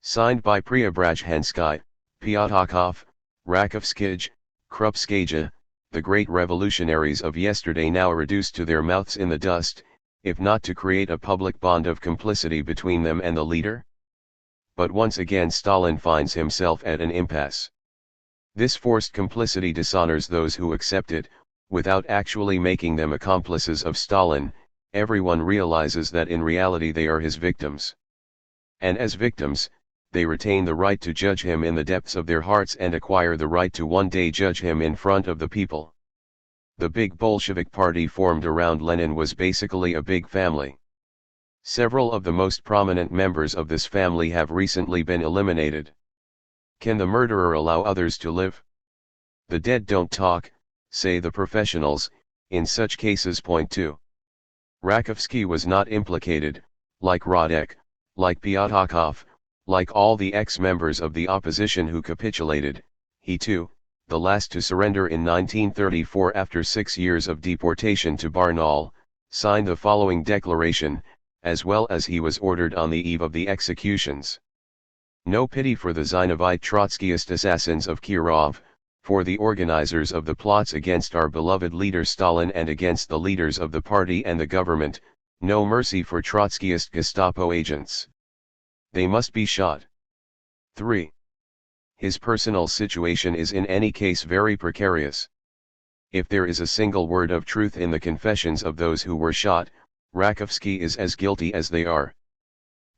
Signed by Preobrazhensky, Pyatakov, Rakovskij, Krupskaya, the great revolutionaries of yesterday now reduced to their mouths in the dust, if not to create a public bond of complicity between them and the leader? But once again Stalin finds himself at an impasse. This forced complicity dishonors those who accept it, without actually making them accomplices of Stalin. Everyone realizes that in reality they are his victims. And as victims, they retain the right to judge him in the depths of their hearts and acquire the right to one day judge him in front of the people. The big Bolshevik party formed around Lenin was basically a big family. Several of the most prominent members of this family have recently been eliminated. Can the murderer allow others to live? The dead don't talk, say the professionals, in such cases. Point 2. Rakovsky was not implicated, like Radek, like Pyatakov, like all the ex-members of the opposition who capitulated. He too, the last to surrender in 1934 after 6 years of deportation to Barnaul, signed the following declaration, as well as he was ordered on the eve of the executions. No pity for the Zinovite Trotskyist assassins of Kirov, for the organizers of the plots against our beloved leader Stalin and against the leaders of the party and the government, no mercy for Trotskyist Gestapo agents. They must be shot. 3. His personal situation is in any case very precarious. If there is a single word of truth in the confessions of those who were shot, Rakovsky is as guilty as they are.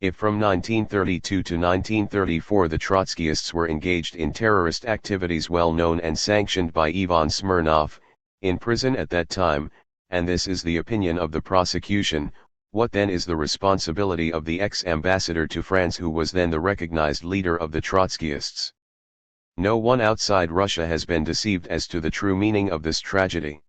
If from 1932 to 1934 the Trotskyists were engaged in terrorist activities well known and sanctioned by Ivan Smirnov, in prison at that time, and this is the opinion of the prosecution, what then is the responsibility of the ex-ambassador to France who was then the recognized leader of the Trotskyists? No one outside Russia has been deceived as to the true meaning of this tragedy.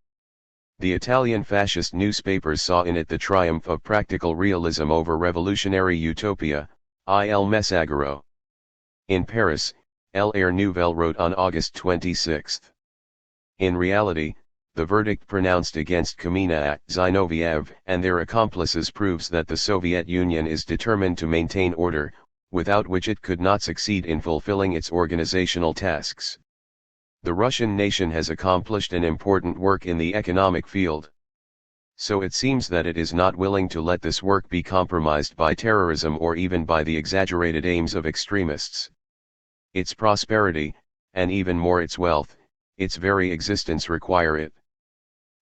The Italian fascist newspapers saw in it the triumph of practical realism over revolutionary utopia, Il Messaggero. In Paris, L'Air Nouvelle wrote on August 26. In reality, the verdict pronounced against Kamina, Zinoviev and their accomplices proves that the Soviet Union is determined to maintain order, without which it could not succeed in fulfilling its organizational tasks. The Russian nation has accomplished an important work in the economic field. So it seems that it is not willing to let this work be compromised by terrorism or even by the exaggerated aims of extremists. Its prosperity, and even more its wealth, its very existence require it.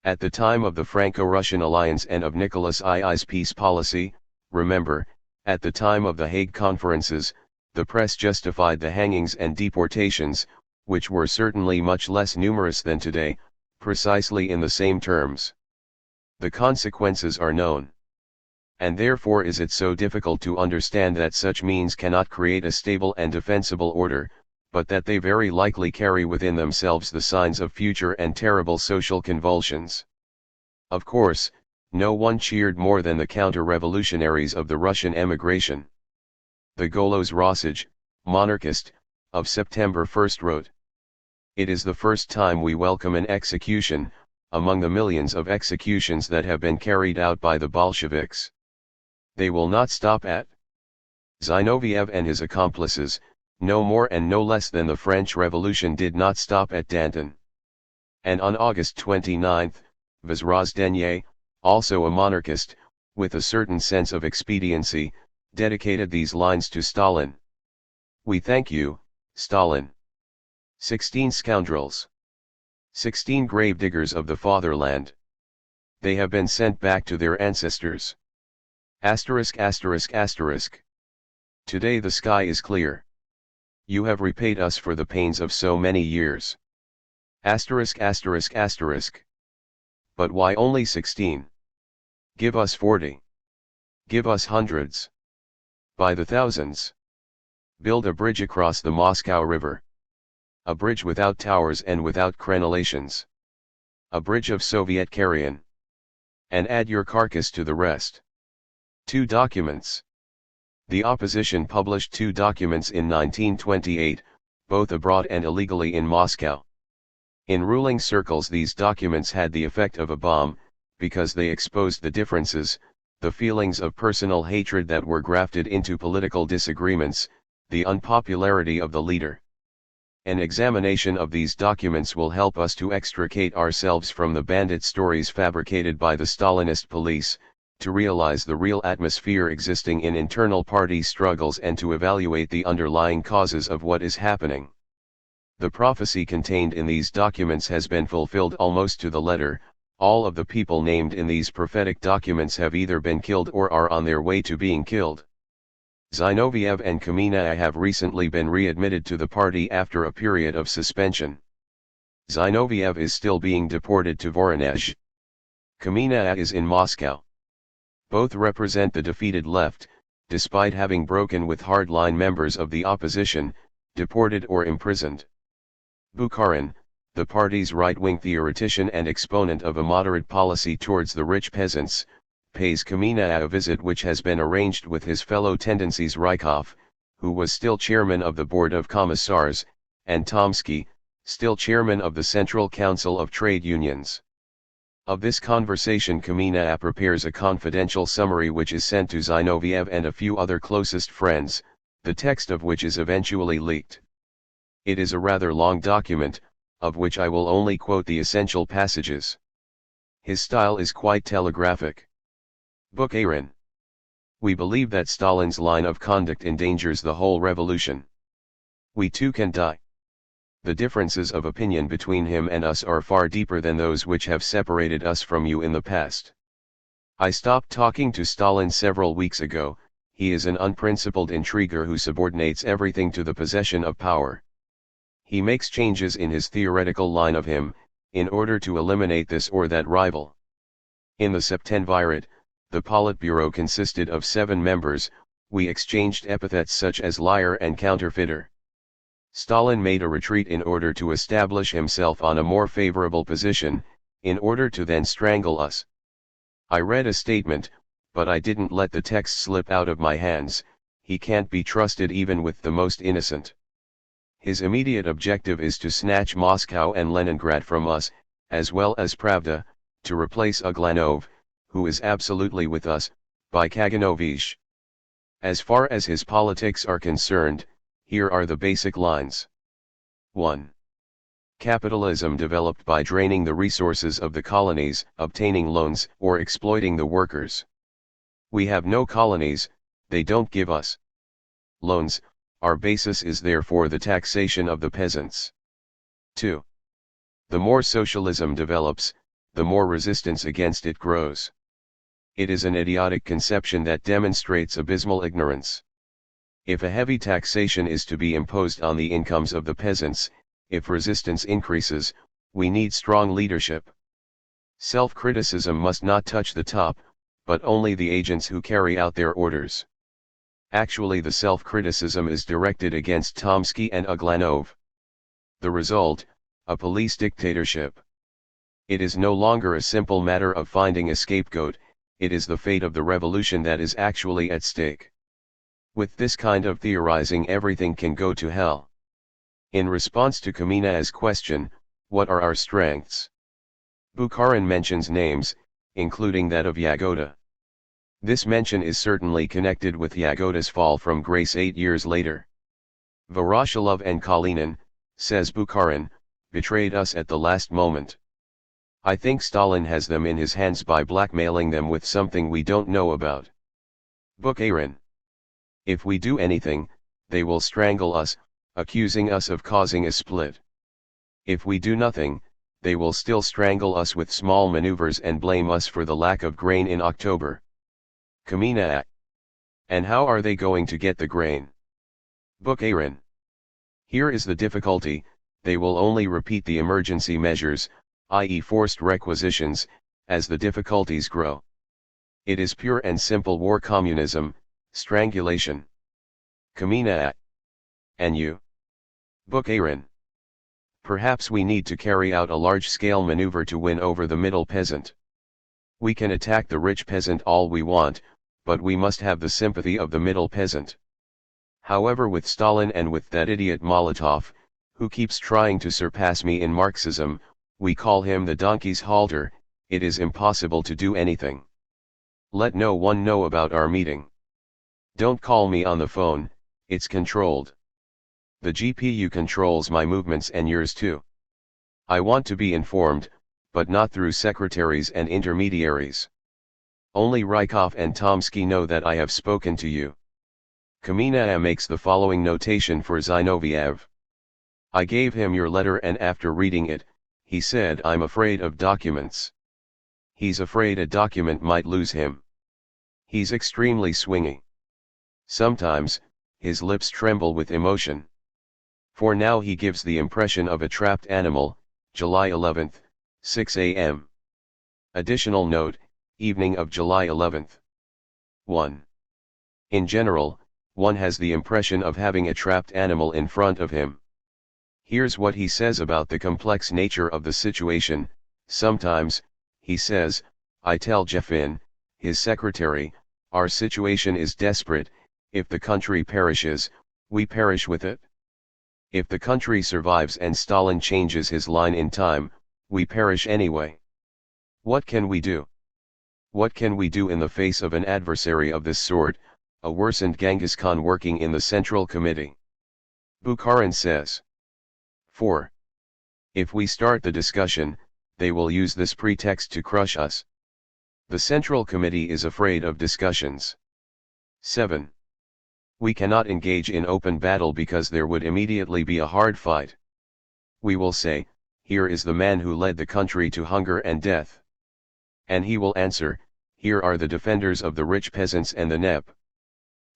At the time of the Franco-Russian alliance and of Nicholas II's peace policy, remember, at the time of the Hague conferences, the press justified the hangings and deportations, which were certainly much less numerous than today, precisely in the same terms. The consequences are known. And therefore is it so difficult to understand that such means cannot create a stable and defensible order, but that they very likely carry within themselves the signs of future and terrible social convulsions. Of course, no one cheered more than the counter-revolutionaries of the Russian emigration. The Golos Rossage, monarchist, of September 1 wrote: "It is the first time we welcome an execution, among the millions of executions that have been carried out by the Bolsheviks. They will not stop at Zinoviev and his accomplices, no more and no less than the French Revolution did not stop at Danton." And on August 29, Vozrozhdeniye, also a monarchist, with a certain sense of expediency, dedicated these lines to Stalin: "We thank you, Stalin. 16 scoundrels. 16 gravediggers of the fatherland. They have been sent back to their ancestors. Asterisk asterisk asterisk. Today the sky is clear. You have repaid us for the pains of so many years. Asterisk asterisk asterisk. But why only 16? Give us 40. Give us hundreds. By the thousands. Build a bridge across the Moscow River. A bridge without towers and without crenellations. A bridge of Soviet carrion. And add your carcass to the rest." 2 documents. The opposition published 2 documents in 1928, both abroad and illegally in Moscow. In ruling circles these documents had the effect of a bomb, because they exposed the differences, the feelings of personal hatred that were grafted into political disagreements, the unpopularity of the leader. An examination of these documents will help us to extricate ourselves from the bandit stories fabricated by the Stalinist police, to realize the real atmosphere existing in internal party struggles and to evaluate the underlying causes of what is happening. The prophecy contained in these documents has been fulfilled almost to the letter. All of the people named in these prophetic documents have either been killed or are on their way to being killed. Zinoviev and Kamina have recently been readmitted to the party after a period of suspension. Zinoviev is still being deported to Voronezh. Kamina is in Moscow. Both represent the defeated left, despite having broken with hardline members of the opposition, deported or imprisoned. Bukharin, the party's right-wing theoretician and exponent of a moderate policy towards the rich peasants, pays Kamina a visit which has been arranged with his fellow tendencies Rykov, who was still chairman of the Board of Commissars, and Tomsky, still chairman of the Central Council of Trade Unions. Of this conversation Kamina prepares a confidential summary which is sent to Zinoviev and a few other closest friends, the text of which is eventually leaked. It is a rather long document, of which I will only quote the essential passages. His style is quite telegraphic. Bukharin. We believe that Stalin's line of conduct endangers the whole revolution. We too can die. The differences of opinion between him and us are far deeper than those which have separated us from you in the past. I stopped talking to Stalin several weeks ago. He is an unprincipled intriguer who subordinates everything to the possession of power. He makes changes in his theoretical line of him, in order to eliminate this or that rival. In the Septemvirate, the Politburo consisted of 7 members. We exchanged epithets such as liar and counterfeiter. Stalin made a retreat in order to establish himself on a more favorable position, in order to then strangle us. I read a statement, but I didn't let the text slip out of my hands. He can't be trusted even with the most innocent. His immediate objective is to snatch Moscow and Leningrad from us, as well as Pravda, to replace Uglanov, who is absolutely with us, by Kaganovich. As far as his politics are concerned, here are the basic lines. 1. Capitalism developed by draining the resources of the colonies, obtaining loans, or exploiting the workers. We have no colonies, they don't give us loans. Our basis is therefore the taxation of the peasants. 2. The more socialism develops, the more resistance against it grows. It is an idiotic conception that demonstrates abysmal ignorance. If a heavy taxation is to be imposed on the incomes of the peasants, if resistance increases, we need strong leadership. Self-criticism must not touch the top, but only the agents who carry out their orders. Actually, the self-criticism is directed against Tomsky and Uglanov. The result, a police dictatorship. It is no longer a simple matter of finding a scapegoat, it is the fate of the revolution that is actually at stake. With this kind of theorizing, everything can go to hell. In response to Kamina's question, what are our strengths? Bukharin mentions names, including that of Yagoda. This mention is certainly connected with Yagoda's fall from grace 8 years later. Voroshilov and Kalinin, says Bukharin, betrayed us at the last moment. I think Stalin has them in his hands by blackmailing them with something we don't know about. Bukharin. If we do anything, they will strangle us, accusing us of causing a split. If we do nothing, they will still strangle us with small maneuvers and blame us for the lack of grain in October. Kamina. And how are they going to get the grain? Bukharin. Here is the difficulty, they will only repeat the emergency measures, i.e. forced requisitions, as the difficulties grow. It is pure and simple war communism, strangulation. Kamina. And you? Bukharin. Perhaps we need to carry out a large-scale maneuver to win over the middle peasant. We can attack the rich peasant all we want, but we must have the sympathy of the middle peasant. However, with Stalin and with that idiot Molotov, who keeps trying to surpass me in Marxism, we call him the donkey's halter, it is impossible to do anything. Let no one know about our meeting. Don't call me on the phone, it's controlled. The GPU controls my movements and yours too. I want to be informed, but not through secretaries and intermediaries. Only Rykov and Tomsky know that I have spoken to you. Kamina makes the following notation for Zinoviev. I gave him your letter and after reading it, he said I'm afraid of documents. He's afraid a document might lose him. He's extremely swingy. Sometimes, his lips tremble with emotion. For now he gives the impression of a trapped animal. July 11, 6 a.m. Additional note, evening of July 11. 1. In general, one has the impression of having a trapped animal in front of him. Here's what he says about the complex nature of the situation. Sometimes, he says, I tell Jeffin, his secretary, our situation is desperate, if the country perishes, we perish with it. If the country survives and Stalin changes his line in time, we perish anyway. What can we do? What can we do in the face of an adversary of this sort, a worsened Genghis Khan working in the Central Committee. Bukharin says. 4. If we start the discussion, they will use this pretext to crush us. The Central Committee is afraid of discussions. 7. We cannot engage in open battle because there would immediately be a hard fight. We will say, here is the man who led the country to hunger and death. And he will answer, here are the defenders of the rich peasants and the NEP.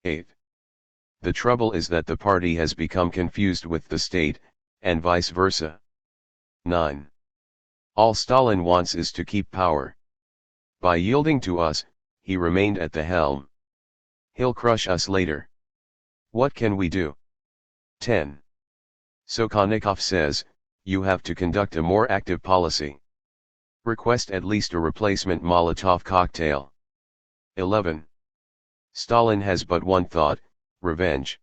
8. The trouble is that the party has become confused with the state, and vice versa. 9. All Stalin wants is to keep power. By yielding to us, he remained at the helm. He'll crush us later. What can we do? 10. Sokolnikov says, you have to conduct a more active policy. Request at least a replacement Molotov cocktail. 11. Stalin has but one thought, revenge.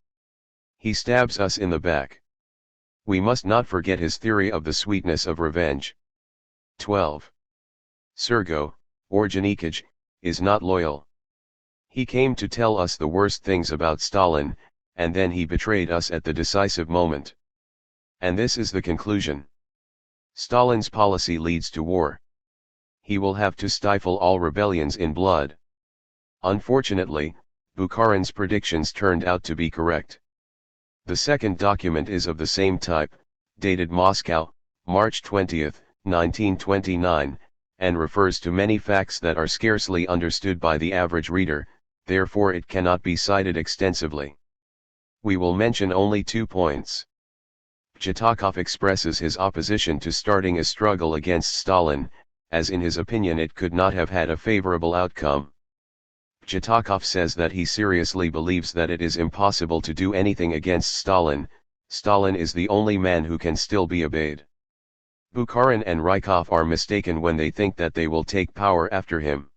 He stabs us in the back. We must not forget his theory of the sweetness of revenge. 12. Sergo, Orgenikij, is not loyal. He came to tell us the worst things about Stalin, and then he betrayed us at the decisive moment. And this is the conclusion. Stalin's policy leads to war. He will have to stifle all rebellions in blood. Unfortunately, Bukharin's predictions turned out to be correct. The second document is of the same type, dated Moscow, March 20, 1929, and refers to many facts that are scarcely understood by the average reader, therefore it cannot be cited extensively. We will mention only 2 points. Pjatakov expresses his opposition to starting a struggle against Stalin, as in his opinion it could not have had a favorable outcome. Pjatakov says that he seriously believes that it is impossible to do anything against Stalin. Stalin is the only man who can still be obeyed. Bukharin and Rykov are mistaken when they think that they will take power after him.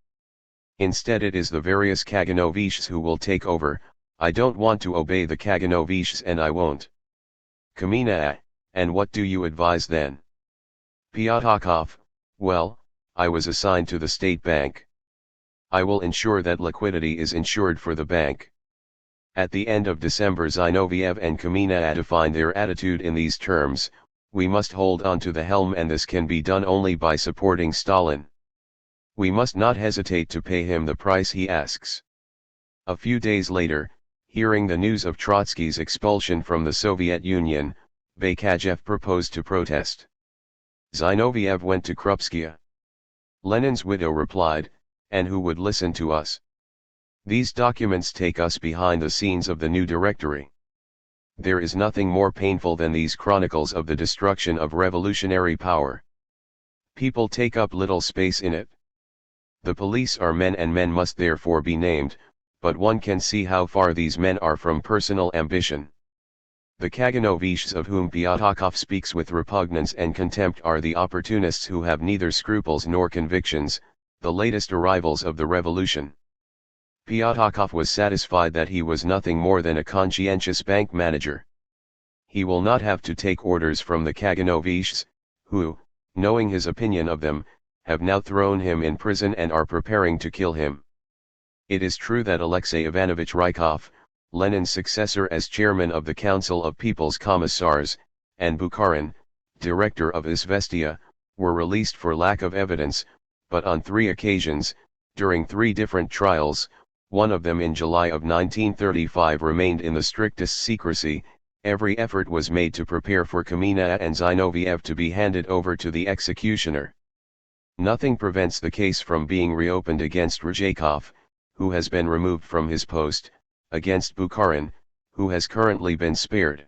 Instead it is the various Kaganovishs who will take over. I don't want to obey the Kaganovishs and I won't. Kamina, and what do you advise then? Pyatakov, well, I was assigned to the state bank. I will ensure that liquidity is ensured for the bank. At the end of December Zinoviev and Kamina defined their attitude in these terms, we must hold on to the helm and this can be done only by supporting Stalin. We must not hesitate to pay him the price he asks. A few days later, hearing the news of Trotsky's expulsion from the Soviet Union, Bakajev proposed to protest. Zinoviev went to Krupskaya. Lenin's widow replied, and who would listen to us? These documents take us behind the scenes of the new directory. There is nothing more painful than these chronicles of the destruction of revolutionary power. People take up little space in it. The police are men and men must therefore be named, but one can see how far these men are from personal ambition. The Kaganovishs of whom Pyatakov speaks with repugnance and contempt are the opportunists who have neither scruples nor convictions, the latest arrivals of the revolution. Pyatakov was satisfied that he was nothing more than a conscientious bank manager. He will not have to take orders from the Kaganovishs, who, knowing his opinion of them, have now thrown him in prison and are preparing to kill him. It is true that Alexey Ivanovich Rykov, Lenin's successor as chairman of the Council of People's Commissars, and Bukharin, director of Izvestia, were released for lack of evidence, but on 3 occasions, during 3 different trials, one of them in July of 1935 remained in the strictest secrecy. Every effort was made to prepare for Kamina and Zinoviev to be handed over to the executioner. Nothing prevents the case from being reopened against Ryzhikov, who has been removed from his post, against Bukharin, who has currently been spared.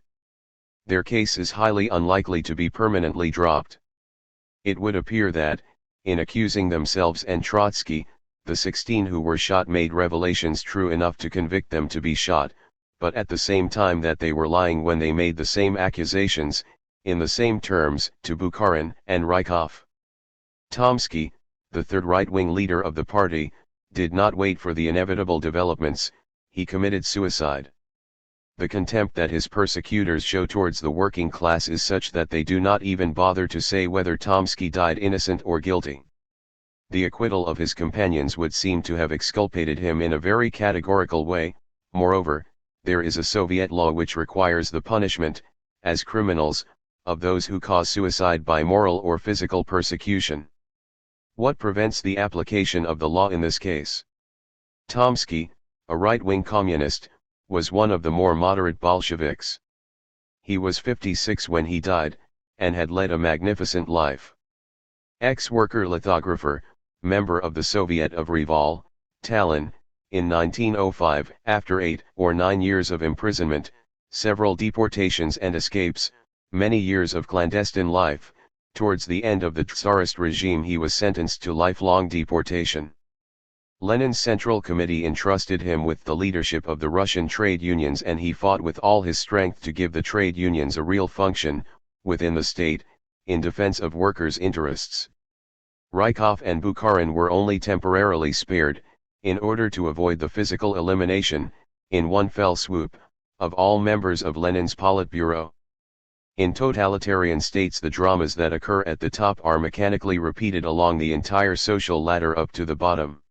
Their case is highly unlikely to be permanently dropped. It would appear that, in accusing themselves and Trotsky, the 16 who were shot made revelations true enough to convict them to be shot, but at the same time that they were lying when they made the same accusations, in the same terms, to Bukharin and Rykov. Tomsky, the third right-wing leader of the party, did not wait for the inevitable developments, he committed suicide. The contempt that his persecutors show towards the working class is such that they do not even bother to say whether Tomsky died innocent or guilty. The acquittal of his companions would seem to have exculpated him in a very categorical way, Moreover, there is a Soviet law which requires the punishment, as criminals, of those who cause suicide by moral or physical persecution. What prevents the application of the law in this case? Tomsky, a right-wing communist, was one of the more moderate Bolsheviks. He was 56 when he died, and had led a magnificent life. Ex-worker lithographer, member of the Soviet of Reval, Tallinn, in 1905, after 8 or 9 years of imprisonment, several deportations and escapes, many years of clandestine life, towards the end of the Tsarist regime he was sentenced to lifelong deportation. Lenin's Central Committee entrusted him with the leadership of the Russian trade unions, and he fought with all his strength to give the trade unions a real function, within the state, in defense of workers' interests. Rykov and Bukharin were only temporarily spared, in order to avoid the physical elimination, in one fell swoop, of all members of Lenin's Politburo. In totalitarian states, the dramas that occur at the top are mechanically repeated along the entire social ladder up to the bottom.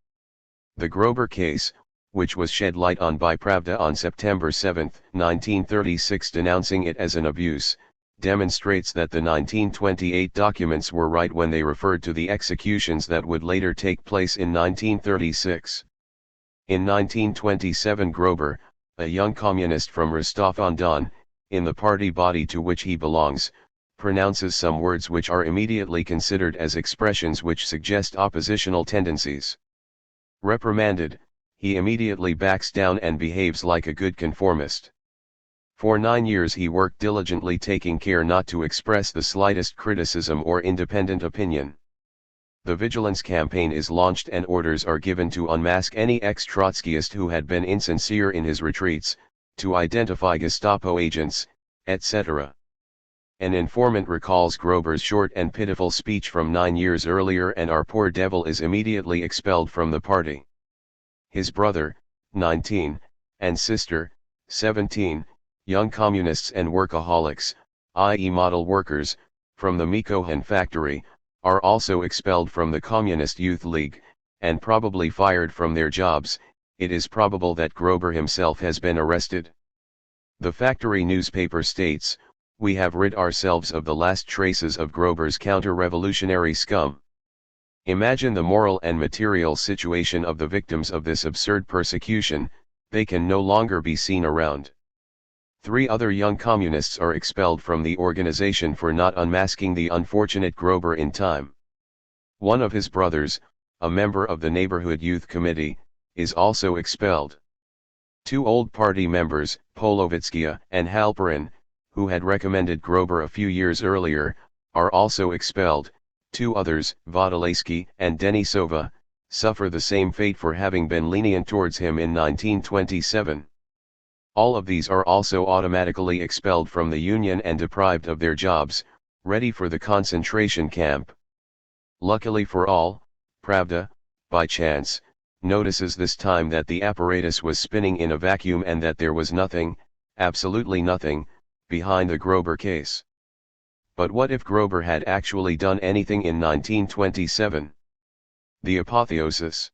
The Grober case, which was shed light on by Pravda on September 7, 1936, denouncing it as an abuse, demonstrates that the 1928 documents were right when they referred to the executions that would later take place in 1936. In 1927, Grober, a young communist from Rostov-on-Don, in the party body to which he belongs, pronounces some words which are immediately considered as expressions which suggest oppositional tendencies. Reprimanded, he immediately backs down and behaves like a good conformist. For 9 years he worked diligently, taking care not to express the slightest criticism or independent opinion. The vigilance campaign is launched and orders are given to unmask any ex-Trotskyist who had been insincere in his retreats, to identify Gestapo agents, etc. An informant recalls Grober's short and pitiful speech from 9 years earlier, and our poor devil is immediately expelled from the party. His brother, 19, and sister, 17, young communists and workaholics, i.e. model workers, from the Mikohan factory, are also expelled from the Communist Youth League, and probably fired from their jobs. It is probable that Grober himself has been arrested. The factory newspaper states, "We have rid ourselves of the last traces of Grober's counter-revolutionary scum." Imagine the moral and material situation of the victims of this absurd persecution. They can no longer be seen around. 3 other young communists are expelled from the organization for not unmasking the unfortunate Grober in time. One of his brothers, a member of the Neighborhood Youth Committee, is also expelled. 2 old party members, Polovitskaya and Halperin, who had recommended Grober a few years earlier, are also expelled. 2 others, Vodolesky and Denisova, suffer the same fate for having been lenient towards him in 1927. All of these are also automatically expelled from the union and deprived of their jobs, ready for the concentration camp. Luckily for all, Pravda, by chance, notices this time that the apparatus was spinning in a vacuum and that there was nothing, absolutely nothing, behind the Grober case. But what if Grober had actually done anything in 1927? The apotheosis.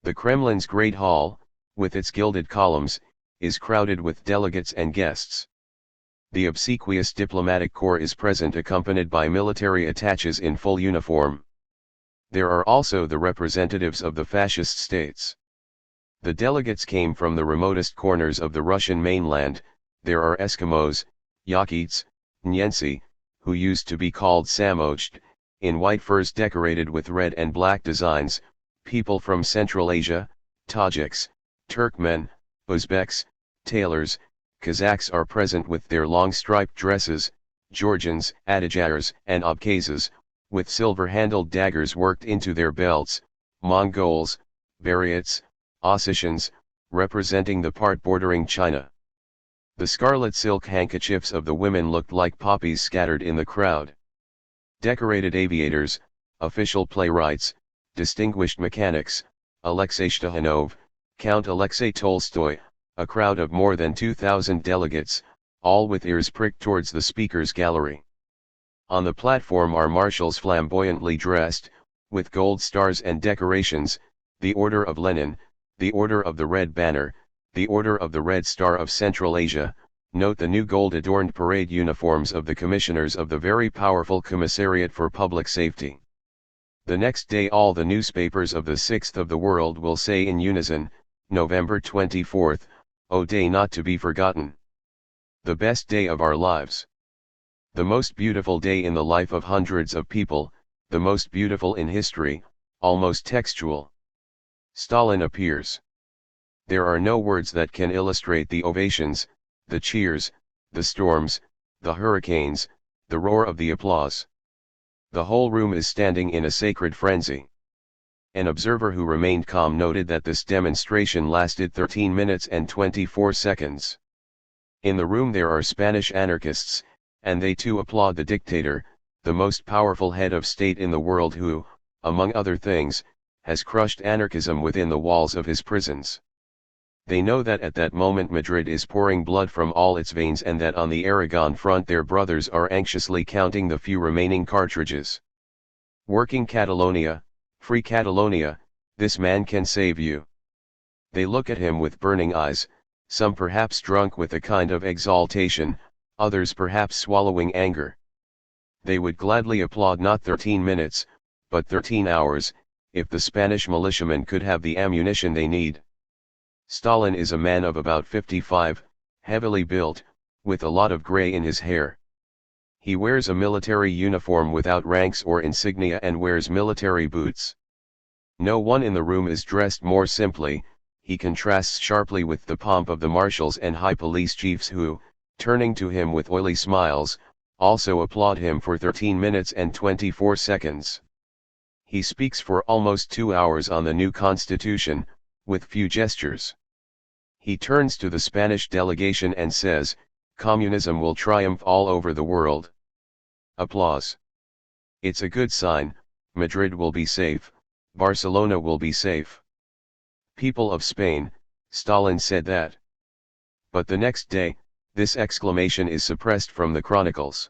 The Kremlin's Great Hall, with its gilded columns, is crowded with delegates and guests. The obsequious diplomatic corps is present, accompanied by military attaches in full uniform. There are also the representatives of the fascist states. The delegates came from the remotest corners of the Russian mainland. There are Eskimos, Yakits, Nyensi, who used to be called Samochd, in white furs decorated with red and black designs, people from Central Asia, Tajiks, Turkmen, Uzbeks, tailors, Kazakhs are present with their long striped dresses, Georgians, Adygers, and Abkhazes, with silver-handled daggers worked into their belts, Mongols, Buryats, Ossetians, representing the part bordering China. The scarlet silk handkerchiefs of the women looked like poppies scattered in the crowd. Decorated aviators, official playwrights, distinguished mechanics, Alexei Shtahanov, Count Alexei Tolstoy, a crowd of more than 2,000 delegates, all with ears pricked towards the speaker's gallery. On the platform are marshals flamboyantly dressed, with gold stars and decorations, the Order of Lenin, the Order of the Red Banner, the Order of the Red Star of Central Asia. Note the new gold-adorned parade uniforms of the commissioners of the very powerful Commissariat for Public Safety. The next day all the newspapers of the sixth of the world will say in unison, November 24th, O day not to be forgotten. The best day of our lives. The most beautiful day in the life of hundreds of people, the most beautiful in history, almost textual. Stalin appears. There are no words that can illustrate the ovations, the cheers, the storms, the hurricanes, the roar of the applause. The whole room is standing in a sacred frenzy. An observer who remained calm noted that this demonstration lasted 13 minutes and 24 seconds. In the room there are Spanish anarchists, and they too applaud the dictator, the most powerful head of state in the world who, among other things, has crushed anarchism within the walls of his prisons. They know that at that moment Madrid is pouring blood from all its veins and that on the Aragon front their brothers are anxiously counting the few remaining cartridges. Working Catalonia, free Catalonia, this man can save you. They look at him with burning eyes, some perhaps drunk with a kind of exaltation, others perhaps swallowing anger. They would gladly applaud not 13 minutes, but 13 hours, if the Spanish militiamen could have the ammunition they need. Stalin is a man of about 55, heavily built, with a lot of gray in his hair. He wears a military uniform without ranks or insignia and wears military boots. No one in the room is dressed more simply. He contrasts sharply with the pomp of the marshals and high police chiefs who, turning to him with oily smiles, also applaud him for 13 minutes and 24 seconds. He speaks for almost 2 hours on the new constitution, with few gestures. He turns to the Spanish delegation and says, "Communism will triumph all over the world." Applause. It's a good sign, Madrid will be safe, Barcelona will be safe. People of Spain, Stalin said that. But the next day, this exclamation is suppressed from the chronicles.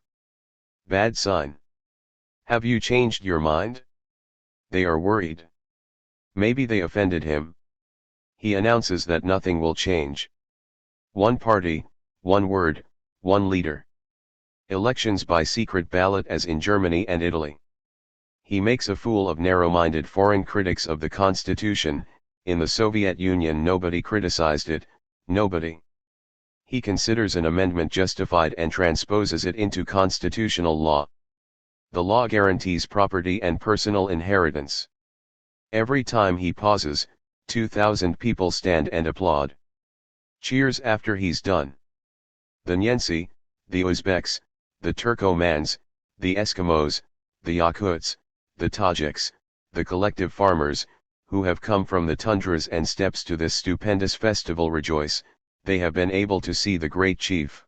Bad sign. Have you changed your mind? They are worried. Maybe they offended him. He announces that nothing will change. One party, one word, one leader. Elections by secret ballot as in Germany and Italy. He makes a fool of narrow-minded foreign critics of the Constitution. In the Soviet Union nobody criticized it, nobody. He considers an amendment justified and transposes it into constitutional law. The law guarantees property and personal inheritance. Every time he pauses, 2,000 people stand and applaud. Cheers after he's done. The Nyensi, the Uzbeks, the Turkomans, the Eskimos, the Yakuts, the Tajiks, the collective farmers, who have come from the tundras and steppes to this stupendous festival rejoice, they have been able to see the great chief.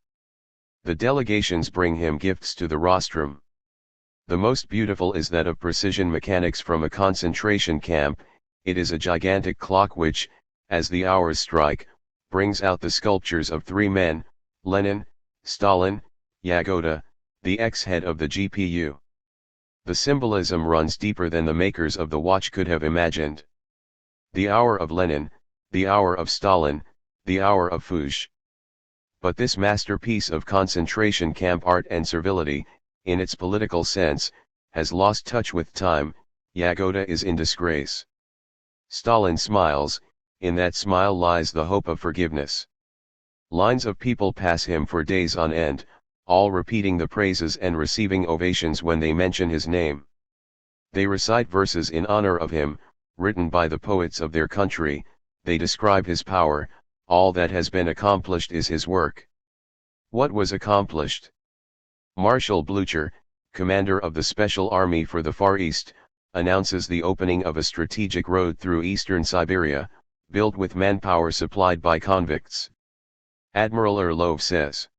The delegations bring him gifts to the rostrum. The most beautiful is that of precision mechanics from a concentration camp. It is a gigantic clock which, as the hours strike, brings out the sculptures of 3 men, Lenin, Stalin, Yagoda, the ex-head of the GPU. The symbolism runs deeper than the makers of the watch could have imagined. The hour of Lenin, the hour of Stalin, the hour of Foch. But this masterpiece of concentration camp art and servility, in its political sense, has lost touch with time. Yagoda is in disgrace. Stalin smiles, in that smile lies the hope of forgiveness. Lines of people pass him for days on end, all repeating the praises and receiving ovations when they mention his name. They recite verses in honor of him, written by the poets of their country. They describe his power. All that has been accomplished is his work. What was accomplished? Marshal Blücher, commander of the Special Army for the Far East, announces the opening of a strategic road through eastern Siberia, built with manpower supplied by convicts. Admiral Orlov says,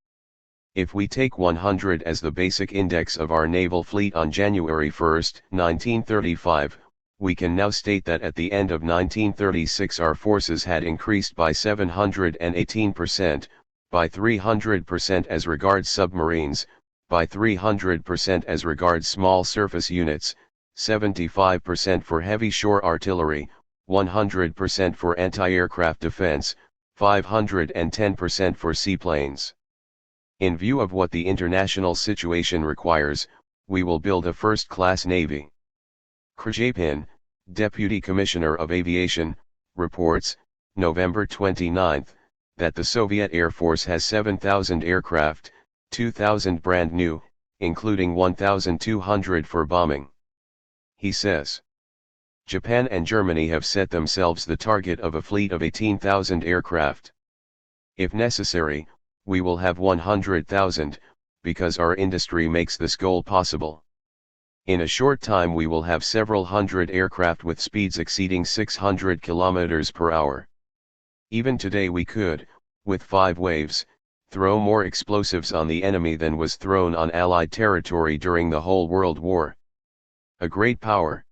"If we take 100 as the basic index of our naval fleet on January 1, 1935, we can now state that at the end of 1936 our forces had increased by 718%, by 300% as regards submarines, by 300% as regards small surface units, 75% for heavy shore artillery, 100% for anti-aircraft defense, 510% for seaplanes. In view of what the international situation requires, we will build a first-class navy. Krajapin, Deputy Commissioner of Aviation, reports, November 29, that the Soviet Air Force has 7,000 aircraft, 2,000 brand new, including 1,200 for bombing. He says, Japan and Germany have set themselves the target of a fleet of 18,000 aircraft. If necessary, we will have 100,000, because our industry makes this goal possible. In a short time we will have several hundred aircraft with speeds exceeding 600 km per hour. Even today we could, with 5 waves, throw more explosives on the enemy than was thrown on Allied territory during the whole World War. A great power.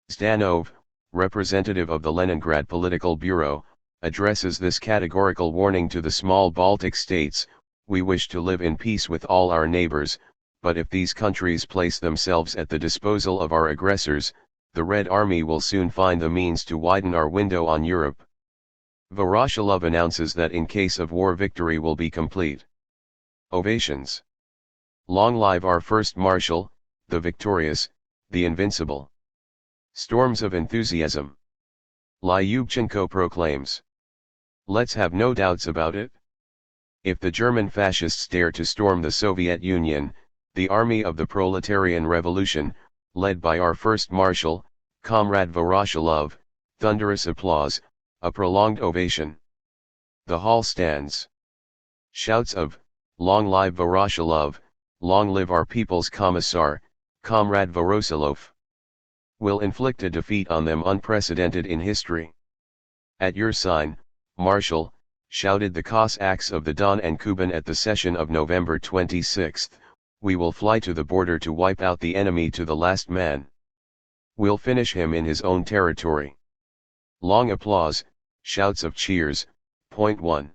Zdanov, representative of the Leningrad Political Bureau, addresses this categorical warning to the small Baltic states: we wish to live in peace with all our neighbors, but if these countries place themselves at the disposal of our aggressors, the Red Army will soon find the means to widen our window on Europe. Voroshilov announces that in case of war victory will be complete. Ovations. Long live our first Marshal, the victorious, the invincible. Storms of enthusiasm. Lyubchenko proclaims. Let's have no doubts about it. If the German fascists dare to storm the Soviet Union, the army of the proletarian revolution, led by our first Marshal, Comrade Voroshilov, thunderous applause, a prolonged ovation. The hall stands. Shouts of, long live Voroshilov, long live our people's commissar, Comrade Voroshilov, will inflict a defeat on them unprecedented in history. At your sign, Marshal, shouted the Cossacks of the Don and Kuban at the session of November 26, we will fly to the border to wipe out the enemy to the last man. We'll finish him in his own territory. Long applause, shouts of cheers. Point 1.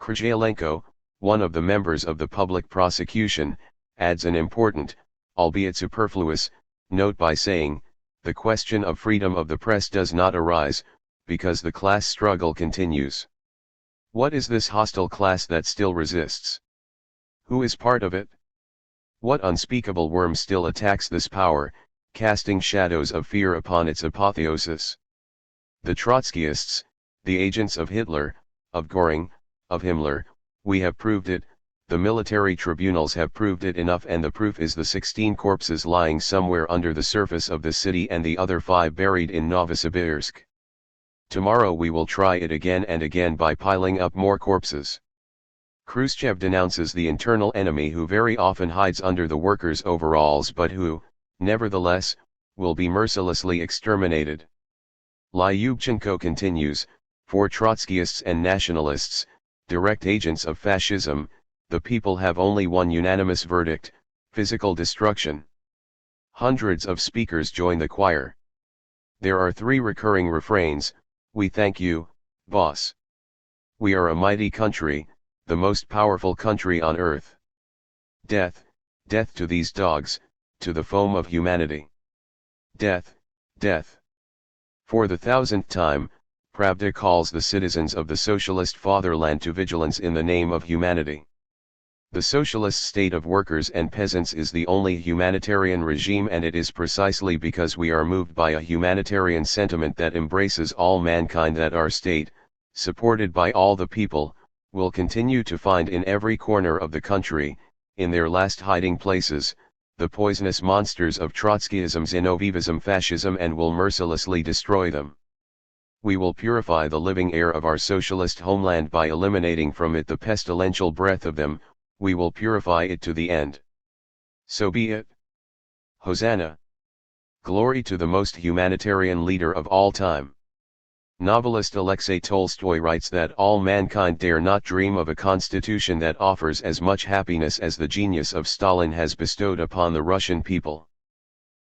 Kryalenko, one of the members of the public prosecution, adds an important, albeit superfluous, note by saying, the question of freedom of the press does not arise, because the class struggle continues. What is this hostile class that still resists? Who is part of it? What unspeakable worm still attacks this power, casting shadows of fear upon its apotheosis? The Trotskyists, the agents of Hitler, of Göring, of Himmler, we have proved it, the military tribunals have proved it enough, and the proof is the 16 corpses lying somewhere under the surface of the city and the other 5 buried in Novosibirsk. Tomorrow we will try it again and again by piling up more corpses. Khrushchev denounces the internal enemy who very often hides under the workers' overalls but who, nevertheless, will be mercilessly exterminated. Lyubchenko continues, for Trotskyists and nationalists, direct agents of fascism, the people have only one unanimous verdict: physical destruction. Hundreds of speakers join the choir. There are 3 recurring refrains: we thank you, boss. We are a mighty country, the most powerful country on earth. Death, death to these dogs, to the foam of humanity. Death, death. For the 1000th time, Pravda calls the citizens of the socialist fatherland to vigilance in the name of humanity. The socialist state of workers and peasants is the only humanitarian regime, and it is precisely because we are moved by a humanitarian sentiment that embraces all mankind that our state, supported by all the people, will continue to find in every corner of the country, in their last hiding places, the poisonous monsters of Trotskyism, Zinovivism, fascism, and will mercilessly destroy them. We will purify the living air of our socialist homeland by eliminating from it the pestilential breath of them. We will purify it to the end. So be it. Hosanna. Glory to the most humanitarian leader of all time. Novelist Alexei Tolstoy writes that all mankind dare not dream of a constitution that offers as much happiness as the genius of Stalin has bestowed upon the Russian people.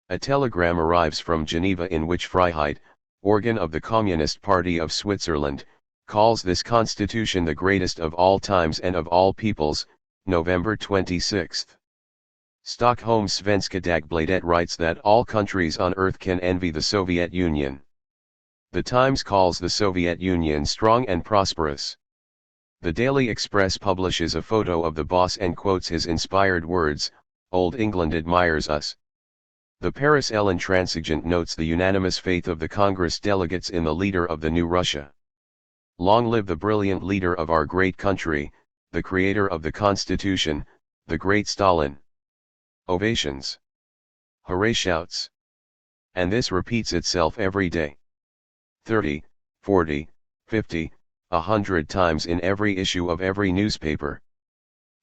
A telegram arrives from Geneva in which Freiheit, organ of the Communist Party of Switzerland, calls this constitution the greatest of all times and of all peoples. November 26. Stockholm Svenska Dagbladet writes that all countries on earth can envy the Soviet Union. The Times calls the Soviet Union strong and prosperous. The Daily Express publishes a photo of the boss and quotes his inspired words, "Old England admires us." The Paris L'Intransigeant notes the unanimous faith of the Congress delegates in the leader of the new Russia. Long live the brilliant leader of our great country, the creator of the Constitution, the great Stalin. Ovations. Hooray shouts. And this repeats itself every day. 30, 40, 50, 100 times in every issue of every newspaper.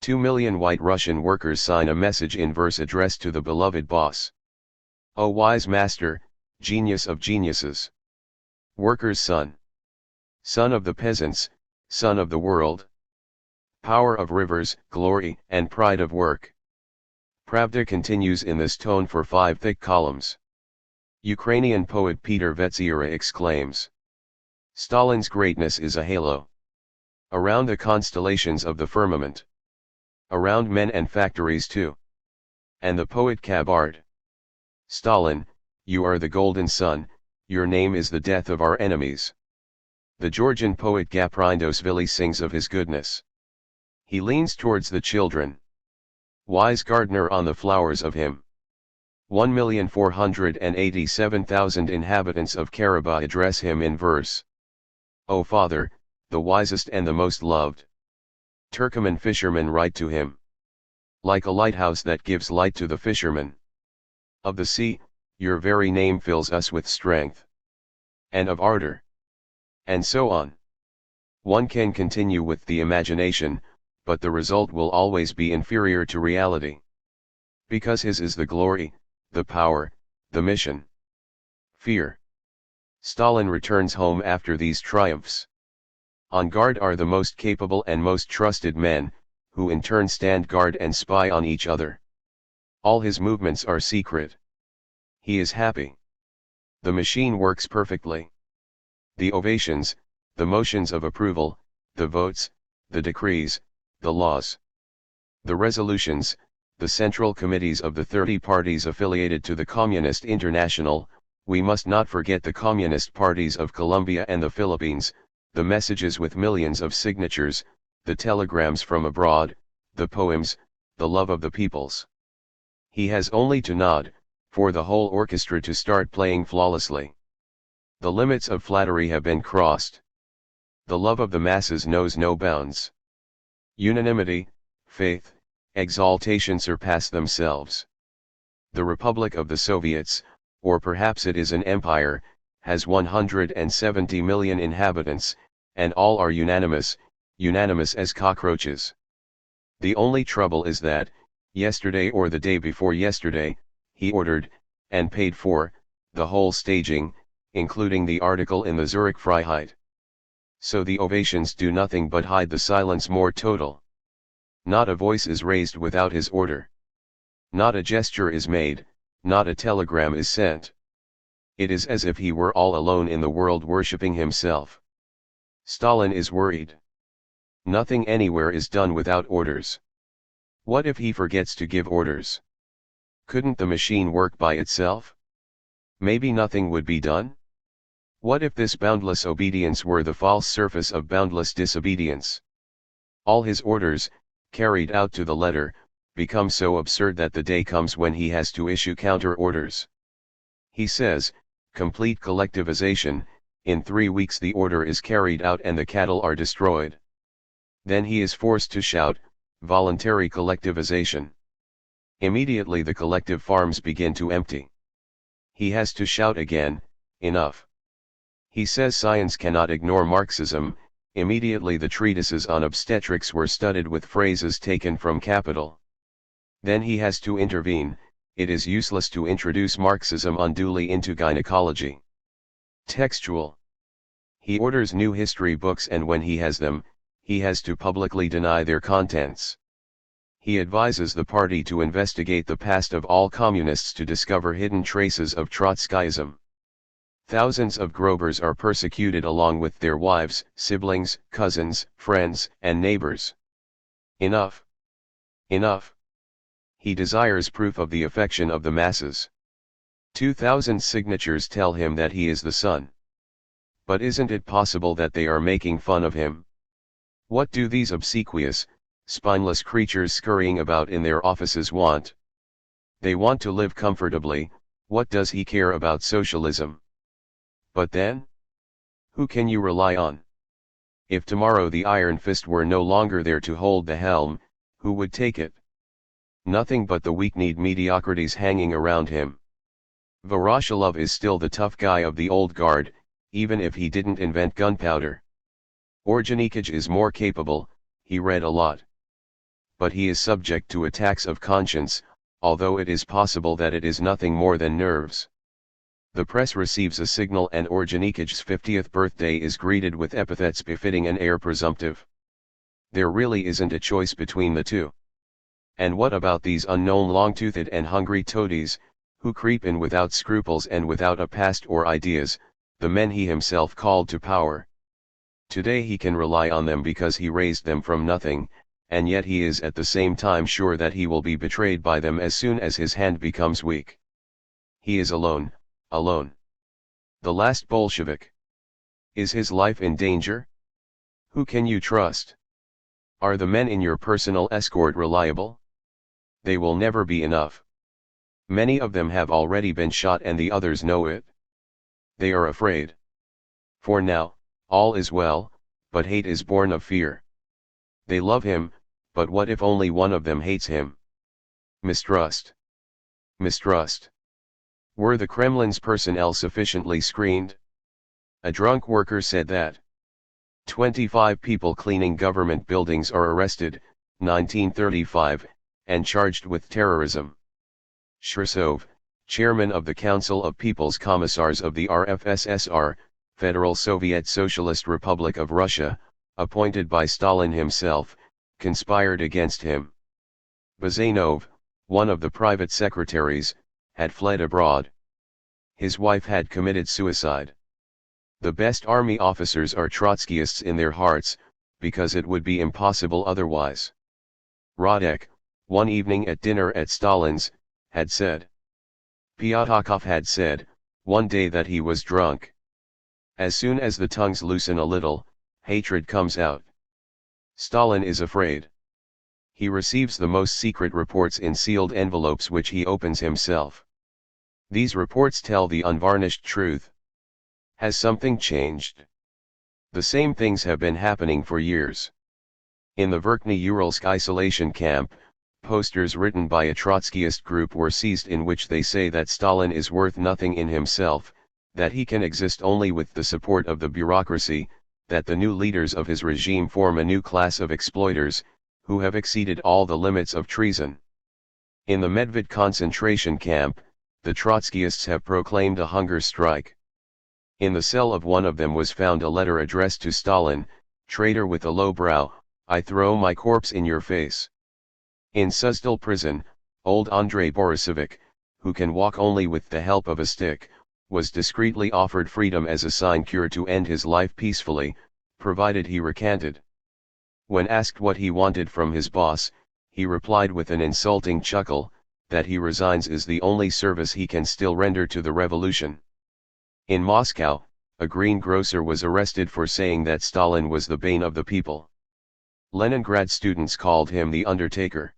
2 million white Russian workers sign a message in verse addressed to the beloved boss. O wise master, genius of geniuses. Workers' son. Son of the peasants, son of the world. Power of rivers, glory, and pride of work. Pravda continues in this tone for 5 thick columns. Ukrainian poet Peter Vetziera exclaims. Stalin's greatness is a halo. Around the constellations of the firmament. Around men and factories too. And the poet Kabard. Stalin, you are the golden sun, your name is the death of our enemies. The Georgian poet Gaprindosvili sings of his goodness. He leans towards the children. Wise gardener on the flowers of him. 1,487,000 inhabitants of Karabakh address him in verse. O Father, the wisest and the most loved. Turkoman fishermen write to him. Like a lighthouse that gives light to the fishermen. Of the sea, your very name fills us with strength. And of ardor. And so on. One can continue with the imagination, but the result will always be inferior to reality. Because his is the glory, the power, the mission. Fear. Stalin returns home after these triumphs. On guard are the most capable and most trusted men, who in turn stand guard and spy on each other. All his movements are secret. He is happy. The machine works perfectly. The ovations, the motions of approval, the votes, the decrees, the laws. The resolutions, the central committees of the 30 parties affiliated to the Communist International, we must not forget the Communist parties of Colombia and the Philippines, the messages with millions of signatures, the telegrams from abroad, the poems, the love of the peoples. He has only to nod, for the whole orchestra to start playing flawlessly. The limits of flattery have been crossed. The love of the masses knows no bounds. Unanimity, faith, exaltation surpass themselves. The Republic of the Soviets, or perhaps it is an empire, has 170 million inhabitants, and all are unanimous as cockroaches. The only trouble is that, yesterday or the day before yesterday, he ordered, and paid for, the whole staging, including the article in the Zurich Freiheit. So the ovations do nothing but hide the silence more total. Not a voice is raised without his order. Not a gesture is made, not a telegram is sent. It is as if he were all alone in the world worshipping himself. Stalin is worried. Nothing anywhere is done without orders. What if he forgets to give orders? Couldn't the machine work by itself? Maybe nothing would be done? What if this boundless obedience were the false surface of boundless disobedience? All his orders, carried out to the letter, become so absurd that the day comes when he has to issue counter-orders. He says, complete collectivization, in 3 weeks the order is carried out and the cattle are destroyed. Then he is forced to shout, voluntary collectivization. Immediately the collective farms begin to empty. He has to shout again, enough. He says science cannot ignore Marxism. Immediately the treatises on obstetrics were studded with phrases taken from Capital. Then he has to intervene, it is useless to introduce Marxism unduly into gynecology. Textual. He orders new history books and when he has them, he has to publicly deny their contents. He advises the party to investigate the past of all communists to discover hidden traces of Trotskyism. Thousands of Grobers are persecuted along with their wives, siblings, cousins, friends, and neighbors. Enough. Enough. He desires proof of the affection of the masses. 2,000 signatures tell him that he is the son. But isn't it possible that they are making fun of him? What do these obsequious, spineless creatures scurrying about in their offices want? They want to live comfortably. What does he care about socialism? But then? Who can you rely on? If tomorrow the Iron Fist were no longer there to hold the helm, who would take it? Nothing but the weak-kneed mediocrities hanging around him. Voroshilov is still the tough guy of the old guard, even if he didn't invent gunpowder. Orjonikij is more capable, he read a lot. But he is subject to attacks of conscience, although it is possible that it is nothing more than nerves. The press receives a signal and Orjonikij's 50th birthday is greeted with epithets befitting an heir presumptive. There really isn't a choice between the two. And what about these unknown long-toothed and hungry toadies, who creep in without scruples and without a past or ideas, the men he himself called to power? Today he can rely on them because he raised them from nothing, and yet he is at the same time sure that he will be betrayed by them as soon as his hand becomes weak. He is alone, alone. The last Bolshevik. Is his life in danger? Who can you trust? Are the men in your personal escort reliable? They will never be enough. Many of them have already been shot and the others know it. They are afraid. For now, all is well, but hate is born of fear. They love him, but what if only one of them hates him? Mistrust. Mistrust. Were the Kremlin's personnel sufficiently screened? A drunk worker said that. 25 people cleaning government buildings are arrested, 1935, and charged with terrorism. Shresov, chairman of the Council of People's Commissars of the RFSSR, Federal Soviet Socialist Republic of Russia, appointed by Stalin himself, conspired against him. Bazanov, one of the private secretaries, had fled abroad. His wife had committed suicide. The best army officers are Trotskyists in their hearts, because it would be impossible otherwise. Radek, one evening at dinner at Stalin's, had said. Pyatakov had said, one day that he was drunk. As soon as the tongues loosen a little, hatred comes out. Stalin is afraid. He receives the most secret reports in sealed envelopes which he opens himself. These reports tell the unvarnished truth. Has something changed? The same things have been happening for years. In the Verkhny-Uralsk isolation camp, posters written by a Trotskyist group were seized in which they say that Stalin is worth nothing in himself, that he can exist only with the support of the bureaucracy, that the new leaders of his regime form a new class of exploiters, who have exceeded all the limits of treason. In the Medved concentration camp, the Trotskyists have proclaimed a hunger strike. In the cell of one of them was found a letter addressed to Stalin, traitor with a low brow, I throw my corpse in your face. In Suzdal prison, old Andrei Borisovich, who can walk only with the help of a stick, was discreetly offered freedom as a sinecure to end his life peacefully, provided he recanted. When asked what he wanted from his boss, he replied with an insulting chuckle, that he resigns is the only service he can still render to the revolution. In Moscow, a greengrocer was arrested for saying that Stalin was the bane of the people. Leningrad students called him the Undertaker.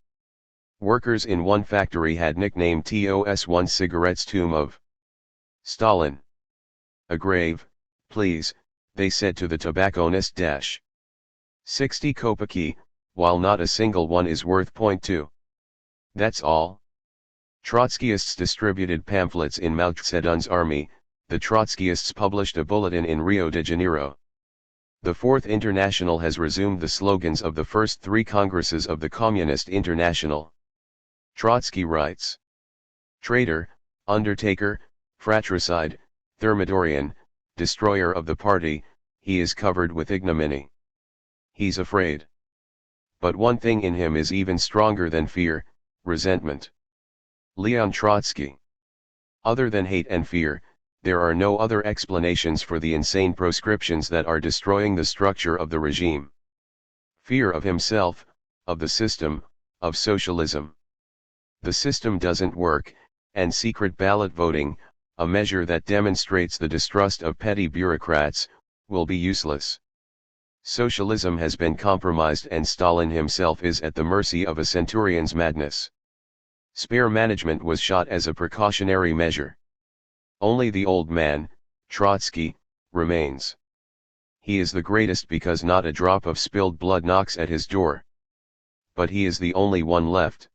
Workers in one factory had nicknamed TOS1 cigarette's tomb of Stalin. A grave, please, they said to the tobacconist. 60 kopeki, while not a single one is worth .2. That's all. Trotskyists distributed pamphlets in Mao Zedong's army, the Trotskyists published a bulletin in Rio de Janeiro. The Fourth International has resumed the slogans of the first three congresses of the Communist International. Trotsky writes. Traitor, undertaker, fratricide, Thermidorian, destroyer of the party, he is covered with ignominy. He's afraid. But one thing in him is even stronger than fear, resentment. Leon Trotsky. Other than hate and fear, there are no other explanations for the insane proscriptions that are destroying the structure of the regime. Fear of himself, of the system, of socialism. The system doesn't work, and secret ballot voting, a measure that demonstrates the distrust of petty bureaucrats, will be useless. Socialism has been compromised and Stalin himself is at the mercy of a centurion's madness. Spare management was shot as a precautionary measure. Only the old man, Trotsky, remains. He is the greatest because not a drop of spilled blood knocks at his door. But he is the only one left.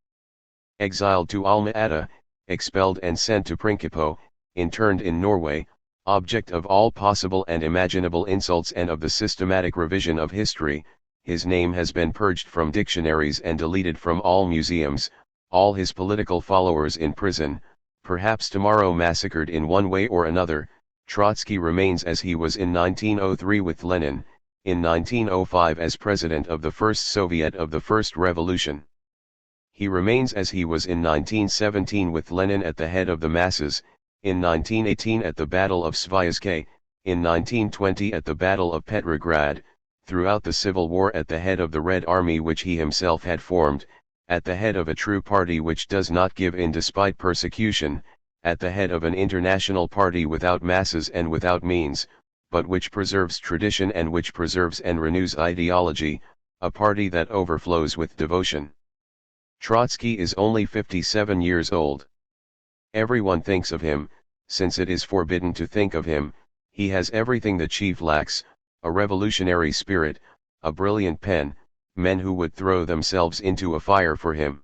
Exiled to Alma-Ata, expelled and sent to Prinkipo, interned in Norway, object of all possible and imaginable insults and of the systematic revision of history, his name has been purged from dictionaries and deleted from all museums, all his political followers in prison, perhaps tomorrow massacred in one way or another. Trotsky remains as he was in 1903 with Lenin, in 1905 as president of the First Soviet of the First Revolution. He remains as he was in 1917 with Lenin at the head of the masses, in 1918 at the Battle of Sviazhsky, in 1920 at the Battle of Petrograd, throughout the Civil War at the head of the Red Army which he himself had formed, at the head of a true party which does not give in despite persecution, at the head of an international party without masses and without means, but which preserves tradition and which preserves and renews ideology, a party that overflows with devotion. Trotsky is only 57 years old. Everyone thinks of him, since it is forbidden to think of him. He has everything the chief lacks, a revolutionary spirit, a brilliant pen, men who would throw themselves into a fire for him.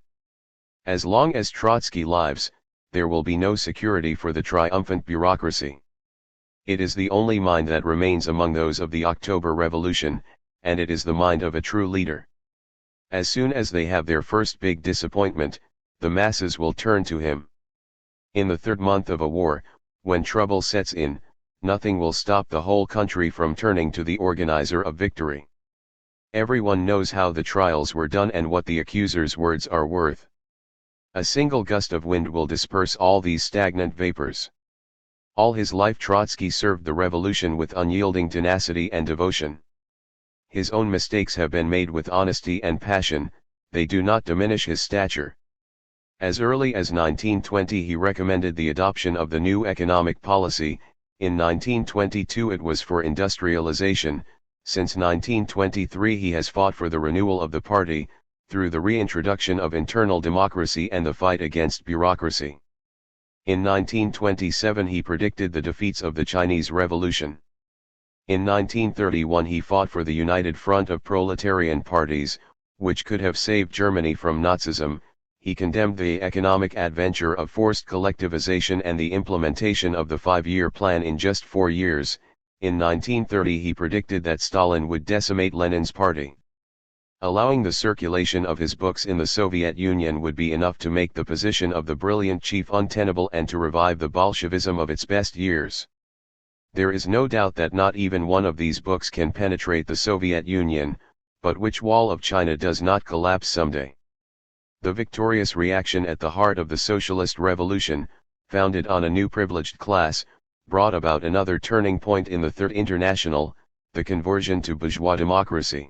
As long as Trotsky lives, there will be no security for the triumphant bureaucracy. It is the only mind that remains among those of the October Revolution, and it is the mind of a true leader. As soon as they have their first big disappointment, the masses will turn to him. In the third month of a war, when trouble sets in, nothing will stop the whole country from turning to the organizer of victory. Everyone knows how the trials were done and what the accuser's words are worth. A single gust of wind will disperse all these stagnant vapors. All his life Trotsky served the revolution with unyielding tenacity and devotion. His own mistakes have been made with honesty and passion, they do not diminish his stature. As early as 1920 he recommended the adoption of the new economic policy, in 1922 it was for industrialization, since 1923 he has fought for the renewal of the party, through the reintroduction of internal democracy and the fight against bureaucracy. In 1927 he predicted the defeats of the Chinese Revolution. In 1931 he fought for the united front of proletarian parties, which could have saved Germany from Nazism. He condemned the economic adventure of forced collectivization and the implementation of the 5-year plan in just 4 years. In 1930 he predicted that Stalin would decimate Lenin's party. Allowing the circulation of his books in the Soviet Union would be enough to make the position of the brilliant chief untenable and to revive the Bolshevism of its best years. There is no doubt that not even one of these books can penetrate the Soviet Union, but which wall of China does not collapse someday? The victorious reaction at the heart of the socialist revolution, founded on a new privileged class, brought about another turning point in the Third International, the conversion to bourgeois democracy.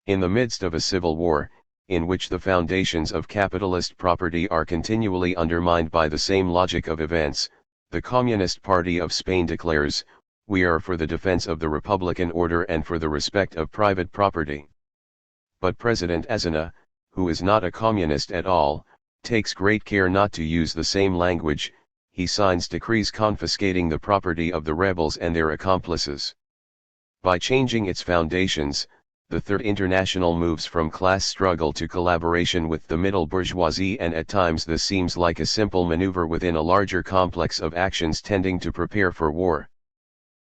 In the midst of a civil war, in which the foundations of capitalist property are continually undermined by the same logic of events, the Communist Party of Spain declares, "We are for the defense of the republican order and for the respect of private property." But President Aznar, who is not a communist at all, takes great care not to use the same language. He signs decrees confiscating the property of the rebels and their accomplices. By changing its foundations, the Third International moves from class struggle to collaboration with the middle bourgeoisie, and at times this seems like a simple maneuver within a larger complex of actions tending to prepare for war.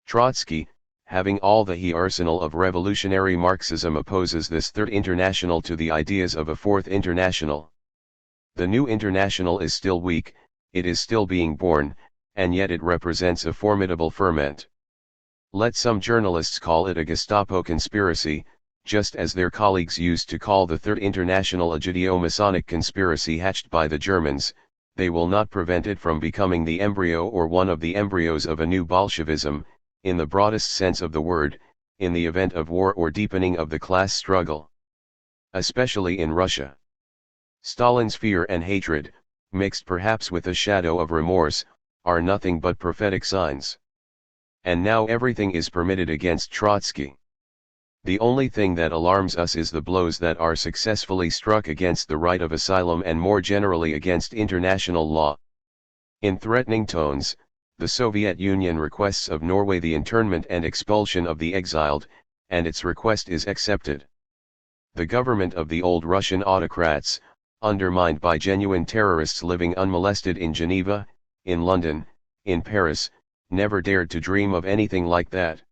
Trotsky, having all the arsenal of revolutionary Marxism, opposes this Third International to the ideas of a Fourth International. The New International is still weak, it is still being born, and yet it represents a formidable ferment. Let some journalists call it a Gestapo conspiracy, just as their colleagues used to call the Third International a Judeo-Masonic conspiracy hatched by the Germans. They will not prevent it from becoming the embryo or one of the embryos of a new Bolshevism, in the broadest sense of the word, in the event of war or deepening of the class struggle. Especially in Russia. Stalin's fear and hatred, mixed perhaps with a shadow of remorse, are nothing but prophetic signs. And now everything is permitted against Trotsky. The only thing that alarms us is the blows that are successfully struck against the right of asylum and more generally against international law. In threatening tones, the Soviet Union requests of Norway the internment and expulsion of the exiled, and its request is accepted. The government of the old Russian autocrats, undermined by genuine terrorists living unmolested in Geneva, in London, in Paris, never dared to dream of anything like that.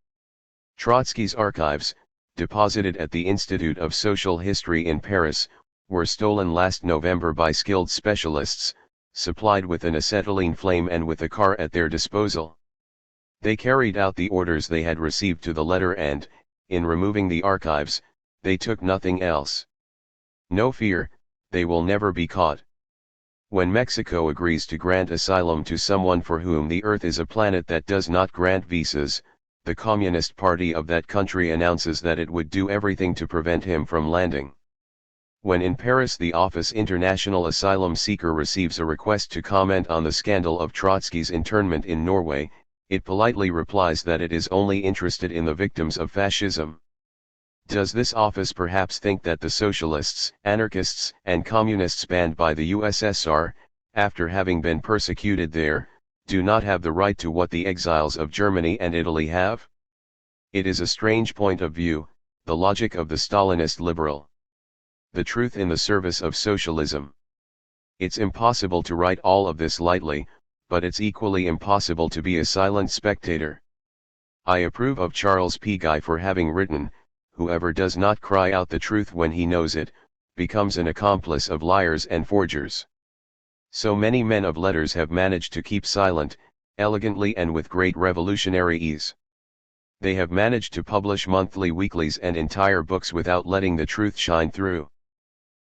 Trotsky's archives, deposited at the Institute of Social History in Paris, were stolen last November by skilled specialists, supplied with an acetylene flame and with a car at their disposal. They carried out the orders they had received to the letter and, in removing the archives, they took nothing else. No fear, they will never be caught. When Mexico agrees to grant asylum to someone for whom the Earth is a planet that does not grant visas, the Communist Party of that country announces that it would do everything to prevent him from landing. When in Paris the Office International Asylum Seeker receives a request to comment on the scandal of Trotsky's internment in Norway, it politely replies that it is only interested in the victims of fascism. Does this office perhaps think that the socialists, anarchists, and communists banned by the USSR, after having been persecuted there, do not have the right to what the exiles of Germany and Italy have? It is a strange point of view, the logic of the Stalinist liberal. The truth in the service of socialism. It's impossible to write all of this lightly, but it's equally impossible to be a silent spectator. I approve of Charles P. Guy for having written, "Whoever does not cry out the truth when he knows it, becomes an accomplice of liars and forgers." So many men of letters have managed to keep silent, elegantly and with great revolutionary ease. They have managed to publish monthly weeklies and entire books without letting the truth shine through.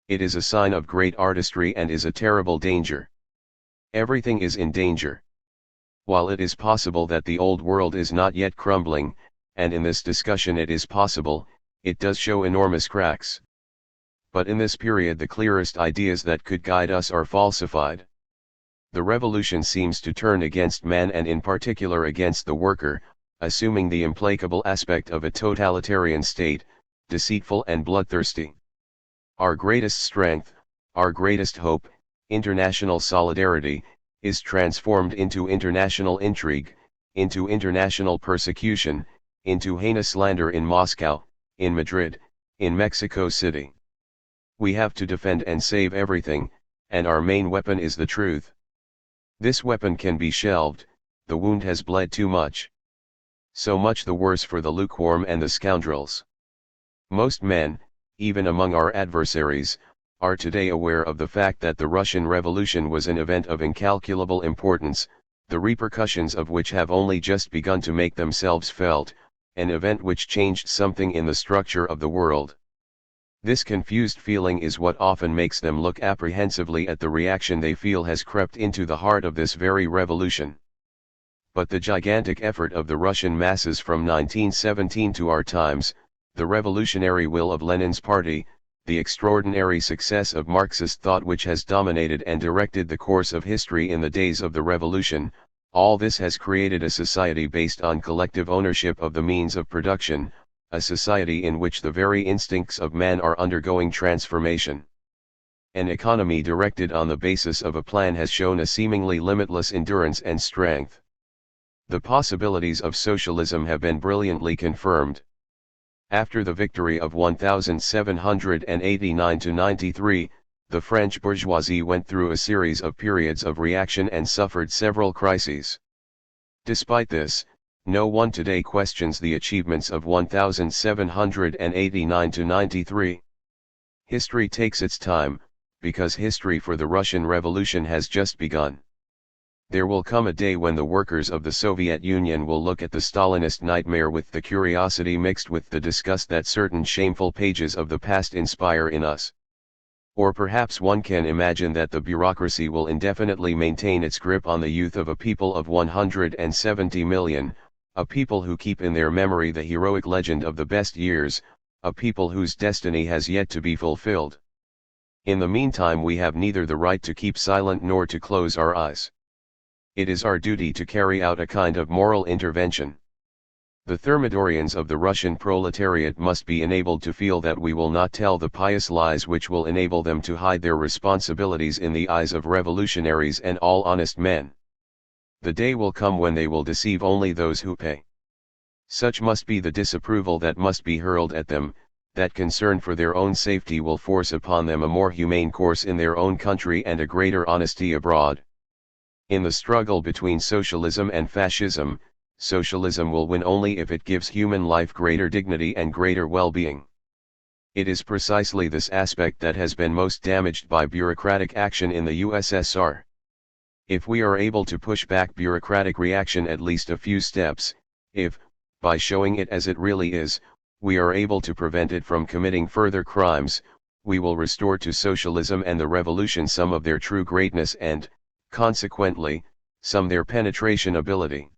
It is a sign of great artistry and is a terrible danger. Everything is in danger. While it is possible that the old world is not yet crumbling, and in this discussion it is possible, it does show enormous cracks. But in this period the clearest ideas that could guide us are falsified. The revolution seems to turn against man and in particular against the worker, assuming the implacable aspect of a totalitarian state, deceitful and bloodthirsty. Our greatest strength, our greatest hope, international solidarity, is transformed into international intrigue, into international persecution, into heinous slander in Moscow, in Madrid, in Mexico City. We have to defend and save everything, and our main weapon is the truth. This weapon can be shelved, the wound has bled too much. So much the worse for the lukewarm and the scoundrels. Most men, even among our adversaries, are today aware of the fact that the Russian Revolution was an event of incalculable importance, the repercussions of which have only just begun to make themselves felt, an event which changed something in the structure of the world. This confused feeling is what often makes them look apprehensively at the reaction they feel has crept into the heart of this very revolution. But the gigantic effort of the Russian masses from 1917 to our times, the revolutionary will of Lenin's party, the extraordinary success of Marxist thought which has dominated and directed the course of history in the days of the revolution, all this has created a society based on collective ownership of the means of production, a society in which the very instincts of man are undergoing transformation. An economy directed on the basis of a plan has shown a seemingly limitless endurance and strength. The possibilities of socialism have been brilliantly confirmed. After the victory of 1789–93, the French bourgeoisie went through a series of periods of reaction and suffered several crises. Despite this, no one today questions the achievements of 1789–93. History takes its time, because history for the Russian Revolution has just begun. There will come a day when the workers of the Soviet Union will look at the Stalinist nightmare with the curiosity mixed with the disgust that certain shameful pages of the past inspire in us. Or perhaps one can imagine that the bureaucracy will indefinitely maintain its grip on the youth of a people of 170 million, a people who keep in their memory the heroic legend of the best years, a people whose destiny has yet to be fulfilled. In the meantime we have neither the right to keep silent nor to close our eyes. It is our duty to carry out a kind of moral intervention. The Thermidorians of the Russian proletariat must be enabled to feel that we will not tell the pious lies which will enable them to hide their responsibilities in the eyes of revolutionaries and all honest men. The day will come when they will deceive only those who pay. Such must be the disapproval that must be hurled at them, that concern for their own safety will force upon them a more humane course in their own country and a greater honesty abroad. In the struggle between socialism and fascism, socialism will win only if it gives human life greater dignity and greater well-being. It is precisely this aspect that has been most damaged by bureaucratic action in the USSR. If we are able to push back bureaucratic reaction at least a few steps, if, by showing it as it really is, we are able to prevent it from committing further crimes, we will restore to socialism and the revolution some of their true greatness and, consequently, some their penetration ability.